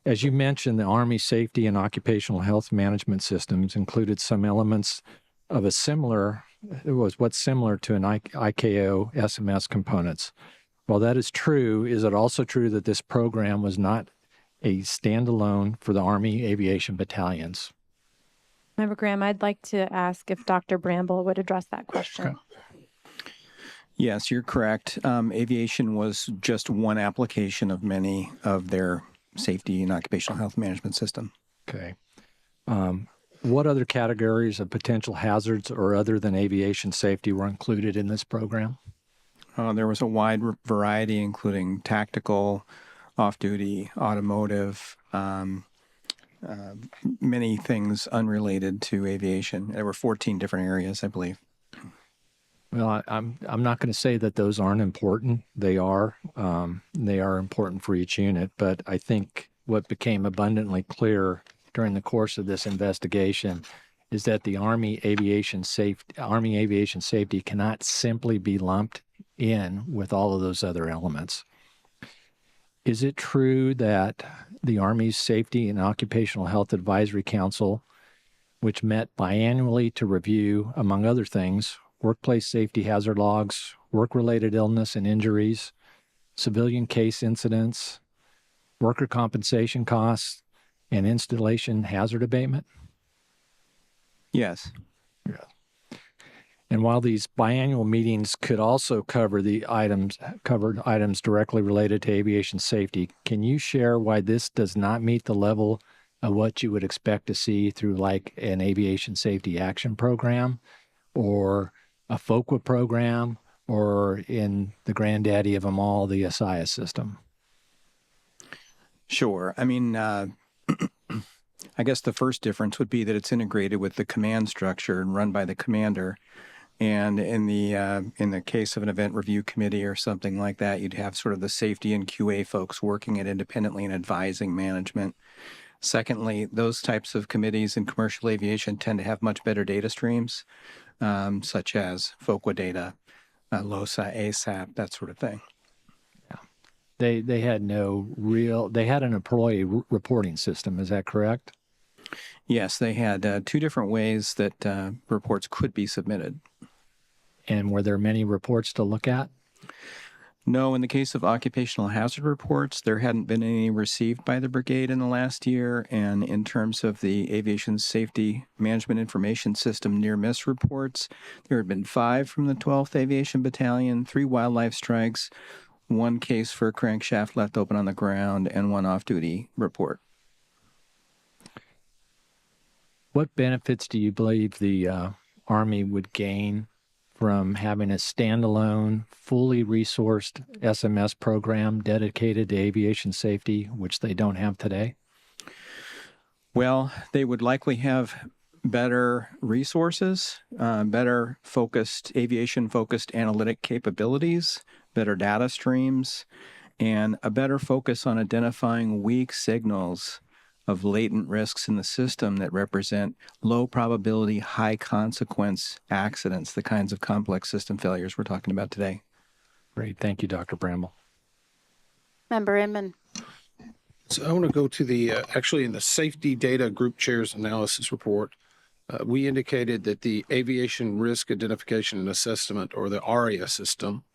As you mentioned, the Army Safety and Occupational Health Management Systems included some elements of what's similar to an ICAO SMS components. While that is true, is it also true that this program was not a standalone for the Army aviation battalions? Member Graham, I'd like to ask if Dr. Bramble would address that question. Okay. Yes, you're correct. Aviation was just one application of many of their safety and occupational health management system. Okay. What other categories of potential hazards or other than aviation safety were included in this program? There was a wide variety, including tactical, off-duty, automotive, many things unrelated to aviation. There were 14 different areas, I believe. Well, I'm not going to say that those aren't important. They are. They are important for each unit. But I think what became abundantly clear during the course of this investigation is that the Army aviation safety cannot simply be lumped in with all of those other elements. Is it true that the Army's Safety and Occupational Health Advisory Council, which met biannually to review, among other things, workplace safety hazard logs, work-related illness and injuries, civilian case incidents, worker compensation costs, and installation hazard abatement? Yes. Yeah. And while these biannual meetings could also cover the items directly related to aviation safety, can you share why this does not meet the level of what you would expect to see through like an aviation safety action program or a FOQA program or in the granddaddy of them all, the ASIAS system? Sure. I mean, I guess the first difference would be that it's integrated with the command structure and run by the commander. And in the case of an event review committee or something like that, you'd have sort of the safety and QA folks working it independently and advising management. Secondly, those types of committees in commercial aviation tend to have much better data streams, such as FOQA data, LOSA, ASAP, that sort of thing. They had they had an employee reporting system. Is that correct? Yes, they had two different ways that reports could be submitted. And were there many reports to look at? No, in the case of occupational hazard reports, there hadn't been any received by the brigade in the last year. And in terms of the Aviation Safety Management Information System near-miss reports, there had been 5 from the 12th Aviation Battalion, 3 wildlife strikes, 1 case for a crankshaft left open on the ground, and 1 off-duty report. What benefits do you believe the Army would gain from having a standalone, fully resourced SMS program dedicated to aviation safety, which they don't have today? Well, they would likely have better resources, better focused, aviation-focused analytic capabilities, better data streams, and a better focus on identifying weak signals of latent risks in the system that represent low probability, high consequence accidents, the kinds of complex system failures we're talking about today. Great. Thank you, Dr. Bramble. Member Inman. So I want to go to the, actually in the Safety Data Group Chairs Analysis Report, we indicated that the Aviation Risk Identification and Assessment, or the ARIA system,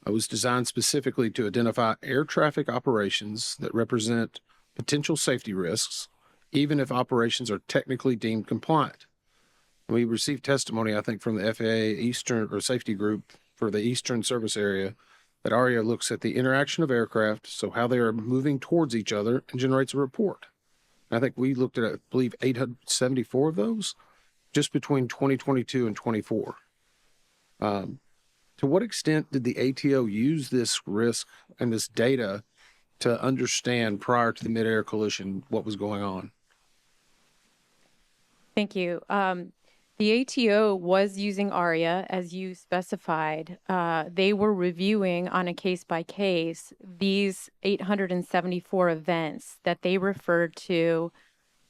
was designed specifically to identify air traffic operations that represent potential safety risks, even if operations are technically deemed compliant. We received testimony, I think, from the FAA Eastern or Safety Group for the Eastern Service Area that ARIA looks at the interaction of aircraft, so how they are moving towards each other, and generates a report. I think we looked at, I believe, 874 of those just between 2022 and 24. To what extent did the ATO use this risk and this data to understand prior to the Midair collision what was going on? Thank you. The ATO was using ARIA, as you specified. They were reviewing on a case-by-case these 874 events that they referred to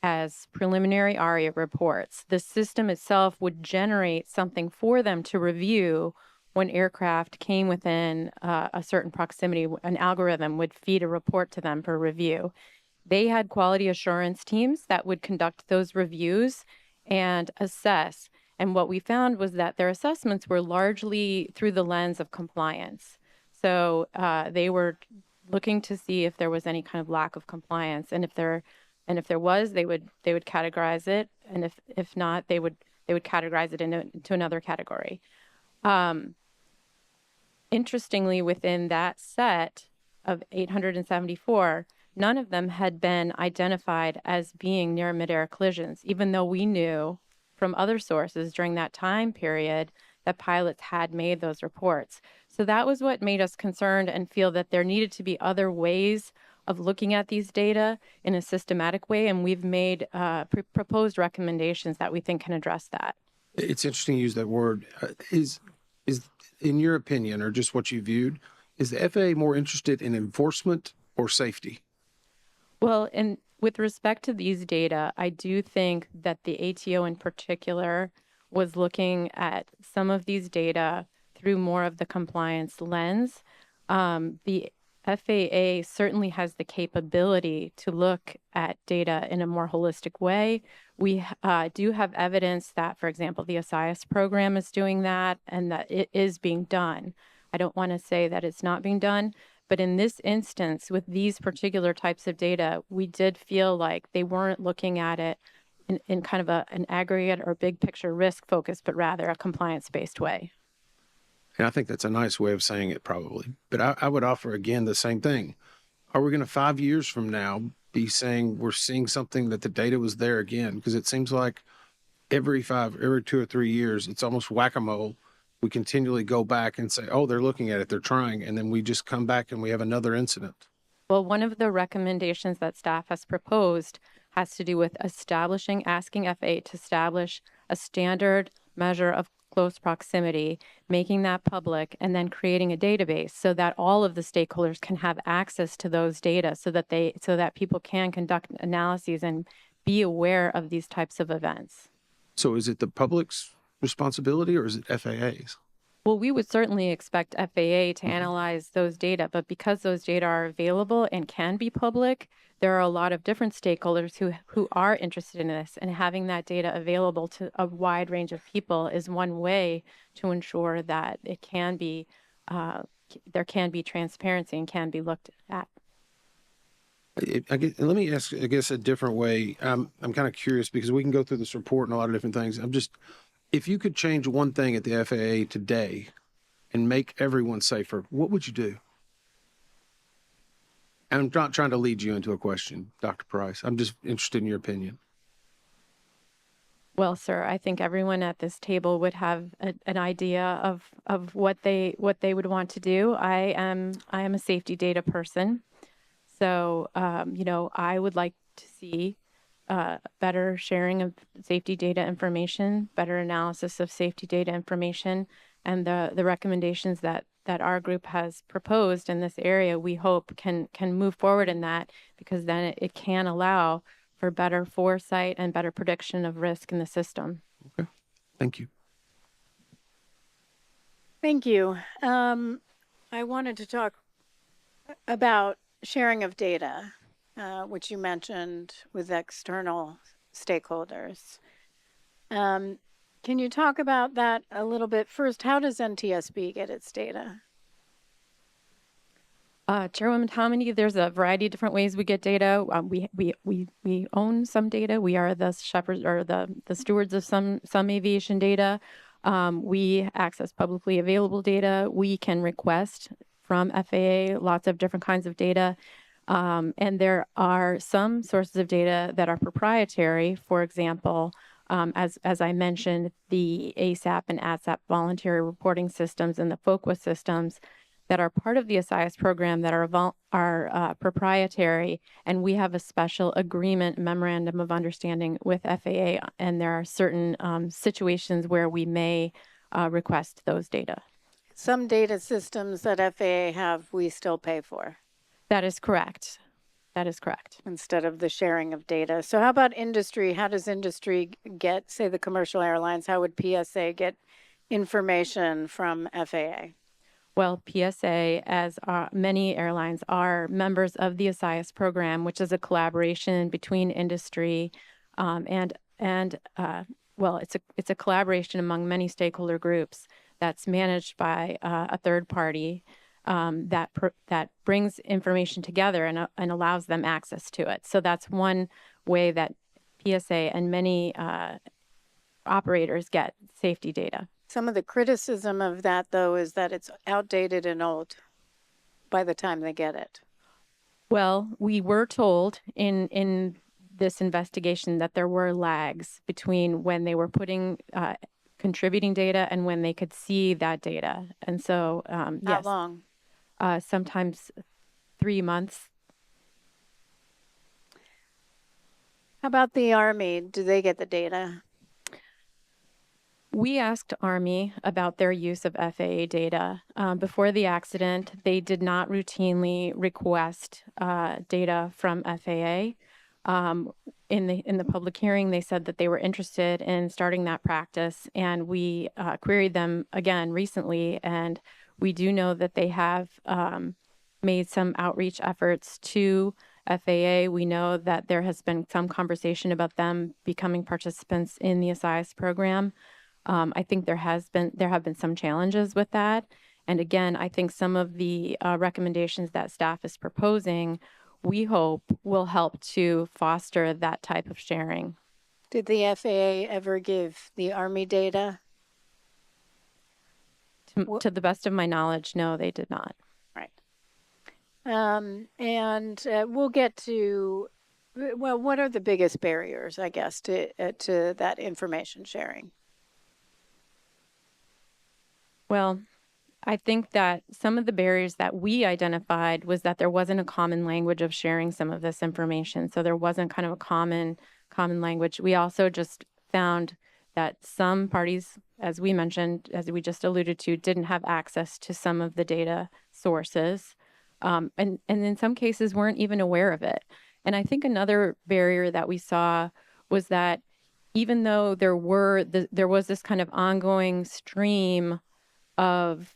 as preliminary ARIA reports. The system itself would generate something for them to review when aircraft came within a certain proximity. An algorithm would feed a report to them for review. They had quality assurance teams that would conduct those reviews and assess. And what we found was that their assessments were largely through the lens of compliance. So they were looking to see if there was any kind of lack of compliance, and if there was, they would categorize it, and if not, they would categorize it into another category. Interestingly, within that set of 874, none of them had been identified as being near midair collisions, even though we knew from other sources during that time period that pilots had made those reports. So that was what made us concerned and feel that there needed to be other ways of looking at these data in a systematic way, and we've made proposed recommendations that we think can address that. It's interesting you use that word. Is in your opinion, or just what you viewed, is the FAA more interested in enforcement or safety? Well, and with respect to these data, I do think that the ATO in particular was looking at some of these data through more of the compliance lens. The FAA certainly has the capability to look at data in a more holistic way. We do have evidence that, for example, the ASIAS program is doing that and that it is being done. I don't want to say that it's not being done, but in this instance, with these particular types of data, we did feel like they weren't looking at it in kind of an aggregate or big picture risk focus, but rather a compliance-based way. And I think that's a nice way of saying it, probably. But I would offer again the same thing. Are we going to 5 years from now be saying we're seeing something that the data was there again? Because it seems like every 2 or 3 years, it's almost whack-a-mole. We continually go back and say, oh, they're looking at it, they're trying, and then we just come back and we have another incident. Well, one of the recommendations that staff has proposed has to do with asking FAA to establish a standard measure of close proximity, making that public, and then creating a database so that all of the stakeholders can have access to those data so that people can conduct analyses and be aware of these types of events. So is it the public's responsibility or is it FAA's? Well, we would certainly expect FAA to analyze those data, but because those data are available and can be public, there are a lot of different stakeholders who are interested in this, and having that data available to a wide range of people is one way to ensure that it can be, there can be transparency and can be looked at. Let me ask, I guess, a different way. I'm kind of curious because we can go through this report and a lot of different things. If you could change one thing at the FAA today and make everyone safer, what would you do? And I'm not trying to lead you into a question, Dr. Price. I'm just interested in your opinion. Well, sir, I think everyone at this table would have an idea of what they would want to do. I am a safety data person, so I would like to see better sharing of safety data information, better analysis of safety data information, and the recommendations that our group has proposed in this area, we hope can move forward in that, because then it can allow for better foresight and better prediction of risk in the system. Okay, thank you. Thank you. I wanted to talk about sharing of data, which you mentioned with external stakeholders. Can you talk about that a little bit? First, how does NTSB get its data? Chairwoman Hominy, there's a variety of different ways we get data. We own some data. We are the shepherds or the stewards of some aviation data. We access publicly available data. We can request from FAA lots of different kinds of data. And there are some sources of data that are proprietary. For example, as I mentioned, the ASAP and ASAP voluntary reporting systems and the FOQA systems that are part of the ASIAS program that are proprietary, and we have a special agreement memorandum of understanding with FAA, and there are certain situations where we may request those data. Some data systems that FAA have, we still pay for. That is correct. That is correct. Instead of the sharing of data. So how about industry? How does industry get, say, the commercial airlines, how would PSA get information from FAA? Well, PSA, as many airlines, are members of the ASIAS program, which is a collaboration between industry it's a collaboration among many stakeholder groups that's managed by a third party that brings information together and allows them access to it. So that's one way that PSA and many operators get safety data. Some of the criticism of that, though, is that it's outdated and old by the time they get it. Well, we were told in this investigation that there were lags between when they were contributing data and when they could see that data. And so, How yes, long? Sometimes 3 months. How about the Army? Do they get the data? We asked Army about their use of FAA data. Before the accident, they did not routinely request data from FAA. In the public hearing, they said that they were interested in starting that practice, and we queried them again recently, and we do know that they have made some outreach efforts to FAA. We know that there has been some conversation about them becoming participants in the ASIAS program. I think there have been some challenges with that. And again, I think some of the recommendations that staff is proposing, we hope will help to foster that type of sharing. Did the FAA ever give the Army data? To the best of my knowledge, no, they did not. Right. We'll get to, well, what are the biggest barriers, I guess, to that information sharing? Well, I think that some of the barriers that we identified was that there wasn't a common language of sharing some of this information. So there wasn't kind of a common language. We also just found that some parties, as we mentioned, as we just alluded to, didn't have access to some of the data sources, and in some cases weren't even aware of it. And I think another barrier that we saw was that even though there was this kind of ongoing stream of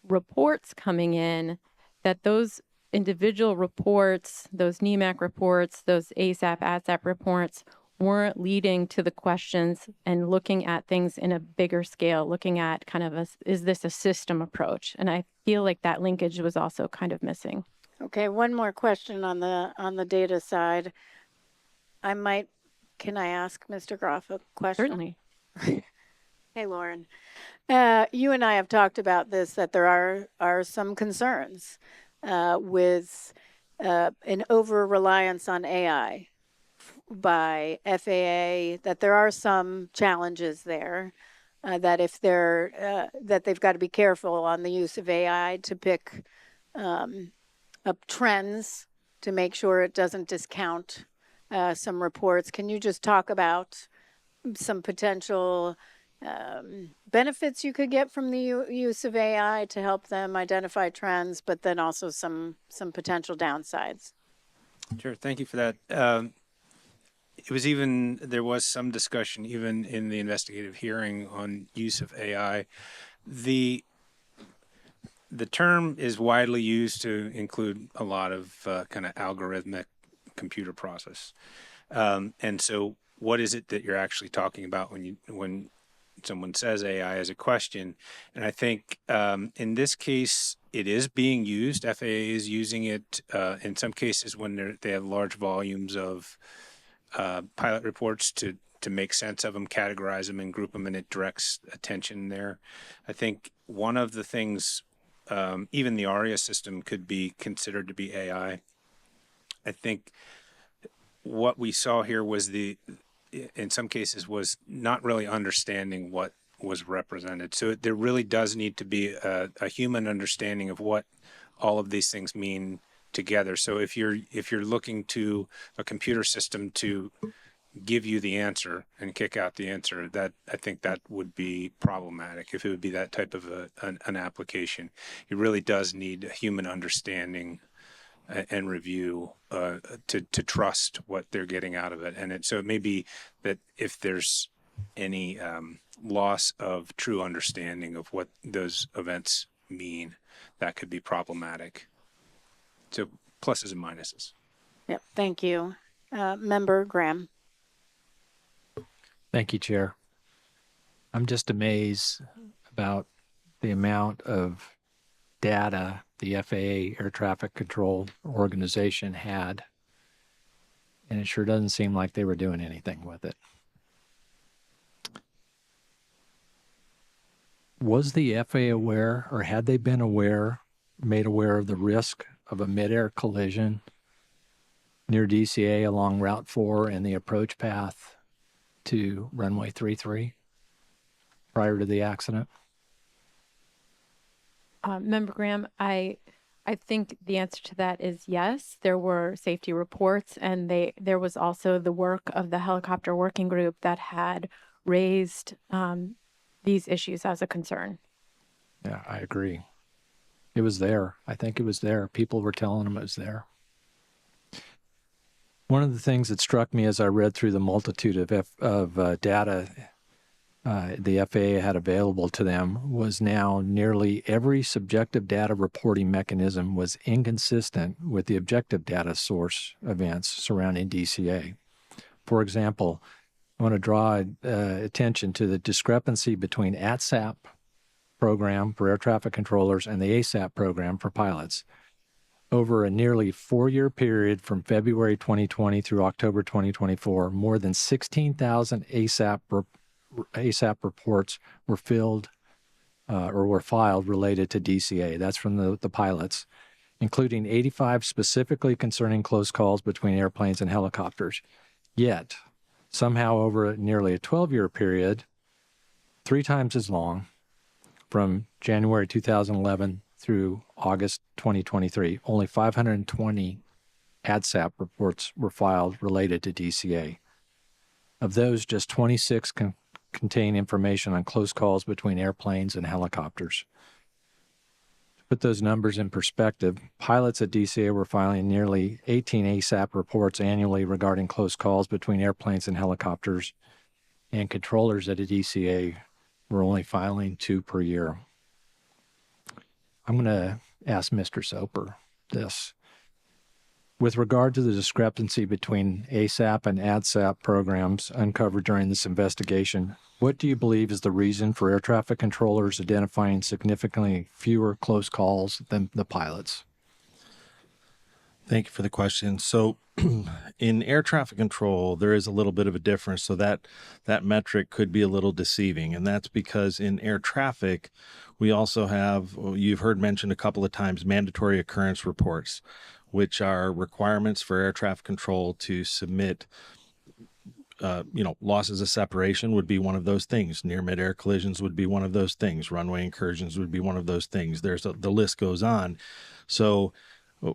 reports coming in, that those individual reports, those NEMAC reports, those ASAP, ASAP reports weren't leading to the questions and looking at things in a bigger scale, looking at kind of is this a system approach? And I feel like that linkage was also kind of missing. Okay, one more question on the data side. Can I ask Mr. Groff a question? Certainly. Hey, Lauren. You and I have talked about this, that there are some concerns with an over-reliance on AI by FAA, that there are some challenges there, that if that they've got to be careful on the use of AI to pick up trends to make sure it doesn't discount some reports. Can you just talk about some potential benefits you could get from the use of AI to help them identify trends, but then also some potential downsides? Sure, thank you for that. There was some discussion even in the investigative hearing on use of AI. The term is widely used to include a lot of kind of algorithmic computer process. And so what is it that you're actually talking about when someone says AI as a question? And I think in this case, it is being used. FAA is using it in some cases when they have large volumes of pilot reports to make sense of them, categorize them, and group them, and it directs attention there. I think one of the things, even the ARIA system could be considered to be AI. I think what we saw here was in some cases, was not really understanding what was represented. So there really does need to be a human understanding of what all of these things mean together. So if you're looking to a computer system to give you the answer and kick out the answer, that I think that would be problematic if it would be that type of an application. It really does need a human understanding and review to trust what they're getting out of it. And so it may be that if there's any loss of true understanding of what those events mean, that could be problematic. So pluses and minuses. Yep, thank you. Member Graham. Thank you, Chair. I'm just amazed about the amount of data the FAA Air Traffic Control Organization had, and it sure doesn't seem like they were doing anything with it. Was the FAA aware, or had they been made aware of the risk of a midair collision near DCA along Route 4 and the approach path to runway 33 prior to the accident? Member Graham, I think the answer to that is yes. There were safety reports, and there was also the work of the helicopter working group that had raised these issues as a concern. Yeah, I agree. It was there. I think it was there. People were telling them it was there. One of the things that struck me as I read through the multitude of data the FAA had available to them was now nearly every subjective data reporting mechanism was inconsistent with the objective data source events surrounding DCA. For example, I want to draw attention to the discrepancy between ATSAP program for air traffic controllers and the ASAP program for pilots. Over a nearly 4-year period from February 2020 through October 2024, more than 16,000 ASAP reports were filled or were filed related to DCA. That's from the pilots, including 85 specifically concerning close calls between airplanes and helicopters. Yet, somehow over nearly a 12-year period, 3 times as long, from January 2011 through August 2023, only 520 ADSAP reports were filed related to DCA. Of those, just 26 contain information on close calls between airplanes and helicopters. To put those numbers in perspective, pilots at DCA were filing nearly 18 ASAP reports annually regarding close calls between airplanes and helicopters, and controllers at a DCA were only filing 2 per year. I'm going to ask Mr. Soper this. With regard to the discrepancy between ASAP and ADSAP programs uncovered during this investigation, what do you believe is the reason for air traffic controllers identifying significantly fewer close calls than the pilots? Thank you for the question. So in air traffic control, there is a little bit of a difference. So that metric could be a little deceiving. And that's because in air traffic, we also have, you've heard mentioned a couple of times, mandatory occurrence reports, which are requirements for air traffic control to submit. Losses of separation would be one of those things. Near midair collisions would be one of those things. Runway incursions would be one of those things. The list goes on. So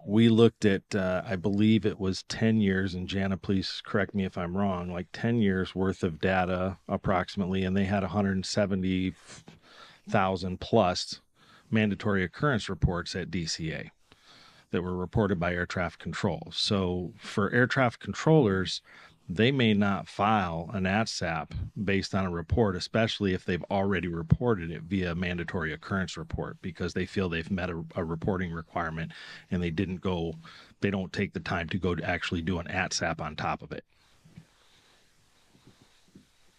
we looked at, I believe it was 10 years, and Jana, please correct me if I'm wrong, like 10 years worth of data approximately, and they had 170,000 plus mandatory occurrence reports at DCA that were reported by air traffic control. So for air traffic controllers, they may not file an ATSAP based on a report, especially if they've already reported it via mandatory occurrence report, because they feel they've met a reporting requirement and they don't take the time to go to actually do an ATSAP on top of it.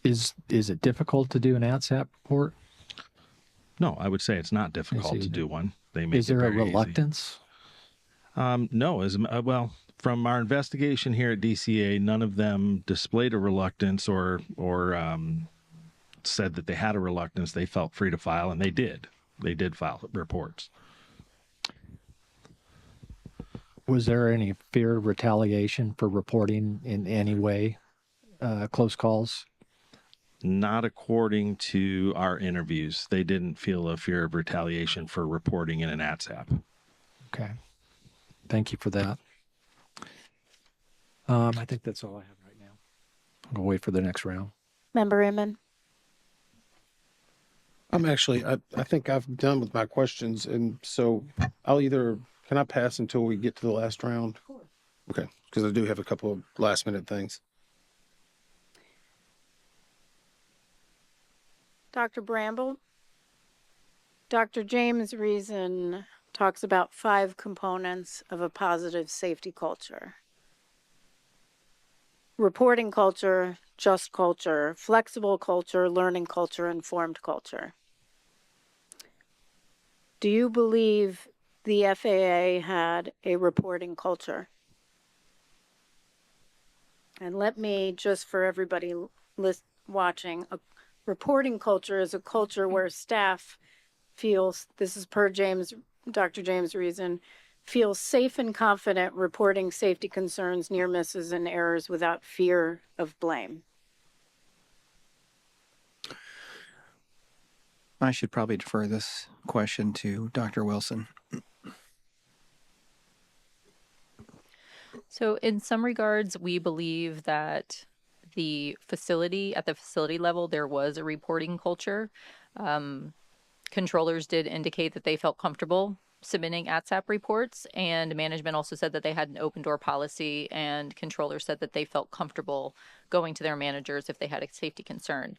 Is it difficult to do an ATSAP report? No, I would say it's not difficult to do one. They make Is there a reluctance? No, well, from our investigation here at DCA, none of them displayed a reluctance or said that they had a reluctance. They felt free to file, and they did. They did file reports. Was there any fear of retaliation for reporting in any way close calls? Not according to our interviews. They didn't feel a fear of retaliation for reporting in an ATSAP. Okay. Thank you for that. I think that's all I have right now. I'll wait for the next round. Member Inman. I think I've done with my questions, and so can I pass until we get to the last round? Of course. Okay, because I do have a couple of last minute things. Dr. Bramble. Dr. James Reason talks about 5 components of a positive safety culture. Reporting culture, just culture, flexible culture, learning culture, informed culture. Do you believe the FAA had a reporting culture? And let me, just for everybody watching, a reporting culture is a culture where staff feels, this is per Dr. James Reason, feels safe and confident reporting safety concerns, near misses, and errors without fear of blame. I should probably defer this question to Dr. Wilson. So in some regards, we believe that at the facility level, there was a reporting culture. Controllers did indicate that they felt comfortable submitting ATSAP reports, and management also said that they had an open door policy, and controllers said that they felt comfortable going to their managers if they had a safety concern.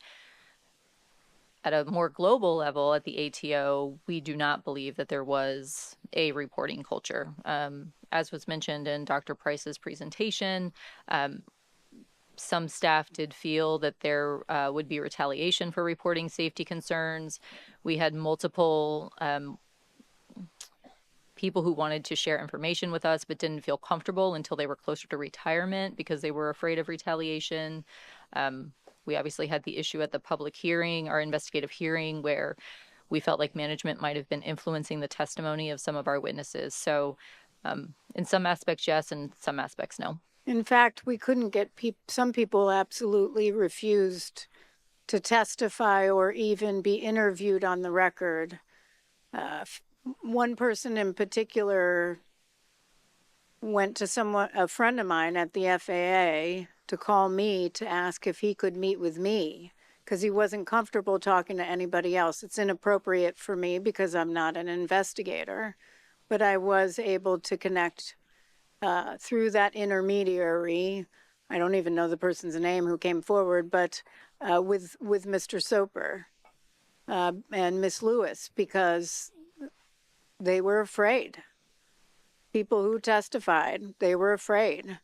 At a more global level, at the ATO, we do not believe that there was a reporting culture. As was mentioned in Dr. Price's presentation, some staff did feel that there would be retaliation for reporting safety concerns. We had multiple people who wanted to share information with us but didn't feel comfortable until they were closer to retirement because they were afraid of retaliation. We obviously had the issue at the public hearing, our investigative hearing, where we felt like management might have been influencing the testimony of some of our witnesses. So in some aspects, yes, and some aspects, no. In fact, we couldn't get some people absolutely refused to testify or even be interviewed on the record. One person in particular went to a friend of mine at the FAA to call me to ask if he could meet with me because he wasn't comfortable talking to anybody else. It's inappropriate for me because I'm not an investigator, but I was able to connect through that intermediary. I don't even know the person's name who came forward, but with Mr. Soper and Miss Lewis, because they were afraid. People who testified, they were afraid.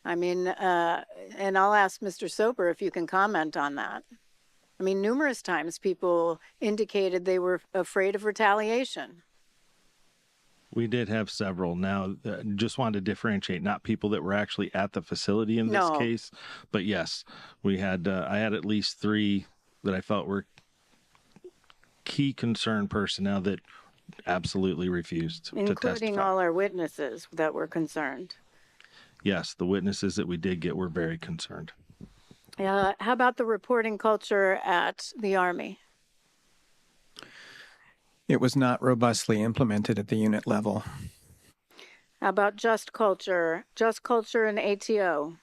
I mean, and I'll ask Mr. Soper if you can comment on that. I mean, numerous times people indicated they were afraid of retaliation. We did have several. Now, just wanted to differentiate, not people that were actually at the facility in this case, but yes, we had. I had at least 3 that I felt were key concern personnel that absolutely refused to testify. Including all our witnesses that were concerned. Yes, the witnesses that we did get were very concerned. How about the reporting culture at the Army? It was not robustly implemented at the unit level. How about just culture? Just culture and ATO.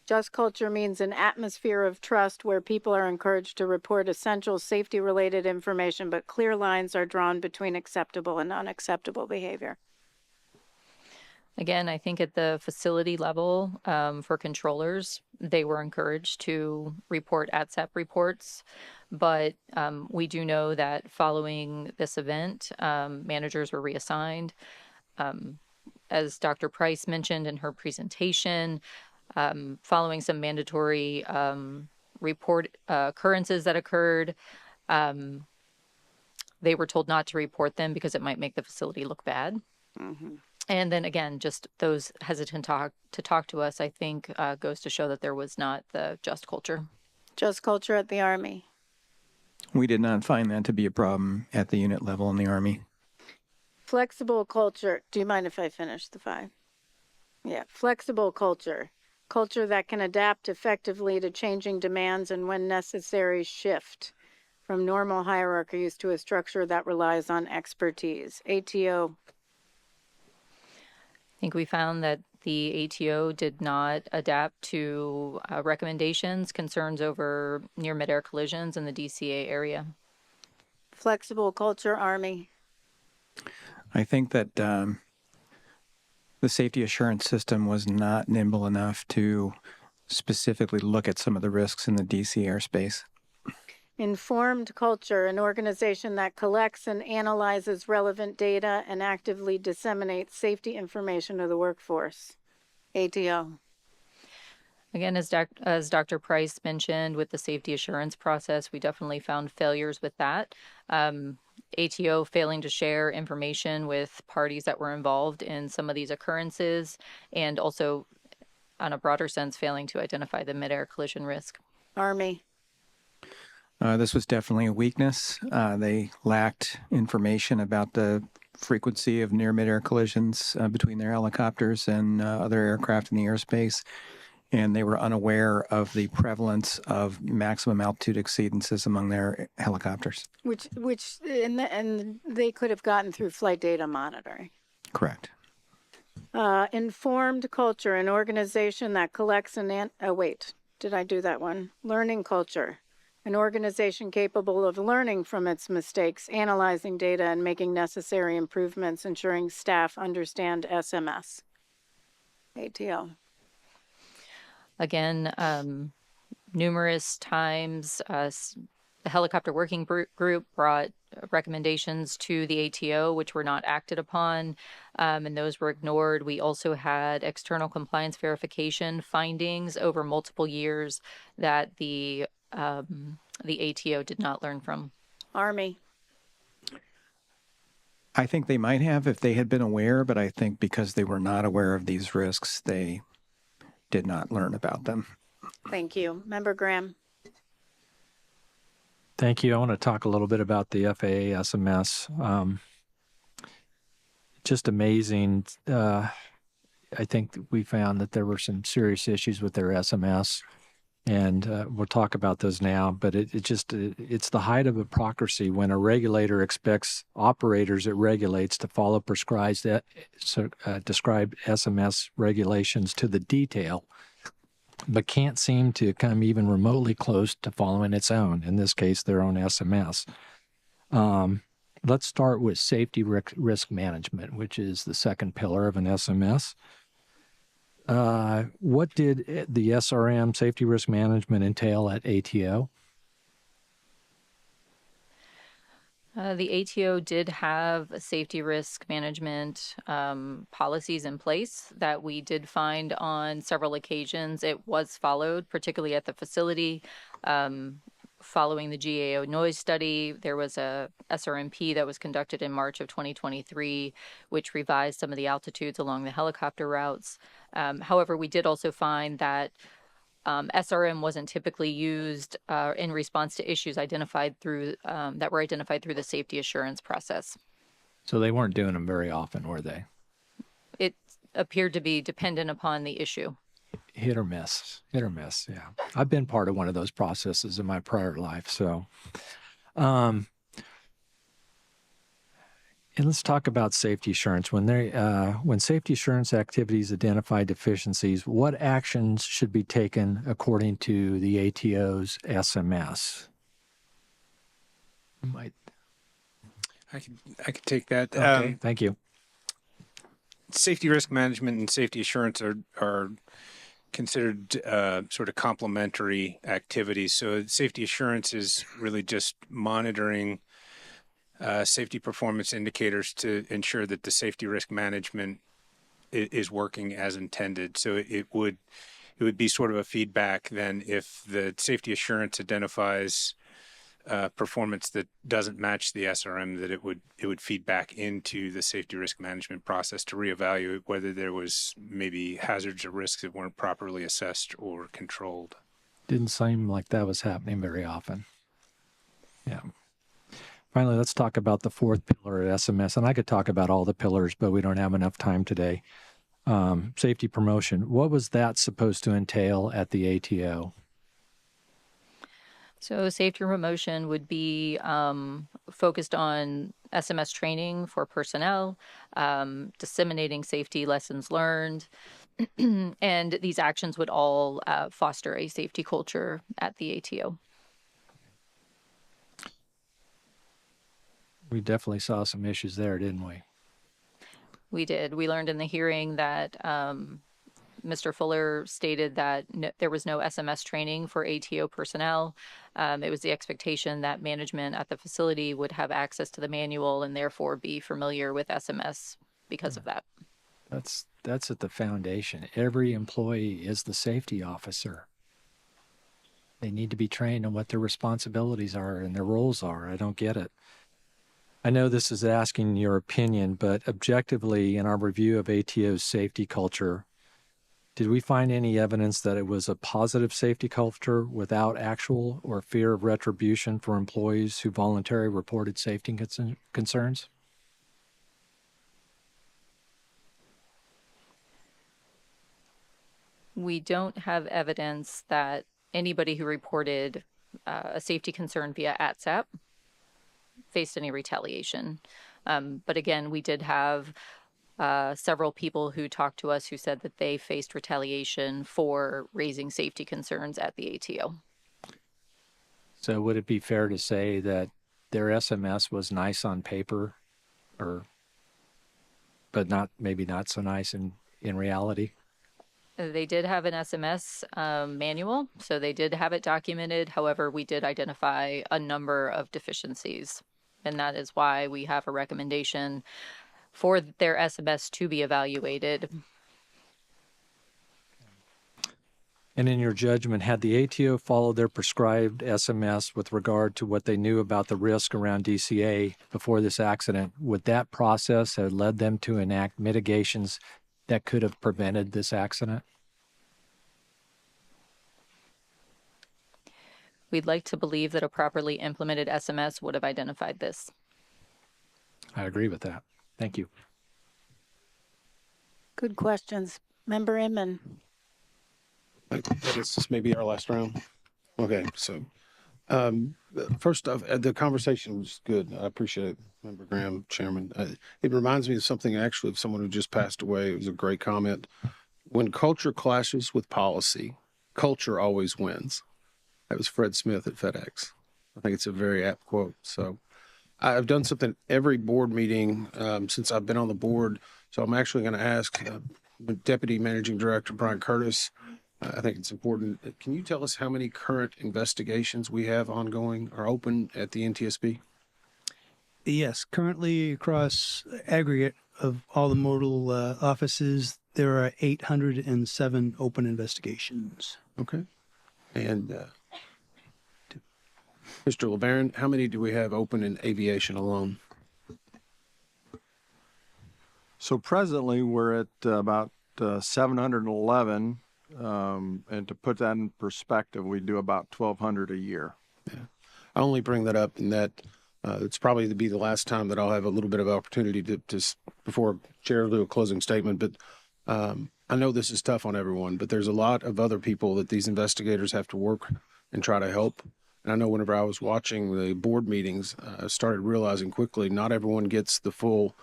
Just culture means an atmosphere of trust where people are encouraged to report essential safety-related information, but clear lines are drawn between acceptable and unacceptable behavior. Again, I think at the facility level, for controllers, they were encouraged to report ATSEP reports. But we do know that following this event, managers were reassigned. As Dr. Price mentioned in her presentation, following some mandatory report occurrences that occurred, they were told not to report them because it might make the facility look bad. Mm-hmm. And then again, just those hesitant to talk to us, I think, goes to show that there was not the just culture. Just culture at the Army. We did not find that to be a problem at the unit level in the Army. Flexible culture. Do you mind if I finish the 5? Yeah. Flexible culture. Culture that can adapt effectively to changing demands and, when necessary, shift from normal hierarchies to a structure that relies on expertise. ATO. I think we found that the ATO did not adapt to recommendations, concerns over near midair collisions in the DCA area. Flexible culture, Army. I think that the safety assurance system was not nimble enough to specifically look at some of the risks in the DC airspace. Informed culture, an organization that collects and analyzes relevant data and actively disseminates safety information to the workforce. ATO. Again, as Dr. Price mentioned, with the safety assurance process, we definitely found failures with that. ATO failing to share information with parties that were involved in some of these occurrences, and also, on a broader sense, failing to identify the midair collision risk. Army. This was definitely a weakness. They lacked information about the frequency of near midair collisions between their helicopters and other aircraft in the airspace, and they were unaware of the prevalence of maximum altitude exceedances among their helicopters. Which and they could have gotten through flight data monitoring. Correct. Informed culture, an organization that collects and wait, did I do that one? Learning culture. An organization capable of learning from its mistakes, analyzing data, and making necessary improvements, ensuring staff understand SMS. ATO. Again, numerous times, the helicopter working group brought recommendations to the ATO, which were not acted upon, and those were ignored. We also had external compliance verification findings over multiple years that the ATO did not learn from. Army. I think they might have if they had been aware, but I think because they were not aware of these risks, they did not learn about them. Thank you. Member Graham. Thank you. I want to talk a little bit about the FAA SMS. Just amazing. I think we found that there were some serious issues with their SMS. And we'll talk about those now, but it's the height of hypocrisy when a regulator expects operators it regulates to follow prescribed described SMS regulations to the detail, but can't seem to come even remotely close to following its own, in this case, their own SMS. Let's start with safety risk management, which is the second pillar of an SMS. What did the SRM, safety risk management, entail at ATO? The ATO did have safety risk management policies in place that we did find on several occasions. It was followed, particularly at the facility. Following the GAO noise study, there was a SRMP that was conducted in March of 2023, which revised some of the altitudes along the helicopter routes. However, we did also find that SRM wasn't typically used in response to issues identified through that were identified through the safety assurance process. So they weren't doing them very often, were they? It appeared to be dependent upon the issue. Hit or miss, yeah. I've been part of one of those processes in my prior life, so. And let's talk about safety assurance. When safety assurance activities identify deficiencies, what actions should be taken according to the ATO's SMS? I could take that. Okay, thank you. Safety risk management and safety assurance are considered sort of complementary activities. So safety assurance is really just monitoring safety performance indicators to ensure that the safety risk management is working as intended. So it would be sort of a feedback then if the safety assurance identifies performance that doesn't match the SRM, that it would feed back into the safety risk management process to reevaluate whether there was maybe hazards or risks that weren't properly assessed or controlled. Didn't seem like that was happening very often. Yeah. Finally, let's talk about the fourth pillar at SMS. And I could talk about all the pillars, but we don't have enough time today. Safety promotion. What was that supposed to entail at the ATO? So safety promotion would be focused on SMS training for personnel, disseminating safety lessons learned, and these actions would all foster a safety culture at the ATO. We definitely saw some issues there, didn't we? We did. We learned in the hearing that Mr. Fuller stated that there was no SMS training for ATO personnel. It was the expectation that management at the facility would have access to the manual and therefore be familiar with SMS because of that. That's at the foundation. Every employee is the safety officer. They need to be trained on what their responsibilities are and their roles are. I don't get it. I know this is asking your opinion, but objectively, in our review of ATO's safety culture, did we find any evidence that it was a positive safety culture without actual or fear of retribution for employees who voluntarily reported safety concerns? We don't have evidence that anybody who reported a safety concern via ATSAP faced any retaliation. But again, we did have several people who talked to us who said that they faced retaliation for raising safety concerns at the ATO. So would it be fair to say that their SMS was nice on paper, but maybe not so nice in reality? They did have an SMS manual, so they did have it documented. However, we did identify a number of deficiencies, and that is why we have a recommendation for their SMS to be evaluated. And in your judgment, had the ATO followed their prescribed SMS with regard to what they knew about the risk around DCA before this accident, would that process have led them to enact mitigations that could have prevented this accident? We'd like to believe that a properly implemented SMS would have identified this. I agree with that. Thank you. Good questions. Member Inman. This is maybe our last round. Okay, so first off, the conversation was good. I appreciate it, Member Graham, Chairman. It reminds me of something actually of someone who just passed away. It was a great comment. When culture clashes with policy, culture always wins. That was Fred Smith at FedEx. I think it's a very apt quote. So I've done something every board meeting since I've been on the board. So I'm actually going to ask Deputy Managing Director Brian Curtis. I think it's important. Can you tell us how many current investigations we have ongoing or open at the NTSB? Yes, currently across aggregate of all the modal offices, there are 807 open investigations. Okay. And Mr. LeBaron, how many do we have open in aviation alone? So presently we're at about 711. And to put that in perspective, we do about 1,200 a year. Yeah. I only bring that up in that it's probably to be the last time that I'll have a little bit of opportunity to before Chair do a closing statement. But I know this is tough on everyone, but there's a lot of other people that these investigators have to work and try to help. And I know whenever I was watching the board meetings, I started realizing quickly not everyone gets the full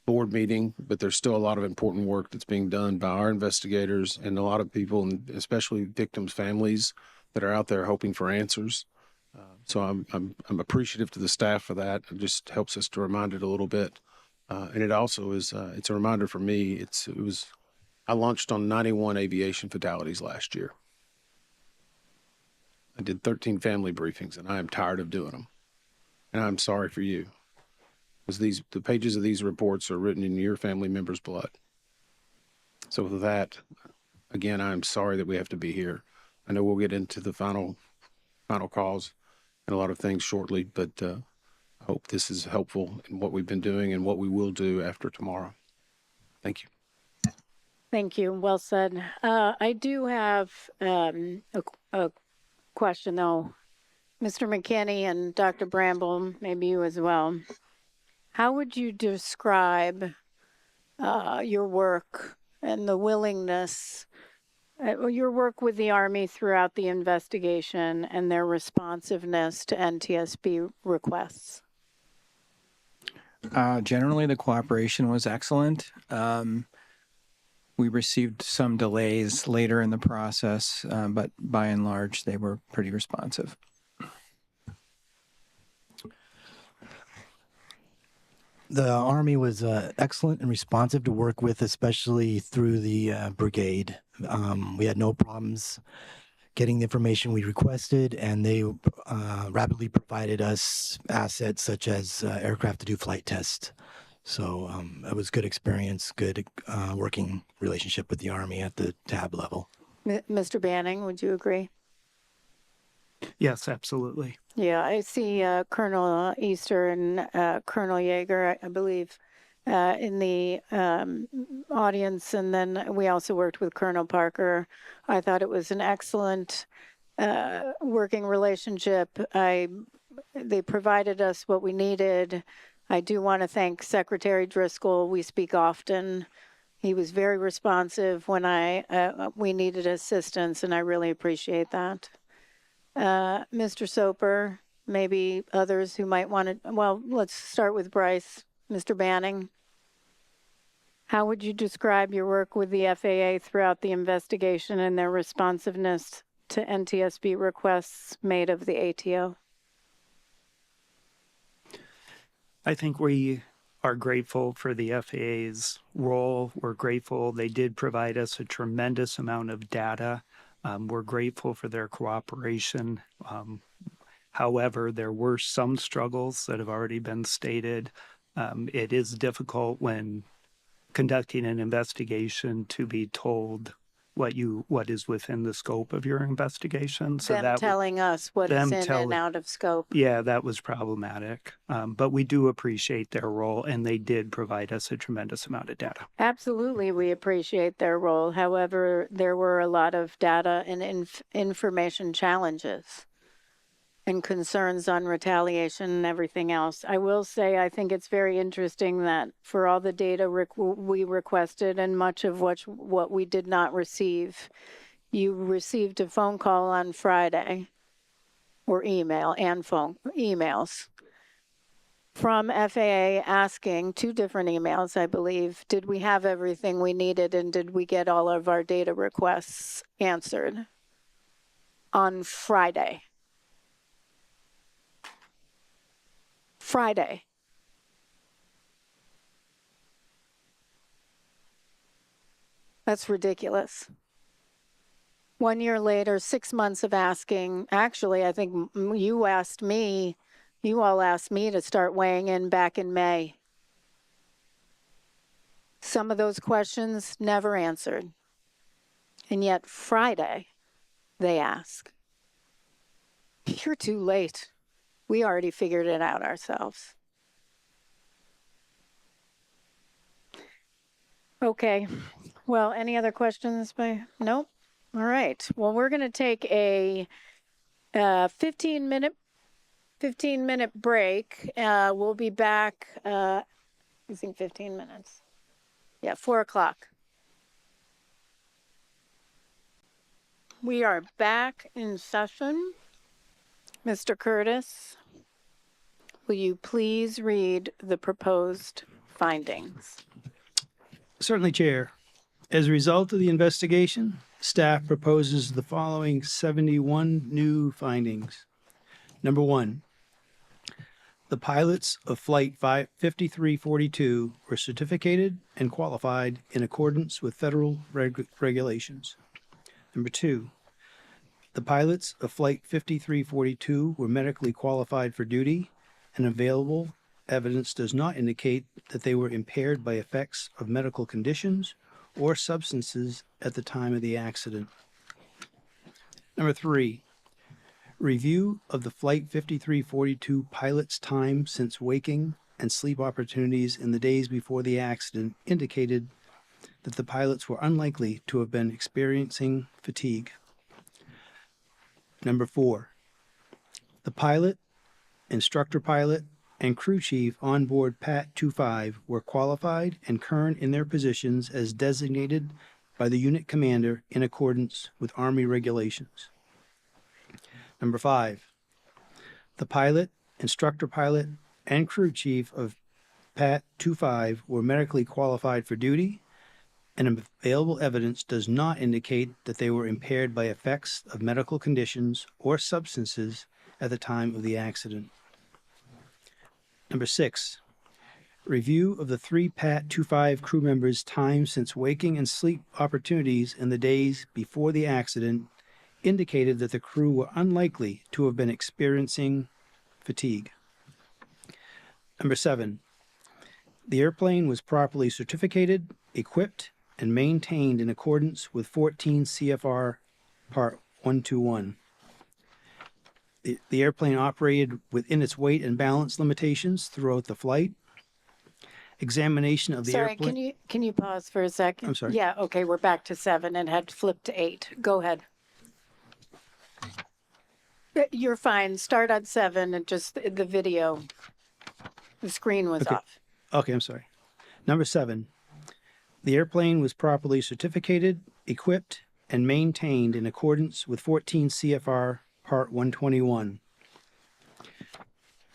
board meeting, but there's still a lot of important work that's being done by our investigators and a lot of people, and especially victims' families that are out there hoping for answers. So I'm appreciative to the staff for that. It just helps us to remind it a little bit, and it also is it's a reminder for me. I launched on 91 aviation fatalities last year. I did 13 family briefings, and I am tired of doing them, and I'm sorry for you. Because the pages of these reports are written in your family members' blood. So with that, again, I'm sorry that we have to be here. I know we'll get into the final cause and a lot of things shortly, but I hope this is helpful in what we've been doing and what we will do after tomorrow. Thank you. Thank you. Well said. I do have a question, though. Mr. McKinney and Dr. Bramble, maybe you as well. How would you describe your work and the willingness, your work with the Army throughout the investigation and their responsiveness to NTSB requests? Generally, the cooperation was excellent. We received some delays later in the process, but by and large, they were pretty responsive. The Army was excellent and responsive to work with, especially through the brigade. We had no problems getting the information we requested, and they rapidly provided us assets such as aircraft to do flight tests. So it was good experience, good working relationship with the Army at the tab level. Mr. Banning, would you agree? Yes, absolutely. Yeah, I see Colonel Easter and Colonel Yeager, I believe, in the audience. And then we also worked with Colonel Parker. I thought it was an excellent working relationship. They provided us what we needed. I do want to thank Secretary Driscoll. We speak often. He was very responsive when we needed assistance, and I really appreciate that. Mr. Soper, maybe others who might want to, well, let's start with Bryce. Mr. Banning, how would you describe your work with the FAA throughout the investigation and their responsiveness to NTSB requests made of the ATO? I think we are grateful for the FAA's role. We're grateful they did provide us a tremendous amount of data. We're grateful for their cooperation. However, there were some struggles that have already been stated. It is difficult when conducting an investigation to be told what is within the scope of your investigation. So them telling us what is in and out of scope. Yeah, that was problematic. But we do appreciate their role, and they did provide us a tremendous amount of data. Absolutely, we appreciate their role. However, there were a lot of data and information challenges and concerns on retaliation and everything else. I will say I think it's very interesting that for all the data we requested and much of what we did not receive, You received a phone call on Friday, or email and emails from FAA asking, 2 different emails, I believe, did we have everything we needed and did we get all of our data requests answered on Friday? Friday. That's ridiculous. 1 year later, 6 months of asking. Actually, I think you all asked me to start weighing in back in May. Some of those questions never answered. And yet Friday, they ask. You're too late. We already figured it out ourselves. Okay. Well, any other questions nope. All right. Well, we're going to take a 15-minute break. We'll be back, I think 15 minutes. Yeah, 4 o'clock. We are back in session. Mr. Curtis, will you please read the proposed findings? Certainly, Chair. As a result of the investigation, staff proposes the following 71 new findings. Number 1, the pilots of Flight 5342 were certificated and qualified in accordance with federal regulations. Number 2, the pilots of Flight 5342 were medically qualified for duty, and available evidence does not indicate that they were impaired by effects of medical conditions or substances at the time of the accident. Number 3, review of the Flight 5342 pilot's time since waking and sleep opportunities in the days before the accident indicated that the pilots were unlikely to have been experiencing fatigue. Number 4, the pilot, instructor pilot, and crew chief on board PAT 25 were qualified and current in their positions as designated by the unit commander in accordance with Army regulations. Number 5, the pilot, instructor pilot, and crew chief of PAT 25 were medically qualified for duty, and available evidence does not indicate that they were impaired by effects of medical conditions or substances at the time of the accident. Number 6, review of the 3 PAT 25 crew members' time since waking and sleep opportunities in the days before the accident indicated that the crew were unlikely to have been experiencing fatigue. Number 7, the airplane was properly certificated, equipped, and maintained in accordance with 14 CFR Part 121. The airplane operated within its weight and balance limitations throughout the flight. Examination of the airplane. Sorry, can you pause for a second? I'm sorry. Yeah, okay, we're back to 7 and had flipped to 8. Go ahead. You're fine. Start on 7 and just the video. The screen was off. Okay, I'm sorry. Number 7, the airplane was properly certificated, equipped, and maintained in accordance with 14 CFR Part 121.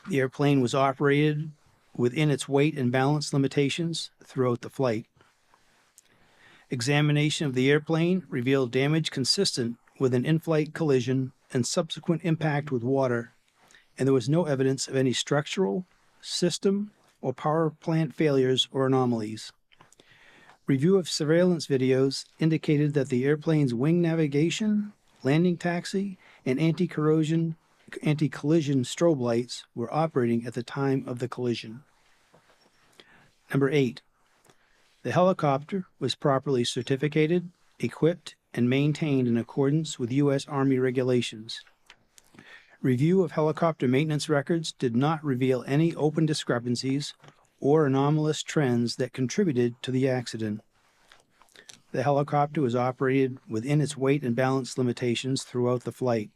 The airplane was operated within its weight and balance limitations throughout the flight. Examination of the airplane revealed damage consistent with an in-flight collision and subsequent impact with water, and there was no evidence of any structural, system, or power plant failures or anomalies. Review of surveillance videos indicated that the airplane's wing navigation, landing taxi, and anti-collision strobe lights were operating at the time of the collision. Number 8, the helicopter was properly certificated, equipped, and maintained in accordance with U.S. Army regulations. Review of helicopter maintenance records did not reveal any open discrepancies or anomalous trends that contributed to the accident. The helicopter was operated within its weight and balance limitations throughout the flight.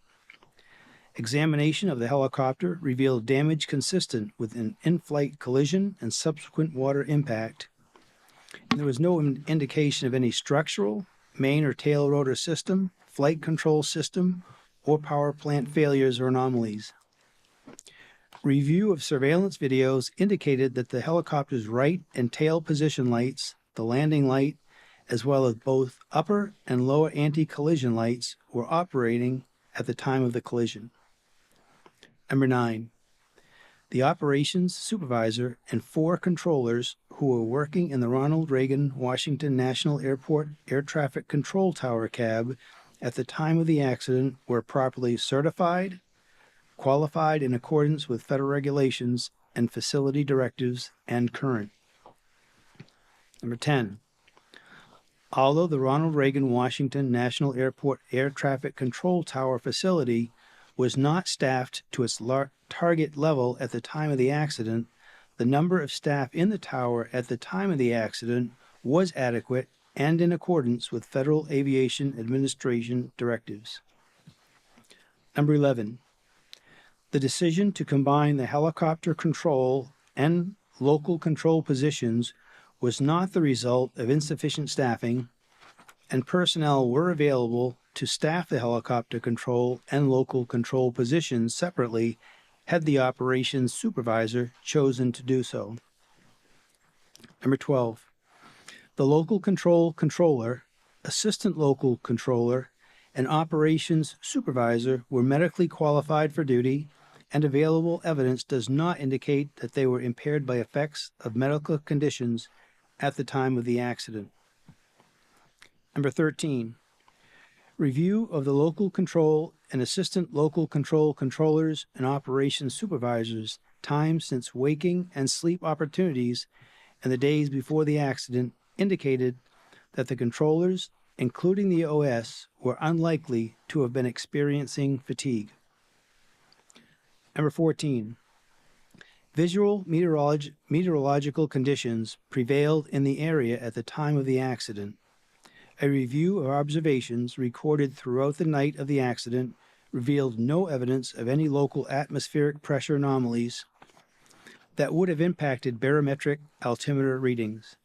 Examination of the helicopter revealed damage consistent with an in-flight collision and subsequent water impact. And there was no indication of any structural, main or tail rotor system flight control system, or power plant failures or anomalies. Review of surveillance videos indicated that the helicopter's right and tail position lights, the landing light, as well as both upper and lower anti-collision lights were operating at the time of the collision. Number 9. The operations supervisor and 4 controllers who were working in the Ronald Reagan Washington National Airport Air Traffic Control Tower cab at the time of the accident were properly certified, qualified in accordance with federal regulations and facility directives, and current. Number 10. Although the Ronald Reagan Washington National Airport Air Traffic Control Tower facility was not staffed to its target level at the time of the accident, the number of staff in the tower at the time of the accident was adequate and in accordance with Federal Aviation Administration directives. Number 11. The decision to combine the helicopter control and local control positions was not the result of insufficient staffing, and personnel were available to staff the helicopter control and local control positions separately had the operations supervisor chosen to do so. Number 12. The local control controller, assistant local controller, and operations supervisor were medically qualified for duty, and available evidence does not indicate that they were impaired by effects of medical conditions at the time of the accident. Number 13. Review of the local control and assistant local control controllers and operations supervisors' time since waking and sleep opportunities in the days before the accident indicated that the controllers, including the OS, were unlikely to have been experiencing fatigue. Number 14. Visual meteorological conditions prevailed in the area at the time of the accident. A review of observations recorded throughout the night of the accident revealed no evidence of any local atmospheric pressure anomalies that would have impacted barometric altimeter readings.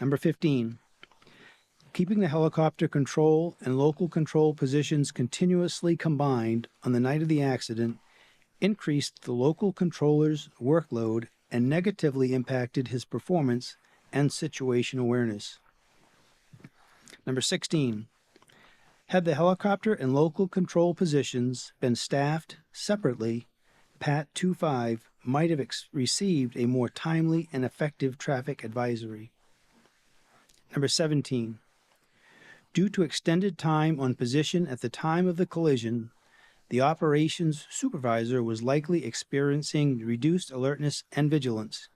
Number 15. Keeping the helicopter control and local control positions continuously combined on the night of the accident increased the local controller's workload and negatively impacted his performance and situation awareness. Number 16. Had the helicopter and local control positions been staffed separately, PAT 25 might have received a more timely and effective traffic advisory. Number 17. Due to extended time on position at the time of the collision, the operations supervisor was likely experiencing reduced alertness and vigilance,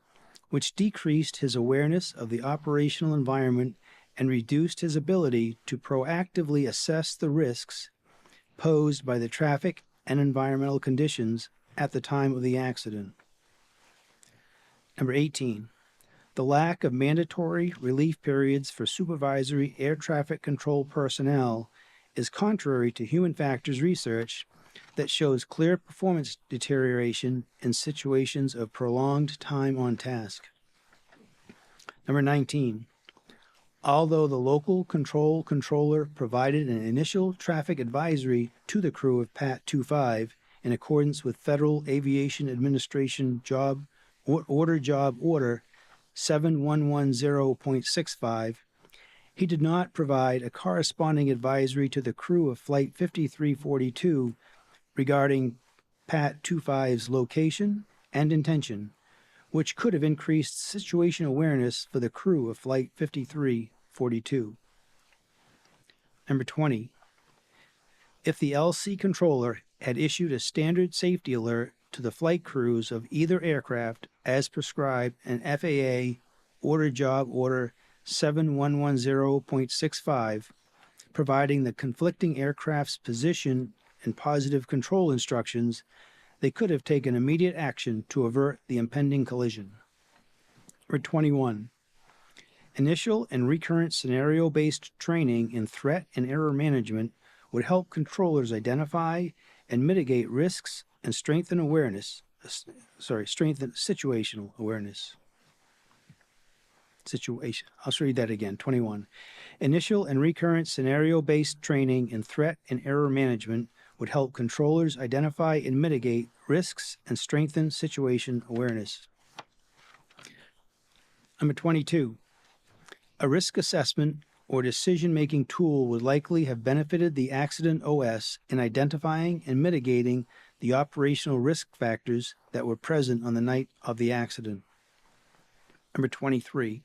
which decreased his awareness of the operational environment and reduced his ability to proactively assess the risks posed by the traffic and environmental conditions at the time of the accident. Number 18. The lack of mandatory relief periods for supervisory air traffic control personnel is contrary to human factors research that shows clear performance deterioration in situations of prolonged time on task. Number 19. Although the local control controller provided an initial traffic advisory to the crew of PAT 25 in accordance with Federal Aviation Administration Order 7110.65, he did not provide a corresponding advisory to the crew of Flight 5342 regarding PAT 25's location and intention, which could have increased situation awareness for the crew of Flight 5342. Number 20. If the LC controller had issued a standard safety alert to the flight crews of either aircraft as prescribed in FAA Order 7110.65, providing the conflicting aircraft's position and positive control instructions, they could have taken immediate action to avert the impending collision. Number 21. Initial and recurrent scenario-based training in threat and error management would help controllers identify and mitigate risks and strengthen situational awareness. I'll read that again. 21. Initial and recurrent scenario-based training in threat and error management would help controllers identify and mitigate risks and strengthen situation awareness. Number 22, a risk assessment or decision-making tool would likely have benefited the accident OS in identifying and mitigating the operational risk factors that were present on the night of the accident. Number 23,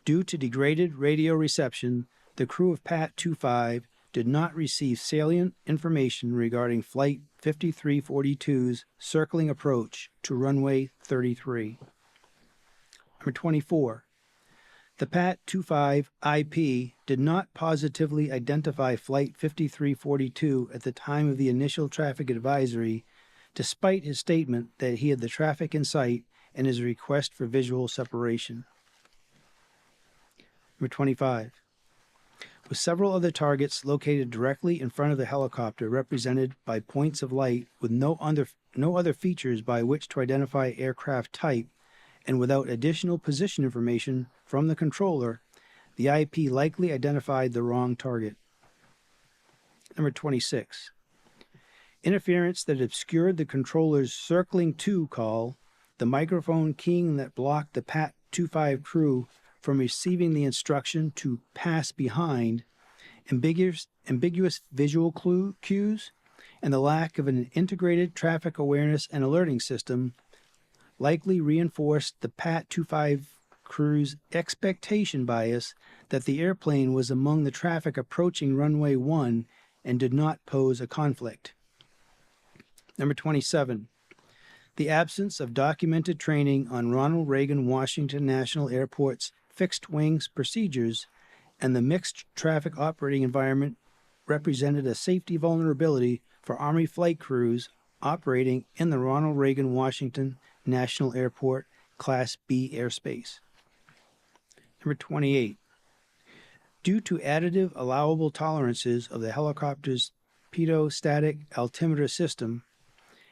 due to degraded radio reception, the crew of PAT 25 did not receive salient information regarding Flight 5342's circling approach to runway 33. Number 24, the PAT 25 IP did not positively identify Flight 5342 at the time of the initial traffic advisory, despite his statement that he had the traffic in sight and his request for visual separation. Number 25, with several other targets located directly in front of the helicopter represented by points of light with no other features by which to identify aircraft type, and without additional position information from the controller, the IP likely identified the wrong target. Number 26, interference that obscured the controller's circling to call, the microphone keying that blocked the PAT 25 crew from receiving the instruction to pass behind, ambiguous visual cues, and the lack of an integrated traffic awareness and alerting system likely reinforced the PAT 25 crew's expectation bias that the airplane was among the traffic approaching runway 1 and did not pose a conflict. Number 27, the absence of documented training on Ronald Reagan Washington National Airport's fixed wings procedures and the mixed traffic operating environment represented a safety vulnerability for Army flight crews operating in the Ronald Reagan Washington National Airport Class B airspace. Number 28, due to additive allowable tolerances of the helicopter's pitot-static altimeter system,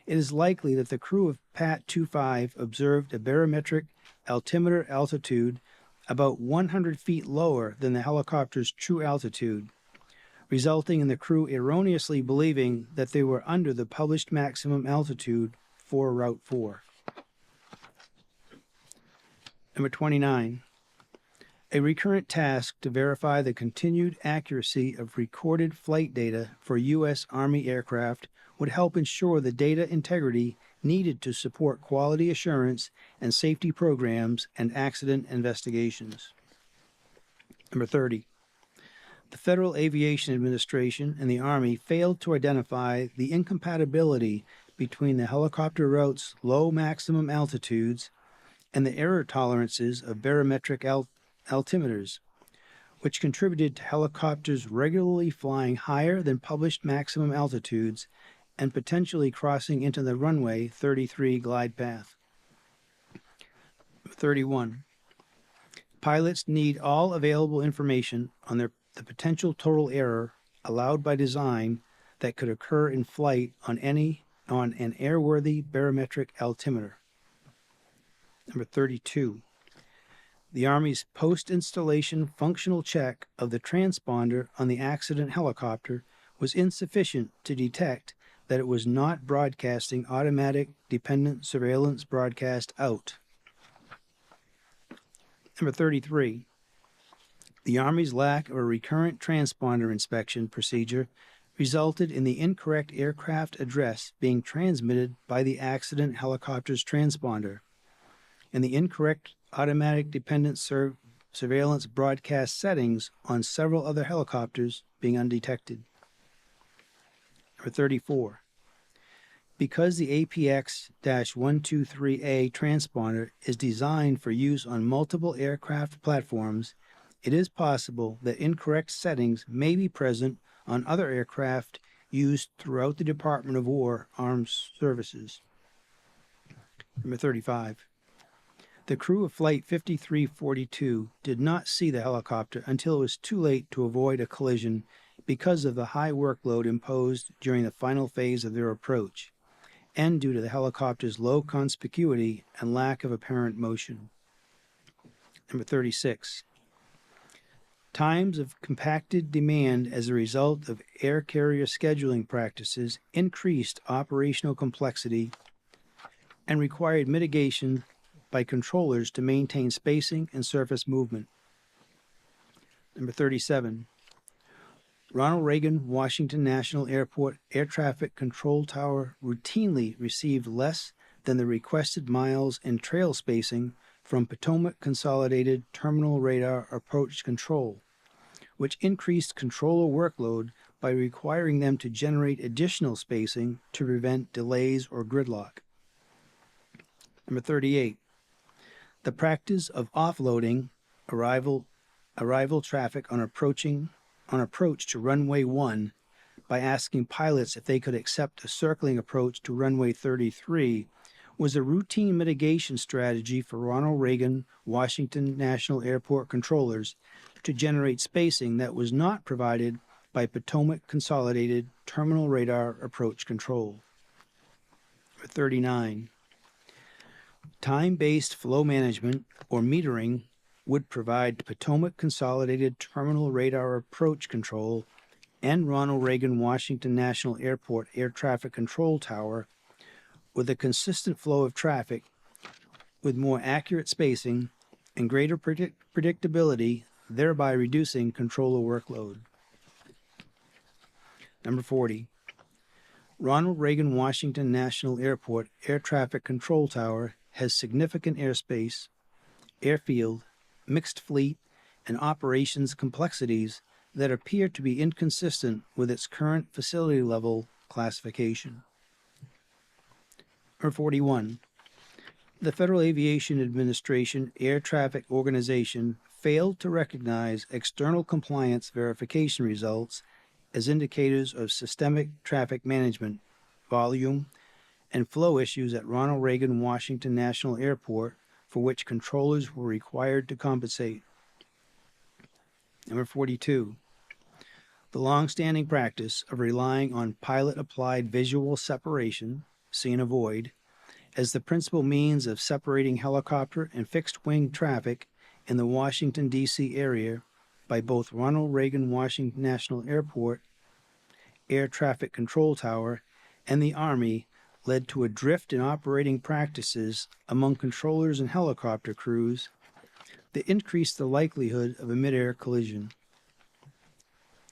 it is likely that the crew of PAT 25 observed a barometric altimeter altitude about 100 feet lower than the helicopter's true altitude, resulting in the crew erroneously believing that they were under the published maximum altitude for Route 4. Number 29, a recurrent task to verify the continued accuracy of recorded flight data for U.S. Army aircraft would help ensure the data integrity needed to support quality assurance and safety programs and accident investigations. Number 30, the Federal Aviation Administration and the Army failed to identify the incompatibility between the helicopter route's low maximum altitudes and the error tolerances of barometric altimeters, which contributed to helicopters regularly flying higher than published maximum altitudes and potentially crossing into the runway 33 glide path. 31, pilots need all available information on the potential total error allowed by design that could occur in flight on an airworthy barometric altimeter. Number 32, the Army's post-installation functional check of the transponder on the accident helicopter was insufficient to detect that it was not broadcasting automatic dependent surveillance broadcast out. Number 33, the Army's lack of a recurrent transponder inspection procedure resulted in the incorrect aircraft address being transmitted by the accident helicopter's transponder, and the incorrect automatic dependent surveillance broadcast settings on several other helicopters being undetected. Number 34, because the APX-123A transponder is designed for use on multiple aircraft platforms, it is possible that incorrect settings may be present on other aircraft used throughout the Department of War Armed Services. Number 35, the crew of Flight 5342 did not see the helicopter until it was too late to avoid a collision because of the high workload imposed during the final phase of their approach, and due to the helicopter's low conspicuity and lack of apparent motion. Number 36, Times of compacted demand as a result of air carrier scheduling practices increased operational complexity and required mitigation by controllers to maintain spacing and surface movement. Number 37. Ronald Reagan Washington National Airport Air Traffic Control Tower routinely received less than the requested miles in trail spacing from Potomac Consolidated Terminal Radar Approach Control, which increased controller workload by requiring them to generate additional spacing to prevent delays or gridlock. Number 38. The practice of offloading arrival traffic on approach to runway 1 by asking pilots if they could accept a circling approach to runway 33 was a routine mitigation strategy for Ronald Reagan Washington National Airport controllers to generate spacing that was not provided by Potomac Consolidated Terminal Radar Approach Control. 39. Time-based flow management, or metering, would provide Potomac Consolidated Terminal Radar Approach Control and Ronald Reagan Washington National Airport Air Traffic Control Tower with a consistent flow of traffic with more accurate spacing and greater predictability, thereby reducing controller workload. Number 40. Ronald Reagan Washington National Airport Air Traffic Control Tower has significant airspace, airfield, mixed fleet, and operations complexities that appear to be inconsistent with its current facility level classification. Number 41. The Federal Aviation Administration Air Traffic Organization failed to recognize external compliance verification results as indicators of systemic traffic management, volume, and flow issues at Ronald Reagan Washington National Airport for which controllers were required to compensate. Number 42. The long-standing practice of relying on pilot-applied visual separation, see and avoid, as the principal means of separating helicopter and fixed-wing traffic in the Washington, D.C. area by both Ronald Reagan Washington National Airport Air Traffic Control Tower and the Army led to a drift in operating practices among controllers and helicopter crews that increased the likelihood of a midair collision.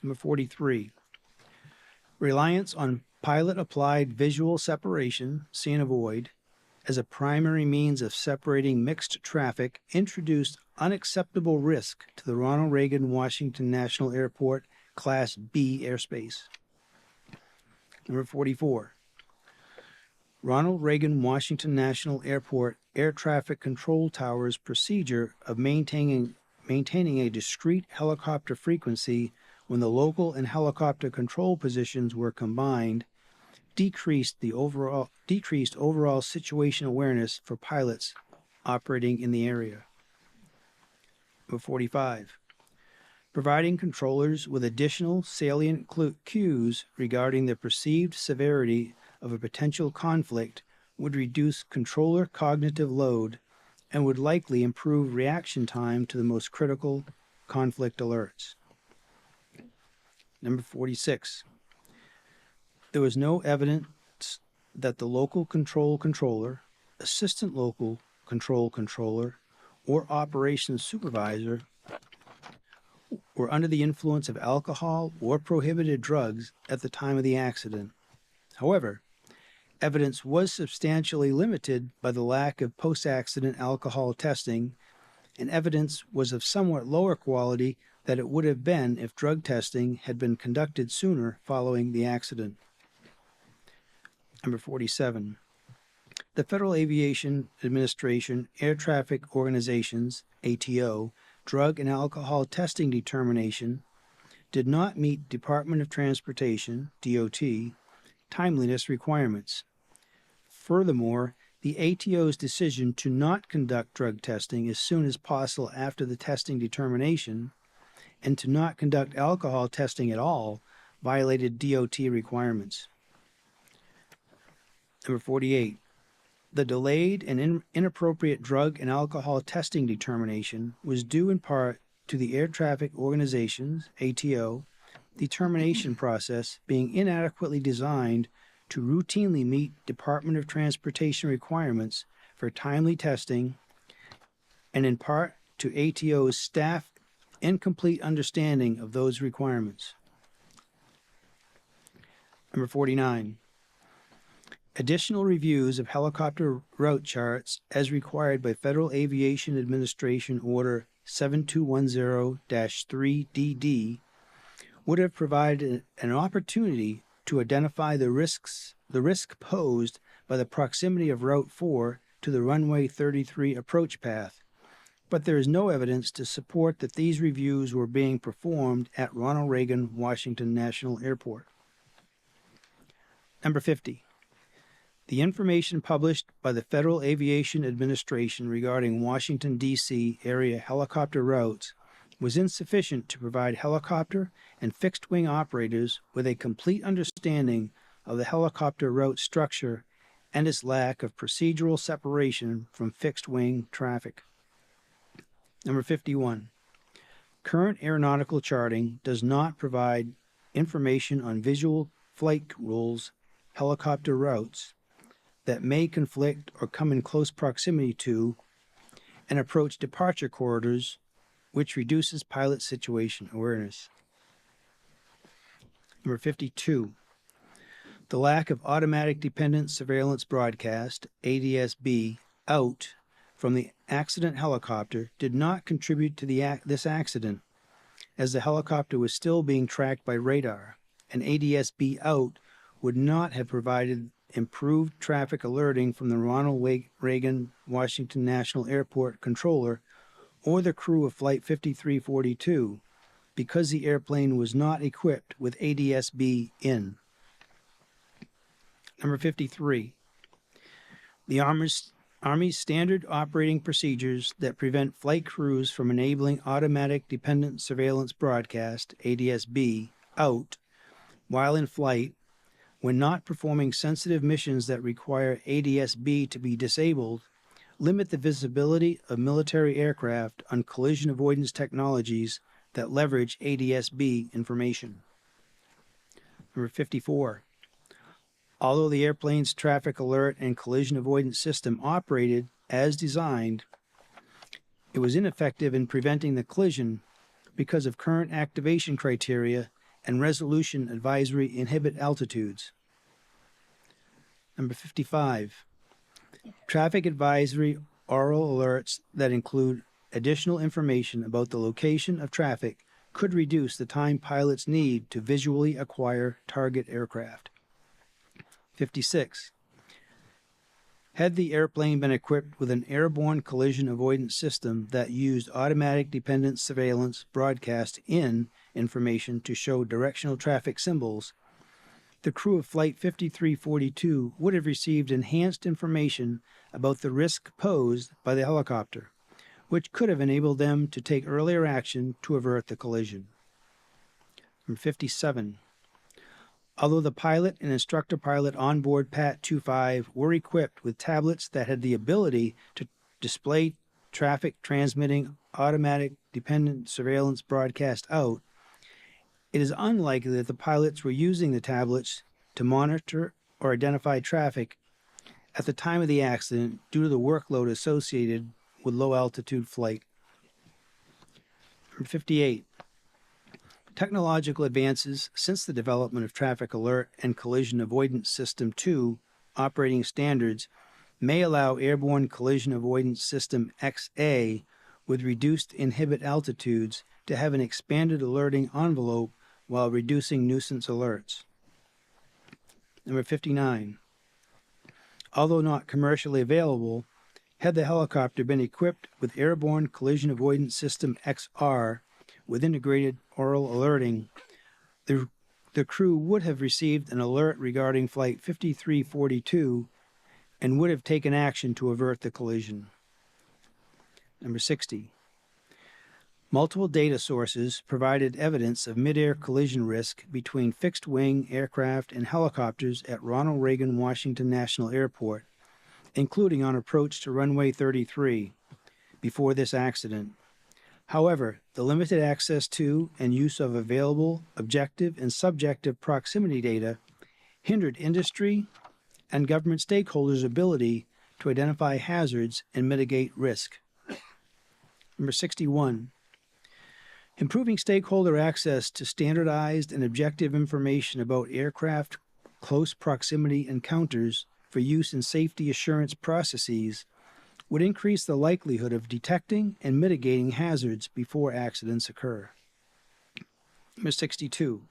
Number 43. Reliance on pilot-applied visual separation, see and avoid, as a primary means of separating mixed traffic introduced unacceptable risk to the Ronald Reagan Washington National Airport Class B airspace. Number 44. Ronald Reagan Washington National Airport Air Traffic Control Tower's procedure of maintaining a discrete helicopter frequency when the local and helicopter control positions were combined decreased overall situation awareness for pilots operating in the area. Number 45. Providing controllers with additional salient cues regarding the perceived severity of a potential conflict would reduce controller cognitive load and would likely improve reaction time to the most critical conflict alerts. Number 46. There was no evidence that the local control controller, assistant local control controller, or operations supervisor were under the influence of alcohol or prohibited drugs at the time of the accident. However, evidence was substantially limited by the lack of post-accident alcohol testing, and evidence was of somewhat lower quality than it would have been if drug testing had been conducted sooner following the accident. Number 47. The Federal Aviation Administration Air Traffic Organization's, ATO, drug and alcohol testing determination did not meet Department of Transportation, DOT, timeliness requirements. Furthermore, the ATO's decision to not conduct drug testing as soon as possible after the testing determination and to not conduct alcohol testing at all violated DOT requirements. Number 48. The delayed and inappropriate drug and alcohol testing determination was due in part to the Air Traffic Organization's ATO determination process being inadequately designed to routinely meet Department of Transportation requirements for timely testing, and in part to ATO's staff incomplete understanding of those requirements. Number 49. Additional reviews of helicopter route charts as required by Federal Aviation Administration Order 7210-3DD would have provided an opportunity to identify the risk posed by the proximity of Route 4 to the runway 33 approach path, but there is no evidence to support that these reviews were being performed at Ronald Reagan Washington National Airport. Number 50. The information published by the Federal Aviation Administration regarding Washington, D.C. area helicopter routes was insufficient to provide helicopter and fixed-wing operators with a complete understanding of the helicopter route structure and its lack of procedural separation from fixed-wing traffic. Number 51. Current aeronautical charting does not provide information on visual flight rules, helicopter routes that may conflict or come in close proximity to and approach departure corridors, which reduces pilot situation awareness. Number 52. The lack of automatic dependent surveillance broadcast, ADSB, out from the accident helicopter did not contribute to this accident, as the helicopter was still being tracked by radar, and ADSB out would not have provided improved traffic alerting from the Ronald Reagan Washington National Airport controller or the crew of Flight 5342 because the airplane was not equipped with ADSB in. Number 53. The Army's standard operating procedures that prevent flight crews from enabling automatic dependent surveillance broadcast, ADSB, out while in flight when not performing sensitive missions that require ADSB to be disabled, limit the visibility of military aircraft on collision avoidance technologies that leverage ADSB information. Number 54. Although the airplane's traffic alert and collision avoidance system operated as designed, it was ineffective in preventing the collision because of current activation criteria and resolution advisory inhibit altitudes. Number 55. Traffic advisory oral alerts that include additional information about the location of traffic could reduce the time pilots need to visually acquire target aircraft. 56. Had the airplane been equipped with an airborne collision avoidance system that used automatic dependent surveillance broadcast in information to show directional traffic symbols, the crew of Flight 5342 would have received enhanced information about the risk posed by the helicopter, which could have enabled them to take earlier action to avert the collision. Number 57. Although the pilot and instructor pilot on board PAT-25 were equipped with tablets that had the ability to display traffic transmitting automatic dependent surveillance broadcast out, it is unlikely that the pilots were using the tablets to monitor or identify traffic at the time of the accident due to the workload associated with low-altitude flight. Number 58. Technological advances since the development of Traffic Alert and Collision Avoidance System 2 operating standards may allow Airborne Collision Avoidance System XA with reduced inhibit altitudes to have an expanded alerting envelope while reducing nuisance alerts. Number 59. Although not commercially available, had the helicopter been equipped with Airborne Collision Avoidance System XR with integrated oral alerting, the crew would have received an alert regarding Flight 5342 and would have taken action to avert the collision. Number 60. Multiple data sources provided evidence of mid-air collision risk between fixed-wing aircraft and helicopters at Ronald Reagan Washington National Airport, including on approach to runway 33, before this accident. However, the limited access to and use of available objective and subjective proximity data hindered industry and government stakeholders' ability to identify hazards and mitigate risk. Number 61, improving stakeholder access to standardized and objective information about aircraft close proximity encounters for use in safety assurance processes would increase the likelihood of detecting and mitigating hazards before accidents occur. Number 62,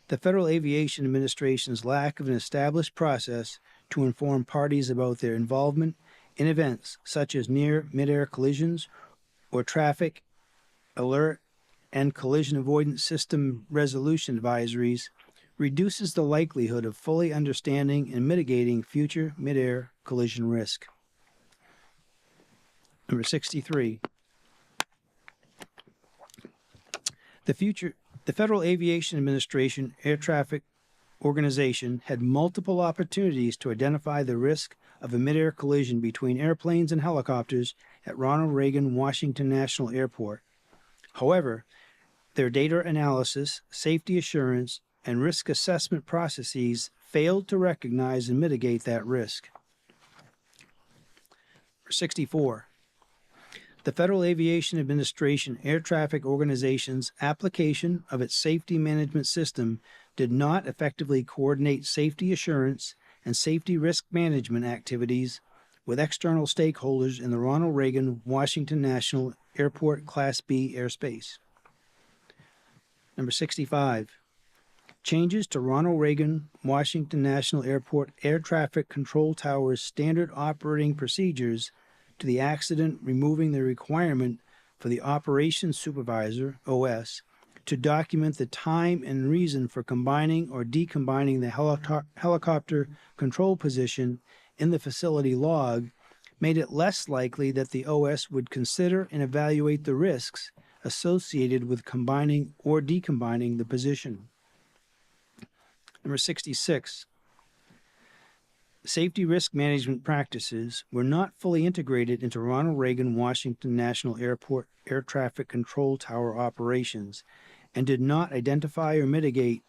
the Federal Aviation Administration's lack of an established process to inform parties about their involvement in events such as near midair collisions or traffic alert and collision avoidance system resolution advisories reduces the likelihood of fully understanding and mitigating future midair collision risk. Number 63. The Federal Aviation Administration Air Traffic Organization had multiple opportunities to identify the risk of a midair collision between airplanes and helicopters at Ronald Reagan Washington National Airport. However, their data analysis, safety assurance, and risk assessment processes failed to recognize and mitigate that risk. 64. The Federal Aviation Administration Air Traffic Organization's application of its safety management system did not effectively coordinate safety assurance and safety risk management activities with external stakeholders in the Ronald Reagan Washington National Airport Class B airspace. Number 65. Changes to Ronald Reagan Washington National Airport Air Traffic Control Tower's standard operating procedures to the accident, removing the requirement for the operations supervisor, OS, to document the time and reason for combining or decombining the helicopter control position in the facility log, made it less likely that the OS would consider and evaluate the risks associated with combining or decombining the position. Number 66. Safety risk management practices were not fully integrated into Ronald Reagan Washington National Airport Air Traffic Control Tower operations and did not identify or mitigate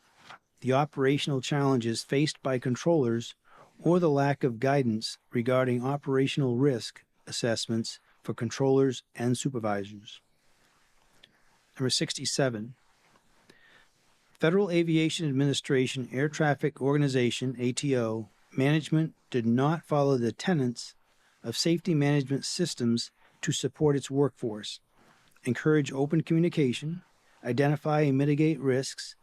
the operational challenges faced by controllers or the lack of guidance regarding operational risk assessments for controllers and supervisors. Number 67. Federal Aviation Administration Air Traffic Organization, ATO, management did not follow the tenets of safety management systems to support its workforce, encourage open communication, identify and mitigate risks,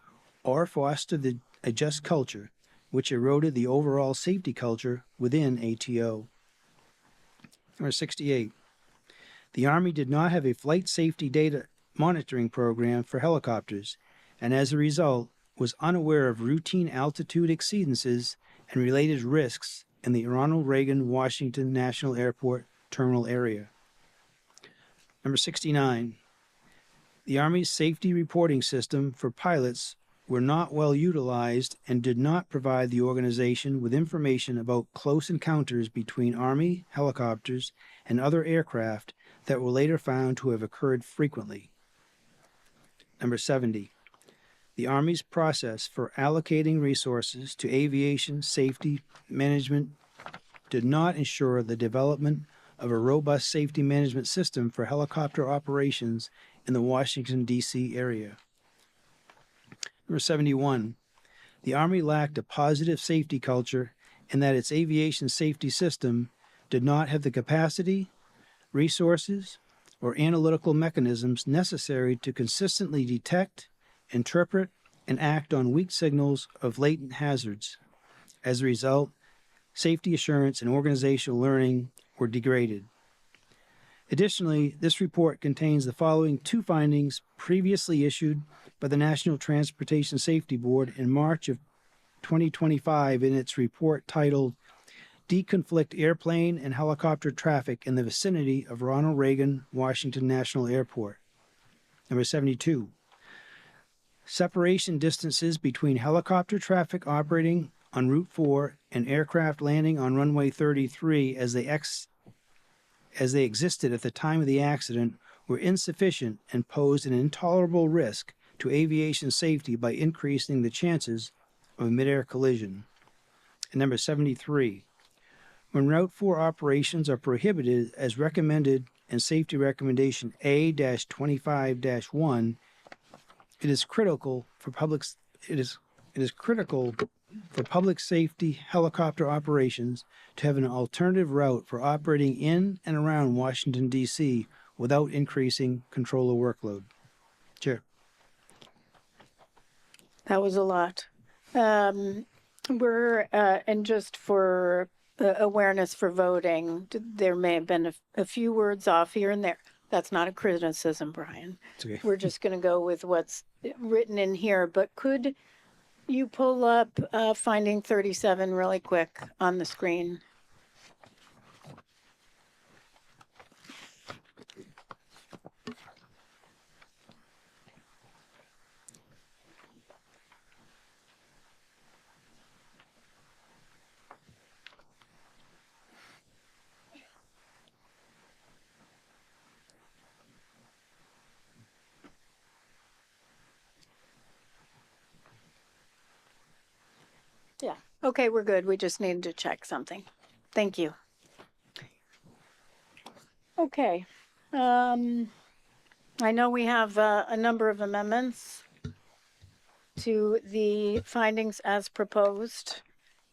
or foster a just culture, which eroded the overall safety culture within ATO. Number 68. The Army did not have a flight safety data monitoring program for helicopters, and as a result, was unaware of routine altitude exceedances and related risks in the Ronald Reagan Washington National Airport terminal area. Number 69. The Army's safety reporting system for pilots were not well utilized and did not provide the organization with information about close encounters between Army helicopters and other aircraft that were later found to have occurred frequently. Number 70. The Army's process for allocating resources to aviation safety management did not ensure the development of a robust safety management system for helicopter operations in the Washington, D.C. area. Number 71. The Army lacked a positive safety culture in that its aviation safety system did not have the capacity, resources, or analytical mechanisms necessary to consistently detect, interpret, and act on weak signals of latent hazards. As a result, safety assurance and organizational learning were degraded. Additionally, this report contains the following two findings previously issued by the National Transportation Safety Board in March of 2025 in its report titled Deconflict Airplane and Helicopter Traffic in the Vicinity of Ronald Reagan Washington National Airport. Number 72. Separation distances between helicopter traffic operating on Route 4 and aircraft landing on runway 33 as they existed at the time of the accident were insufficient and posed an intolerable risk to aviation safety by increasing the chances of a midair collision. And number 73, when Route 4 operations are prohibited as recommended in Safety Recommendation A-25-1, it is critical for public safety helicopter operations to have an alternative route for operating in and around Washington, D.C. without increasing controller workload. Chair. That was a lot. And just for awareness for voting, there may have been a few words off here and there. That's not a criticism, Brian. Okay. We're just going to go with what's written in here. But could you pull up finding 37 really quick on the screen? Yeah. Okay, we're good. We just needed to check something. Thank you. Okay. I know we have a number of amendments to the findings as proposed.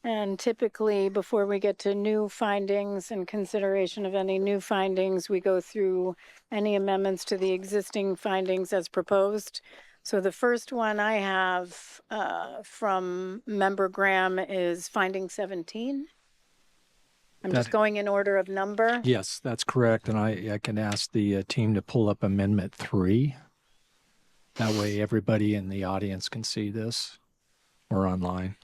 And typically, before we get to new findings and consideration of any new findings, we go through any amendments to the existing findings as proposed. So the first one I have from Member Graham is finding 17. I'm just going in order of number. Yes, that's correct. And I can ask the team to pull up Amendment 3. That way everybody in the audience can see this or online.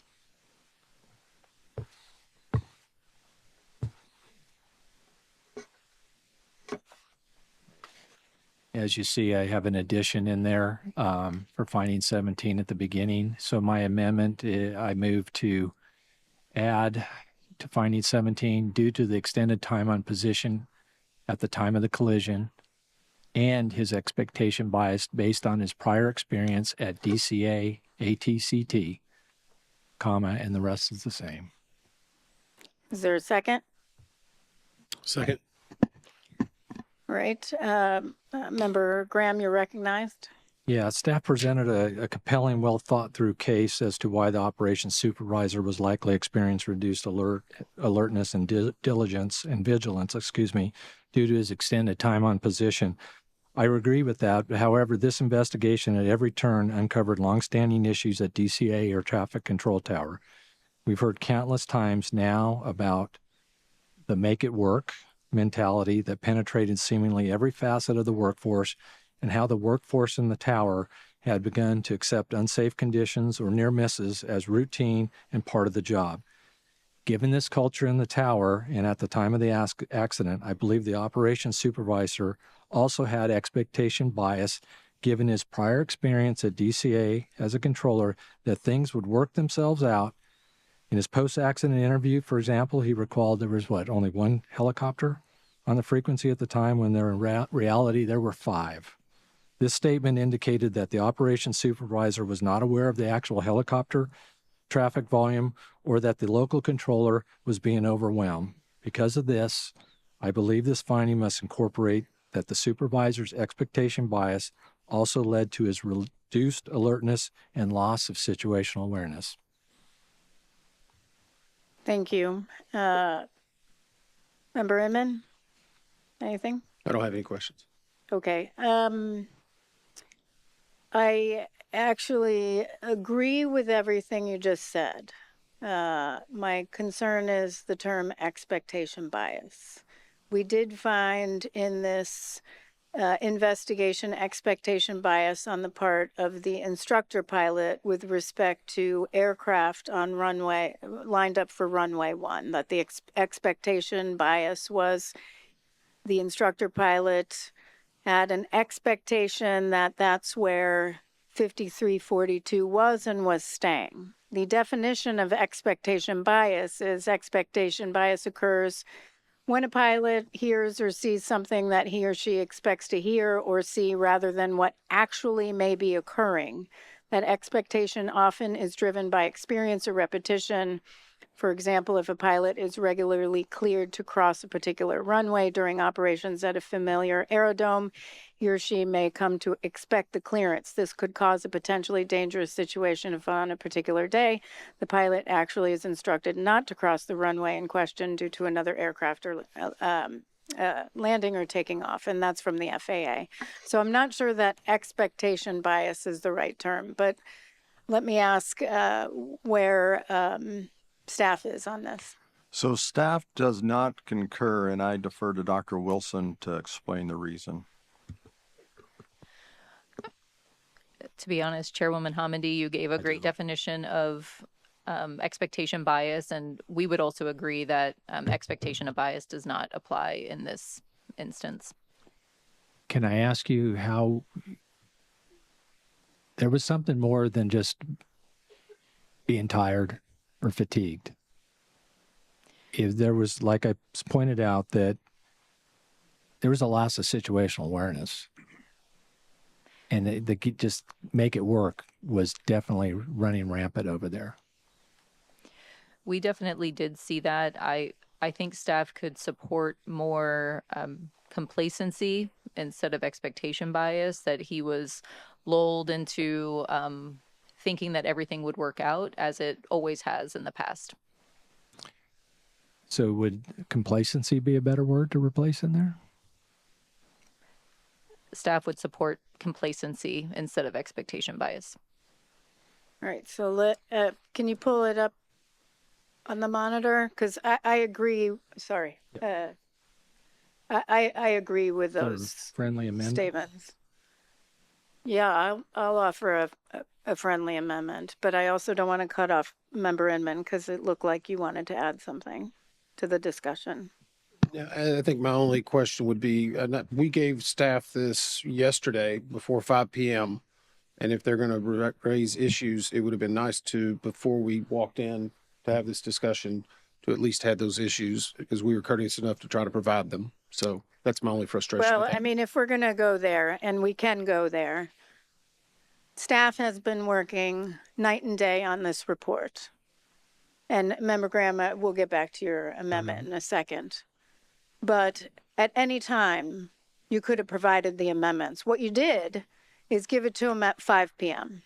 As you see, I have an addition in there for finding 17 at the beginning. So my amendment, I move to add to finding 17 due to the extended time on position at the time of the collision and his expectation bias based on his prior experience at DCA, ATCT, comma, and the rest is the same. Is there a second? Second. Right. Member Graham, you're recognized. Yeah, staff presented a compelling, well-thought-through case as to why the operations supervisor was likely experiencing reduced alertness and diligence and vigilance, due to his extended time on position. I agree with that. However, this investigation at every turn uncovered longstanding issues at DCA Air Traffic Control Tower. We've heard countless times now about the make it work mentality that penetrated seemingly every facet of the workforce, and how the workforce in the tower had begun to accept unsafe conditions or near misses as routine and part of the job. Given this culture in the tower and at the time of the accident, I believe the operations supervisor also had expectation bias given his prior experience at DCA as a controller that things would work themselves out. In his post-accident interview, for example, he recalled there was, only one helicopter on the frequency at the time when there in reality there were 5. This statement indicated that the operations supervisor was not aware of the actual helicopter traffic volume or that the local controller was being overwhelmed. Because of this, I believe this finding must incorporate that the supervisor's expectation bias also led to his reduced alertness and loss of situational awareness. Thank you. Member Inman, anything? I don't have any questions. Okay. I actually agree with everything you just said. My concern is the term expectation bias. We did find in this investigation expectation bias on the part of the instructor pilot with respect to aircraft on runway, lined up for runway 1, that the expectation bias was the instructor pilot had an expectation that that's where 5342 was and was staying. The definition of expectation bias is expectation bias occurs when a pilot hears or sees something that he or she expects to hear or see rather than what actually may be occurring, that expectation often is driven by experience or repetition. For example, if a pilot is regularly cleared to cross a particular runway during operations at a familiar aerodrome, he or she may come to expect the clearance. This could cause a potentially dangerous situation if on a particular day, the pilot actually is instructed not to cross the runway in question due to another aircraft or landing or taking off, and that's from the FAA. So I'm not sure that expectation bias is the right term, but let me ask where staff is on this. So staff does not concur, and I defer to Dr. Wilson to explain the reason. To be honest, Chairwoman Hamidi, you gave a great definition of expectation bias, and we would also agree that expectation of bias does not apply in this instance. Can I ask you how there was something more than just being tired or fatigued? If there was, like I pointed out, that there was a loss of situational awareness, and the just make it work was definitely running rampant over there. We definitely did see that. I think staff could support more complacency instead of expectation bias, that he was lulled into thinking that everything would work out as it always has in the past. So would complacency be a better word to replace in there? Staff would support complacency instead of expectation bias. All right, so can you pull it up on the monitor? Because I agree, sorry. I agree with those friendly amendment statements. Yeah, I'll offer a friendly amendment, but I also don't want to cut off Member Inman because it looked like you wanted to add something to the discussion. Yeah, I think my only question would be, we gave staff this yesterday before 5 p.m. And if they're going to raise issues, it would have been nice to, before we walked in to have this discussion, to at least have those issues, because we were courteous enough to try to provide them. So that's my only frustration. Well, I mean, if we're going to go there, and we can go there, staff has been working night and day on this report. And Member Graham, we'll get back to your amendment in a second. But at any time, you could have provided the amendments. What you did is give it to them at 5 p.m.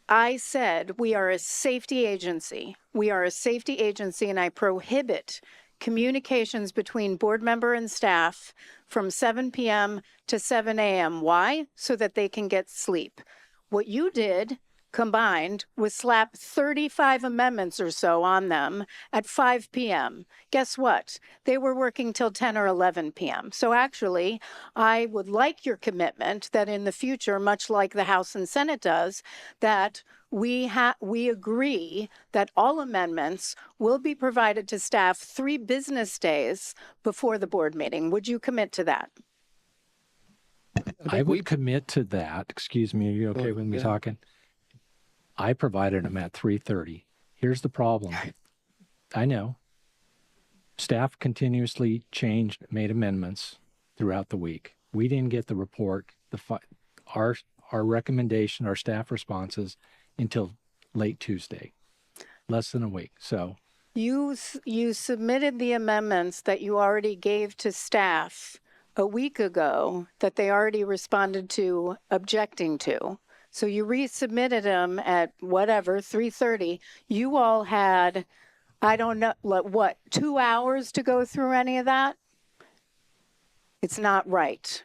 I said we are a safety agency. We are a safety agency, and I prohibit communications between board member and staff from 7 p.m. to 7 a.m. Why? So that they can get sleep. What you did combined was slap 35 amendments or so on them at 5 p.m. Guess what? They were working till 10 or 11 p.m. So actually, I would like your commitment that in the future, much like the House and Senate does, that we agree that all amendments will be provided to staff 3 business days before the board meeting. Would you commit to that? I would commit to that. Excuse me, are you okay with me talking? I provided them at 3:30. Here's the problem. I know. Staff continuously made amendments throughout the week. We didn't get the report, our recommendation, our staff responses until late Tuesday, less than a week. So you submitted the amendments that you already gave to staff a week ago that they already responded to objecting to. So you resubmitted them at whatever, 3:30. You all had, I don't know, what, 2 hours to go through any of that? It's not right.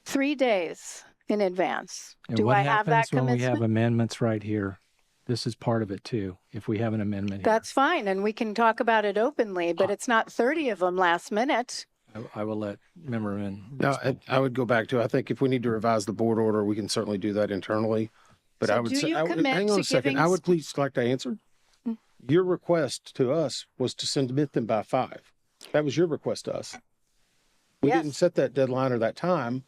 3 days in advance. And Do I have that when we commitment? have amendments right here? This is part of it too. If we have an amendment here. That's fine, and we can talk about it openly, but it's not 30 of them last minute. I will let Member in. No, I would go back to, I think if we need to revise the board order, we can certainly do that internally. But So I would do say, you commit hang on to a second. giving I would please like to answer. Your request to us was to submit them by 5. That was your request to us. We didn't set that deadline or that time,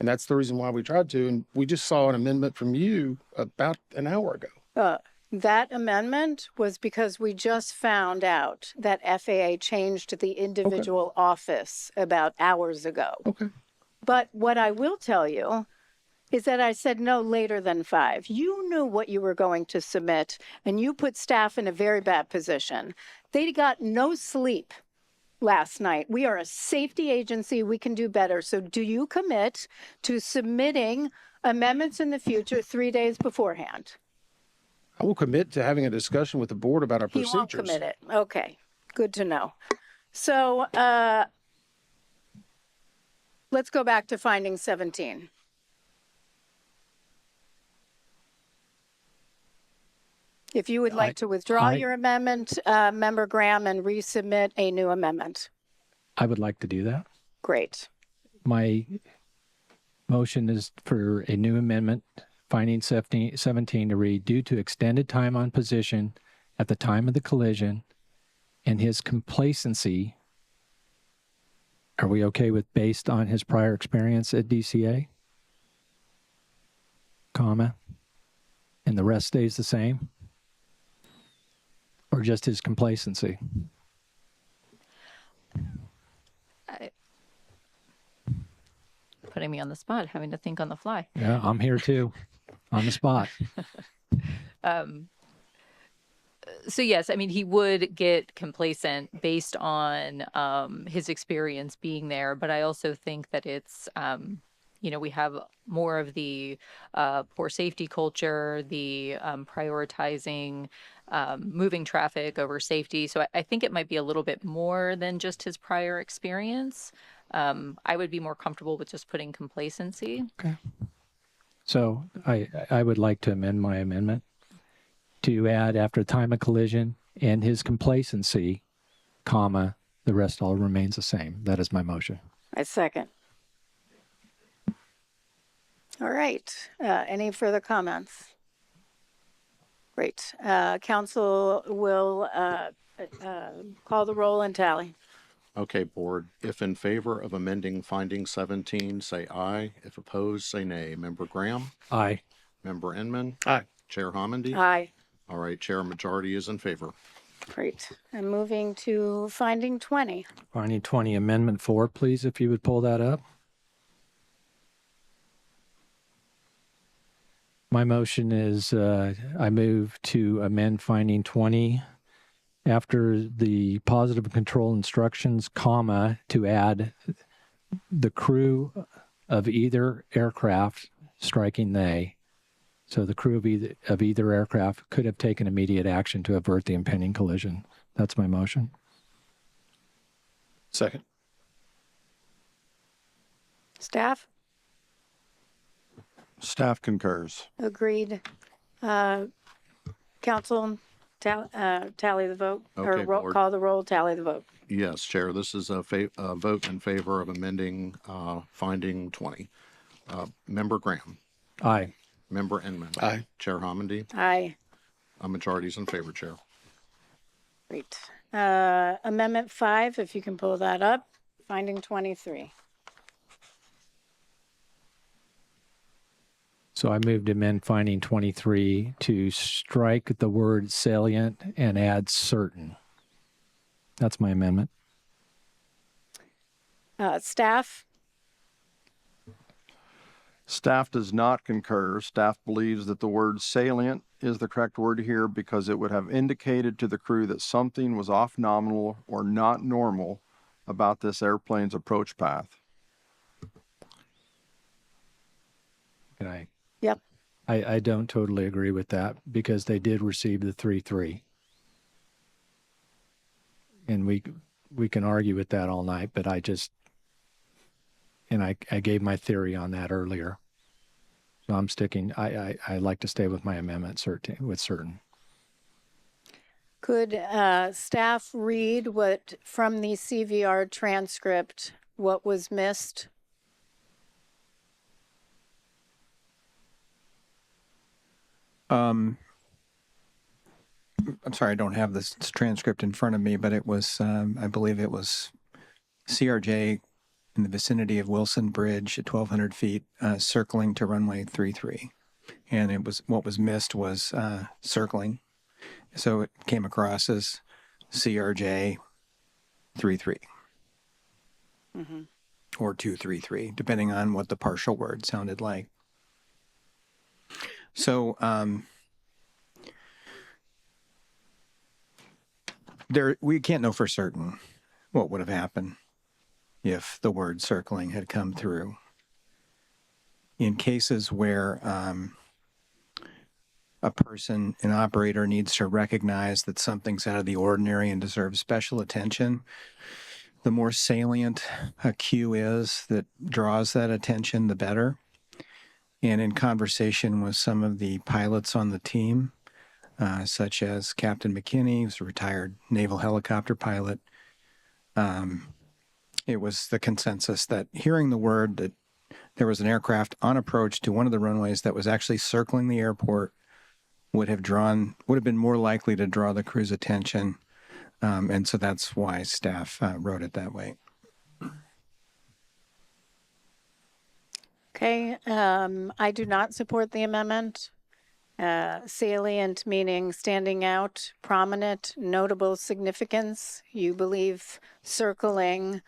and that's the reason why we tried to. And we just saw an amendment from you about an hour ago. That amendment was because we just found out that FAA changed the individual office about hours ago. Okay. But what I will tell you is that I said no later than 5. You knew what you were going to submit, and you put staff in a very bad position. They got no sleep last night. We are a safety agency. We can do better. So do you commit to submitting amendments in the future 3 days beforehand? I will commit to having a discussion with the board about our He procedures. won't commit it. Okay, good to know. So let's go back to finding 17. If you would like to withdraw your amendment, Member Graham, and resubmit a new amendment. I would like to do that. Great. My motion is for a new amendment, finding 17 to read, due to extended time on position at the time of the collision and his complacency. Are we okay with based on his prior experience at DCA? Comma. And the rest stays the same? Or just his complacency? Putting me on the spot, having to think on the fly. Yeah, I'm here too, on the spot. So yes, I mean, he would get complacent based on his experience being there, but I also think that it's, we have more of the poor safety culture, the prioritizing moving traffic over safety. So I think it might be a little bit more than just his prior experience. I would be more comfortable with just putting complacency. Okay. So I would like to amend my amendment to add after time of collision and his complacency, comma, the rest all remains the same. That is my motion. I second. All right. Any further comments? Great. Council will call the roll and tally. Okay, board. If in favor of amending finding 17, say aye. If opposed, say nay. Member Graham? Aye. Member Inman? Aye. Chair Homendy? Aye. All right, Chair majority is in favor. Great. And moving to finding 20. Finding 20, Amendment 4, please, if you would pull that up. My motion is I move to amend finding 20 after the positive control instructions, comma, to add the crew of either aircraft, striking they. So the crew of either aircraft could have taken immediate action to avert the impending collision. That's my motion. Second. Staff? Staff concurs. Agreed. Council, tally the vote, Okay, or board. call the roll, tally the vote. Yes, Chair, this is a vote in favor of amending finding 20. Member Graham? Aye. Member Inman? Aye. Chair Homendy? Aye. A majority is in favor, Chair. Great. Amendment 5, if you can pull that up, finding 23. So I moved to amend finding 23 to strike the word salient and add certain. That's my amendment. Staff? Staff does not concur. Staff believes that the word salient is the correct word here because it would have indicated to the crew that something was off nominal or not normal about this airplane's approach path. Can I? Yep. I don't totally agree with that because they did receive the 3-3. And we can argue with that all night, but I gave my theory on that earlier. So I'm sticking, I like to stay with my amendment certain. Could staff read what from the CVR transcript, what was missed? I'm sorry, I don't have this transcript in front of me, but it was, I believe it was CRJ in the vicinity of Wilson Bridge at 1,200 feet, circling to runway 33. And it was, what was missed was circling So it came across as CRJ 33 or 233, depending on what the partial word sounded like. So we can't know for certain what would have happened if the word circling had come through. In cases where a person, an operator, needs to recognize that something's out of the ordinary and deserves special attention, the more salient a cue is that draws that attention, the better. And in conversation with some of the pilots on the team, such as Captain McKinney, who's a retired naval helicopter pilot, it was the consensus that hearing the word that there was an aircraft on approach to one of the runways that was actually circling the airport would have been more likely to draw the crew's attention. And so that's why staff wrote it that way. Okay, I do not support the amendment. Salient meaning standing out, prominent, notable significance. You believe circling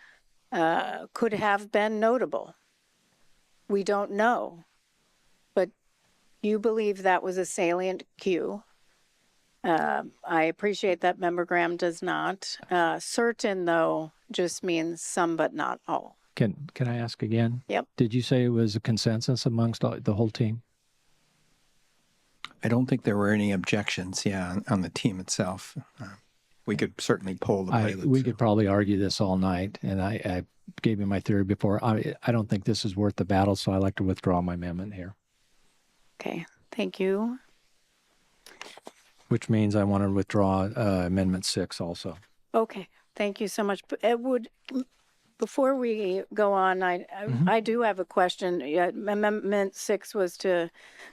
could have been notable. We don't know, but you believe that was a salient cue. I appreciate that Member Graham does not. Certain, though, just means some but not all. Can I ask again? Yep. Did you say it was a consensus amongst the whole team? I don't think there were any objections, on the team itself. We could certainly poll the pilots. We could probably argue this all night, and I gave you my theory before. I don't think this is worth the battle, so I like to withdraw my amendment here. Okay, thank you. Which means I want to withdraw Amendment 6 also. Okay, thank you so much. Before we go on, I do have a question. Amendment 6 was to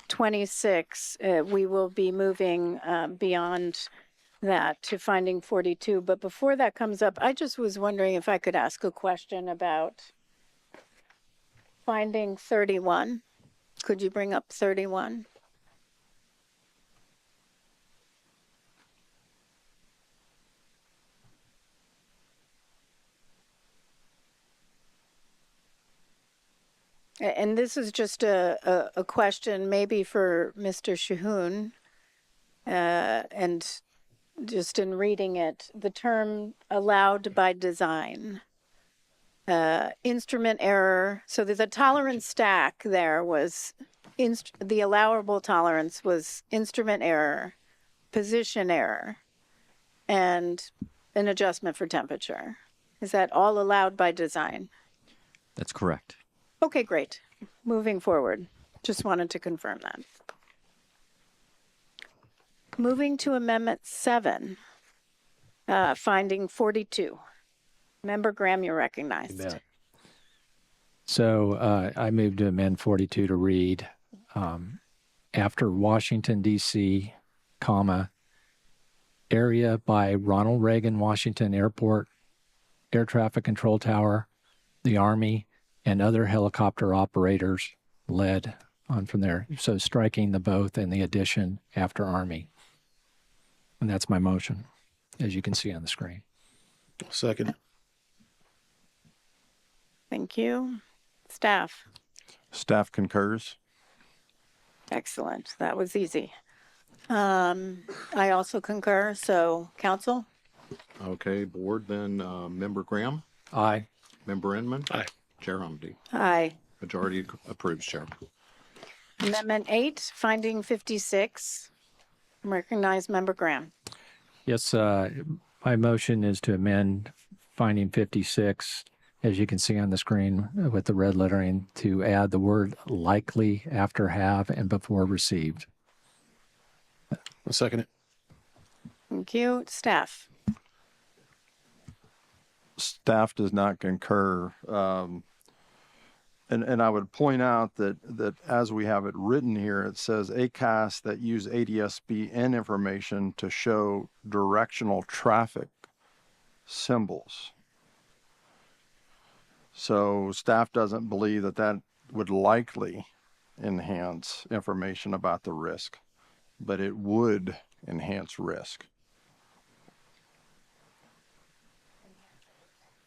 26. We will be moving beyond that to finding 42. But before that comes up, I just was wondering if I could ask a question about finding 31. Could you bring up 31? And this is just a question maybe for Mr. Shahoon. And just in reading it, the term allowed by design, instrument error. So there's a tolerance stack there was, the allowable tolerance was instrument error, position error, and an adjustment for temperature. Is that all allowed by design? That's correct. Okay, great. Moving forward. Just wanted to confirm that. Moving to Amendment 7, finding 42. Member Graham, you're recognized. So I moved to amend 42 to read, after Washington, D.C., area by Ronald Reagan Washington Airport, Air Traffic Control Tower, the Army, and other helicopter operators led on from there. So striking the both and the addition after Army. And that's my motion, as you can see on the screen. Second. Thank you. Staff. Staff concurs. Excellent. That was easy. I also concur. So, council? Okay, board, then Member Graham? Aye. Member Inman? Aye. Chair Humdy? Aye. Majority approves, Chair. Amendment 8, finding 56. Recognize Member Graham. Yes, my motion is to amend finding 56, as you can see on the screen with the red lettering, to add the word likely after have and before received. I'll second it. Thank you. Staff. Staff does not concur. And I would point out that as we have it written here, it says ACAS that use ADS-BN information to show directional traffic symbols. So staff doesn't believe that that would likely enhance information about the risk, but it would enhance risk.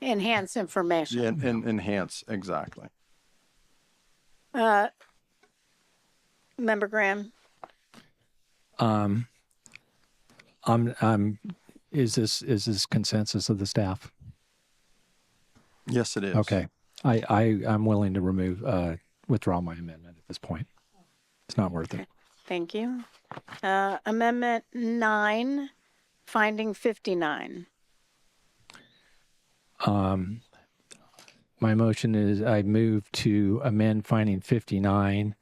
Enhance information. Yeah, and enhance, exactly. Member Graham? Is this consensus of the staff? Yes, it is. Okay. I'm willing to withdraw my amendment at this point. It's not worth it. Thank you. Amendment 9, finding 59. My motion is I move to amend finding 59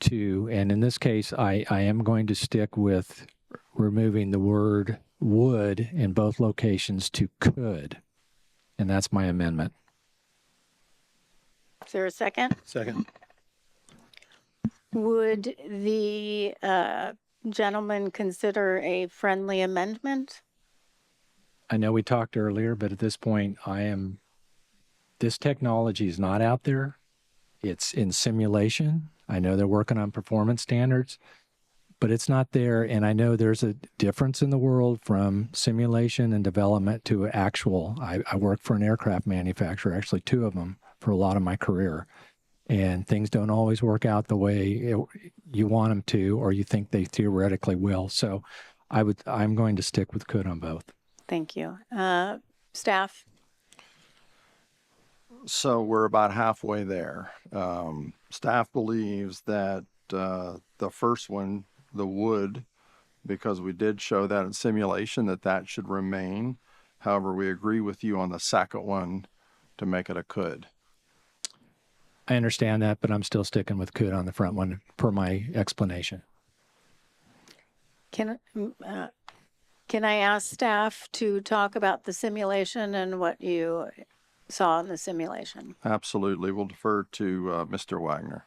to, and in this case, I am going to stick with removing the word would in both locations to could. And that's my amendment. Is there a second? Second. Would the gentleman consider a friendly amendment? I know we talked earlier, but at this point, this technology is not out there. It's in simulation. I know they're working on performance standards, but it's not there. And I know there's a difference in the world from simulation and development to actual. I worked for an aircraft manufacturer, actually 2 of them, for a lot of my career. And things don't always work out the way you want them to, or you think they theoretically will. So I'm going to stick with could on both. Thank you. Staff? So we're about halfway there. Staff believes that the first one, the would, because we did show that in simulation, that should remain. However, we agree with you on the second one to make it a could. I understand that, but I'm still sticking with could on the front one per my explanation. Can I ask staff to talk about the simulation and what you saw in the simulation? Absolutely. We'll defer to Mr. Wagner.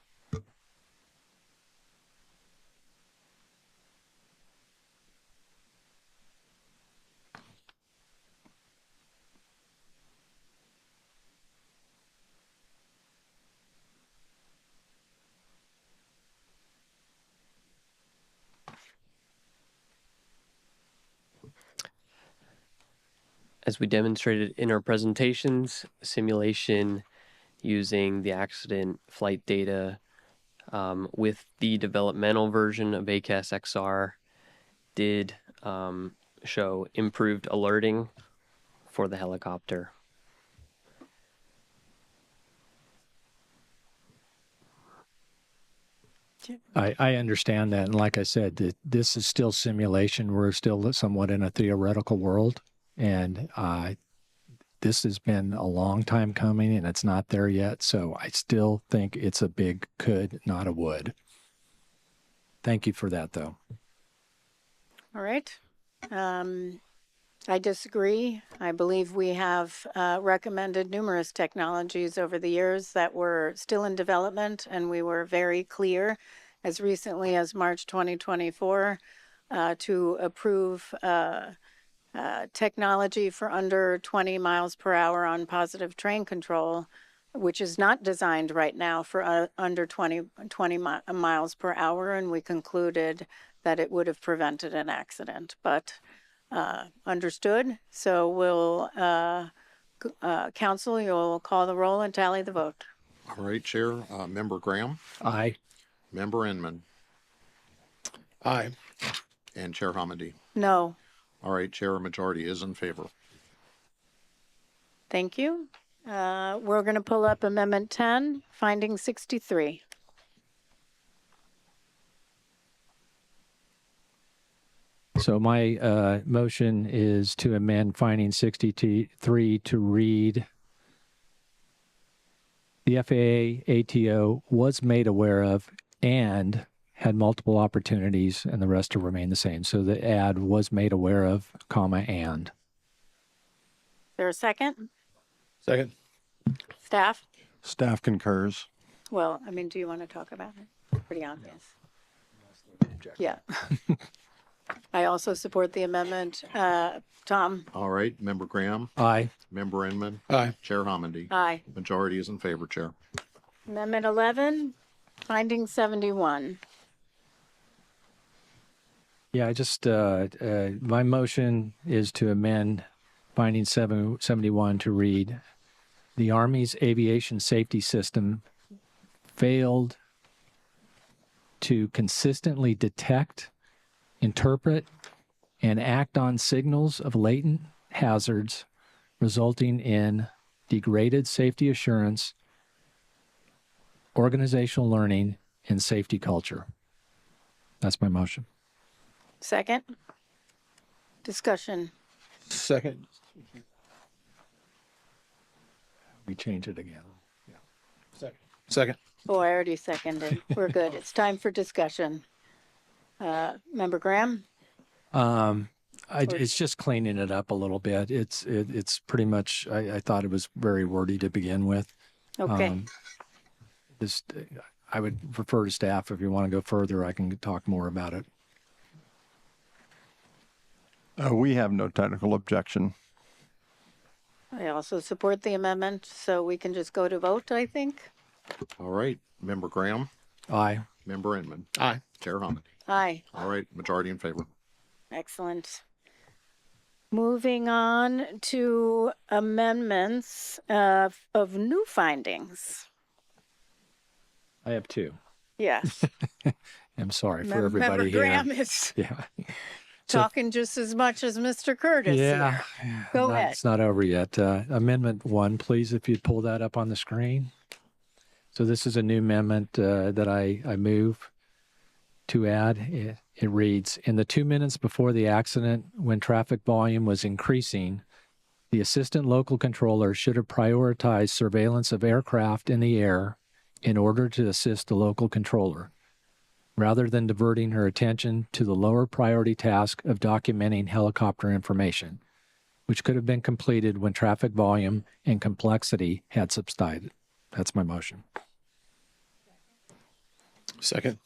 As we demonstrated in our presentations, simulation using the accident flight data with the developmental version of ACAS XR did show improved alerting for the helicopter. I understand that. And like I said, this is still simulation. We're still somewhat in a theoretical world. And this has been a long time coming and it's not there yet. So I still think it's a big could, not a would. Thank you for that, though. All right. I disagree. I believe we have recommended numerous technologies over the years that were still in development, and we were very clear as recently as March 2024 to approve technology for under 20 miles per hour on positive train control, which is not designed right now for under 20 miles per hour, and we concluded that it would have prevented an accident. But understood. So we'll, council, you'll call the roll and tally the vote. All right, Chair. Member Graham? Aye. Member Inman? Aye. And Chair Hamady? No. All right, Chair, a majority is in favor. Thank you. We're going to pull up Amendment 10, finding 63. So my motion is to amend finding 63 to read: the FAA ATO was made aware of and had multiple opportunities, and the rest to remain the same. So the add was made aware of, comma, and. Is there a second? Second. Staff? Staff concurs. Well, I mean, do you want to talk about it? Pretty obvious. Yeah. I also support the amendment. Tom? All right, Member Graham? Aye. Member Inman? Aye. Chair Hamady? Aye. Majority is in favor, Chair. Amendment 11, finding 71. Yeah, I just, my motion is to amend finding 771 to read, the Army's aviation safety system failed to consistently detect, interpret, and act on signals of latent hazards, resulting in degraded safety assurance, organizational learning, and safety culture. That's my motion. Second. Discussion. Second. We change it again. Second. Oh, I already seconded. We're good. It's time for discussion. Member Graham? It's just cleaning it up a little bit. It's pretty much, I thought it was very wordy to begin with. Okay. I would refer to staff if you want to go further. I can talk more about it. We have no technical objection. I also support the amendment, so we can just go to vote, I think. All right. Member Graham? Aye. Member Inman? Aye. Chair Hominy? Aye. All right. Majority in favor. Excellent. Moving on to amendments of new findings. I have two. Yes. I'm sorry for Member everybody here. Graham is Yeah. talking just as much as Mr. Curtis Yeah. here. Go ahead. It's not over yet. Amendment 1, please, if you'd pull that up on the screen. So this is a new amendment that I move to add. It reads, in the 2 minutes before the accident, when traffic volume was increasing, the assistant local controller should have prioritized surveillance of aircraft in the air in order to assist the local controller, rather than diverting her attention to the lower priority task of documenting helicopter information, which could have been completed when traffic volume and complexity had subsided. That's my motion. Second.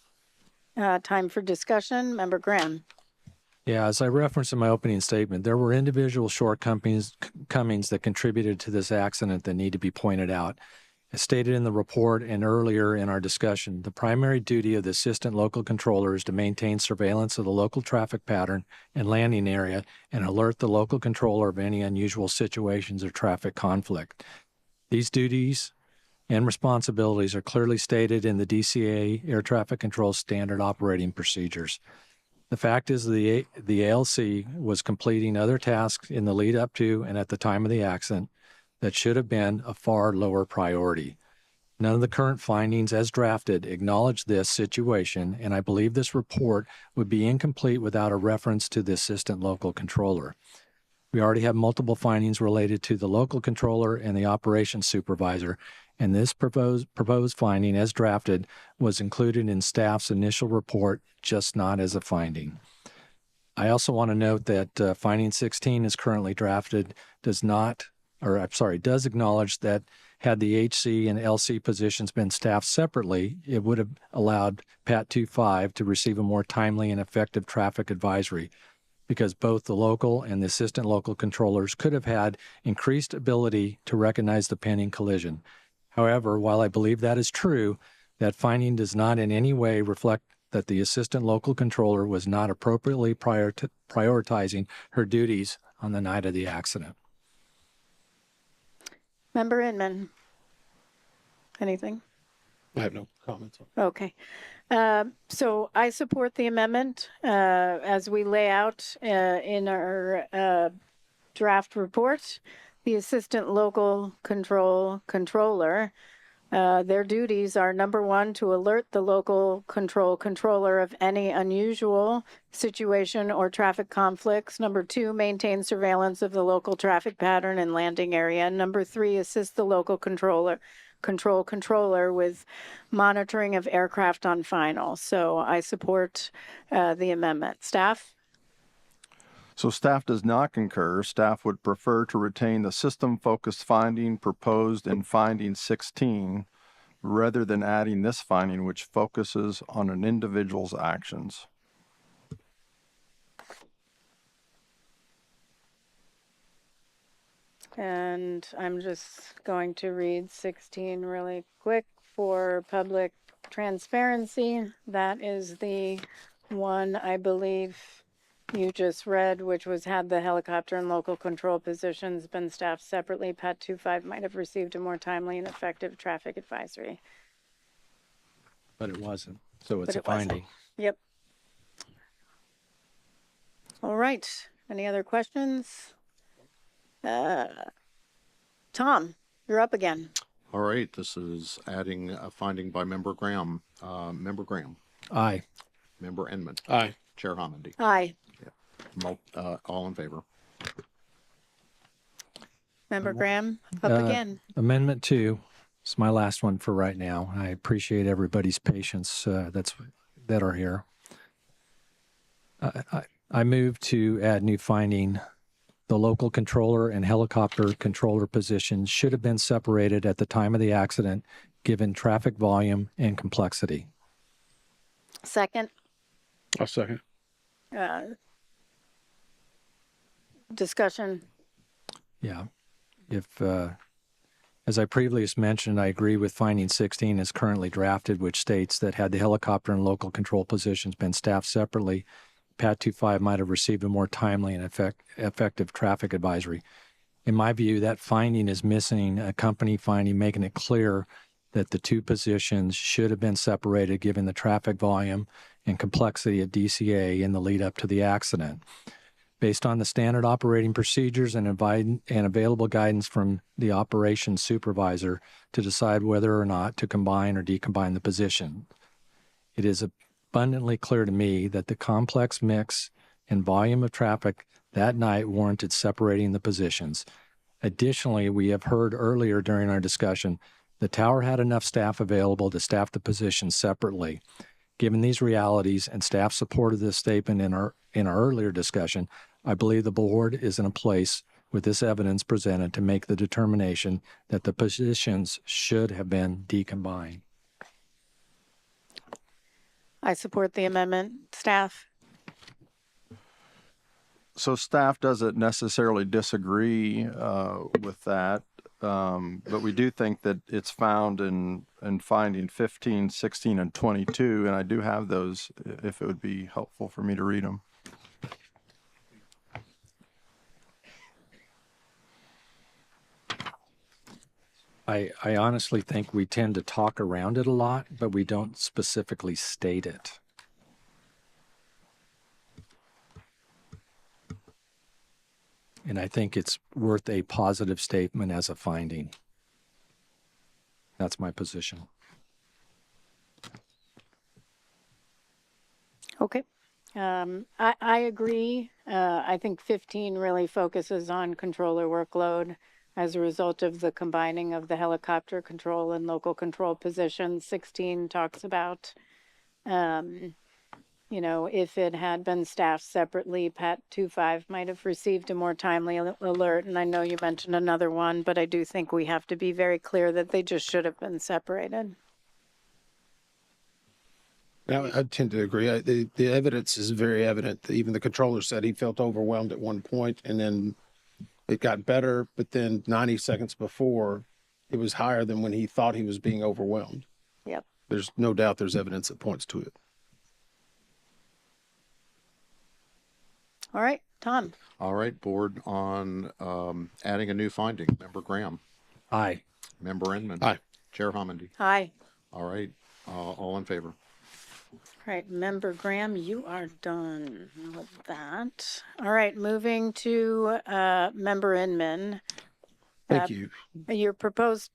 Time for discussion. Member Graham. Yeah, as I referenced in my opening statement, there were individual shortcomings that contributed to this accident that need to be pointed out. As stated in the report and earlier in our discussion, the primary duty of the assistant local controller is to maintain surveillance of the local traffic pattern and landing area and alert the local controller of any unusual situations or traffic conflict. These duties and responsibilities are clearly stated in the DCA Air Traffic Control Standard Operating Procedures. The fact is the ALC was completing other tasks in the lead up to and at the time of the accident that should have been a far lower priority. None of the current findings as drafted acknowledge this situation, and I believe this report would be incomplete without a reference to the assistant local controller. We already have multiple findings related to the local controller and the operations supervisor, and this proposed finding as drafted was included in staff's initial report, just not as a finding. I also want to note that finding 16 is currently drafted does acknowledge that had the HC and LC positions been staffed separately, it would have allowed PAT 25 to receive a more timely and effective traffic advisory, because both the local and the assistant local controllers could have had increased ability to recognize the pending collision. However, while I believe that is true, that finding does not in any way reflect that the assistant local controller was not appropriately prioritizing her duties on the night of the accident. Member Inman. Anything? I have no comments. Okay. So I support the amendment as we lay out in our draft report. The assistant local controller, their duties are number one, to alert the local controller of any unusual situation or traffic conflicts. Number two, maintain surveillance of the local traffic pattern and landing area. Number three, assist the local controller with monitoring of aircraft on final. So I support the amendment. Staff? So staff does not concur. Staff would prefer to retain the system-focused finding proposed in finding 16 rather than adding this finding, which focuses on an individual's actions. And I'm just going to read 16 really quick for public transparency. That is the one, I believe you just read, which was had the helicopter and local control positions been staffed separately, Pat 25 might have received a more timely and effective traffic advisory. But it wasn't. So it's But a it wasn't. finding. Yep. All right. Any other questions? Tom, you're up again. All right, this is adding a finding by Member Graham. Member Graham. Aye. Member Enman. Aye. Chair Homendy. Aye. All in favor. Member Graham, up again. Amendment 2 is my last one for right now. I appreciate everybody's patience that are here. I move to add new finding. The local controller and helicopter controller positions should have been separated at the time of the accident, given traffic volume and complexity. Second. I'll second. Discussion. Yeah. As I previously mentioned, I agree with finding 16 as currently drafted, which states that had the helicopter and local control positions been staffed separately, Pat 25 might have received a more timely and effective traffic advisory. In my view, that finding is missing a company finding, making it clear that the two positions should have been separated given the traffic volume and complexity at DCA in the lead up to the accident. Based on the standard operating procedures and available guidance from the operations supervisor to decide whether or not to combine or decombine the position. It is abundantly clear to me that the complex mix and volume of traffic that night warranted separating the positions. Additionally, we have heard earlier during our discussion, the tower had enough staff available to staff the positions separately. Given these realities and staff supported this statement in our earlier discussion, I believe the board is in a place with this evidence presented to make the determination that the positions should have been decombined. I support the amendment. Staff? So staff doesn't necessarily disagree with that, but we do think that it's found in finding 15, 16, and 22, and I do have those if it would be helpful for me to read them. I honestly think we tend to talk around it a lot, but we don't specifically state it. And I think it's worth a positive statement as a finding. That's my position. Okay. I agree. I think 15 really focuses on controller workload as a result of the combining of the helicopter control and local control positions. 16 talks about, if it had been staffed separately, Pat 25 might have received a more timely alert. And I know you mentioned another one, but I do think we have to be very clear that they just should have been separated. I tend to agree. The evidence is very evident. Even the controller said he felt overwhelmed at one point, and then it got better, but then 90 seconds before, it was higher than when he thought he was being overwhelmed. Yep. There's no doubt there's evidence that points to it. All right, Tom. All right, board on adding a new finding. Member Graham. Aye. Member Enman. Aye. Chair Homendy. Aye. All right, all in favor. All right, Member Graham, you are done with that. All right, moving to Member Inman. Thank you. Your proposed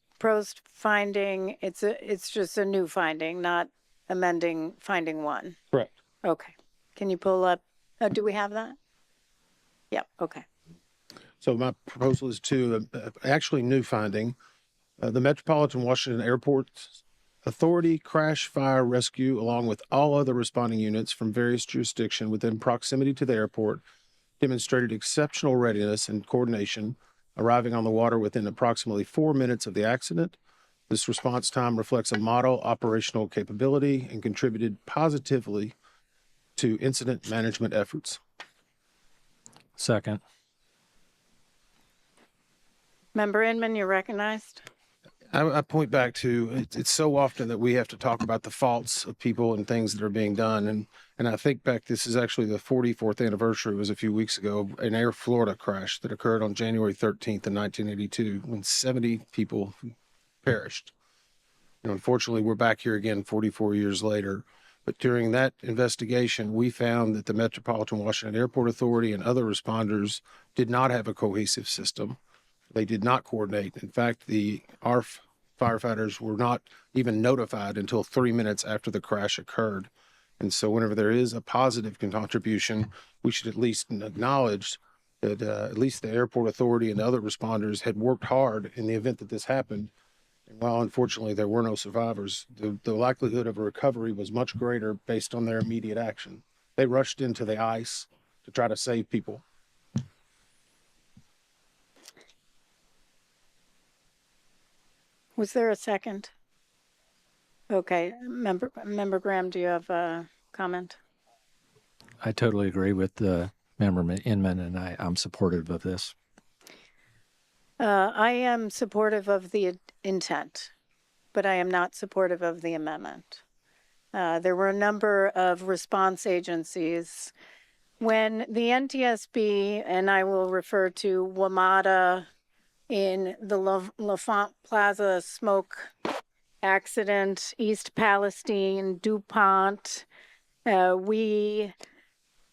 finding, it's just a new finding, not amending finding one. Correct. Okay. Can you pull up? Do we have that? Yep. Okay. So my proposal is to actually new finding. The Metropolitan Washington Airport Authority Crash Fire Rescue, along with all other responding units from various jurisdictions within proximity to the airport, demonstrated exceptional readiness and coordination, arriving on the water within approximately 4 minutes of the accident. This response time reflects a model operational capability and contributed positively to incident management efforts. Second. Member Inman, you're recognized. I point back to it's so often that we have to talk about the faults of people and things that are being done. And I think back, this is actually the 44th anniversary, was a few weeks ago, an Air Florida crash that occurred on January 13th in 1982 when 70 people perished. Unfortunately, we're back here again 44 years later. But during that investigation, we found that the Metropolitan Washington Airport Authority and other responders did not have a cohesive system. They did not coordinate. In fact, our firefighters were not even notified until 3 minutes after the crash occurred. And so whenever there is a positive contribution, we should at least acknowledge that at least the airport authority and other responders had worked hard in the event that this happened. And while unfortunately there were no survivors, the likelihood of a recovery was much greater based on their immediate action. They rushed into the ice to try to save people. Was there a second? Okay, Member Graham, do you have a comment? I totally agree with Member Inman, and I'm supportive of this. I am supportive of the intent, but I am not supportive of the amendment. There were a number of response agencies. When the NTSB, and I will refer to WMATA in the L'Enfant Plaza smoke accident, East Palestine, DuPont, we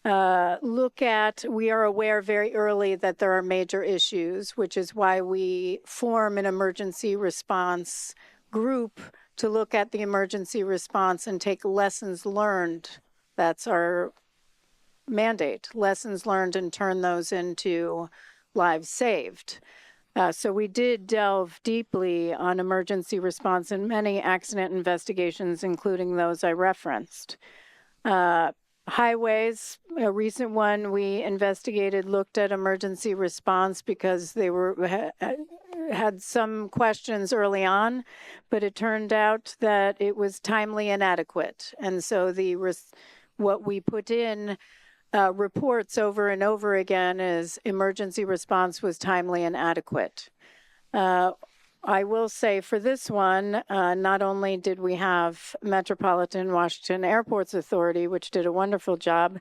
are aware very early that there are major issues, which is why we form an emergency response group to look at the emergency response and take lessons learned. That's our mandate, lessons learned, and turn those into lives saved. So we did delve deeply on emergency response in many accident investigations, including those I referenced. Highways, a recent one we investigated, looked at emergency response because they had some questions early on, but it turned out that it was timely and adequate. And so what we put in reports over and over again is emergency response was timely and adequate. I will say for this one, not only did we have Metropolitan Washington Airports Authority, which did a wonderful job,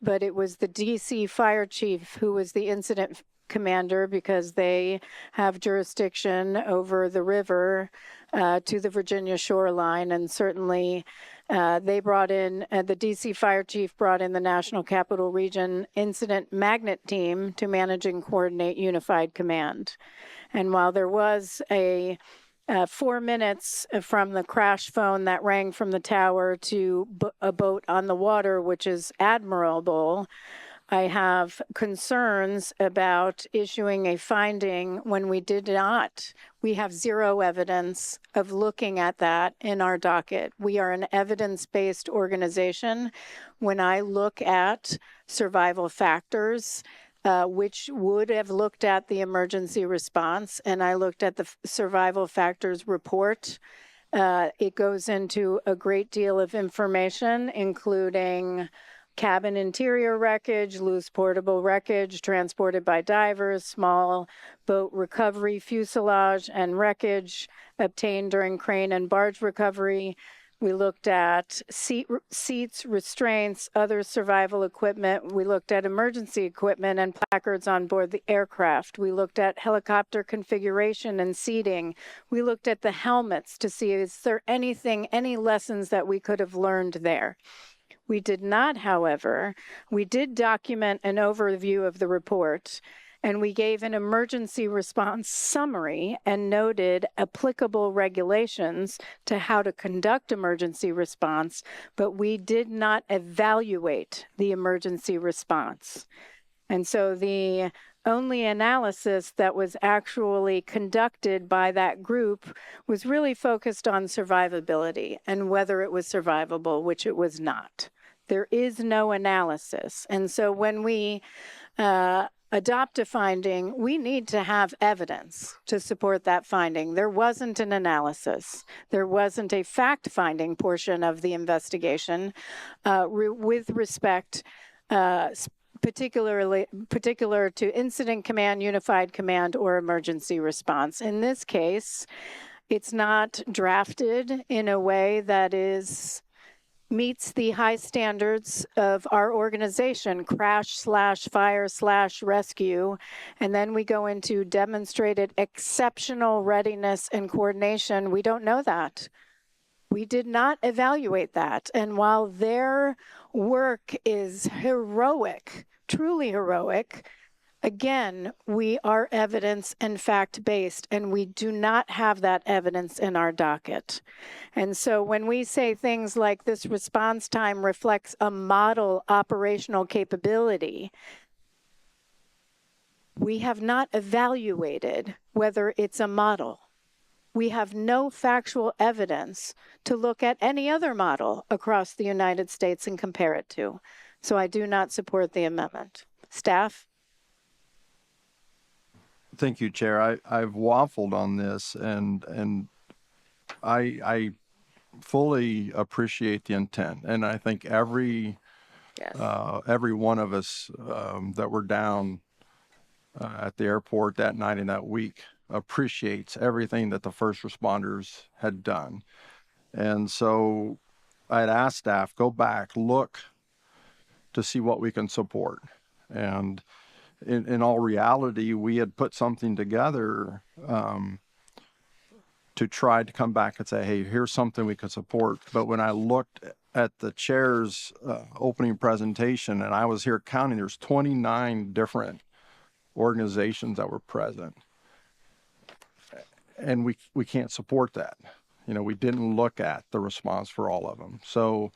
but it was the DC fire chief who was the incident commander because they have jurisdiction over the river to the Virginia shoreline. And certainly they brought in, the DC fire chief brought in the National Capital Region Incident Magnet Team to manage and coordinate unified command. And while there was a 4 minutes from the crash phone that rang from the tower to a boat on the water, which is admirable, I have concerns about issuing a finding when we did not. We have zero evidence of looking at that in our docket. We are an evidence-based organization. When I look at survival factors, which would have looked at the emergency response, and I looked at the survival factors report. It goes into a great deal of information, including cabin interior wreckage, loose portable wreckage transported by divers, small boat recovery, fuselage, and wreckage obtained during crane and barge recovery. We looked at seats, restraints, other survival equipment. We looked at emergency equipment and placards on board the aircraft. We looked at helicopter configuration and seating. We looked at the helmets to see is there any lessons that we could have learned there. We did not, however. We did document an overview of the report, and we gave an emergency response summary and noted applicable regulations to how to conduct emergency response, but we did not evaluate the emergency response. And so the only analysis that was actually conducted by that group was really focused on survivability and whether it was survivable, which it was not. There is no analysis. And so when we adopt a finding, we need to have evidence to support that finding. There wasn't an analysis. There wasn't a fact-finding portion of the investigation with respect particular to incident command, unified command, or emergency response. In this case, It's not drafted in a way that meets the high standards of our organization, crash/fire/rescue. And then we go into demonstrated exceptional readiness and coordination. We don't know that. We did not evaluate that. And while their work is heroic, truly heroic, again, we are evidence and fact-based, and we do not have that evidence in our docket. And so when we say things like this response time reflects a model operational capability, we have not evaluated whether it's a model. We have no factual evidence to look at any other model across the United States and compare it to. So I do not support the amendment. Staff? Thank you, Chair. I've waffled on this, and I fully appreciate the intent, and I think every one of us that were down at the airport that night and that week appreciates everything that the first responders had done. And so I'd asked staff, go back, look to see what we can support. And in all reality, we had put something together to try to come back and say, hey, here's something we could support. But when I looked at the chair's opening presentation, and I was here counting, there's 29 different organizations that were present. And we can't support that. You know, we didn't look at the response for all of them. So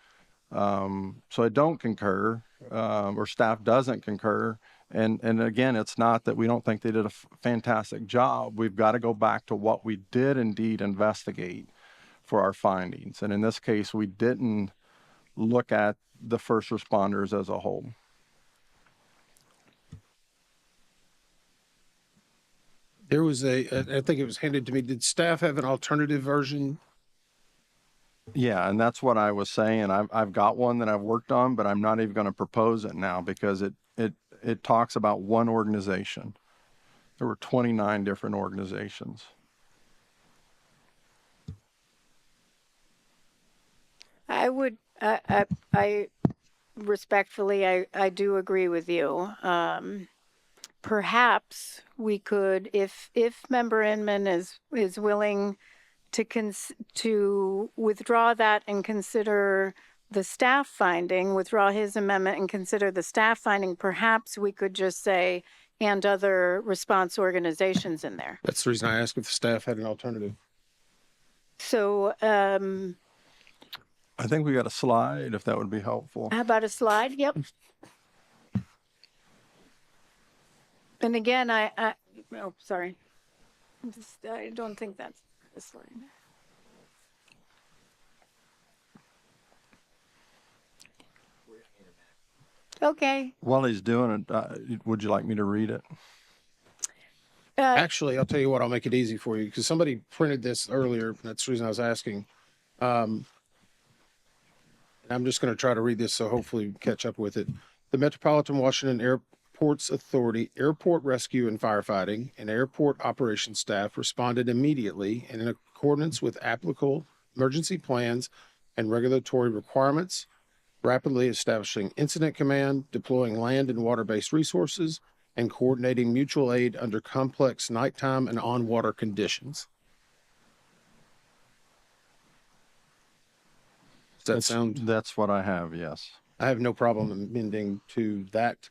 I don't concur, or staff doesn't concur. And again, it's not that we don't think they did a fantastic job. We've got to go back to what we did indeed investigate for our findings. And in this case, we didn't look at the first responders as a whole. There was I think it was handed to me. Did staff have an alternative version? Yeah, and that's what I was saying. I've got one that I've worked on, but I'm not even going to propose it now because it talks about one organization. There were 29 different organizations. I would, I respectfully, I do agree with you. Perhaps we could, if Member Inman is willing to withdraw that and consider the staff finding, withdraw his amendment and consider the staff finding, perhaps we could just say, and other response organizations in there. That's the reason I asked if the staff had an alternative. So, I think we got a slide, if that would be helpful. how about a slide? Yep. And again, oh, sorry. I don't think that's the slide. Okay. While he's doing it, would you like me to read it? Actually, I'll tell you what, I'll make it easy for you because somebody printed this earlier. That's the reason I was asking. And I'm just going to try to read this so hopefully we catch up with it. The Metropolitan Washington Airports Authority, Airport Rescue and Firefighting, and airport operations staff responded immediately and in accordance with applicable emergency plans and regulatory requirements, rapidly establishing incident command, deploying land and water-based resources, and coordinating mutual aid under complex nighttime and on-water conditions. Does that sound? That's what I have, yes. I have no problem amending to that.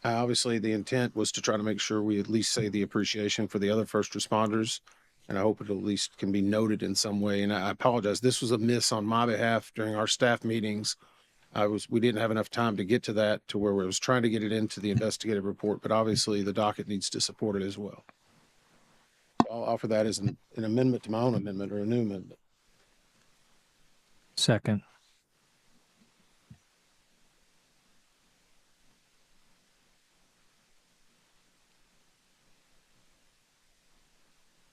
Obviously, the intent was to try to make sure we at least say the appreciation for the other first responders, and I hope it at least can be noted in some way. And I apologize. This was a miss on my behalf during our staff meetings. We didn't have enough time to get to that, to where we was trying to get it into the investigative report, but obviously the docket needs to support it as well. So I'll offer that as an amendment to my own amendment, or a new amendment. Second.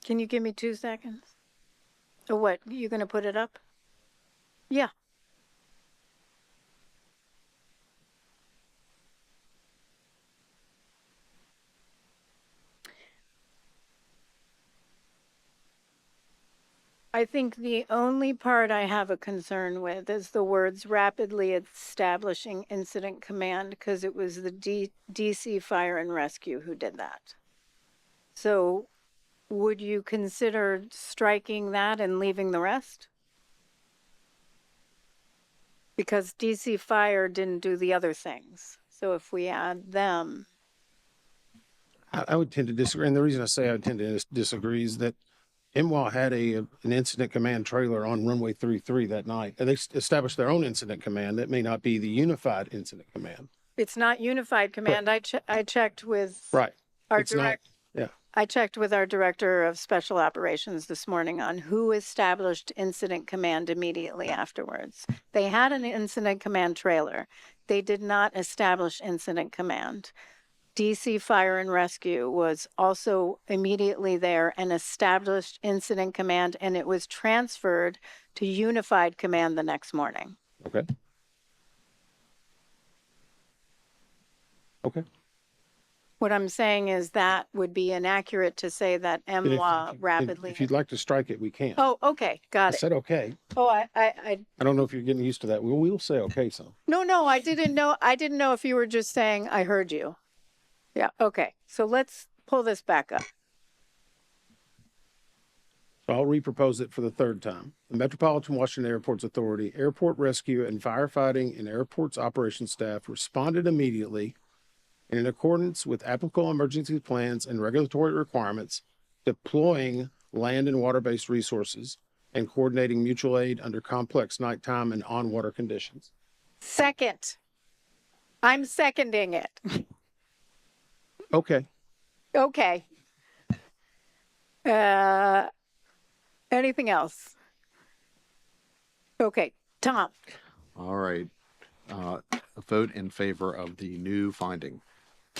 Can you give me 2 seconds? Or what? You going to put it up? Yeah. I think the only part I have a concern with is the words rapidly establishing incident command, because it was the DC Fire and Rescue who did that. So would you consider striking that and leaving the rest? Because DC Fire didn't do the other things. So if we add them. I would tend to disagree. And the reason I say I tend to disagree is that MWA had an incident command trailer on runway 33 that night. And they established their own incident command. That may not be the unified incident command. It's not unified command. I checked with our direct. Yeah. I checked with our director of special operations this morning on who established incident command immediately afterwards. They had an incident command trailer. They did not establish incident command. DC Fire and Rescue was also immediately there and established incident command, and it was transferred to unified command the next morning. Okay. Okay. What I'm saying is that would be inaccurate to say that MWA rapidly. If you'd like to strike it, we can. Oh, okay. Got I it. said okay. Oh, I don't know if you're getting used to that. We'll say okay, so. No, I didn't know. I didn't know if you were just saying, I heard you. Yeah, okay. So let's pull this back up. So I'll repropose it for the third time. The Metropolitan Washington Airports Authority, Airport Rescue and Firefighting and Airports Operations staff responded immediately and in accordance with applicable emergency plans and regulatory requirements, deploying land and water-based resources and coordinating mutual aid under complex nighttime and on-water conditions. Second. I'm seconding it. Okay. Okay. Anything else? Okay, Tom. All right. A vote in favor of the new finding.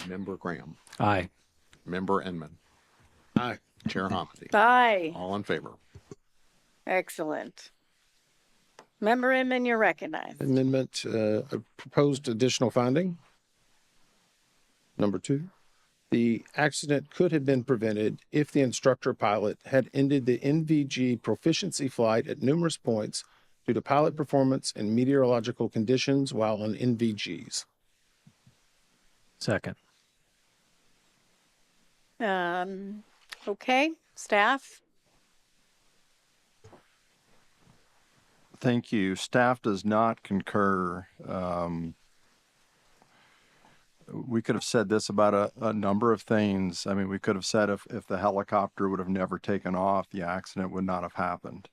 Member Graham. Aye. Member Inman. Aye. Chair Homedy. Aye. All in favor. Excellent. Member Inman, you're recognized. Amendment, proposed additional finding. Number 2. The accident could have been prevented if the instructor pilot had ended the NVG proficiency flight at numerous points due to pilot performance and meteorological conditions while on NVGs. Second. Okay, staff. Thank you. Staff does not concur. We could have said this about a number of things. I mean, we could have said if the helicopter would have never taken off, the accident would not have happened.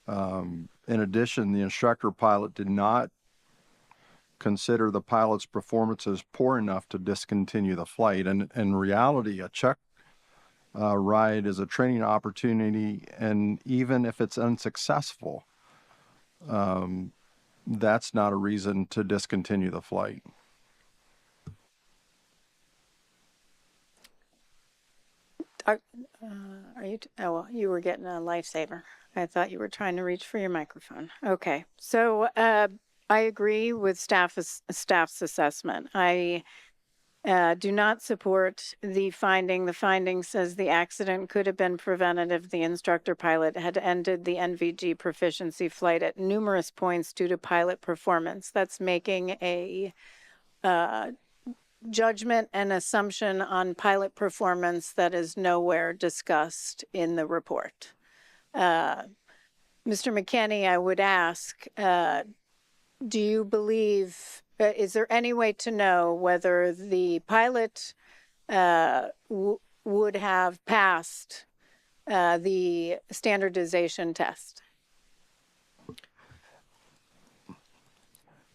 In addition, the instructor pilot did not consider the pilot's performances poor enough to discontinue the flight. And in reality, a check ride is a training opportunity, and even if it's unsuccessful, that's not a reason to discontinue the flight. Are you? Oh, you were getting a lifesaver. I thought you were trying to reach for your microphone. Okay, so I agree with staff's assessment. I do not support the finding. The finding says the accident could have been prevented if the instructor pilot had ended the NVG proficiency flight at numerous points due to pilot performance. That's making a judgment and assumption on pilot performance that is nowhere discussed in the report. Mr. McKinney, I would ask, do you believe, is there any way to know whether the pilot would have passed the standardization test?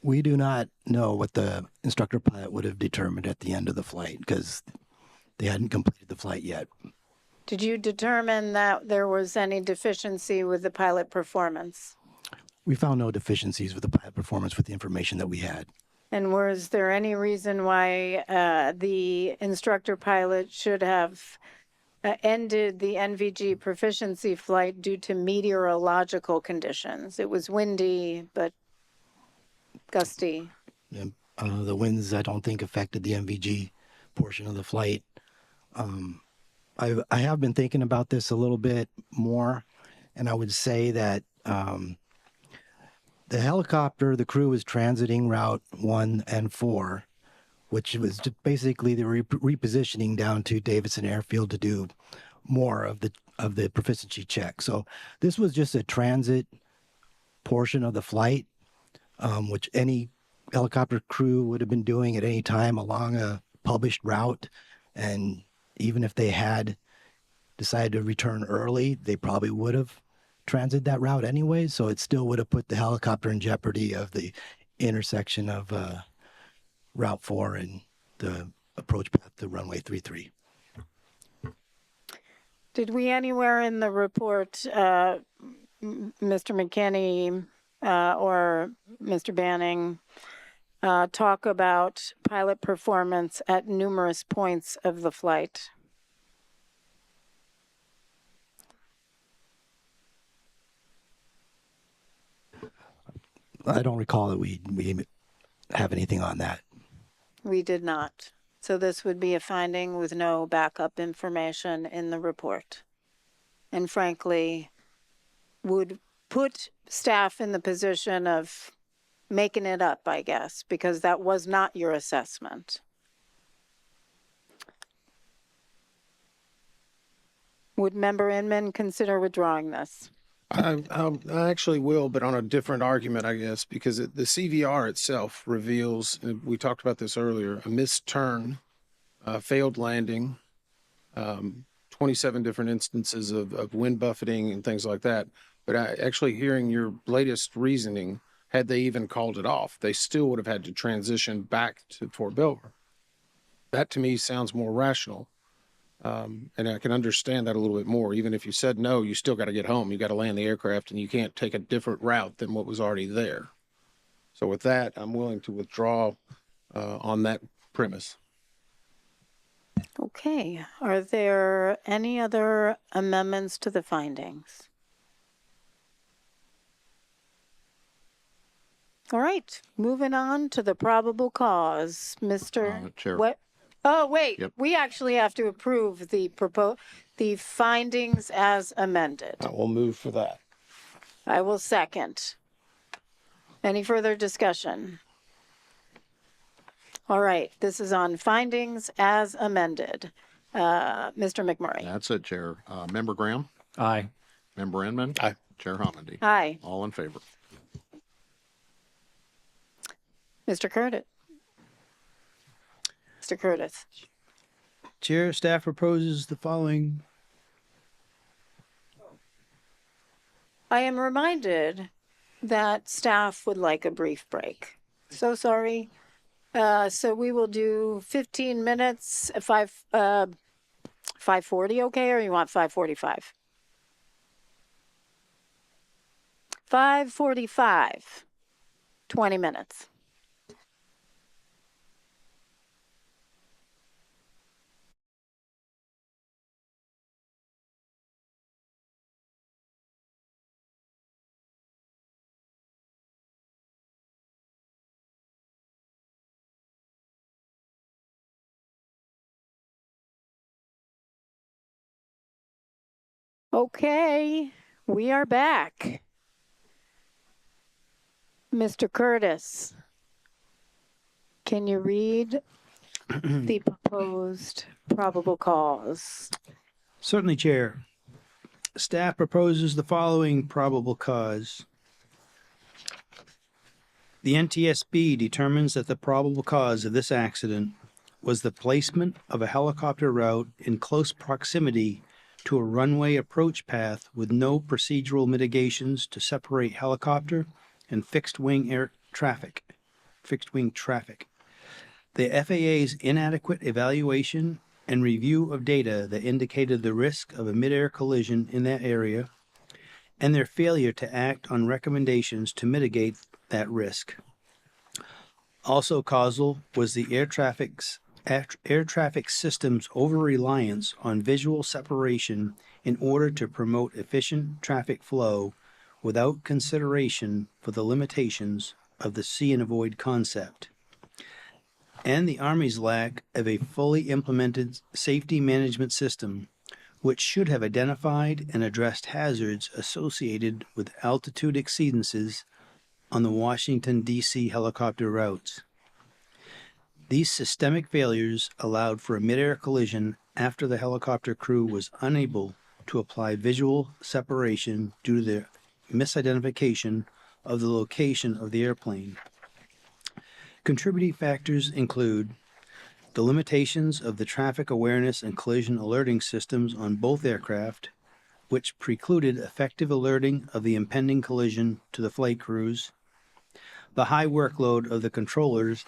We do not know what the instructor pilot would have determined at the end of the flight because they hadn't completed the flight yet. Did you determine that there was any deficiency with the pilot performance? We found no deficiencies with the pilot performance with the information that we had. And was there any reason why the instructor pilot should have ended the NVG proficiency flight due to meteorological conditions? It was windy, but gusty. The winds, I don't think, affected the NVG portion of the flight. I have been thinking about this a little bit more, and I would say that the helicopter, the crew was transiting Route 1 and 4, which was just basically the repositioning down to Davidson Airfield to do more of the proficiency check. So this was just a transit portion of the flight, which any helicopter crew would have been doing at any time along a published route. And even if they had decided to return early, they probably would have transited that route anyway. So it still would have put the helicopter in jeopardy of the intersection of Route 4 and the approach path to runway 33. Did we anywhere in the report, Mr. McKinney or Mr. Banning, talk about pilot performance at numerous points of the flight? I don't recall that we have anything on that. We did not. So this would be a finding with no backup information in the report. And frankly, would put staff in the position of making it up, I guess, because that was not your assessment. Would Member Inman consider withdrawing this? I actually will, but on a different argument, I guess, because the CVR itself reveals, and we talked about this earlier, a missed turn, failed landing, 27 different instances of wind buffeting and things like that. But actually hearing your latest reasoning, had they even called it off, they still would have had to transition back to Fort Belvoir. That to me sounds more rational. And I can understand that a little bit more. Even if you said no, you still got to get home. You got to land the aircraft and you can't take a different route than what was already there. So with that, I'm willing to withdraw on that premise. Okay. Are there any other amendments to the findings? All right. Moving on to the probable cause. Mr. Chair. What? Oh, wait, Yep. we actually have to approve the findings as amended. I will move for that. I will second. Any further discussion? All right, this is on findings as amended. Mr. McMurray. That's it, Chair. Member Graham? Aye. Member Inman? Aye. Chair Homendy? Aye. All in favor? Mr. Curtis. Mr. Curtis. Chair, staff proposes the following. I am reminded that staff would like a brief break. So sorry. So we will do 15 minutes, 5:40, okay, or you want 5:45? 5:45, 20 minutes. Okay, we are back. Mr. Curtis, can you read the proposed probable cause? Certainly, Chair. Staff proposes the following probable cause. The NTSB determines that the probable cause of this accident was the placement of a helicopter route in close proximity to a runway approach path with no procedural mitigations to separate helicopter and fixed-wing traffic. The FAA's inadequate evaluation and review of data that indicated the risk of a midair collision in that area, and their failure to act on recommendations to mitigate that risk. Also causal was the air traffic system's over-reliance on visual separation in order to promote efficient traffic flow without consideration for the limitations of the see and avoid concept, and the Army's lack of a fully implemented safety management system which should have identified and addressed hazards associated with altitude exceedances on the Washington, D.C. helicopter routes. These systemic failures allowed for a midair collision after the helicopter crew was unable to apply visual separation due to their misidentification of the location of the airplane. Contributing factors include the limitations of the traffic awareness and collision alerting systems on both aircraft, which precluded effective alerting of the impending collision to the flight crews, the high workload of the controllers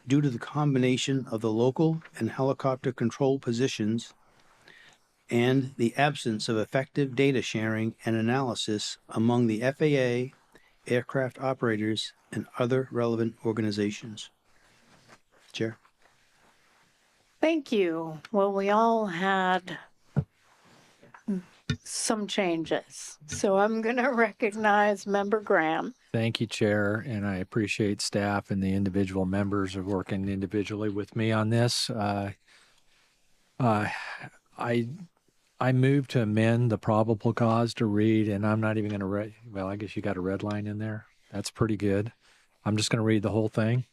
due to the combination of the local and helicopter control positions, and the absence of effective data sharing and analysis among the FAA, aircraft operators, and other relevant organizations. Chair. Thank you. Well, we all had some changes. So I'm going to recognize Member Graham. Thank you, Chair, and I appreciate staff and the individual members who are working individually with me on this. I move to amend the probable cause to read, and I'm not even going to read. Well, I guess you got a red line in there. That's pretty good. I'm just going to read the whole thing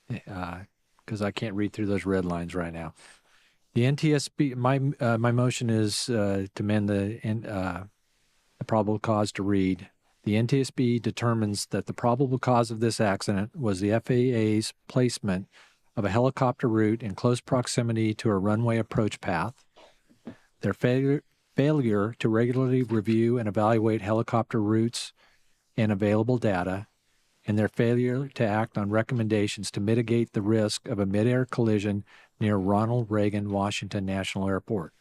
because I can't read through those red lines right now. The NTSB, my motion is to amend the probable cause to read. The NTSB determines that the probable cause of this accident was the FAA's placement of a helicopter route in close proximity to a runway approach path, their failure to regularly review and evaluate helicopter routes and available data, and their failure to act on recommendations to mitigate the risk of a midair collision near Ronald Reagan Washington National Airport,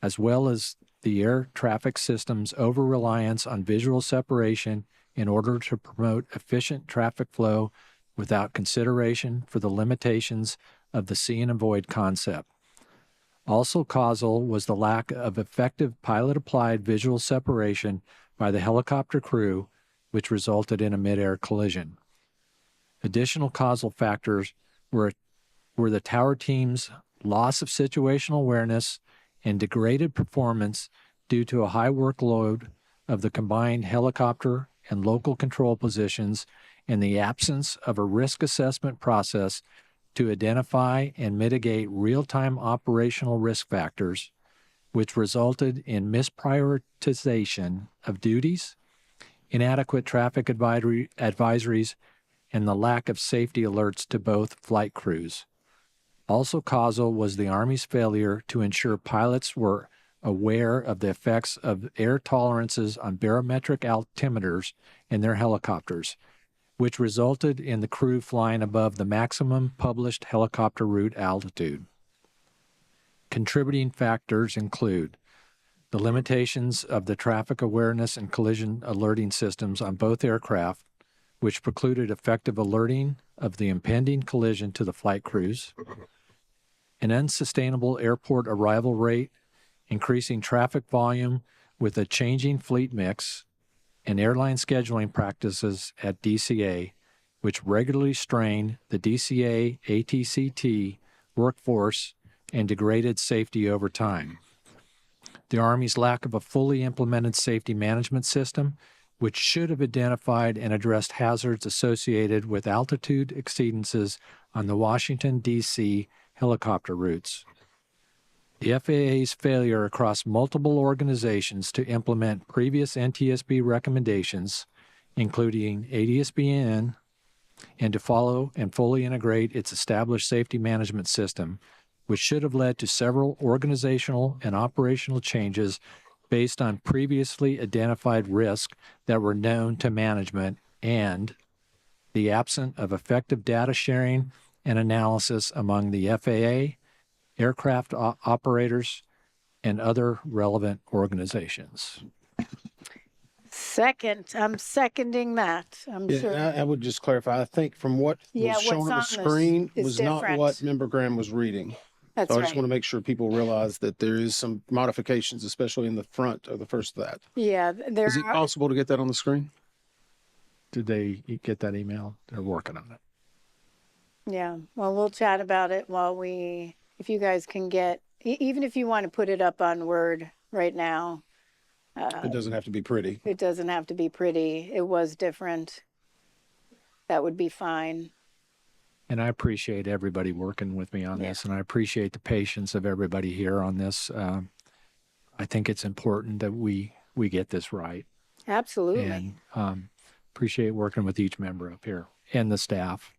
as well as the air traffic system's over-reliance on visual separation in order to promote efficient traffic flow without consideration for the limitations of the see and avoid concept. Also causal was the lack of effective pilot-applied visual separation by the helicopter crew, which resulted in a midair collision. Additional causal factors were the tower team's loss of situational awareness and degraded performance due to a high workload of the combined helicopter and local control positions and the absence of a risk assessment process to identify and mitigate real-time operational risk factors, which resulted in misprioritization of duties, inadequate traffic advisories, and the lack of safety alerts to both flight crews. Also causal was the Army's failure to ensure pilots were aware of the effects of air tolerances on barometric altimeters in their helicopters, which resulted in the crew flying above the maximum published helicopter route altitude. Contributing factors include the limitations of the traffic awareness and collision alerting systems on both aircraft, which precluded effective alerting of the impending collision to the flight crews, an unsustainable airport arrival rate, increasing traffic volume with a changing fleet mix, and airline scheduling practices at DCA, which regularly strained the DCA ATCT workforce and degraded safety over time. The Army's lack of a fully implemented safety management system, which should have identified and addressed hazards associated with altitude exceedances on the Washington, D.C. helicopter routes. The FAA's failure across multiple organizations to implement previous NTSB recommendations, including ADSBN, and to follow and fully integrate its established safety management system, which should have led to several organizational and operational changes based on previously identified risks that were known to management, and the absence of effective data sharing and analysis among the FAA, aircraft operators, and other relevant organizations. Second, I'm seconding that. I'm sure. I would just clarify. I think from what was shown on the screen was not what Member Graham was reading. That's so I right. just want to make sure people realize that there is some modifications, especially in the front of the first of that. Yeah, there Is it are. possible to get that on the screen? Did they get that email? They're working on it. Yeah, well, we'll chat about it while if you guys can get even if you want to put it up on Word right now, It doesn't have to be pretty. it doesn't have to be pretty. It was different. That would be fine. And I appreciate everybody working with me on this, and I appreciate the patience of everybody here on this. I think it's important that we get this right. Absolutely. And appreciate working with each member up here and the staff.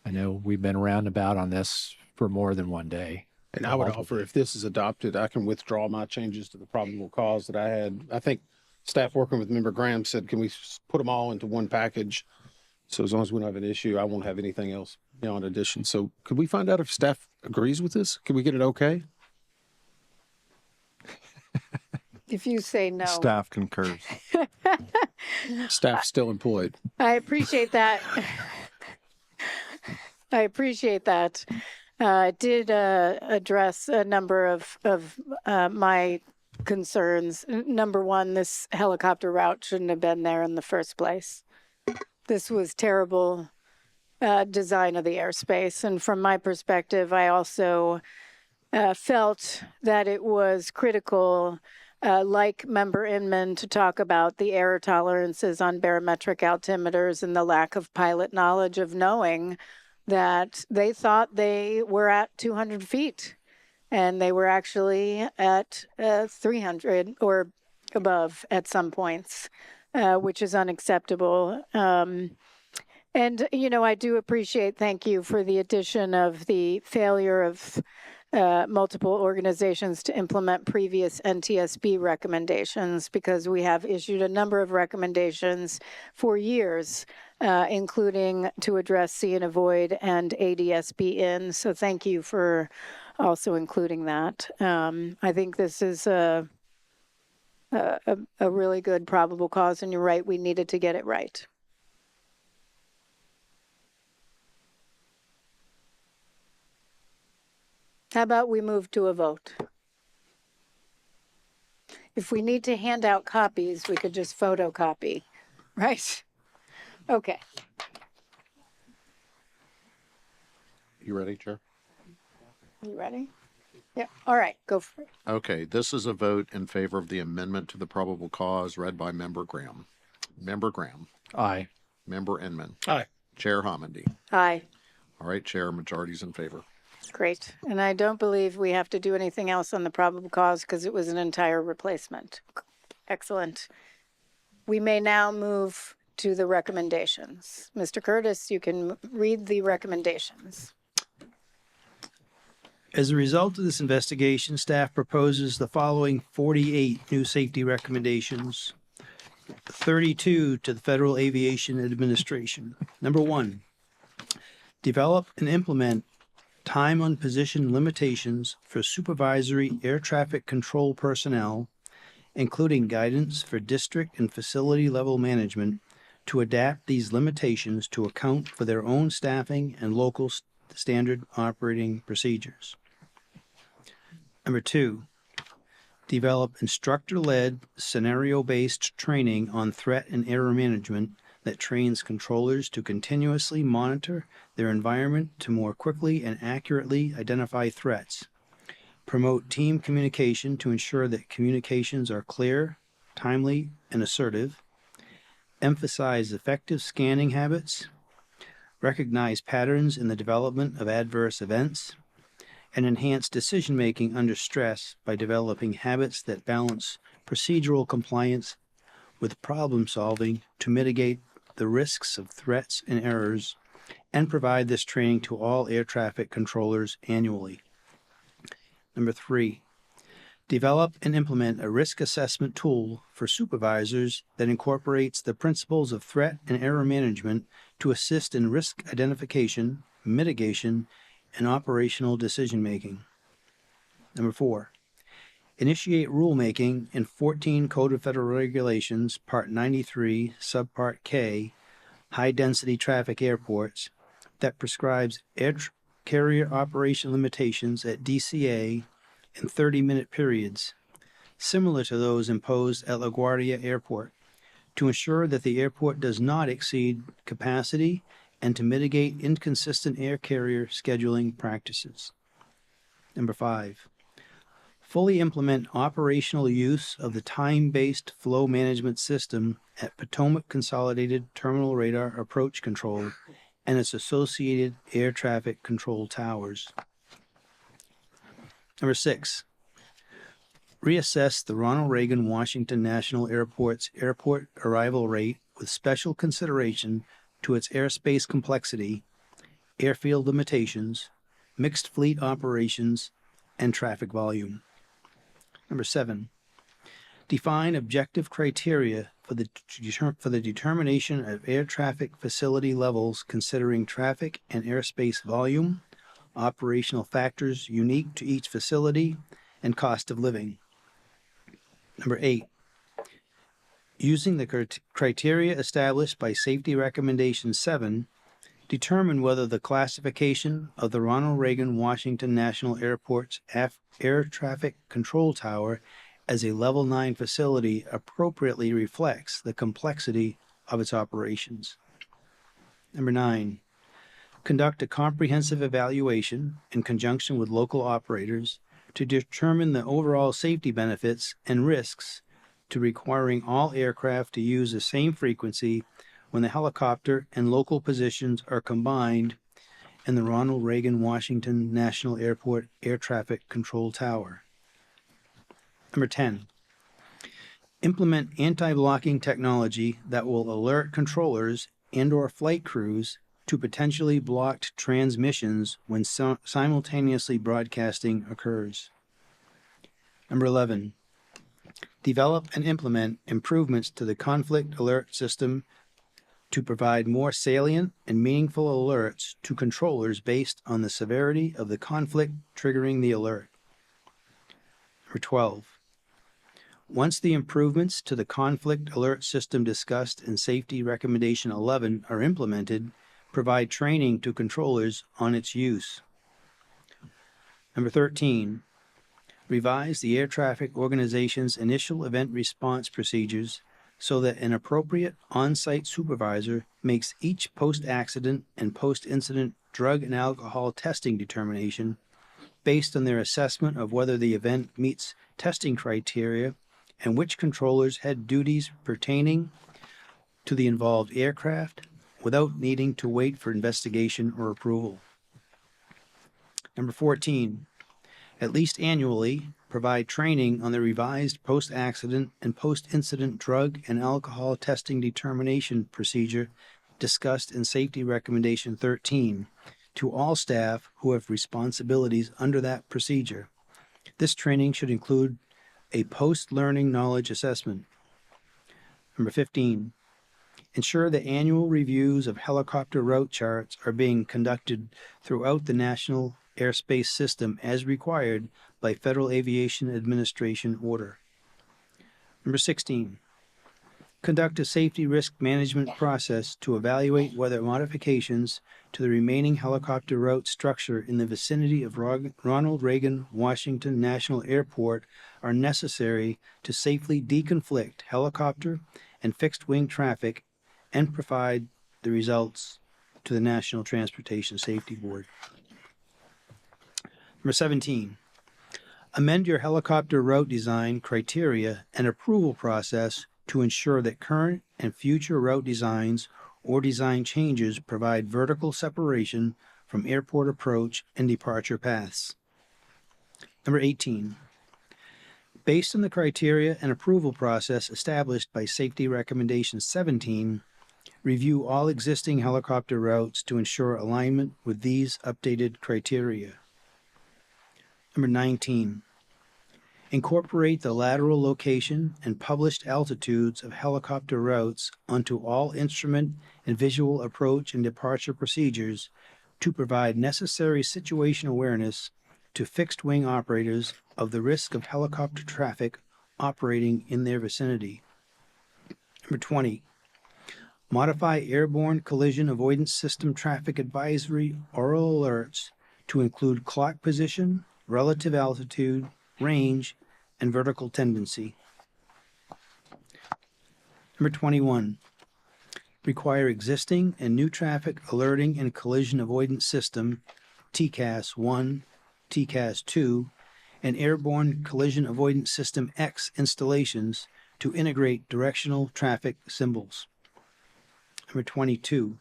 I know we've been roundabout on this for more than one day. And I would offer, if this is adopted, I can withdraw my changes to the probable cause that I had. I think staff working with Member Graham said, can we put them all into one package? So as long as we don't have an issue, I won't have anything else beyond addition. So could we find out if staff agrees with this? Can we get it okay? If you say no. Staff concurs. Staff still employed. I appreciate that. I appreciate that. I did address a number of my concerns. Number one, this helicopter route shouldn't have been there in the first place. This was terrible design of the airspace. And from my perspective, I also felt that it was critical, like Member Inman, to talk about the error tolerances on barometric altimeters and the lack of pilot knowledge of knowing that they thought they were at 200 feet and they were actually at 300 or above at some points, which is unacceptable. And, you know, I do appreciate, thank you for the addition of the failure of multiple organizations to implement previous NTSB recommendations, because we have issued a number of recommendations for years, including to address see and avoid and ADSB in. So thank you for also including that. I think this is a really good probable cause, and you're right, we needed to get it right. How about we move to a vote? If we need to hand out copies, we could just photocopy, right? Okay. You ready, Chair? You ready? Yeah. All right, go for it. Okay, this is a vote in favor of the amendment to the probable cause read by Member Graham. Member Graham. Aye. Member Inman. Aye. Chair Homendy. Aye. All right, Chair, majority's in favor. Great. And I don't believe we have to do anything else on the probable cause because it was an entire replacement. Excellent. We may now move to the recommendations. Mr. Curtis, you can read the recommendations. As a result of this investigation, staff proposes the following 48 new safety recommendations. 32 to the Federal Aviation Administration. Number 1, develop and implement time on position limitations for supervisory air traffic control personnel, including guidance for district and facility level management, to adapt these limitations to account for their own staffing and local standard operating procedures. Number 2, develop instructor-led, scenario-based training on threat and error management that trains controllers to continuously monitor their environment to more quickly and accurately identify threats. Promote team communication to ensure that communications are clear, timely, and assertive. Emphasize effective scanning habits. Recognize patterns in the development of adverse events. And enhance decision-making under stress by developing habits that balance procedural compliance with problem-solving to mitigate the risks of threats and errors, and provide this training to all air traffic controllers annually. Number 3, develop and implement a risk assessment tool for supervisors that incorporates the principles of threat and error management to assist in risk identification, mitigation, and operational decision-making. Number 4, initiate rulemaking in 14 Code of Federal Regulations, Part 93, Subpart K, high-density traffic airports, that prescribes air carrier operation limitations at DCA in 30-minute periods, similar to those imposed at LaGuardia Airport, to ensure that the airport does not exceed capacity and to mitigate inconsistent air carrier scheduling practices. Number 5, fully implement operational use of the time-based flow management system at Potomac Consolidated Terminal Radar Approach Control and its associated air traffic control towers. Number 6, reassess the Ronald Reagan Washington National Airport's airport arrival rate with special consideration to its airspace complexity, airfield limitations, mixed fleet operations, and traffic volume. Number 7, define objective criteria for the determination of air traffic facility levels considering traffic and airspace volume, operational factors unique to each facility, and cost of living. Number 8, using the criteria established by Safety Recommendation 7, determine whether the classification of the Ronald Reagan Washington National Airport's Air Traffic Control Tower as a Level 9 facility appropriately reflects the complexity of its operations. Number 9, conduct a comprehensive evaluation in conjunction with local operators to determine the overall safety benefits and risks to requiring all aircraft to use the same frequency when the helicopter and local positions are combined in the Ronald Reagan Washington National Airport Air Traffic Control Tower. Number 10, implement anti-blocking technology that will alert controllers and/or flight crews to potentially blocked transmissions when simultaneously broadcasting occurs. Number 11, develop and implement improvements to the conflict alert system to provide more salient and meaningful alerts to controllers based on the severity of the conflict triggering the alert. Number 12, once the improvements to the conflict alert system discussed in Safety Recommendation 11 are implemented, provide training to controllers on its use. Number 13, revise the air traffic organization's initial event response procedures so that an appropriate on-site supervisor makes each post-accident and post-incident drug and alcohol testing determination based on their assessment of whether the event meets testing criteria and which controllers had duties pertaining to the involved aircraft without needing to wait for investigation or approval. Number 14, at least annually, provide training on the revised post-accident and post-incident drug and alcohol testing determination procedure discussed in Safety Recommendation 13 to all staff who have responsibilities under that procedure. This training should include a post-learning knowledge assessment. Number 15, ensure that annual reviews of helicopter route charts are being conducted throughout the national airspace system as required by Federal Aviation Administration order. Number 16, conduct a safety risk management process to evaluate whether modifications to the remaining helicopter route structure in the vicinity of Ronald Reagan Washington National Airport are necessary to safely deconflict helicopter and fixed-wing traffic and provide the results to the National Transportation Safety Board. Number 17, amend your helicopter route design criteria and approval process to ensure that current and future route designs or design changes provide vertical separation from airport approach and departure paths. Number 18, based on the criteria and approval process established by Safety Recommendation 17, review all existing helicopter routes to ensure alignment with these updated criteria. Number 19, incorporate the lateral location and published altitudes of helicopter routes onto all instrument and visual approach and departure procedures to provide necessary situation awareness to fixed-wing operators of the risk of helicopter traffic operating in their vicinity. Number 20, modify airborne collision avoidance system traffic advisory oral alerts to include clock position, relative altitude, range, and vertical tendency. Number 21, require existing and new traffic alerting and collision avoidance system, TCAS 1, TCAS 2, and airborne collision avoidance system X installations to integrate directional traffic symbols. Number 22,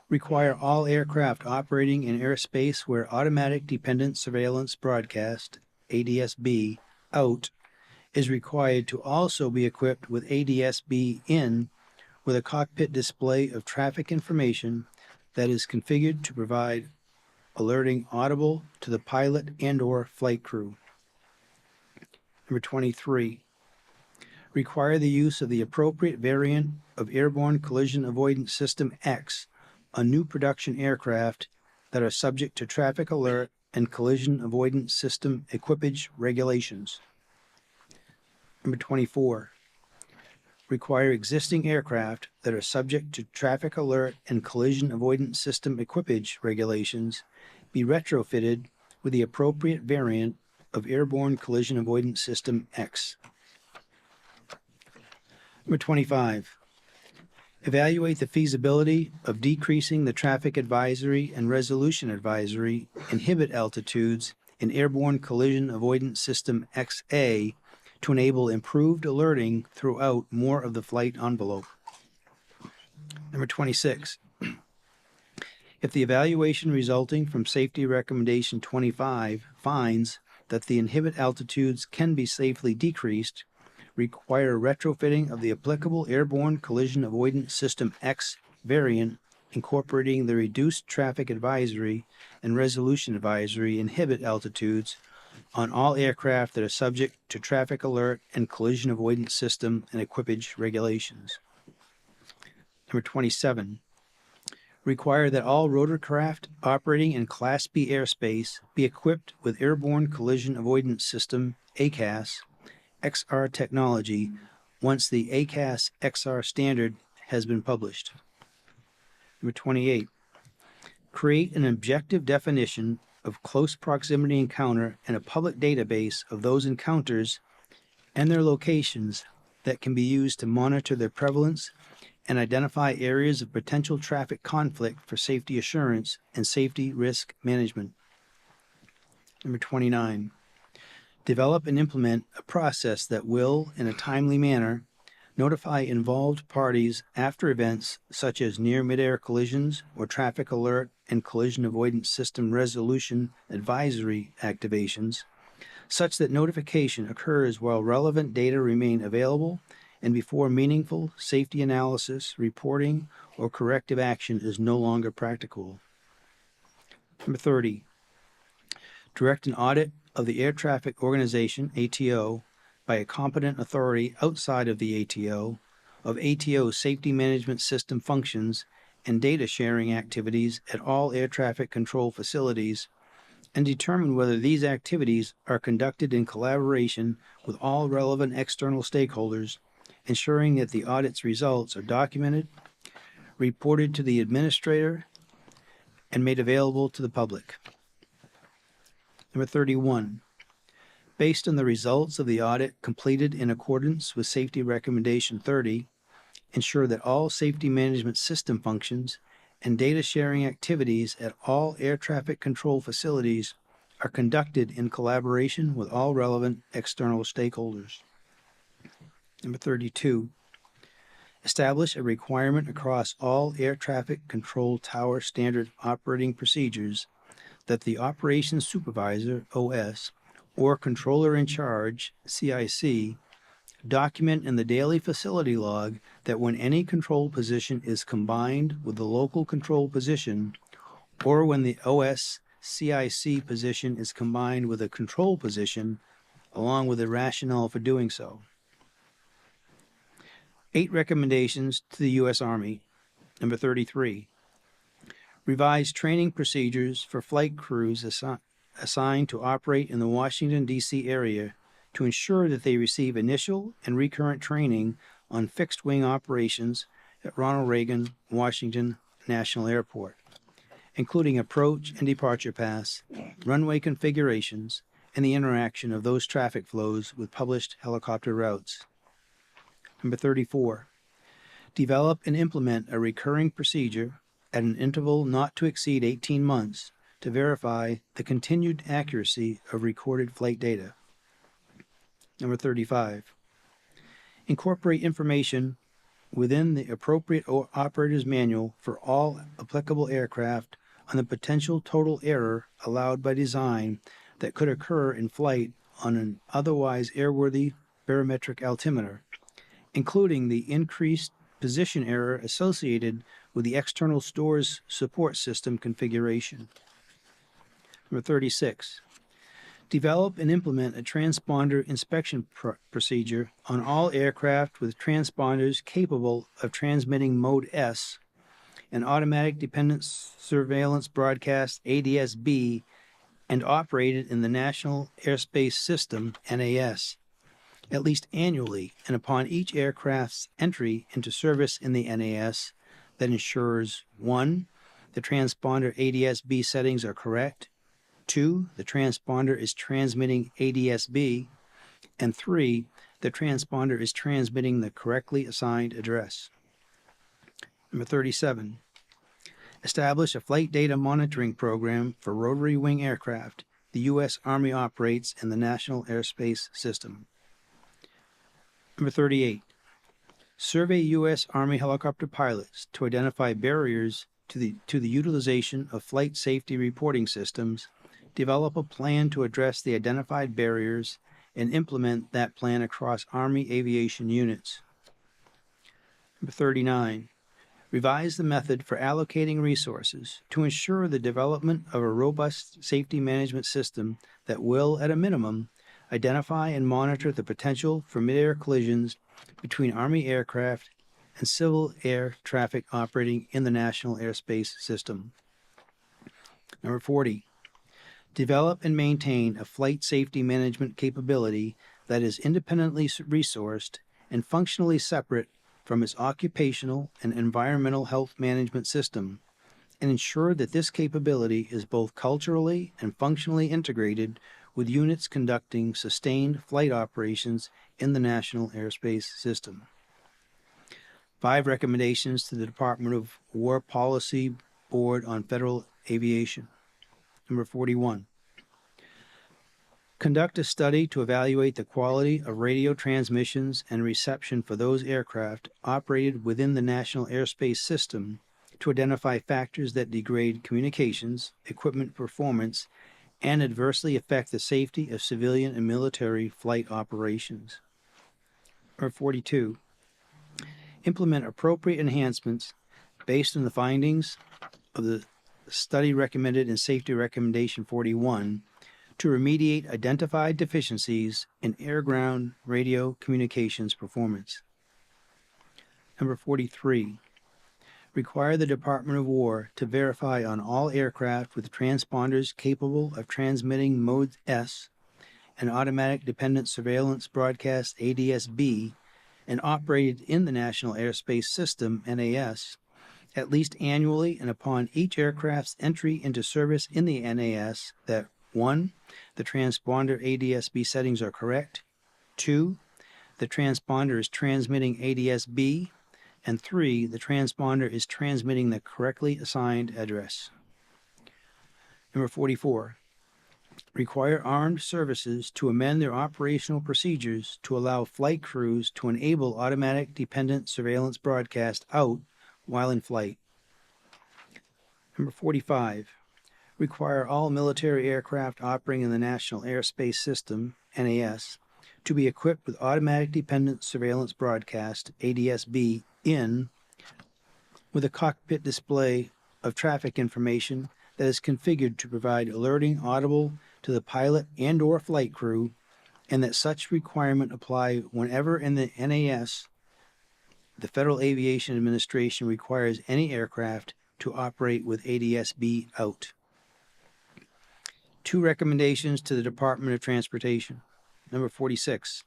require all aircraft operating in airspace where automatic dependent surveillance broadcast, ADSB, out is required to also be equipped with ADSB in with a cockpit display of traffic information that is configured to provide alerting audible to the pilot and/or flight crew. Number 23, require the use of the appropriate variant of airborne collision avoidance system X on new production aircraft that are subject to traffic alert and collision avoidance system equipage regulations. Number 24, require existing aircraft that are subject to traffic alert and collision avoidance system equipage regulations be retrofitted with the appropriate variant of airborne collision avoidance system X. Number 25, evaluate the feasibility of decreasing the traffic advisory and resolution advisory inhibit altitudes in airborne collision avoidance system XA to enable improved alerting throughout more of the flight envelope. Number 26, if the evaluation resulting from Safety Recommendation 25 finds that the inhibit altitudes can be safely decreased, require retrofitting of the applicable airborne collision avoidance system X variant incorporating the reduced traffic advisory and resolution advisory inhibit altitudes on all aircraft that are subject to traffic alert and collision avoidance system and equipage regulations. Number 27, require that all rotorcraft operating in Class B airspace be equipped with airborne collision avoidance system ACAS XR technology once the ACAS XR standard has been published. Number 28, create an objective definition of close proximity encounter and a public database of those encounters and their locations that can be used to monitor their prevalence and identify areas of potential traffic conflict for safety assurance and safety risk management. Number 29, develop and implement a process that will, in a timely manner, notify involved parties after events such as near midair collisions or traffic alert and collision avoidance system resolution advisory activations, such that notification occurs while relevant data remain available and before meaningful safety analysis, reporting, or corrective action is no longer practicable. Number 30, direct an audit of the Air Traffic Organization, ATO, by a competent authority outside of the ATO, of ATO's safety management system functions and data sharing activities at all air traffic control facilities, and determine whether these activities are conducted in collaboration with all relevant external stakeholders, ensuring that the audit's results are documented, reported to the administrator, and made available to the public. Number 31, based on the results of the audit completed in accordance with Safety Recommendation 30, ensure that all safety management system functions and data sharing activities at all air traffic control facilities are conducted in collaboration with all relevant external stakeholders. Number 32, establish a requirement across all air traffic control tower standard operating procedures that the operations supervisor, OS, or controller in charge, CIC, document in the daily facility log that when any control position is combined with the local control position, or when the OS CIC position is combined with a control position, along with a rationale for doing so. 8 recommendations to the U.S. Army. Number 33, revise training procedures for flight crews assigned to operate in the Washington, D.C. area to ensure that they receive initial and recurrent training on fixed-wing operations at Ronald Reagan, Washington National Airport, including approach and departure paths, runway configurations, and the interaction of those traffic flows with published helicopter routes. Number 34, develop and implement a recurring procedure at an interval not to exceed 18 months to verify the continued accuracy of recorded flight data. Number 35, incorporate information within the appropriate operator's manual for all applicable aircraft on the potential total error allowed by design that could occur in flight on an otherwise airworthy barometric altimeter, including the increased position error associated with the external stores support system configuration. Number 36, develop and implement a transponder inspection procedure on all aircraft with transponders capable of transmitting Mode S and Automatic Dependent Surveillance Broadcast ADS-B and operated in the National Airspace System, NAS, at least annually and upon each aircraft's entry into service in the NAS that ensures 1. The transponder ADS-B settings are correct, 2. The transponder is transmitting ADS-B, and 3. The transponder is transmitting the correctly assigned address. Number 37. Establish a flight data monitoring program for rotary wing aircraft the U.S. Army operates in the National Airspace System. Number 38. Survey U.S. Army helicopter pilots to identify barriers to the utilization of flight safety reporting systems, develop a plan to address the identified barriers, and implement that plan across Army aviation units. Number 39. Revise the method for allocating resources to ensure the development of a robust safety management system that will, at a minimum, identify and monitor the potential for midair collisions between Army aircraft and civil air traffic operating in the National Airspace System. Number 40. Develop and maintain a flight safety management capability that is independently resourced and functionally separate from its occupational and environmental health management system, and ensure that this capability is both culturally and functionally integrated with units conducting sustained flight operations in the National Airspace System. 5 recommendations to the Department of War Policy Board on Federal Aviation. Number 41. Conduct a study to evaluate the quality of radio transmissions and reception for those aircraft operated within the National Airspace System to identify factors that degrade communications, equipment performance, and adversely affect the safety of civilian and military flight operations. Number 42. Implement appropriate enhancements based on the findings of the study recommended in Safety Recommendation 41 to remediate identified deficiencies in air-ground radio communications performance. Number 43. Require the Department of War to verify on all aircraft with transponders capable of transmitting Mode S and Automatic Dependent Surveillance Broadcast ADS-B and operated in the National Airspace System, NAS, at least annually and upon each aircraft's entry into service in the NAS that 1. The transponder ADS-B settings are correct, 2. The transponder is transmitting ADS-B, and 3. The transponder is transmitting the correctly assigned address. Number 44. Require armed services to amend their operational procedures to allow flight crews to enable automatic dependent surveillance broadcast out while in flight. Number 45. Require all military aircraft operating in the National Airspace System, NAS, to be equipped with Automatic Dependent Surveillance Broadcast, ADS-B, with a cockpit display of traffic information that is configured to provide alerting audible to the pilot and or flight crew, and that such requirement apply whenever in the NAS the Federal Aviation Administration requires any aircraft to operate with ADS-B out. 2 recommendations to the Department of Transportation. Number 46.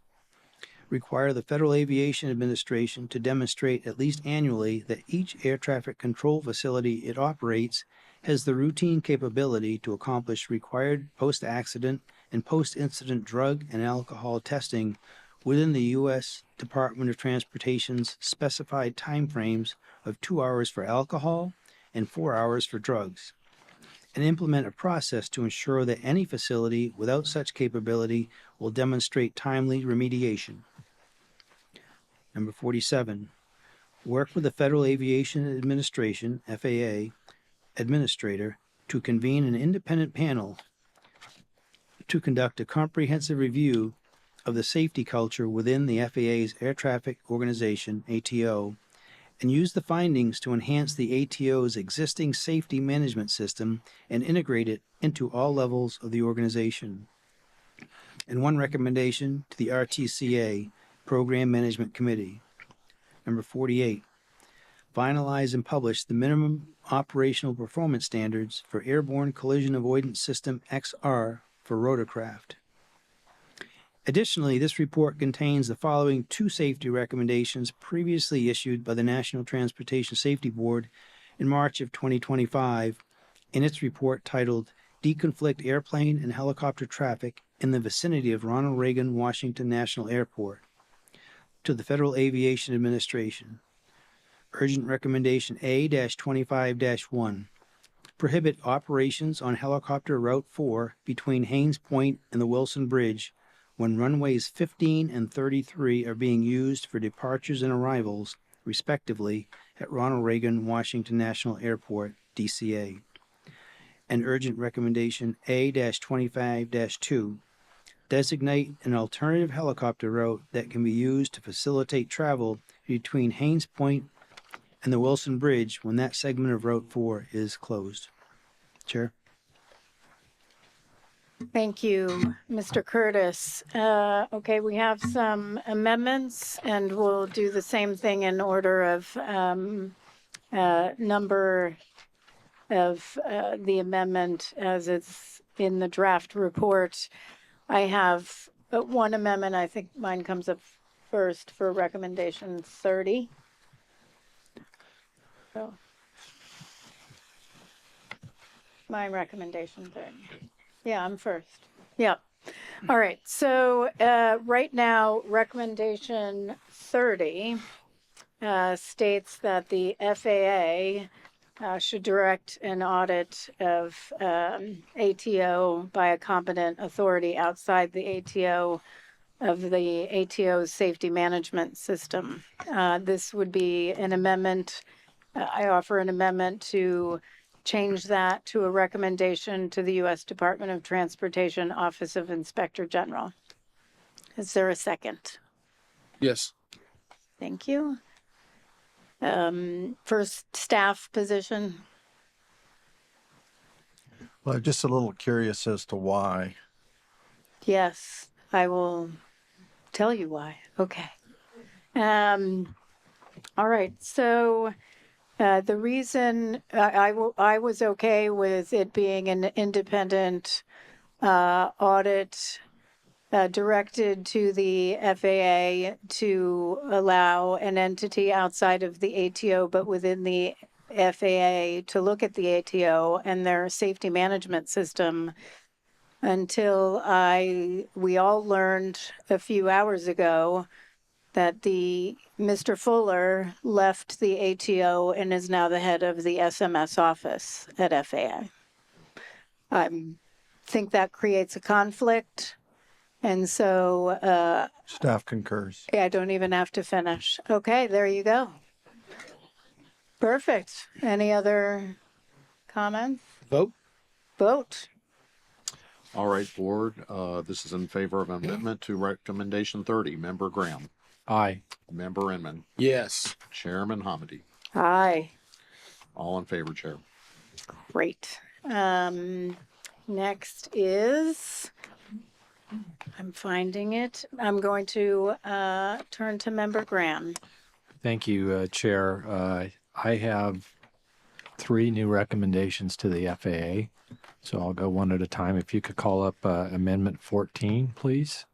Require the Federal Aviation Administration to demonstrate at least annually that each air traffic control facility it operates has the routine capability to accomplish required post-accident and post-incident drug and alcohol testing within the U.S. Department of Transportation's specified timeframes of 2 hours for alcohol and 4 hours for drugs. and implement a process to ensure that any facility without such capability will demonstrate timely remediation. Number 47, work with the Federal Aviation Administration, FAA, administrator to convene an independent panel to conduct a comprehensive review of the safety culture within the FAA's Air Traffic Organization, ATO, and use the findings to enhance the ATO's existing safety management system and integrate it into all levels of the organization. And one recommendation to the RTCA, Program Management Committee. Number 48, finalize and publish the minimum operational performance standards for Airborne Collision Avoidance System XR for rotorcraft. Additionally, this report contains the following 2 safety recommendations previously issued by the National Transportation Safety Board in March of 2025 in its report titled Deconflict Airplane and Helicopter Traffic in the Vicinity of Ronald Reagan Washington National Airport to the Federal Aviation Administration. Urgent Recommendation A-25-1. Prohibit operations on Helicopter Route 4 between Haynes Point and the Wilson Bridge when runways 15 and 33 are being used for departures and arrivals, respectively, at Ronald Reagan Washington National Airport, DCA. And Urgent Recommendation A-25-2. Designate an alternative helicopter route that can be used to facilitate travel between Haynes Point and the Wilson Bridge when that segment of Route 4 is closed. Chair. Thank you, Mr. Curtis. Okay, we have some amendments, and we'll do the same thing in order of number of the amendment as it's in the draft report. I have one amendment. I think mine comes up first for recommendation 30. So, my recommendation 30. Yeah, I'm first. Yeah. All right. So right now, recommendation 30 states that the FAA should direct an audit of ATO by a competent authority outside the ATO of the ATO's safety management system. This would be an amendment. I offer an amendment to change that to a recommendation to the U.S. Department of Transportation Office of Inspector General. Is there a second? Yes. Thank you. First staff position. Well, I'm just a little curious as to why. Yes, I will tell you why. Okay. All right. So the reason I was okay with it being an independent audit directed to the FAA to allow an entity outside of the ATO, but within the FAA to look at the ATO and their safety management system until we all learned a few hours ago that Mr. Fuller left the ATO and is now the head of the SMS office at FAA. I think that creates a conflict. And so Staff concurs. yeah, I don't even have to finish. Okay, there you go. Perfect. Any other comments? Vote. Vote. All right, board, this is in favor of amendment to recommendation 30. Member Graham. Aye. Member Inman. Yes. Chairman Hamady. Aye. All in favor, Chair. Great. Next is, I'm finding it. I'm going to turn to Member Graham. Thank you, Chair. I have 3 new recommendations to the FAA, so I'll go one at a time. If you could call up Amendment 14, please.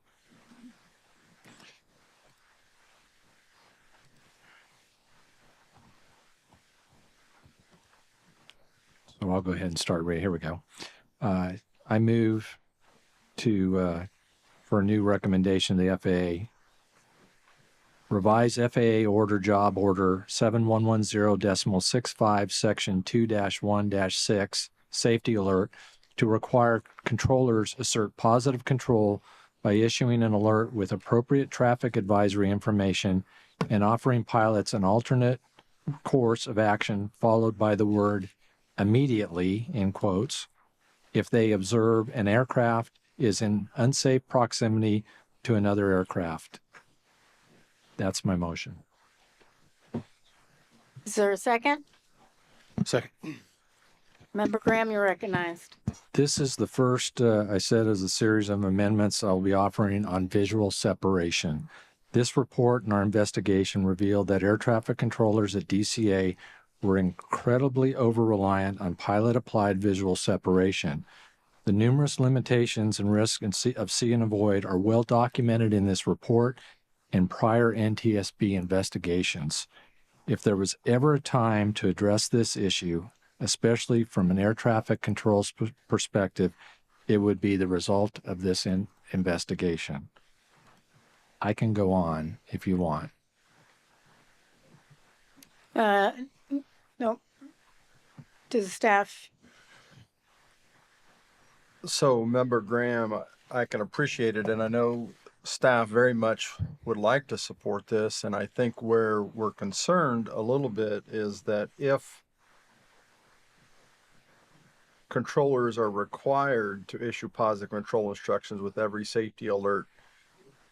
So I'll go ahead and start right here. We go. I move to for a new recommendation to the FAA. Revise FAA Order Job Order 7110.65 Section 2-1-6 safety alert to require controllers assert positive control by issuing an alert with appropriate traffic advisory information and offering pilots an alternate course of action followed by the word immediately, in quotes, if they observe an aircraft is in unsafe proximity to another aircraft. That's my motion. Is there a second? Second. Member Graham, you're recognized. This is the first, I said, as a series of amendments I'll be offering on visual separation. This report and our investigation revealed that air traffic controllers at DCA were incredibly over-reliant on pilot-applied visual separation. The numerous limitations and risks of see and avoid are well documented in this report and prior NTSB investigations. If there was ever a time to address this issue, especially from an air traffic control perspective, it would be the result of this investigation. I can go on if you want. No. Does staff? So, Member Graham, I can appreciate it, and I know staff very much would like to support this, and I think where we're concerned a little bit is that if controllers are required to issue positive control instructions with every safety alert,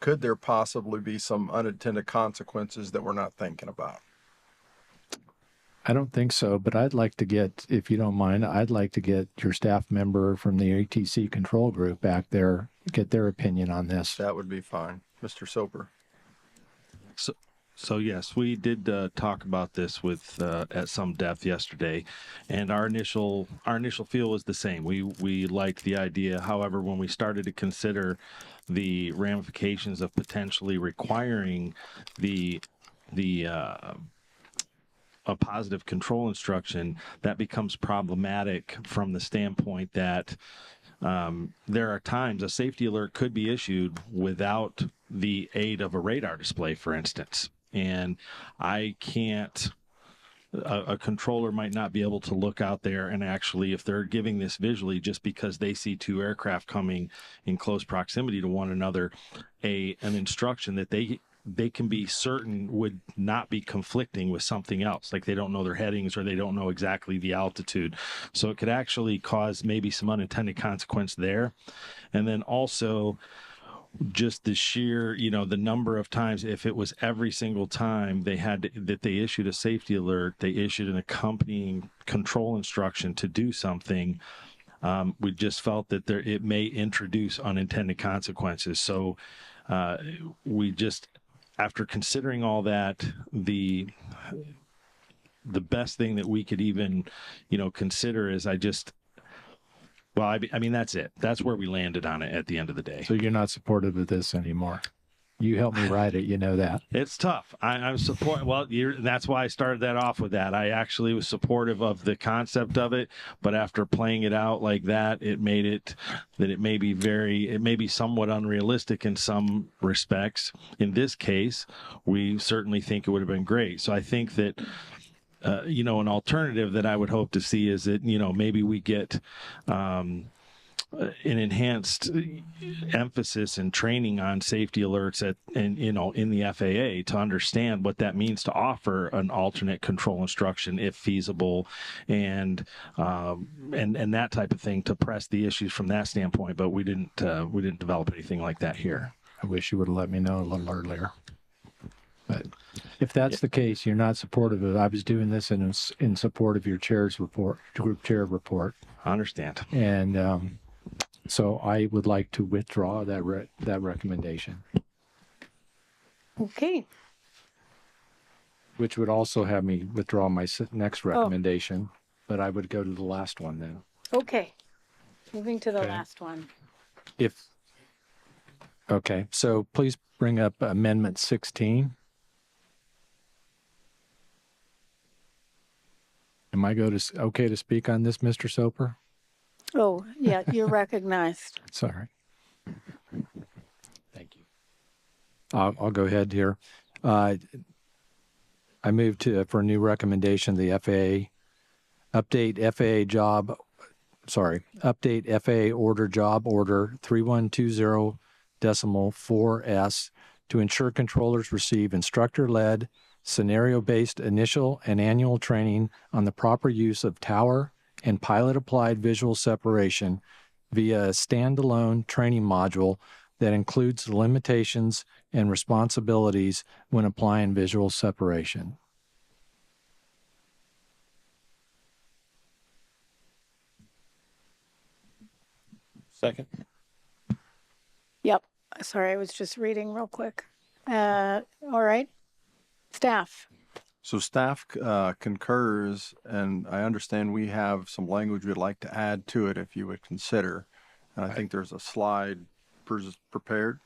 could there possibly be some unintended consequences that we're not thinking about? I don't think so, but I'd like to get, if you don't mind, I'd like to get your staff member from the ATC control group back there, get their opinion on this. That would be fine. Mr. Soper. So yes, we did talk about this with at some depth yesterday, and our initial feel was the same. We liked the idea. However, when we started to consider the ramifications of potentially requiring a positive control instruction, that becomes problematic from the standpoint that there are times a safety alert could be issued without the aid of a radar display, for instance. And I can't, a controller might not be able to look out there and actually, if they're giving this visually just because they see two aircraft coming in close proximity to one another, an instruction that they can be certain would not be conflicting with something else, like they don't know their headings or they don't know exactly the altitude. So it could actually cause maybe some unintended consequence there. And then also just the sheer, the number of times, if it was every single time that they issued a safety alert, they issued an accompanying control instruction to do something, we just felt that it may introduce unintended consequences. So we just, after considering all that, the best thing that we could even, consider is I mean, that's it. That's where we landed on it at the end of the day. So you're not supportive of this anymore. You helped me write it, you know that. It's tough. I'm that's why I started that off with that. I actually was supportive of the concept of it, but after playing it out like that, it made it that it may be somewhat unrealistic in some respects. In this case, we certainly think it would have been great. So I think that an alternative that I would hope to see is that, maybe we get an enhanced emphasis and training on safety alerts in the FAA to understand what that means to offer an alternate control instruction if feasible, and that type of thing to press the issues from that standpoint. But we didn't develop anything like that here. I wish you would have let me know a little earlier. But if that's the case, you're not supportive of it. I was doing this in support of your chair's report, group chair report. I understand. And so I would like to withdraw that recommendation. Okay. Which would also have me withdraw my next recommendation, but I would go to the last one then. Okay. Moving to the last one. Okay, so please bring up Amendment 16. Am I okay to speak on this, Mr. Soper? Oh, yeah, you're recognized. Sorry. Thank you. I'll go ahead here. I move for a new recommendation, the FAA, update FAA job update FAA order job order 3120.4S to ensure controllers receive instructor-led, scenario-based initial and annual training on the proper use of tower and pilot-applied visual separation via a standalone training module that includes the limitations and responsibilities when applying visual separation. Second. Yep. Sorry, I was just reading real quick. All right. Staff. So staff concurs, and I understand we have some language we'd like to add to it if you would consider. And I think there's a slide prepared.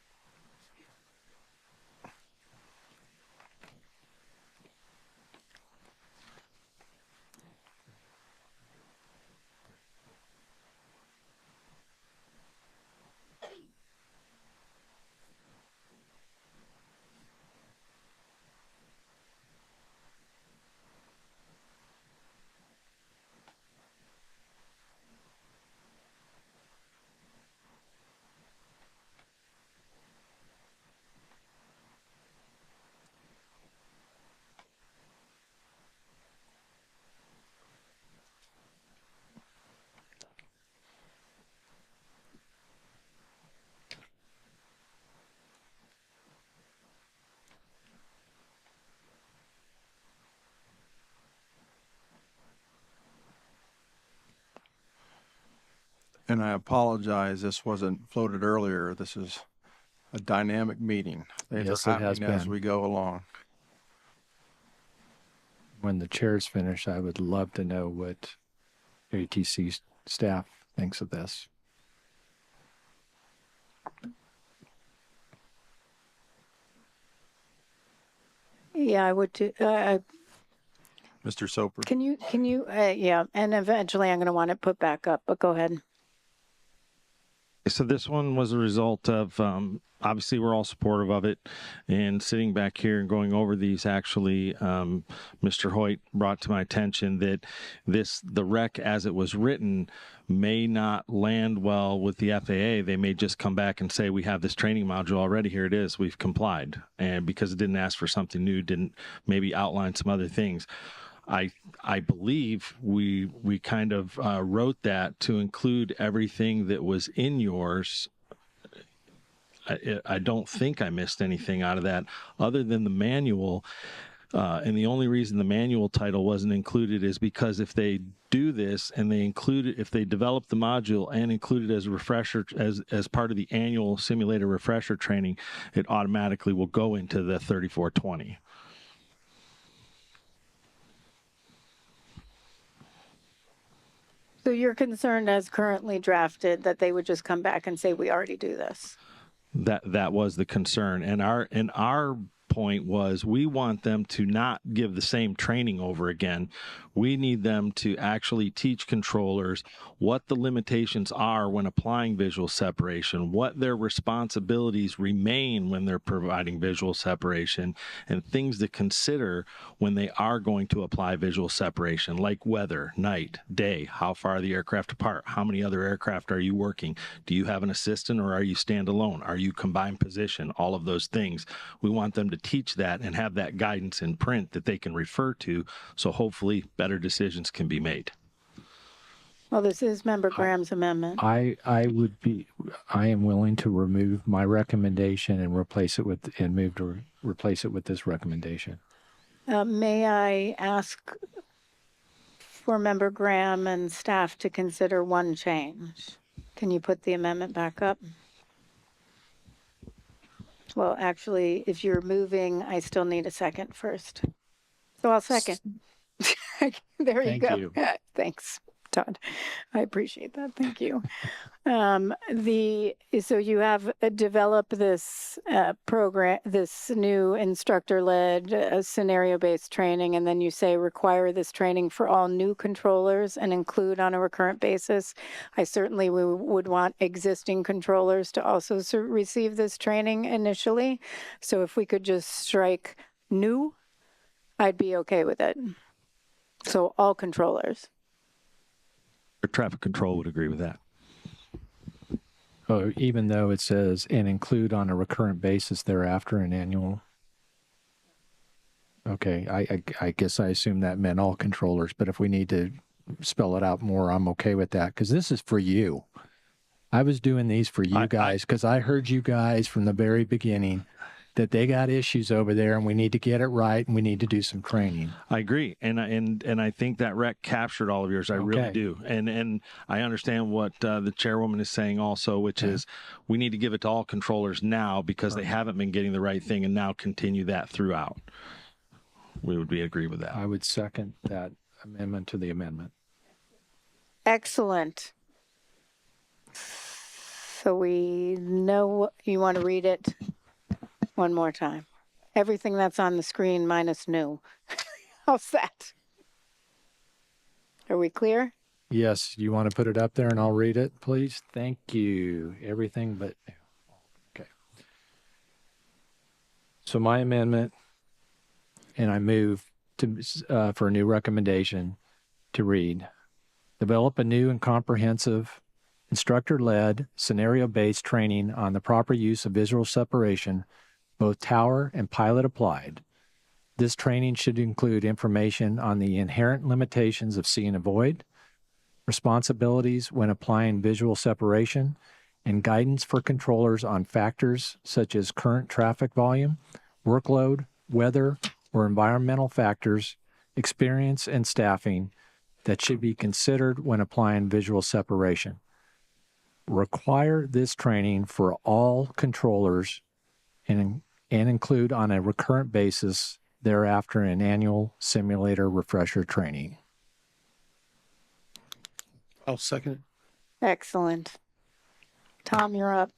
And I apologize, this wasn't floated earlier. This is a dynamic meeting. Yes, They're it has happening as been. we go along. When the chair's finished, I would love to know what ATC staff thinks of this. Yeah, I would too. Mr. Soper. Can you, yeah, and eventually I'm going to want it put back up, but go ahead. So this one was a result of, obviously we're all supportive of it, and sitting back here and going over these, actually, Mr. Hoyt brought to my attention that the rec as it was written may not land well with the FAA. They may just come back and say, we have this training module already, here it is, we've complied. And because it didn't ask for something new, didn't maybe outline some other things. I believe we kind of wrote that to include everything that was in yours. I don't think I missed anything out of that other than the manual. And the only reason the manual title wasn't included is because if they do this and they include it, if they develop the module and include it as a refresher, as part of the annual simulator refresher training, it automatically will go into the 3420. So you're concerned as currently drafted that they would just come back and say, we already do this? That was the concern. And our point was, we want them to not give the same training over again. We need them to actually teach controllers what the limitations are when applying visual separation, what their responsibilities remain when they're providing visual separation, and things to consider when they are going to apply visual separation, like weather, night, day, how far are the aircraft apart, how many other aircraft are you working, do you have an assistant or are you standalone, are you combined position, all of those things. We want them to teach that and have that guidance in print that they can refer to, so hopefully better decisions can be made. Well, this is Member Graham's amendment. I am willing to remove my recommendation and replace it with this recommendation. May I ask for Member Graham and staff to consider one change? Can you put the amendment back up? Well, actually, if you're moving, I still need a second first. So I'll second. There you Thank go. you. Thanks, Todd. I appreciate that. Thank you. So you have developed this program, this new instructor-led scenario-based training, and then you say require this training for all new controllers and include on a recurrent basis. I certainly would want existing controllers to also receive this training initially. So if we could just strike new, I'd be okay with it. So all controllers. Traffic control would agree with that. Oh, even though it says and include on a recurrent basis thereafter an annual. Okay, I guess I assume that meant all controllers, but if we need to spell it out more, I'm okay with that because this is for you. I was doing these for you guys because I heard you guys from the very beginning that they got issues over there and we need to get it right and we need to do some training. I agree. And I think that rec captured all of yours. I really do. And I understand what the chairwoman is saying also, which is we need to give it to all controllers now because they haven't been getting the right thing and now continue that throughout. We would agree with that. I would second that amendment to the amendment. Excellent. So we know you want to read it one more time. Everything that's on the screen minus new. How's that? Are we clear? Yes, you want to put it up there and I'll read it, please? Thank you. Everything but new. Okay. So my amendment, and I move to for a new recommendation to read, develop a new and comprehensive instructor-led, scenario-based training on the proper use of visual separation, both tower and pilot applied. This training should include information on the inherent limitations of see and avoid, responsibilities when applying visual separation, and guidance for controllers on factors such as current traffic volume, workload, weather, or environmental factors, experience, and staffing that should be considered when applying visual separation. Require this training for all controllers and include on a recurrent basis thereafter an annual simulator refresher training. I'll second it. Excellent. Tom, you're up.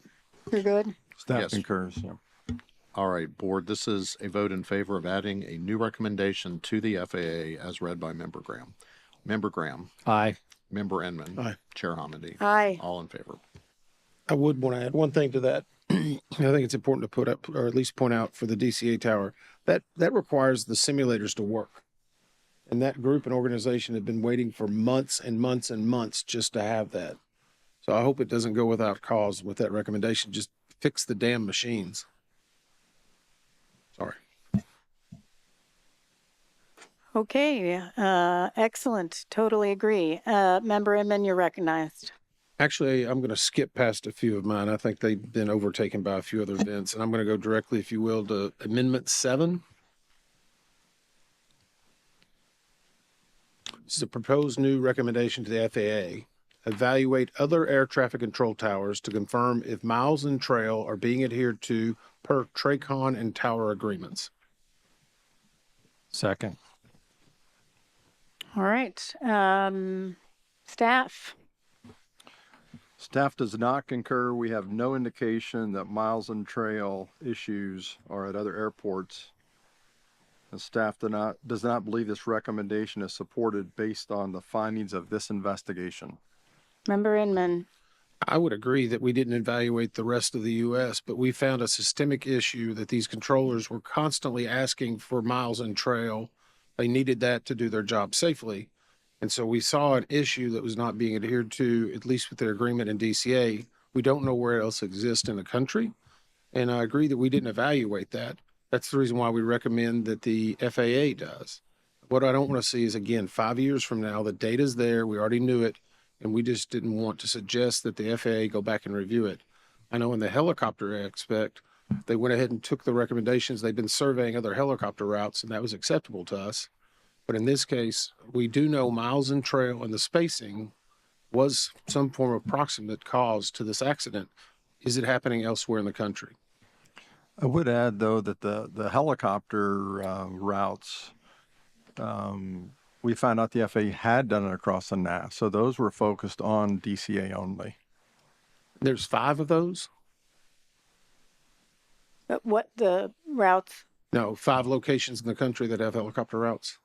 You're good? Staff concurs. Yeah. All right, board, this is a vote in favor of adding a new recommendation to the FAA as read by Member Graham. Member Graham. Aye. Member Enman. Aye. Chair Hamady. Aye. All in favor. I would want to add one thing to that. I think it's important to put up, or at least point out for the DCA tower, that requires the simulators to work. And that group and organization have been waiting for months and months and months just to have that. So I hope it doesn't go without cause with that recommendation. Just fix the damn machines. Sorry. Okay, excellent. Totally agree. Member Inman, you're recognized. Actually, I'm going to skip past a few of mine. I think they've been overtaken by a few other events, and I'm going to go directly, if you will, to Amendment 7. This is a proposed new recommendation to the FAA. Evaluate other air traffic control towers to confirm if miles and trail are being adhered to per TRACON and tower agreements. Second. All right. Staff. Staff does not concur. We have no indication that miles and trail issues are at other airports. And staff does not believe this recommendation is supported based on the findings of this investigation. Member Inman. I would agree that we didn't evaluate the rest of the U.S., but we found a systemic issue that these controllers were constantly asking for miles and trail. They needed that to do their job safely. And so we saw an issue that was not being adhered to, at least with their agreement in DCA. We don't know where else exists in the country. And I agree that we didn't evaluate that. That's the reason why we recommend that the FAA does. What I don't want to see is, again, 5 years from now, the data's there, we already knew it, and we just didn't want to suggest that the FAA go back and review it. I know in the helicopter aspect, they went ahead and took the recommendations. They've been surveying other helicopter routes, and that was acceptable to us. But in this case, we do know miles and trail and the spacing was some form of proximate cause to this accident. Is it happening elsewhere in the country? I would add, though, that the helicopter routes, we found out the FAA had done it across the NAS. So those were focused on DCA only. There's 5 of those? What the routes? No, 5 locations in the country that have helicopter routes.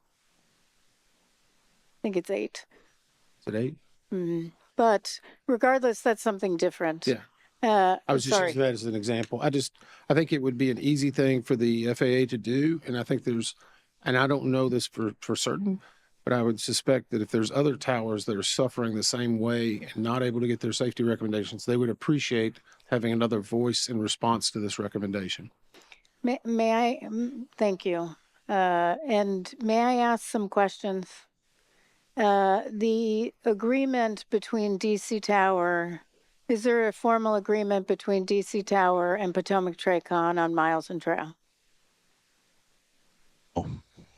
I think it's 8. Is it 8? Mm-hmm. But regardless, that's something different. Yeah. I was just using that as an example. I think it would be an easy thing for the FAA to do. And I think and I don't know this for certain, But I would suspect that if there's other towers that are suffering the same way and not able to get their safety recommendations, they would appreciate having another voice in response to this recommendation. May I, thank you. And may I ask some questions? The agreement between DC Tower, is there a formal agreement between DC Tower and Potomac Tracon on miles and trail?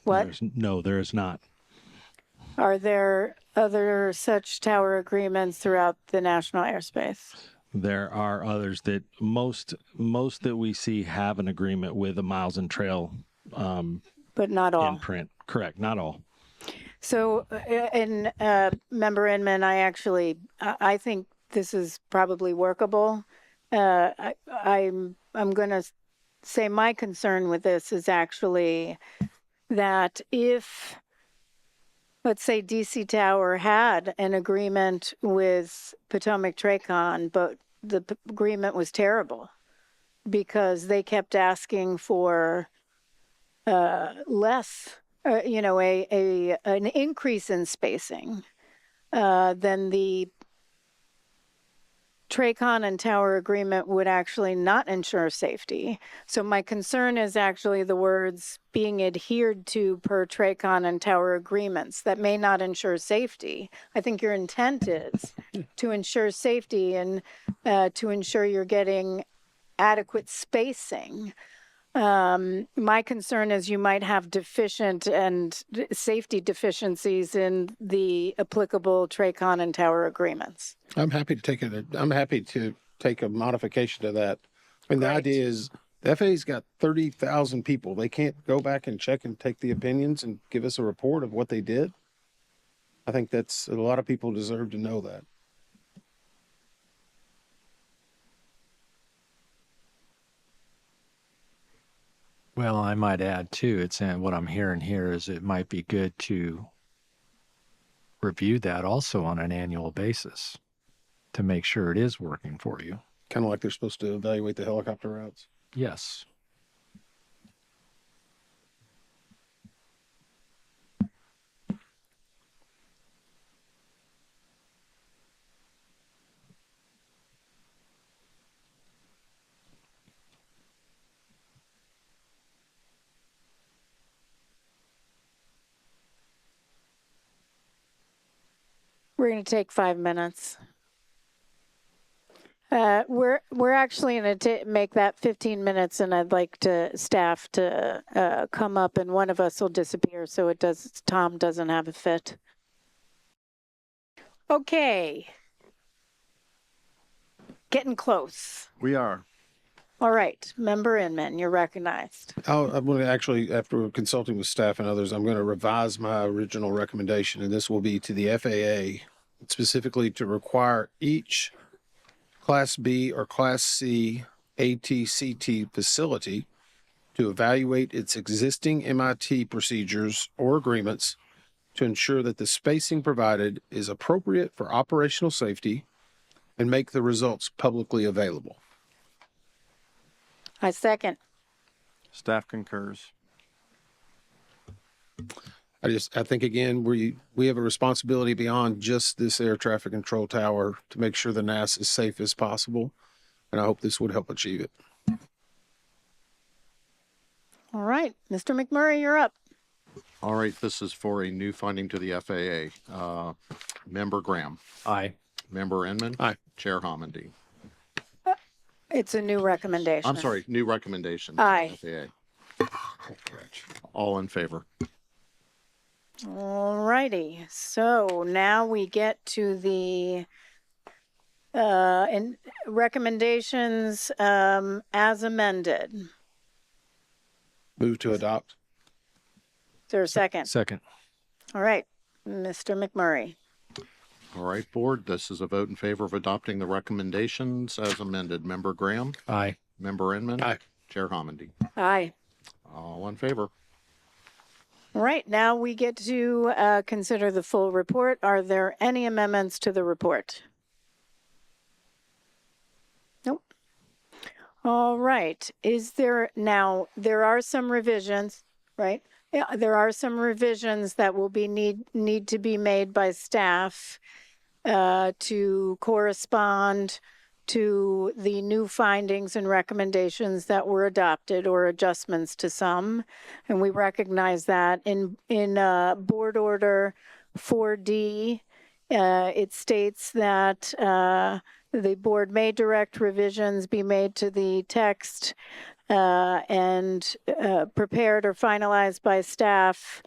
What? No, there is not. Are there other such tower agreements throughout the national airspace? There are others that most that we see have an agreement with a miles and trail but not all. in print. Correct, not all. So, in Member Inman, I think this is probably workable. I'm going to say my concern with this is actually that if, let's say, DC Tower had an agreement with Potomac Tracon, but the agreement was terrible because they kept asking for less, an increase in spacing, then the Tracon and Tower agreement would actually not ensure safety. So my concern is actually the words being adhered to per Tracon and Tower agreements that may not ensure safety. I think your intent is to ensure safety and to ensure you're getting adequate spacing. My concern is you might have deficient and safety deficiencies in the applicable Tracon and Tower agreements. I'm happy to take a modification to that. I mean, the idea is the FAA's got 30,000 people. They can't go back and check and take the opinions and give us a report of what they did. I think that's a lot of people deserve to know that. Well, I might add too, it's what I'm hearing here is it might be good to review that also on an annual basis to make sure it is working for you. Kind of like they're supposed to evaluate the helicopter routes. Yes. We're going to take 5 minutes. We're actually going to make that 15 minutes, and I'd like staff to come up, and one of us will disappear so Tom doesn't have a fit. Okay. Getting close. We are. All right, Member Inman, you're recognized. I'm going to actually, after consulting with staff and others, I'm going to revise my original recommendation, and this will be to the FAA, specifically to require each Class B or Class C ATCT facility to evaluate its existing MIT procedures or agreements to ensure that the spacing provided is appropriate for operational safety and make the results publicly available. I second. Staff concurs. I think again, we have a responsibility beyond just this air traffic control tower to make sure the NAS is safe as possible. And I hope this would help achieve it. All right, Mr. McMurray, you're up. All right, this is for a new funding to the FAA. Member Graham. Aye. Member Inman. Aye. Chair Homendy. It's a new recommendation. I'm sorry, new recommendation. Aye. FAA. All in favor. All righty. So now we get to the recommendations as amended. Move to adopt. Is there a second? Second. All right, Mr. McMurray. All right, board, this is a vote in favor of adopting the recommendations as amended. Member Graham. Aye. Member Inman. Aye. Chair Homendy. Aye. All in favor. All right, now we get to consider the full report. Are there any amendments to the report? Nope. All right. There are some revisions, right? Yeah, there are some revisions that will be need to be made by staff to correspond to the new findings and recommendations that were adopted, or adjustments to some. And we recognize that in Board Order 4D, it states that the board may direct revisions be made to the text and prepared or finalized by staff,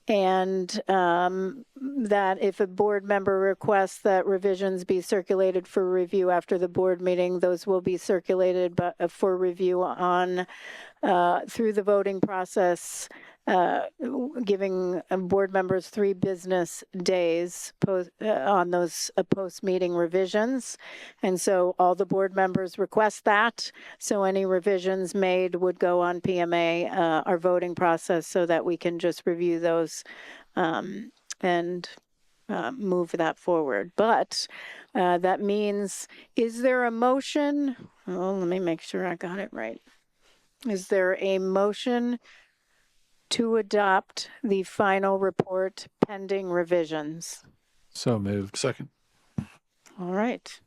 and that if a board member requests that revisions be circulated for review after the board meeting, those will be circulated for review on through the voting process, giving board members 3 business days on those post-meeting revisions. And so all the board members request that. So any revisions made would go on PMA, our voting process, so that we can just review those and move that forward. But that means, is there a motion? Oh, let me make sure I got it right. Is there a motion to adopt the final report pending revisions? So moved. Second. All right.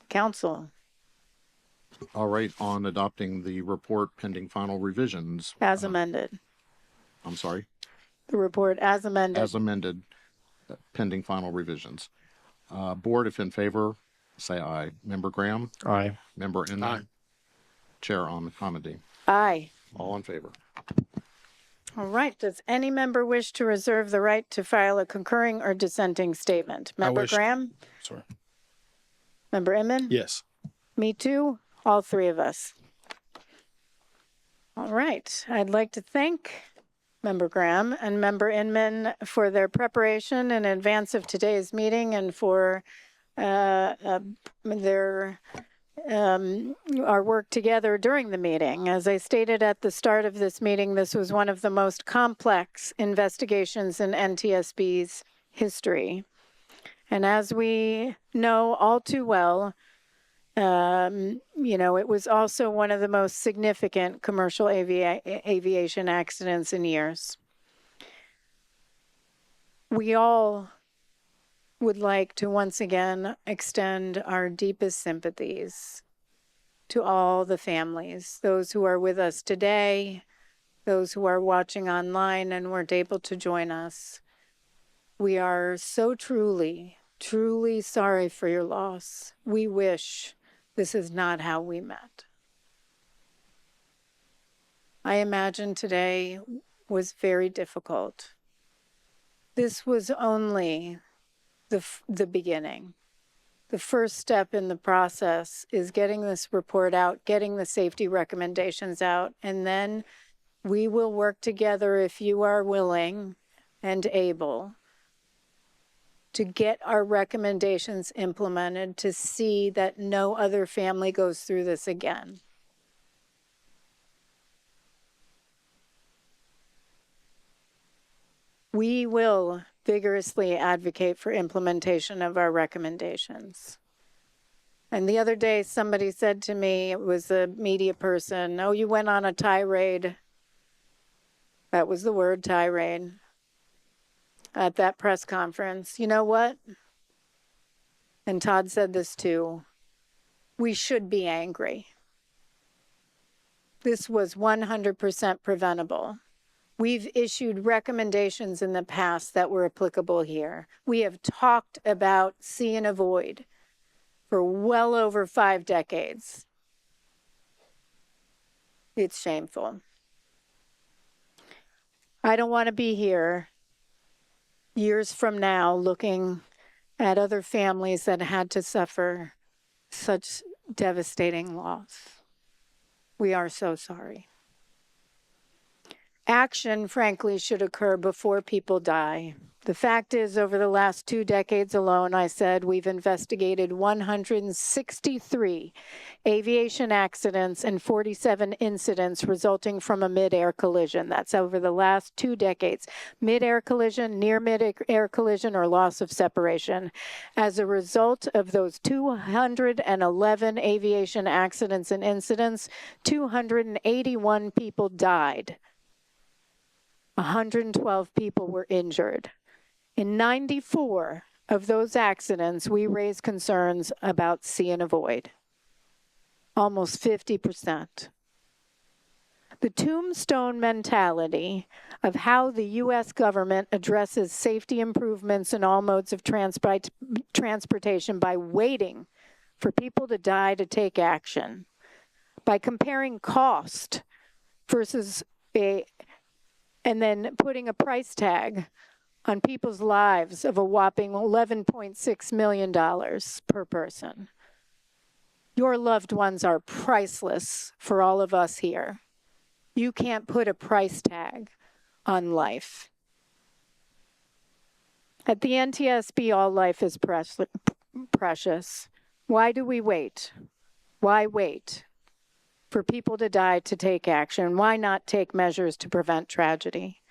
Council, All right, on adopting the report pending final revisions. as amended. I'm sorry, The report as amended. as amended, pending final revisions. Board, if in favor, say aye. Member Graham? Aye. Member Inman? Aye. Chair Hamadi? Aye. All in favor? All right. Does any member wish to reserve the right to file a concurring or dissenting statement? Member wish- Graham? Sorry. Member Inman? Yes. Me too. All 3 of us. All right. I'd like to thank Member Graham and Member Inman for their preparation in advance of today's meeting, and for our work together during the meeting. As I stated at the start of this meeting, this was one of the most complex investigations in NTSB's history. And as we know all too well, it was also one of the most significant commercial aviation accidents in years. We all would like to once again extend our deepest sympathies to all the families, those who are with us today, those who are watching online and weren't able to join us. We are so truly, truly sorry for your loss. We wish this is not how we met. I imagine today was very difficult. This was only the beginning. The first step in the process is getting this report out, getting the safety recommendations out, and then we will work together, if you are willing and able, to get our recommendations implemented to see that no other family goes through this again. We will vigorously advocate for implementation of our recommendations. And the other day, somebody said to me, it was a media person, "Oh, you went on a tirade." That was the word, tirade, at that press conference. You know what? And Todd said this too. We should be angry. This was 100% preventable. We've issued recommendations in the past that were applicable here. We have talked about see and avoid for well over 5 decades. It's shameful. I don't want to be here years from now looking at other families that had to suffer such devastating loss. We are so sorry. Action, frankly, should occur before people die. The fact is, over the last 2 decades alone, I said we've investigated 163 aviation accidents and 47 incidents resulting from a mid-air collision. That's over the last 2 decades. Mid-air collision, near mid-air collision, or loss of separation. As a result of those 211 aviation accidents and incidents, 281 people died. 112 people were injured. In 94 of those accidents, we raised concerns about see and avoid. Almost 50%. The tombstone mentality of how the U.S. government addresses safety improvements in all modes of transportation by waiting for people to die to take action, by comparing cost versus and then putting a price tag on people's lives of a whopping $11.6 million per person. Your loved ones are priceless for all of us here. You can't put a price tag on life. At the NTSB, all life is precious. Why do we wait? Why wait for people to die to take action? Why not take measures to prevent tragedy?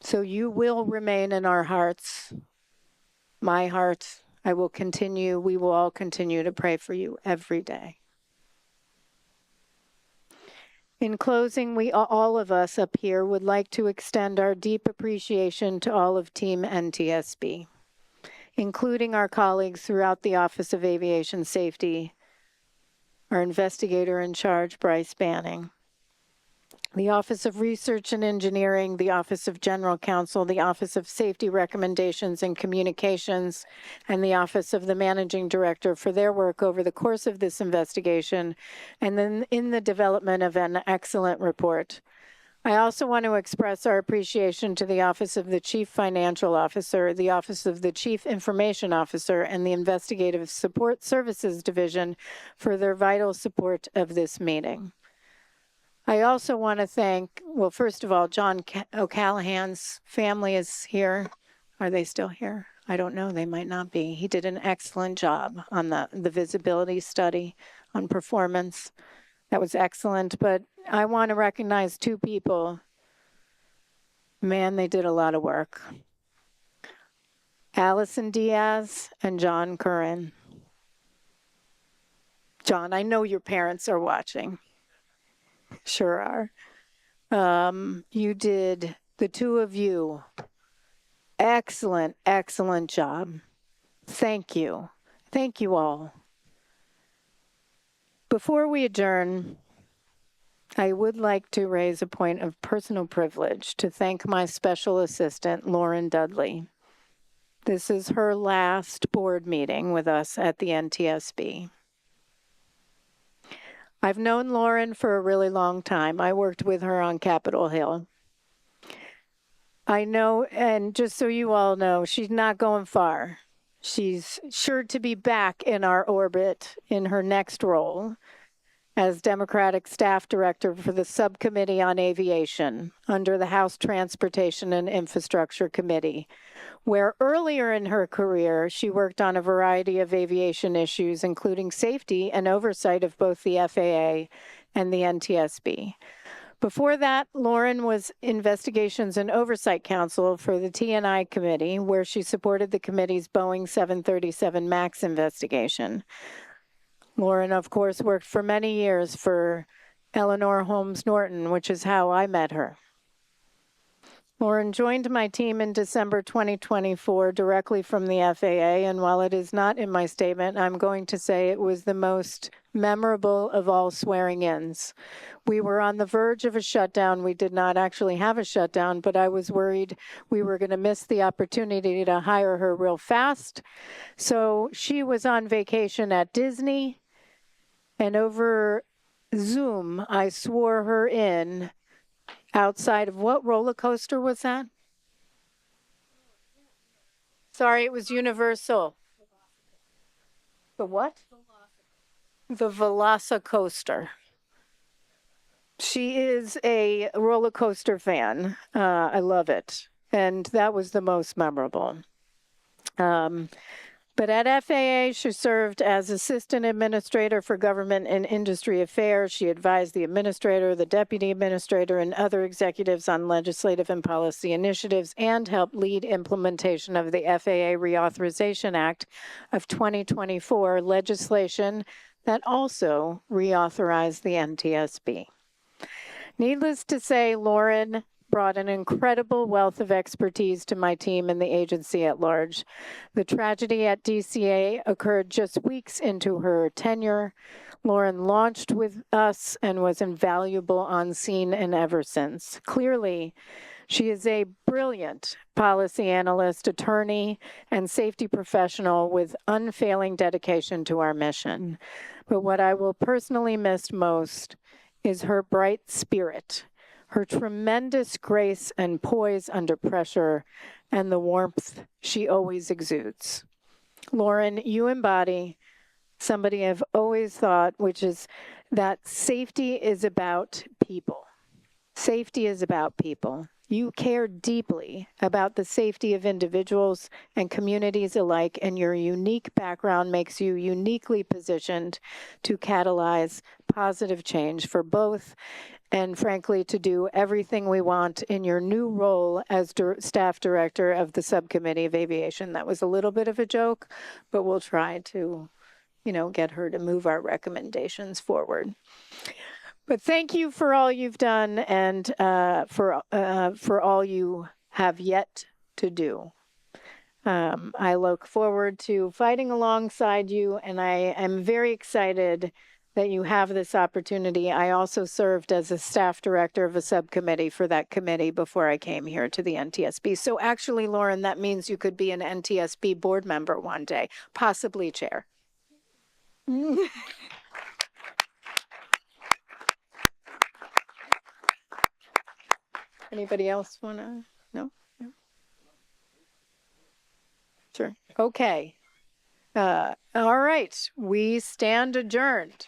So you will remain in our hearts, my heart. I will continue, we will all continue to pray for you every day. In closing, all of us up here would like to extend our deep appreciation to all of Team NTSB, including our colleagues throughout the Office of Aviation Safety, our investigator in charge, Bryce Banning, the Office of Research and Engineering, the Office of General Counsel, the Office of Safety Recommendations and Communications, and the Office of the Managing Director for their work over the course of this investigation, and then in the development of an excellent report. I also want to express our appreciation to the Office of the Chief Financial Officer, the Office of the Chief Information Officer, and the Investigative Support Services Division for their vital support of this meeting. I also want to thank, well, first of all, John O'Callahan's family is here. Are they still here? I don't know. They might not be. He did an excellent job on the visibility study on performance. That was excellent. But I want to recognize two people. Man, they did a lot of work. Allison Diaz and John Curran. John, I know your parents are watching. Sure are. You did, the two of you, excellent, excellent job. Thank you. Thank you all. Before we adjourn, I would like to raise a point of personal privilege to thank my special assistant, Lauren Dudley. This is her last board meeting with us at the NTSB. I've known Lauren for a really long time. I worked with her on Capitol Hill. I know, and just so you all know, she's not going far. She's sure to be back in our orbit in her next role as Democratic Staff Director for the Subcommittee on Aviation under the House Transportation and Infrastructure Committee, where earlier in her career, she worked on a variety of aviation issues, including safety and oversight of both the FAA and the NTSB. Before that, Lauren was Investigations and Oversight Counsel for the T&I Committee, where she supported the committee's Boeing 737 MAX investigation. Lauren, of course, worked for many years for Eleanor Holmes Norton, which is how I met her. Lauren joined my team in December 2024 directly from the FAA, and while it is not in my statement, I'm going to say it was the most memorable of all swearing-ins. We were on the verge of a shutdown. We did not actually have a shutdown, but I was worried we were going to miss the opportunity to hire her real fast. So she was on vacation at Disney, and over Zoom, I swore her in outside of what roller coaster was that? Sorry, it was Universal. The what? The Velocicoaster. She is a roller coaster fan. I love it. And that was the most memorable. But at FAA, she served as Assistant Administrator for Government and Industry Affairs. She advised the Administrator, the Deputy Administrator, and other executives on legislative and policy initiatives and helped lead implementation of the FAA Reauthorization Act of 2024 legislation that also reauthorized the NTSB. Needless to say, Lauren brought an incredible wealth of expertise to my team and the agency at large. The tragedy at DCA occurred just weeks into her tenure. Lauren launched with us and was invaluable on scene and ever since. Clearly, she is a brilliant policy analyst, attorney, and safety professional with unfailing dedication to our mission. But what I will personally miss most is her bright spirit, her tremendous grace and poise under pressure, and the warmth she always exudes. Lauren, you embody somebody I've always thought, which is that safety is about people. Safety is about people. You care deeply about the safety of individuals and communities alike, and your unique background makes you uniquely positioned to catalyze positive change for both, and frankly, to do everything we want in your new role as staff director of the Subcommittee of Aviation. That was a little bit of a joke, but we'll try to, get her to move our recommendations forward. But thank you for all you've done and for all you have yet to do. I look forward to fighting alongside you, and I am very excited that you have this opportunity. I also served as a staff director of a subcommittee for that committee before I came here to the NTSB. So actually, Lauren, that means you could be an NTSB board member one day, possibly chair. Anybody else want to? No? Sure. Okay. All right. We stand adjourned.